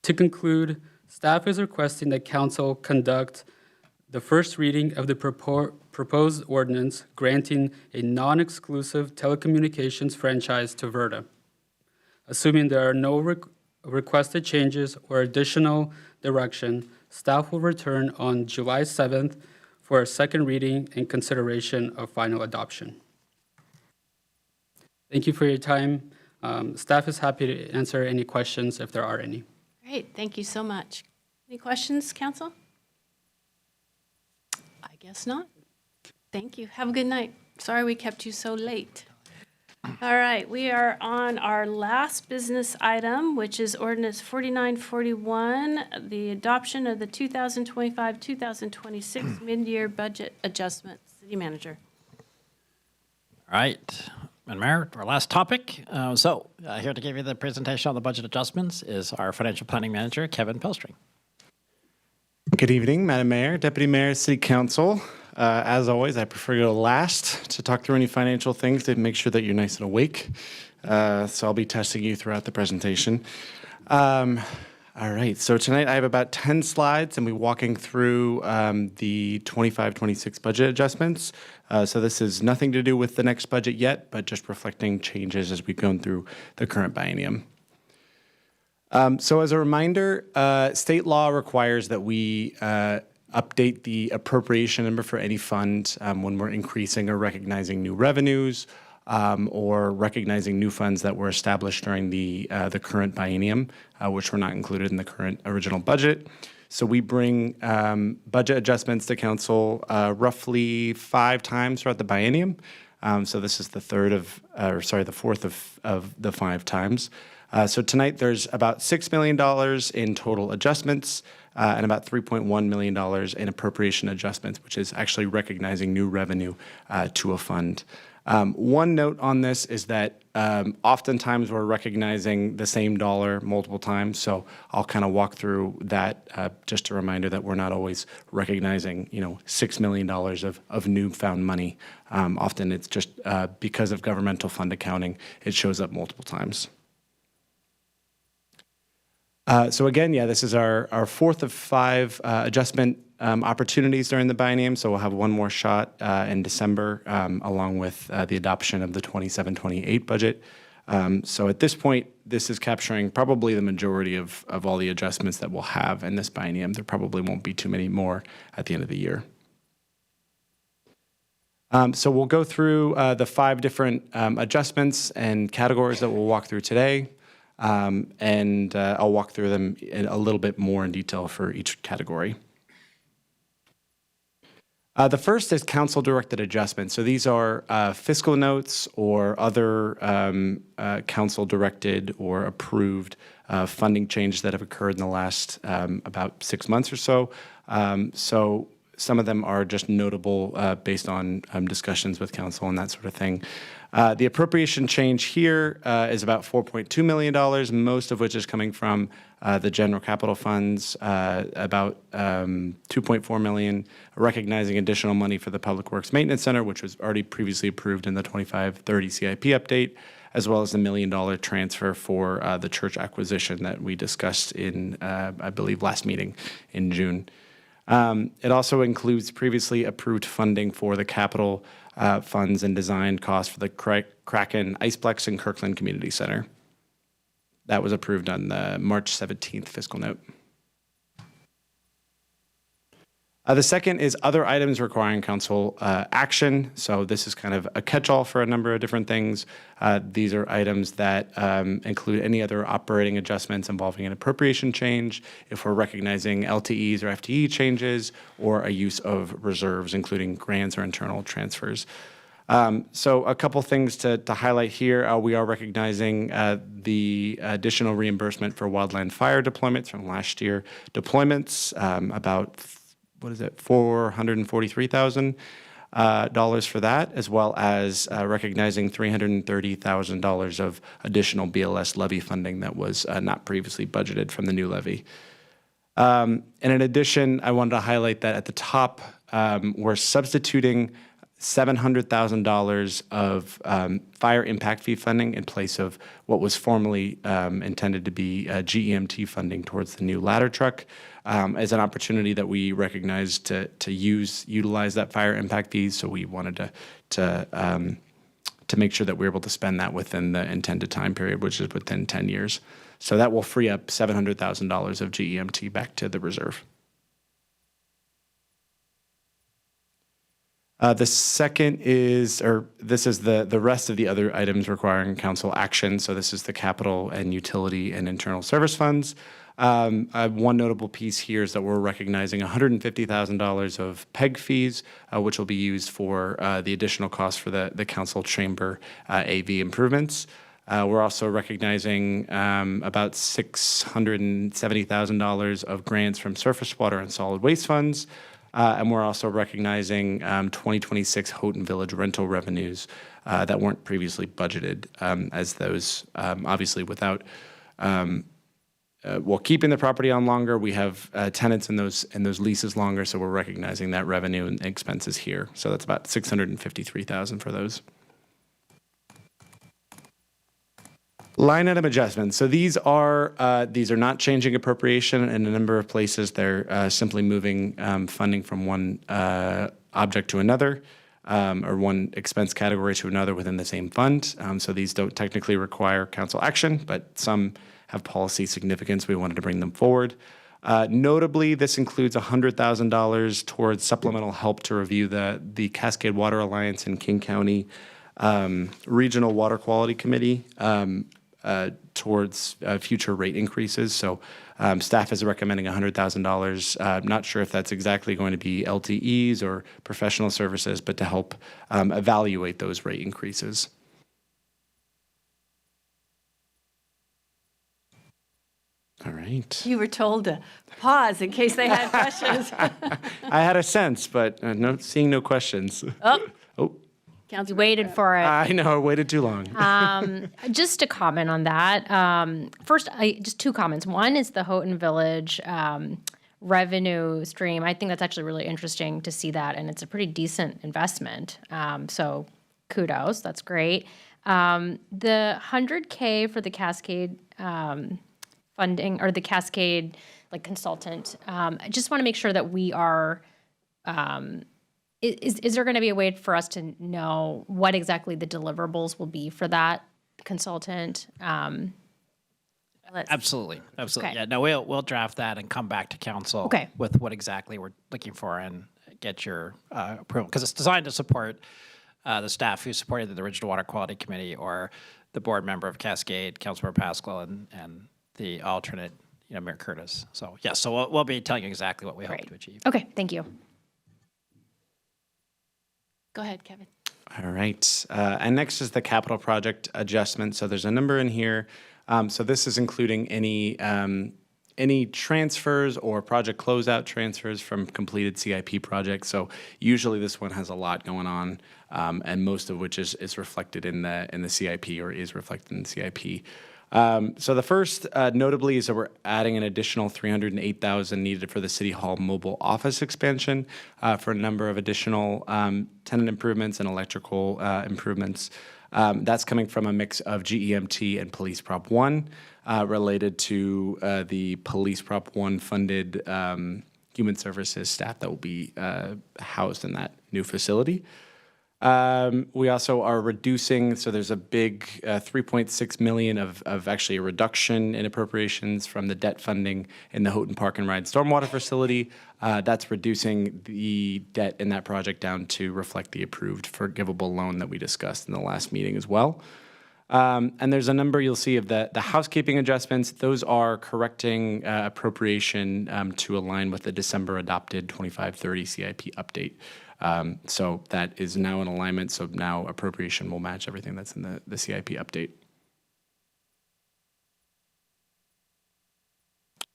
To conclude, staff is requesting that council conduct the first reading of the proposed ordinance granting a non-exclusive telecommunications franchise to Verda. Assuming there are no requested changes or additional direction, staff will return on July 7th for a second reading and consideration of final adoption. Thank you for your time. Staff is happy to answer any questions if there are any. Great, thank you so much. Any questions, council? I guess not. Thank you. Have a good night. Sorry we kept you so late. All right, we are on our last business item, which is ordinance 4941, the adoption of the 2025-2026 mid-year budget adjustment. City manager. All right, Madam Mayor, our last topic. Here to give you the presentation on the budget adjustments is our financial planning manager, Kevin Pilstring. Good evening, Madam Mayor, Deputy Mayor, City Council. As always, I prefer to go last to talk through any financial things to make sure that you're nice and awake. So I'll be testing you throughout the presentation. All right, so tonight I have about 10 slides and we're walking through the 25-26 budget adjustments. So this is nothing to do with the next budget yet, but just reflecting changes as we've gone through the current biennium. So as a reminder, state law requires that we update the appropriation number for any fund when we're increasing or recognizing new revenues or recognizing new funds that were established during the current biennium, which were not included in the current original budget. So we bring budget adjustments to council roughly 5 times throughout the biennium. So this is the fourth of the 5 times. So tonight there's about $6 million in total adjustments and about $3.1 million in appropriation adjustments, which is actually recognizing new revenue to a fund. One note on this is that oftentimes we're recognizing the same dollar multiple times, so I'll kind of walk through that. Just a reminder that we're not always recognizing, $6 million of newfound money. Often it's just because of governmental fund accounting, it shows up multiple times. So again, this is our fourth of 5 adjustment opportunities during the biennium. So we'll have one more shot in December, along with the adoption of the 27-28 budget. So at this point, this is capturing probably the majority of all the adjustments that we'll have in this biennium. There probably won't be too many more at the end of the year. So we'll go through the 5 different adjustments and categories that we'll walk through today. And I'll walk through them in a little bit more in detail for each category. The first is council-directed adjustments. So these are fiscal notes or other council-directed or approved funding changes that have occurred in the last about 6 months or so. So some of them are just notable based on discussions with council and that sort of thing. The appropriation change here is about $4.2 million, most of which is coming from the general capital funds, about $2.4 million, recognizing additional money for the Public Works Maintenance Center, which was already previously approved in the 25-30 CIP update, as well as the $1 million transfer for the church acquisition that we discussed in, I believe, last meeting in June. It also includes previously approved funding for the capital funds and design costs for the Kraken Iceplex and Kirkland Community Center. That was approved on the March 17th fiscal note. The second is other items requiring council action. So this is kind of a catch-all for a number of different things. These are items that include any other operating adjustments involving an appropriation change, if we're recognizing LTEs or FTE changes, or a use of reserves, including grants or internal transfers. So a couple things to highlight here. We are recognizing the additional reimbursement for wildland fire deployments from last year. Deployments, about $443,000 for that, as well as recognizing $330,000 of additional BLS levy funding that was not previously budgeted from the new levy. And in addition, I wanted to highlight that at the top, we're substituting $700,000 of fire impact fee funding in place of what was formerly intended to be GEMT funding towards the new ladder truck, as an opportunity that we recognized to utilize that fire impact fees. So we wanted to make sure that we're able to spend that within the intended time period, which is within 10 years. So that will free up $700,000 of GEMT back to the reserve. The second is, this is the rest of the other items requiring council action. So this is the capital and utility and internal service funds. One notable piece here is that we're recognizing $150,000 of PEG fees, which will be used for the additional costs for the council chamber AV improvements. We're also recognizing about $670,000 of grants from surface water and solid waste funds. And we're also recognizing 2026 Houghton Village rental revenues that weren't previously budgeted, as those obviously without, while keeping the property on longer, we have tenants in those leases longer, so we're recognizing that revenue and expenses here. So that's about $653,000 for those. Line item adjustments. So these are not changing appropriation in a number of places. They're simply moving funding from one object to another, or one expense category to another within the same fund. So these don't technically require council action, but some have policy significance. We wanted to bring them forward. Notably, this includes $100,000 towards supplemental help to review the Cascade Water Alliance in King County Regional Water Quality Committee towards future rate increases. So staff is recommending $100,000. Not sure if that's exactly going to be LTEs or professional services, but to help evaluate those rate increases. All right. You were told to pause in case they had questions. I had a sense, but seeing no questions. Oh. Council waited for it. I know, I waited too long. Just to comment on that. First, just two comments. One is the Houghton Village revenue stream. I think that's actually really interesting to see that, and it's a pretty decent investment. So kudos, that's great. The $100K for the Cascade funding, or the Cascade consultant, I just want to make sure that we are, is there going to be a way for us to know what exactly the deliverables will be for that consultant? Absolutely. Okay. Yeah, no, we'll draft that and come back to council with what exactly we're looking for and get your approval, because it's designed to support the staff who supported the original Water Quality Committee, or the board member of Cascade, Councilmember Pascal, and the alternate, Mayor Curtis. So yes, so we'll be telling you exactly what we hope to achieve. Okay, thank you. Go ahead, Kevin. All right. And next is the capital project adjustment. So there's a number in here. So this is including any transfers or project closeout transfers from completed CIP projects. So usually this one has a lot going on, and most of which is reflected in the CIP, or is reflected in the CIP. So the first, notably, is that we're adding an additional $308,000 needed for the City Hall mobile office expansion for a number of additional tenant improvements and electrical improvements. That's coming from a mix of GEMT and Police Prop 1 related to the Police Prop 1 funded human services staff that will be housed in that new facility. We also are reducing, so there's a big 3.6 million of actually a reduction in appropriations from the debt funding in the Houghton Park and Ride stormwater facility. That's reducing the debt in that project down to reflect the approved forgivable loan that we discussed in the last meeting as well. And there's a number you'll see of the housekeeping adjustments. Those are correcting appropriation to align with the December adopted 25-30 CIP update. So that is now in alignment. So now appropriation will match everything that's in the CIP update.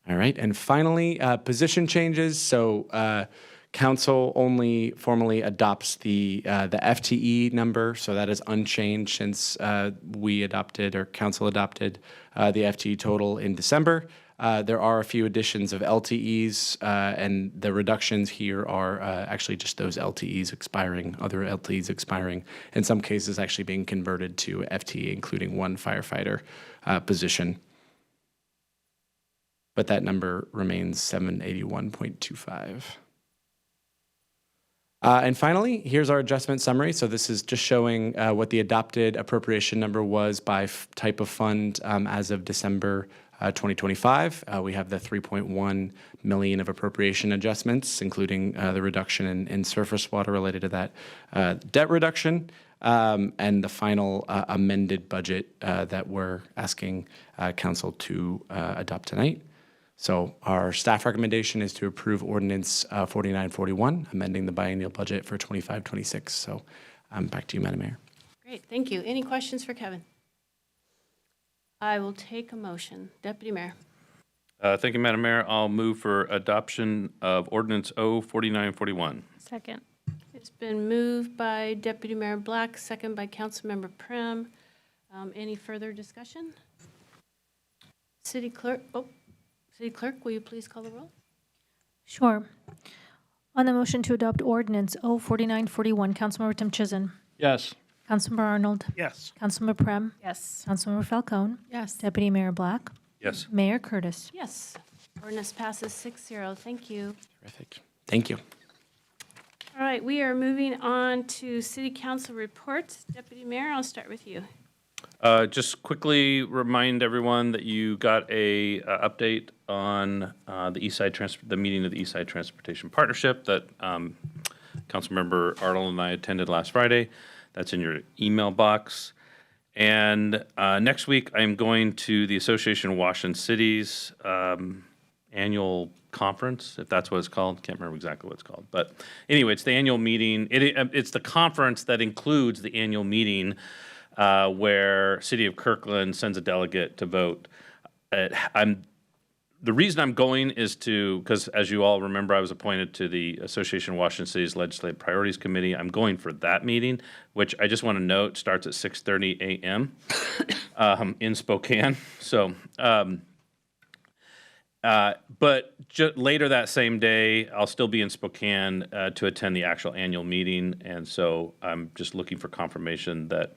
All right. And finally, position changes. So council only formally adopts the FTE number. So that is unchanged since we adopted or council adopted the FTE total in December. There are a few additions of LTEs, and the reductions here are actually just those LTEs expiring, other LTEs expiring, in some cases actually being converted to FTE, including one firefighter position. But that number remains 781.25. And finally, here's our adjustment summary. So this is just showing what the adopted appropriation number was by type of fund as of December 2025. We have the 3.1 million of appropriation adjustments, including the reduction in surface water related to that debt reduction, and the final amended budget that we're asking council to adopt tonight. So our staff recommendation is to approve Ordinance 4941, amending the biennial budget for 25-26. So back to you, Madam Mayor. Great, thank you. Any questions for Kevin? I will take a motion. Deputy Mayor. Thank you, Madam Mayor. I'll move for adoption of Ordinance 4941. Second. It's been moved by Deputy Mayor Black, second by Councilmember Prim. Any further discussion? City Clerk, will you please call the roll? Sure. On the motion to adopt Ordinance 4941, Councilmember Tim Chizen. Yes. Councilmember Arnold. Yes. Councilmember Prem. Yes. Councilmember Falcone. Yes. Deputy Mayor Black. Yes. Mayor Curtis. Yes. Ordinance passes 6-0. Thank you. Terrific. Thank you. All right, we are moving on to City Council reports. Deputy Mayor, I'll start with you. Just quickly remind everyone that you got a update on the meeting of the East Side Transportation Partnership that Councilmember Arnold and I attended last Friday. That's in your email box. And next week, I'm going to the Association of Washington Cities annual conference, if that's what it's called. Can't remember exactly what it's called. But anyway, it's the annual meeting. It's the conference that includes the annual meeting where City of Kirkland sends a delegate to vote. The reason I'm going is because as you all remember, I was appointed to the Association of Washington Cities Legislative Priorities Committee. I'm going for that meeting, which I just want to note starts at 6:30 a.m. In Spokane. So, but later that same day, I'll still be in Spokane to attend the actual annual meeting. And so I'm just looking for confirmation that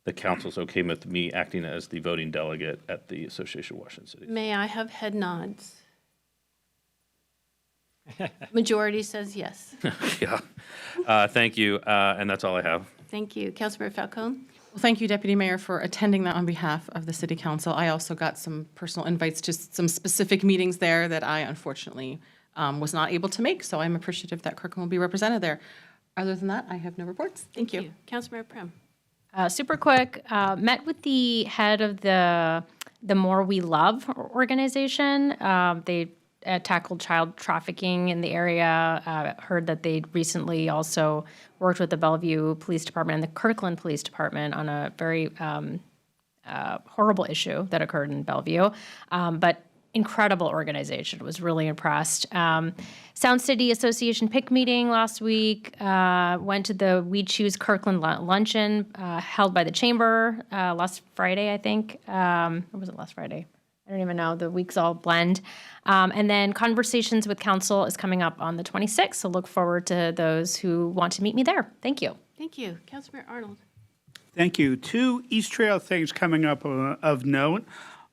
the council's okay with me acting as the voting delegate at the Association of Washington Cities. May I have head nods? Majority says yes. Yeah. Thank you. And that's all I have. Thank you. Councilmember Falcone? Well, thank you, Deputy Mayor, for attending that on behalf of the City Council. I also got some personal invites to some specific meetings there that I unfortunately was not able to make, so I'm appreciative that Kirkland will be represented there. Other than that, I have no reports. Thank you. Councilmember Prim? Super quick, met with the head of the More We Love organization. They tackled child trafficking in the area. Heard that they recently also worked with the Bellevue Police Department and the Kirkland Police Department on a very horrible issue that occurred in Bellevue. But incredible organization. Was really impressed. Sound City Association PIC meeting last week. Went to the We Choose Kirkland luncheon held by the Chamber last Friday, I think. Or was it last Friday? I don't even know. The weeks all blend. And then Conversations with Council is coming up on the 26th. So look forward to those who want to meet me there. Thank you. Thank you. Councilmember Arnold? Thank you. 2 East Trail things coming up of note.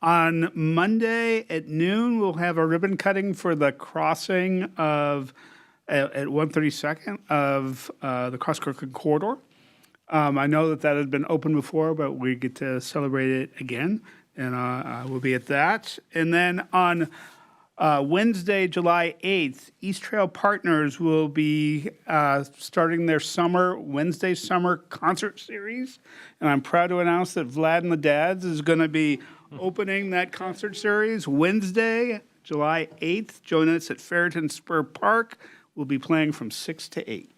On Monday at noon, we'll have a ribbon cutting for the crossing of at 132nd of the Cross Kirkland corridor. I know that has been open before, but we get to celebrate it again, and I will be at that. And then on Wednesday, July 8th, East Trail Partners will be starting their Wednesday summer concert series. And I'm proud to announce that Vlad and the Dads is going to be opening that concert series Wednesday, July 8th. Join us at Ferreton Spur Park. We'll be playing from 6 to 8.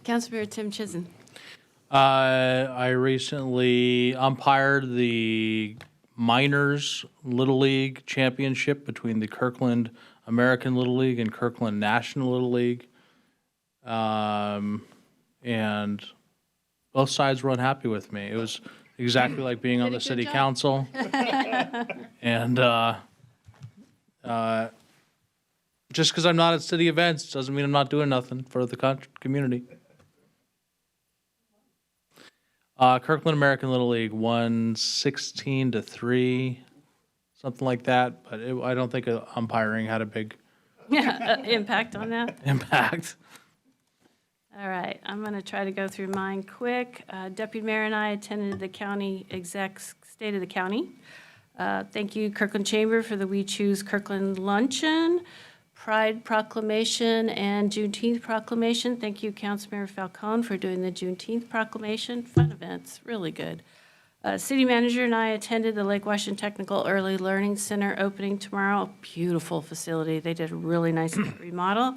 Councilmember Tim Chizen. I recently umpired the Minors Little League Championship between the Kirkland American Little League and Kirkland National Little League. And both sides were unhappy with me. It was exactly like being on the city council. And just because I'm not at city events doesn't mean I'm not doing nothing for the community. Kirkland American Little League won 16-3, something like that. But I don't think umpiring had a big Impact on that. impact. All right, I'm going to try to go through mine quick. Deputy Mayor and I attended the county exec's State of the County. Thank you, Kirkland Chamber, for the We Choose Kirkland Luncheon, Pride Proclamation, and Juneteenth Proclamation. Thank you, Councilmember Falcone, for doing the Juneteenth Proclamation. Fun events, really good. City Manager and I attended the Lake Washington Technical Early Learning Center opening tomorrow. Beautiful facility. They did a really nice remodel.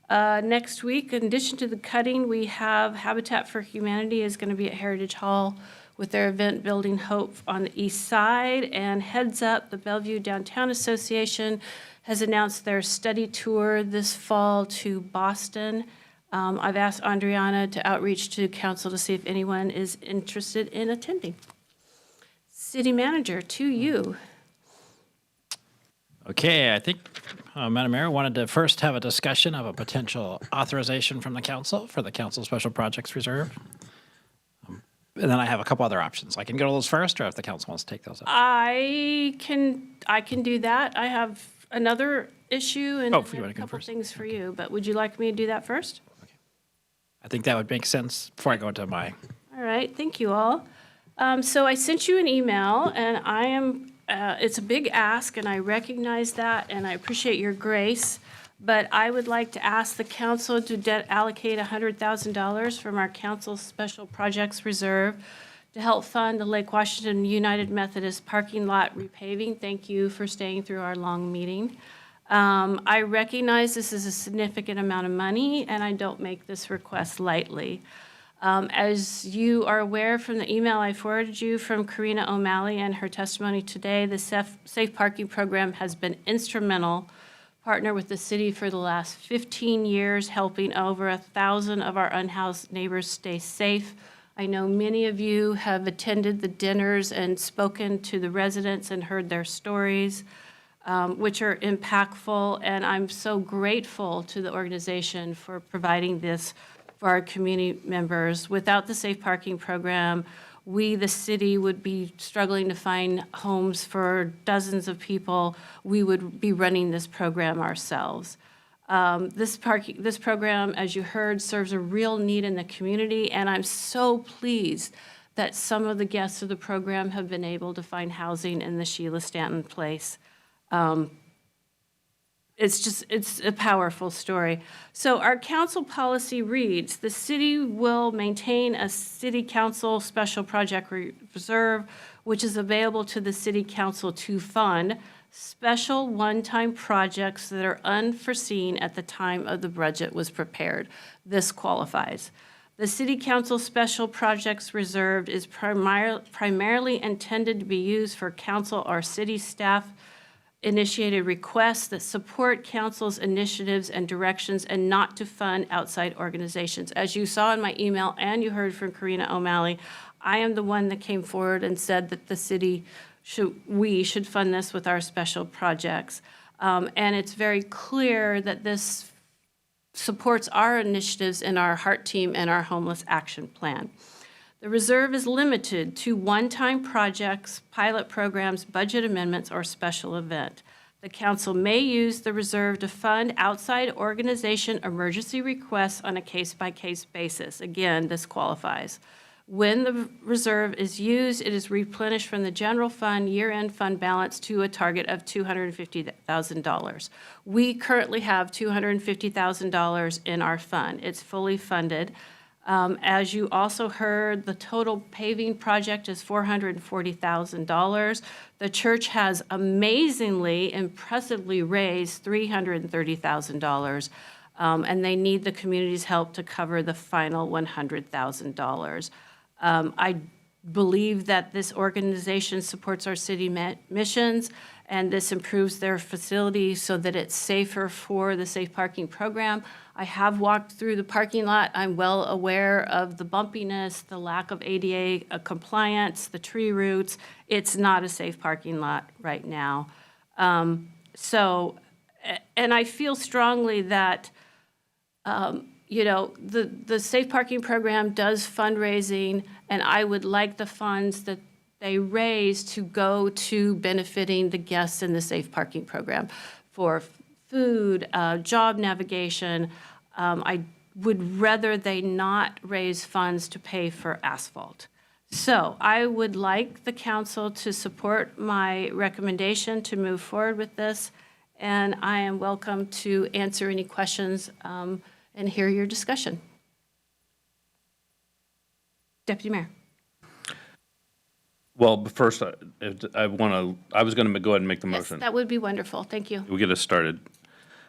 Next week, in addition to the cutting, we have Habitat for Humanity is going to be at Heritage Hall with their event Building Hope on the east side. And heads up, the Bellevue Downtown Association has announced their study tour this fall to Boston. I've asked Andriana to outreach to council to see if anyone is interested in attending. City Manager, to you. Okay, I think, Madam Mayor, wanted to first have a discussion of a potential authorization from the council for the council special projects reserve. And then I have a couple other options. I can go to those first, or if the council wants to take those up. I can do that. I have another issue and Oh, if you then wanna a go couple first. things for you, but would you like me to do that first? I think that would make sense before I go into my. All right, thank you all. So I sent you an email, and I am, it's a big ask, and I recognize that, and I appreciate your grace, but I would like to ask the council to allocate $100,000 from our council special projects reserve to help fund the Lake Washington United Methodist parking lot repaving. Thank you for staying through our long meeting. I recognize this is a significant amount of money, and I don't make this request lightly. As you are aware from the email I forwarded you from Karina O'Malley and her testimony today, the Safe Parking Program has been instrumental partner with the city for the last 15 years, helping over 1,000 of our unhoused neighbors stay safe. I know many of you have attended the dinners and spoken to the residents and heard their stories, which are impactful, and I'm so grateful to the organization for providing this for our community members. Without the Safe Parking Program, we, the city, would be struggling to find homes for dozens of people. We would be running this program ourselves. This program, as you heard, serves a real need in the community, and I'm so pleased that some of the guests of the program have been able to find housing in the Sheila Stanton Place. It's a powerful story. So our council policy reads, the city will maintain a city council special project reserve, which is available to the city council to fund special one-time projects that are unforeseen at the time of the budget was prepared. This qualifies. The City Council Special Projects Reserve is primarily intended to be used for council or city staff initiated requests that support council's initiatives and directions and not to fund outside organizations. As you saw in my email and you heard from Karina O'Malley, I am the one that came forward and said that the city we should fund this with our special projects. And it's very clear that this supports our initiatives in our HEART team and our homeless action plan. The reserve is limited to one-time projects, pilot programs, budget amendments, or special event. The council may use the reserve to fund outside organization emergency requests on a case-by-case basis. Again, this qualifies. When the reserve is used, it is replenished from the general fund year-end fund balance to a target of $250,000. We currently have $250,000 in our fund. It's fully funded. As you also heard, the total paving project is $440,000. The church has amazingly, impressively raised $330,000, and they need the community's help to cover the final $100,000. I believe that this organization supports our city missions, and this improves their facility so that it's safer for the safe parking program. I have walked through the parking lot. I'm well aware of the bumpiness, the lack of ADA compliance, the tree roots. It's not a safe parking lot right now. And I feel strongly that, the safe parking program does fundraising, and I would like the funds that they raise to go to benefiting the guests in the safe parking program for food, job navigation. I would rather they not raise funds to pay for asphalt. So I would like the council to support my recommendation to move forward with this, and I am welcome to answer any questions and hear your discussion. Deputy Mayor. Well, but first, I was going to go ahead and make the Yes, motion. that would be wonderful. Thank you. We'll get us started.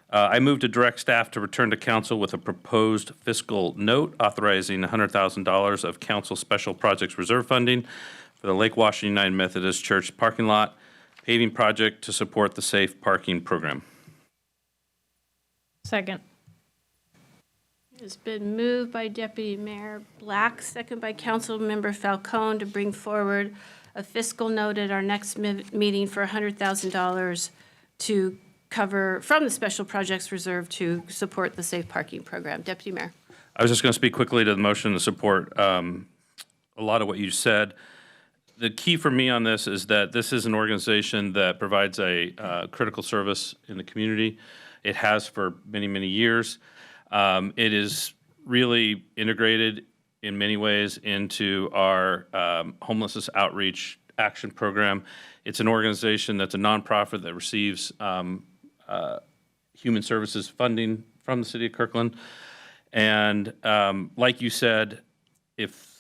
I move to direct staff to return to council with a proposed fiscal note authorizing $100,000 of council special projects reserve funding for the Lake Washington United Methodist Church parking lot paving project to support the safe parking program. Second. It's been moved by Deputy Mayor Black, second by Councilmember Falcone, to bring forward a fiscal note at our next meeting for $100,000 to cover from the Special Projects Reserve to support the safe parking program. Deputy Mayor. I was just going to speak quickly to the motion to support a lot of what you said. The key for me on this is that this is an organization that provides a critical service in the community. It has for many, many years. It is really integrated in many ways into our homelessness outreach action program. It's an organization that's a nonprofit that receives human services funding from the city of Kirkland. And like you said, if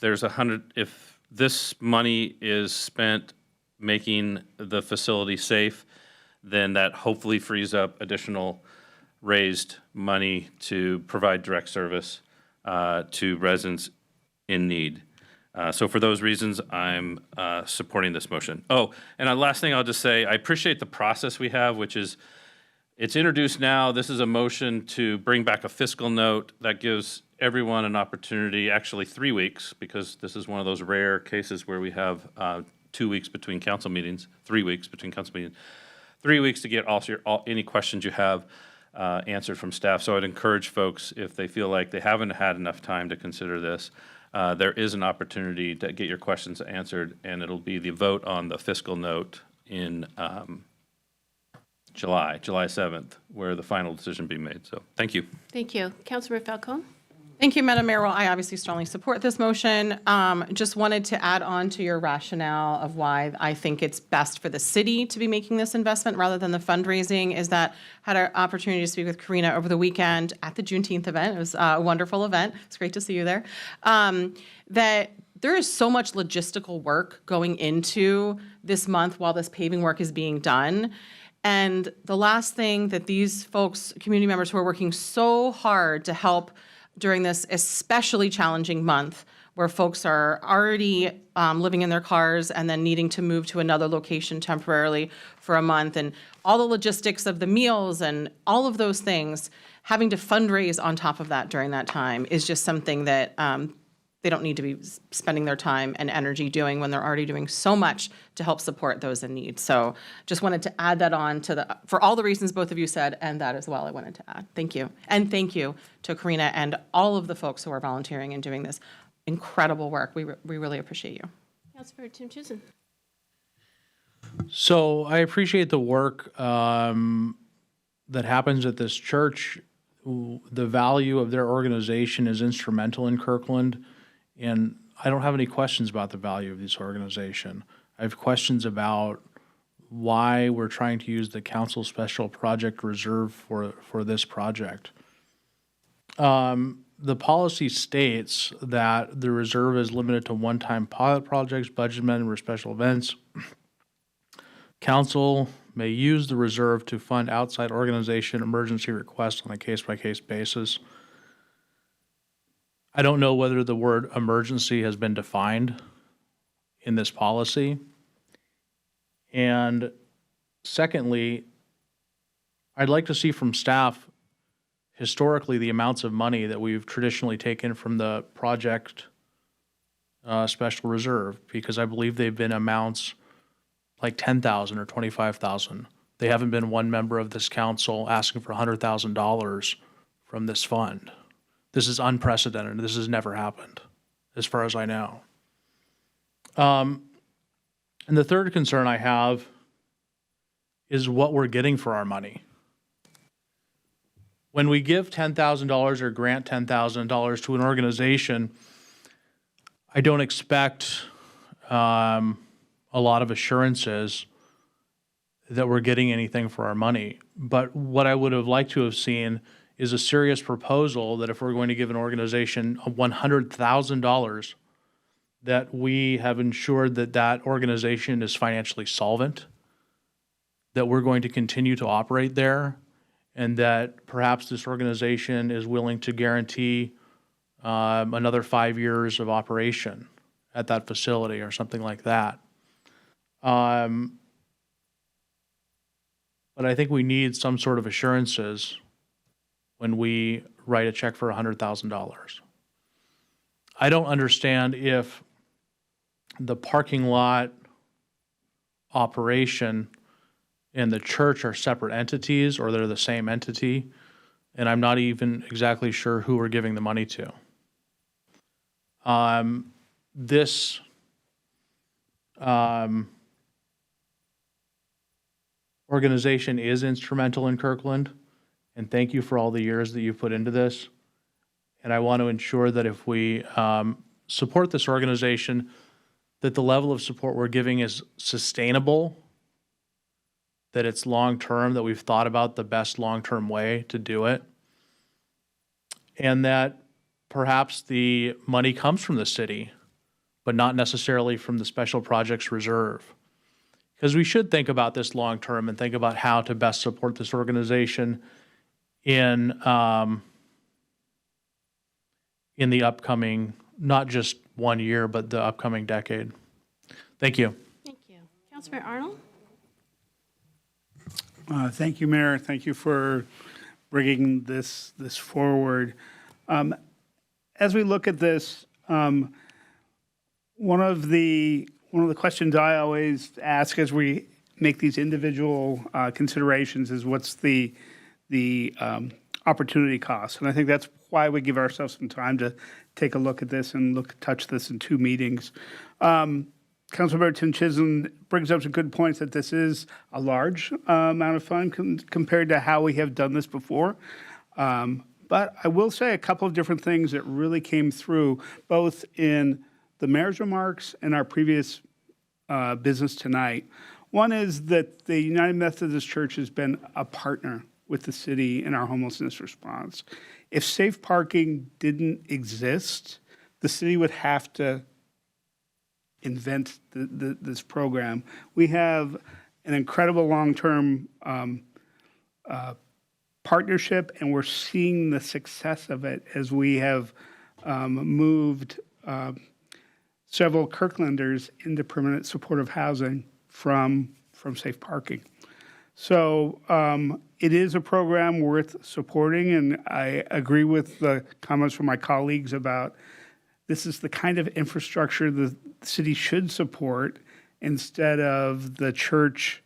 this money is spent making the facility safe, then that hopefully frees up additional raised money to provide direct service to residents in need. So for those reasons, I'm supporting this motion. Oh, and last thing I'll just say, I appreciate the process we have, which is it's introduced now. This is a motion to bring back a fiscal note that gives everyone an opportunity, actually 3 weeks, because this is one of those rare cases where we have 2 weeks between council meetings, 3 weeks between council meetings, 3 weeks to get any questions you have answered from staff. So I'd encourage folks, if they feel like they haven't had enough time to consider this, there is an opportunity to get your questions answered, and it'll be the vote on the fiscal note in July 7th, where the final decision be made. So thank you. Thank you. Councilor Falcone? Thank you, Madam Mayor. Well, I obviously strongly support this motion. Just wanted to add on to your rationale of why I think it's best for the city to be making this investment rather than the fundraising, is that I had an opportunity to speak with Karina over the weekend at the Juneteenth event. It was a wonderful event. It's great to see you there. That there is so much logistical work going into this month while this paving work is being done. And the last thing that these folks, community members who are working so hard to help during this especially challenging month, where folks are already living in their cars and then needing to move to another location temporarily for a month, and all the logistics of the meals and all of those things, having to fundraise on top of that during that time is just something that they don't need to be spending their time and energy doing when they're already doing so much to help support those in need. So just wanted to add that on to for all the reasons both of you said, and that as well I wanted to add. Thank you. And thank you to Karina and all of the folks who are volunteering and doing this incredible work. We really appreciate you. Councilor Tim Chisholm. So I appreciate the work that happens at this church. The value of their organization is instrumental in Kirkland, and I don't have any questions about the value of this organization. I have questions about why we're trying to use the council special project reserve for this project. The policy states that the reserve is limited to one-time pilot projects, budget amendment, or special events. Council may use the reserve to fund outside organization emergency requests on a case-by-case basis. I don't know whether the word emergency has been defined in this policy. And secondly, I'd like to see from staff historically the amounts of money that we've traditionally taken from the project special reserve, because I believe they've been amounts like $10,000 or $25,000. They haven't been one member of this council asking for $100,000 from this fund. This is unprecedented. This has never happened, as far as I know. And the third concern I have is what we're getting for our money. When we give $10,000 or grant $10,000 to an organization, I don't expect a lot of assurances that we're getting anything for our money. But what I would have liked to have seen is a serious proposal that if we're going to give an organization $100,000, that we have ensured that that organization is financially solvent, that we're going to continue to operate there, and that perhaps this organization is willing to guarantee another 5 years of operation at that facility or something like that. But I think we need some sort of assurances when we write a check for $100,000. I don't understand if the parking lot operation and the church are separate entities or they're the same entity, and I'm not even exactly sure who we're giving the money to. This organization is instrumental in Kirkland, and thank you for all the years that you've put into this. And I want to ensure that if we support this organization, that the level of support we're giving is sustainable, that it's long-term, that we've thought about the best long-term way to do it, and that perhaps the money comes from the city, but not necessarily from the Special Projects Reserve. Because we should think about this long-term and think about how to best support this organization in the upcoming, not just 1 year, but the upcoming decade. Thank you. Thank you. Councilmember Arnold? Thank you, Mayor. Thank you for bringing this forward. As we look at this, one of the questions I always ask as we make these individual considerations is what's the opportunity cost, and I think that's why we give ourselves some time to take a look at this and touch this in 2 meetings. Councilmember Tim Chisholm brings up some good points that this is a large amount of fund compared to how we have done this before. But I will say a couple of different things that really came through, both in the mayor's remarks and our previous business tonight. One is that the United Methodist Church has been a partner with the city in our homelessness response. If safe parking didn't exist, the city would have to invent this program. We have an incredible long-term partnership, and we're seeing the success of it as we have moved several Kirklanders into permanent supportive housing from safe parking. So it is a program worth supporting, and I agree with the comments from my colleagues about this is the kind of infrastructure the city should support instead of the church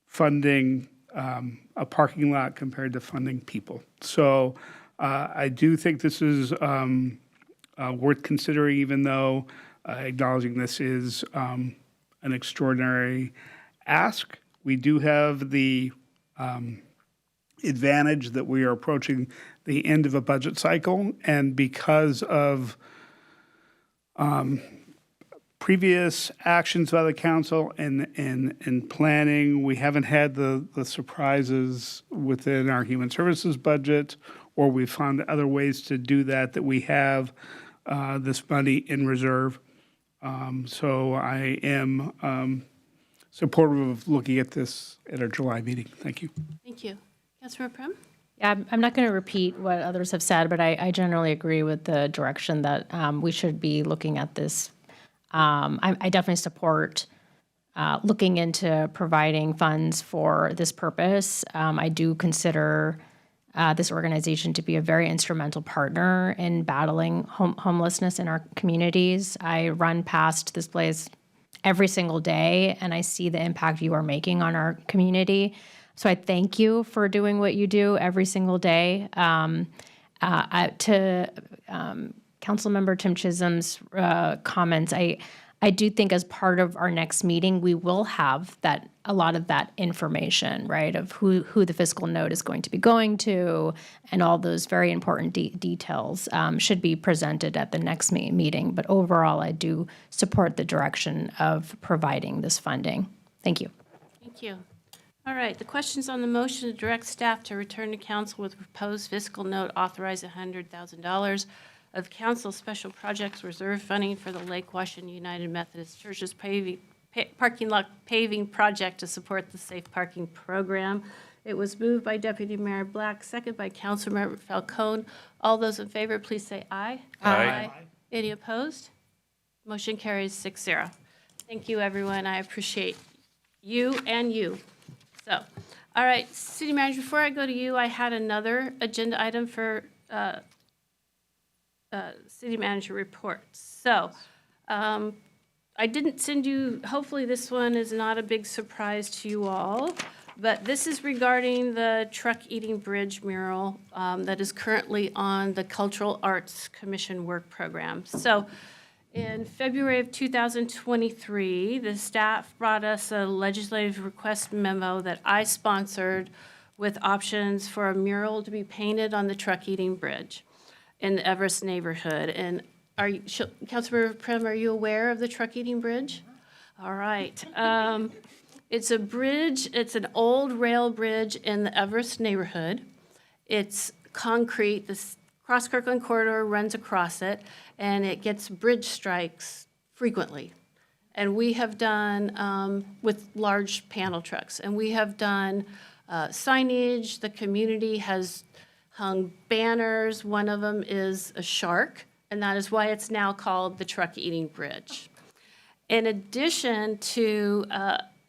funding a parking lot compared to funding people. So I do think this is worth considering, even though acknowledging this is an extraordinary ask. We do have the advantage that we are approaching the end of a budget cycle, and because of previous actions by the council and planning, we haven't had the surprises within our human services budget, or we've found other ways to do that we have this money in reserve. So I am supportive of looking at this at our July meeting. Thank you. Thank you. Councilmember Prim? Yeah, I'm not going to repeat what others have said, but I generally agree with the direction that we should be looking at this. I definitely support looking into providing funds for this purpose. I do consider this organization to be a very instrumental partner in battling homelessness in our communities. I run past this place every single day, and I see the impact you are making on our community. So I thank you for doing what you do every single day. To Councilmember Tim Chisholm's comments, I do think as part of our next meeting, we will have a lot of that information, right, of who the fiscal note is going to be going to, and all those very important details should be presented at the next meeting. But overall, I do support the direction of providing this funding. Thank you. Thank you. All right, the questions on the motion to direct staff to return to council with proposed fiscal note authorize $100,000 of council special projects reserve funding for the Lake Washington United Methodist Church's parking lot paving project to support the safe parking program. It was moved by Deputy Mayor Black, second by Councilmember Falcone. All those in favor, please say aye. Aye. Any opposed? Motion carries 6-0. Thank you, everyone. I appreciate you and you. So, all right, City Manager, before I go to you, I had another agenda item for City Manager reports. So, I didn't send you, hopefully this one is not a big surprise to you all, but this is regarding the Truck Eating Bridge mural that is currently on the Cultural Arts Commission work program. So, in February of 2023, the staff brought us a legislative request memo that I sponsored with options for a mural to be painted on the Truck Eating Bridge in the Everest neighborhood. And Councilmember Prim, are you aware of the Truck Eating Bridge? All right. It's a bridge, it's an old rail bridge in the Everest neighborhood. It's concrete, the Cross Kirkland corridor runs across it, and it gets bridge strikes frequently. And we have done, with large panel trucks, and we have done signage. The community has hung banners. One of them is a shark, and that is why it's now called the Truck Eating Bridge. In addition to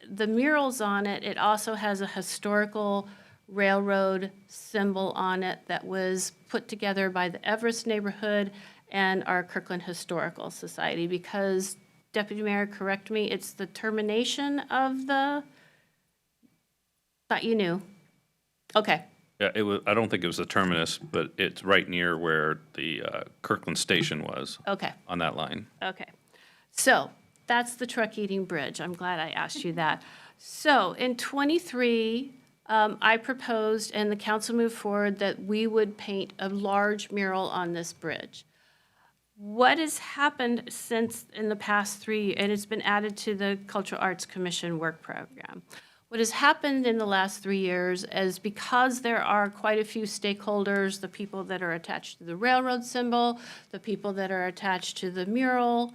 the murals on it, it also has a historical railroad symbol on it that was put together by the Everest neighborhood and our Kirkland Historical Society, because, Deputy Mayor, correct me, it's the termination of the, thought you knew. Okay. Yeah, I don't think it was the terminus, but it's right near where the Kirkland station was. Okay. On that line. Okay. So that's the Truck Eating Bridge. I'm glad I asked you that. So in 23, I proposed, and the council moved forward, that we would paint a large mural on this bridge. What has happened since in the past 3 years, and it's been added to the Cultural Arts Commission work program. What has happened in the last 3 years is, because there are quite a few stakeholders, the people that are attached to the railroad symbol, the people that are attached to the mural,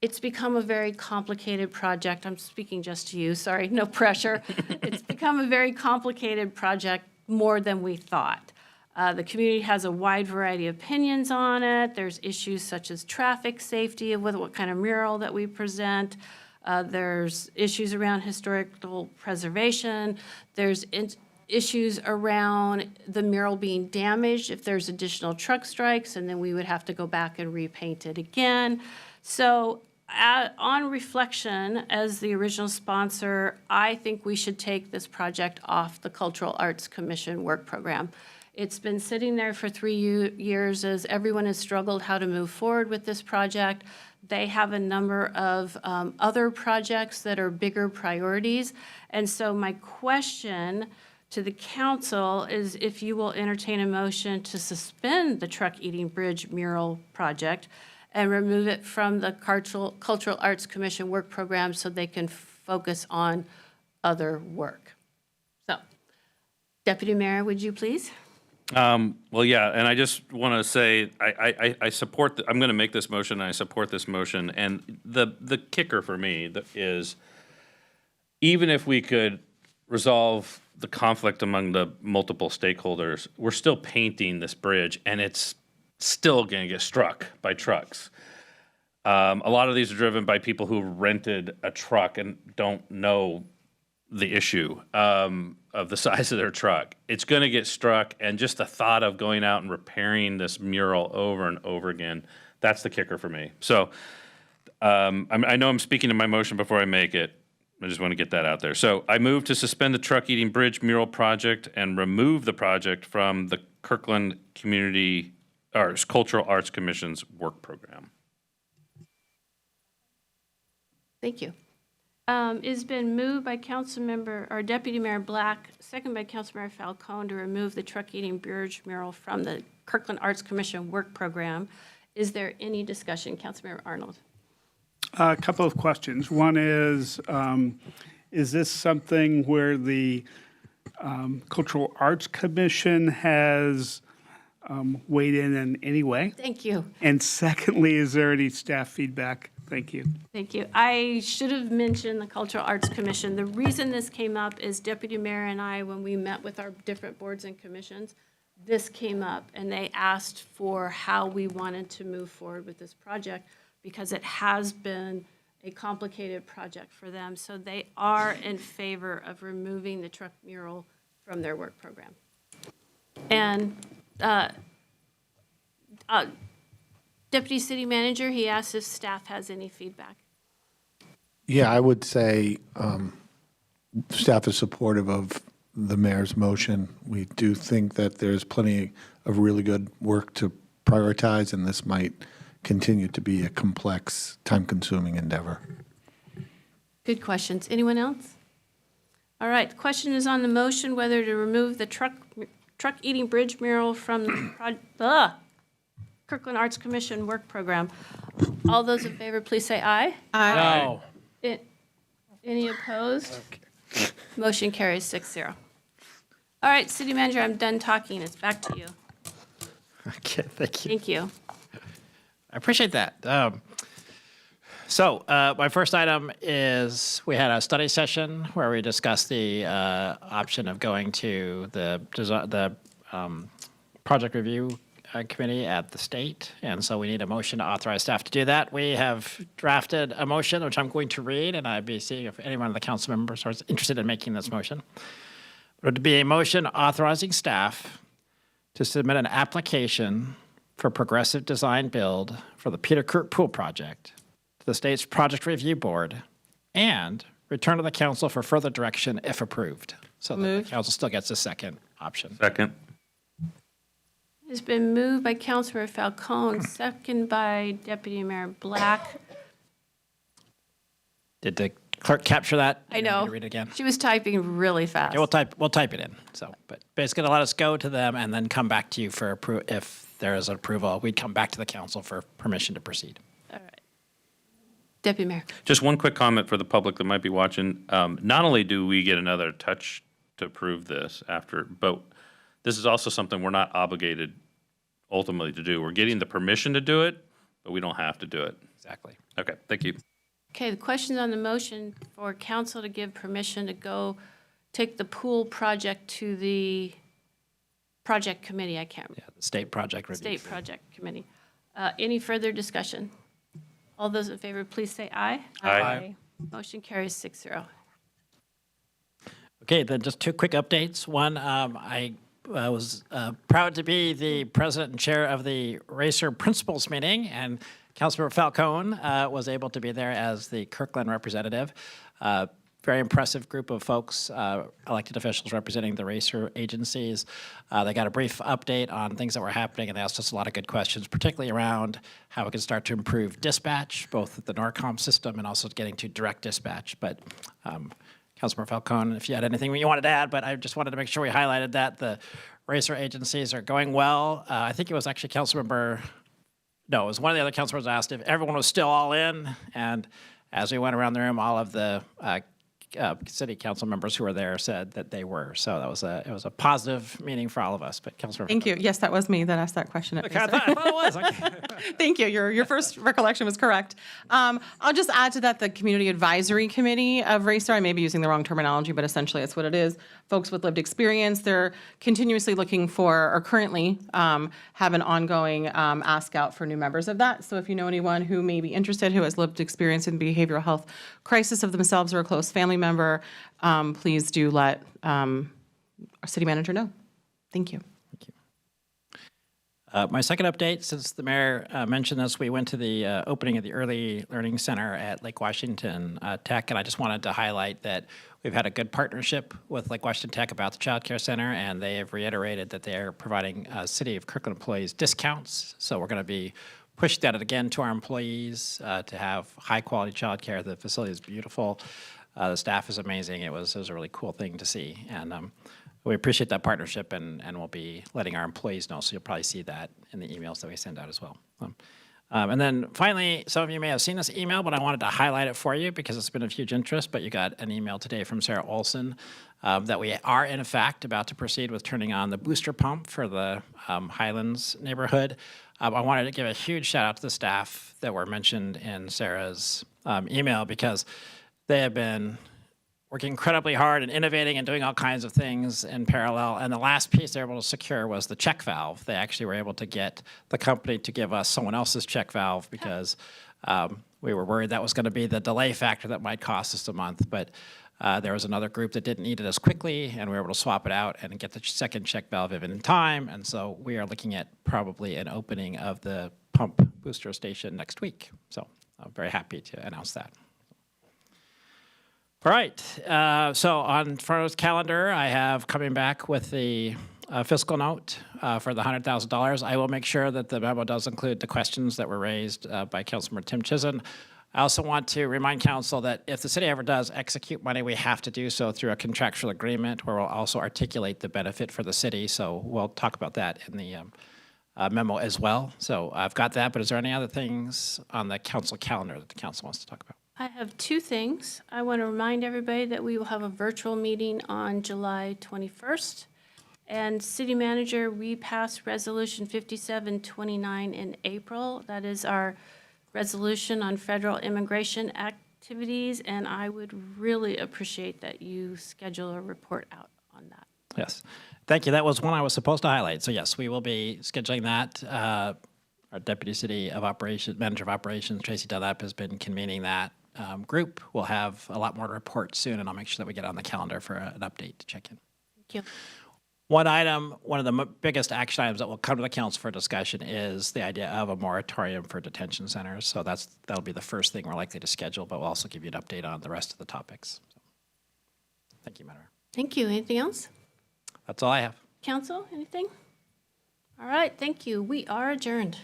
it's become a very complicated project. I'm speaking just to you, sorry, no pressure. It's become a very complicated project, more than we thought. The community has a wide variety of opinions on it. There's issues such as traffic safety with what kind of mural that we present. There's issues around historical preservation. There's issues around the mural being damaged if there's additional truck strikes, and then we would have to go back and repaint it again. So on reflection, as the original sponsor, I think we should take this project off the Cultural Arts Commission work program. It's been sitting there for 3 years as everyone has struggled how to move forward with this project. They have a number of other projects that are bigger priorities. And so my question to the council is if you will entertain a motion to suspend the Truck Eating Bridge mural project and remove it from the Cultural Arts Commission work program so they can focus on other work. So, Deputy Mayor, would you please? Well, yeah, and I just want to say, I support, I'm going to make this motion, and I support this motion, and the kicker for me is, even if we could resolve the conflict among the multiple stakeholders, we're still painting this bridge, and it's still going to get struck by trucks. A lot of these are driven by people who rented a truck and don't know the issue of the size of their truck. It's going to get struck, and just the thought of going out and repairing this mural over and over again, that's the kicker for me. So I know I'm speaking to my motion before I make it. I just want to get that out there. So I move to suspend the Truck Eating Bridge mural project and remove the project from the Kirkland Cultural Arts Commission's work program. Thank you. It's been moved by Deputy Mayor Black, second by Councilmember Falcone to remove the Truck Eating Bridge mural from the Kirkland Arts Commission work program. Is there any discussion? Councilmember Arnold. A couple of questions. One is this something where the Cultural Arts Commission has weighed in any way? Thank you. And secondly, is there any staff feedback? Thank you. Thank you. I should have mentioned the Cultural Arts Commission. The reason this came up is Deputy Mayor and I, when we met with our different boards and commissions, this came up, and they asked for how we wanted to move forward with this project because it has been a complicated project for them. So they are in favor of removing the truck mural from their work program. And Deputy City Manager, he asked if staff has any feedback. Yeah, I would say staff is supportive of the mayor's motion. We do think that there's plenty of really good work to prioritize, and this might continue to be a complex, time-consuming endeavor. Good questions. Anyone else? All right, the question is on the motion whether to remove the Truck Eating Bridge mural from the Kirkland Arts Commission work program. All those in favor, please say aye. Aye. No. Any opposed? Okay. Motion carries 6-0. All right, City Manager, I'm done talking. It's back to you. Okay, thank you. Thank you. I appreciate that. So my first item is we had a study session where we discussed the option of going to the project review committee at the state, and so we need a motion to authorize staff to do that. We have drafted a motion, which I'm going to read, and I'd be seeing if anyone of the council members is interested in making this motion. It would be a motion authorizing staff to submit an application for progressive design build for the Peter Kirk Pool project to the state's project review board and return to the council for further direction if approved. So that the council still gets a second option. Second. It's been moved by Councilmember Falcone, second by Deputy Mayor Black. Did the clerk capture that? I know. Read it again. She was typing really fast. Okay, we'll type it in. So, but it's going to let us go to them and then come back to you for if there is an approval. We'd come back to the council for permission to proceed. All right. Deputy Mayor. Just one quick comment for the public that might be watching. Not only do we get another touch to approve this after, but this is also something we're not obligated ultimately to do. We're getting the permission to do it, but we don't have to do it. Exactly. Okay, thank you. Okay, the question's on the motion for council to give permission to go take the pool project to the project committee. I can't remember. Yeah, the state project review. State project committee. Any further discussion? All those in favor, please say aye. Aye. Motion carries 6-0. Okay, then just two quick updates. One, I was proud to be the president and chair of the Racer Principals meeting, and Councilmember Falcone was able to be there as the Kirkland representative. very impressive group of folks, elected officials representing the racer agencies. They got a brief update on things that were happening, and they asked us a lot of good questions, particularly around how we can start to improve dispatch, both at the NORCOM system and also getting to direct dispatch. But Councilmember Falcone, if you had anything you wanted to add, but I just wanted to make sure we highlighted that the racer agencies are going well. I think it was actually it was one of the other council members asked if everyone was still all in, and as we went around the room, all of the city council members who were there said that they were. So it was a positive meeting for all of us. But Councilmember, Thank you. Yes, that was me that asked that question. I thought it was. Okay. Thank you. Your first recollection was correct. I'll just add to that the Community Advisory Committee of Racer. I may be using the wrong terminology, but essentially it's what it is. Folks with lived experience. They're continuously looking for, or currently have an ongoing ask out for new members of that. So if you know anyone who may be interested, who has lived experience in behavioral health crisis of themselves or a close family member, please do let our city manager know. Thank you. My second update, since the mayor mentioned this, we went to the opening of the Early Learning Center at Lake Washington Tech, and I just wanted to highlight that we've had a good partnership with Lake Washington Tech about the Child Care Center, and they have reiterated that they are providing City of Kirkland employees discounts. So we're going to be pushing that again to our employees to have high-quality child care. The facility is beautiful. The staff is amazing. It was a really cool thing to see, and we appreciate that partnership, and we'll be letting our employees know, so you'll probably see that in the emails that we send out as well. And then finally, some of you may have seen this email, but I wanted to highlight it for you because it's been of huge interest, but you got an email today from Sarah Olson that we are, in fact, about to proceed with turning on the booster pump for the Highlands neighborhood. I wanted to give a huge shout out to the staff that were mentioned in Sarah's email because they have been working incredibly hard and innovating and doing all kinds of things in parallel. And the last piece they were able to secure was the check valve. They actually were able to get the company to give us someone else's check valve because we were worried that was going to be the delay factor that might cost us a month. But there was another group that didn't need it as quickly, and we were able to swap it out and get the second check valve in time. And so we are looking at probably an opening of the pump booster station next week. So I'm very happy to announce that. All right, so on Front's calendar, I have coming back with the fiscal note for the $100,000. I will make sure that the memo does include the questions that were raised by Councilmember Tim Chizen. I also want to remind council that if the city ever does execute money, we have to do so through a contractual agreement where we'll also articulate the benefit for the city. So we'll talk about that in the memo as well. So I've got that, but is there any other things on the council calendar that the council wants to talk about? I have two things. I want to remind everybody that we will have a virtual meeting on July 21st. And City Manager, we passed Resolution 5729 in April. That is our resolution on federal immigration activities, and I would really appreciate that you schedule a report out on that. Yes. Thank you. That was one I was supposed to highlight. So yes, we will be scheduling that. Our Deputy City Manager of Operations, Tracy Dunlap, has been convening that group. We'll have a lot more to report soon, and I'll make sure that we get on the calendar for an update to check in. Thank you. One of the biggest action items that will come to the council for discussion is the idea of a moratorium for detention centers. So that'll be the first thing we're likely to schedule, but we'll also give you an update on the rest of the topics. So, thank you, Madam Mayor. Thank you. Anything else? That's all I have. Council, anything? All right, thank you. We are adjourned.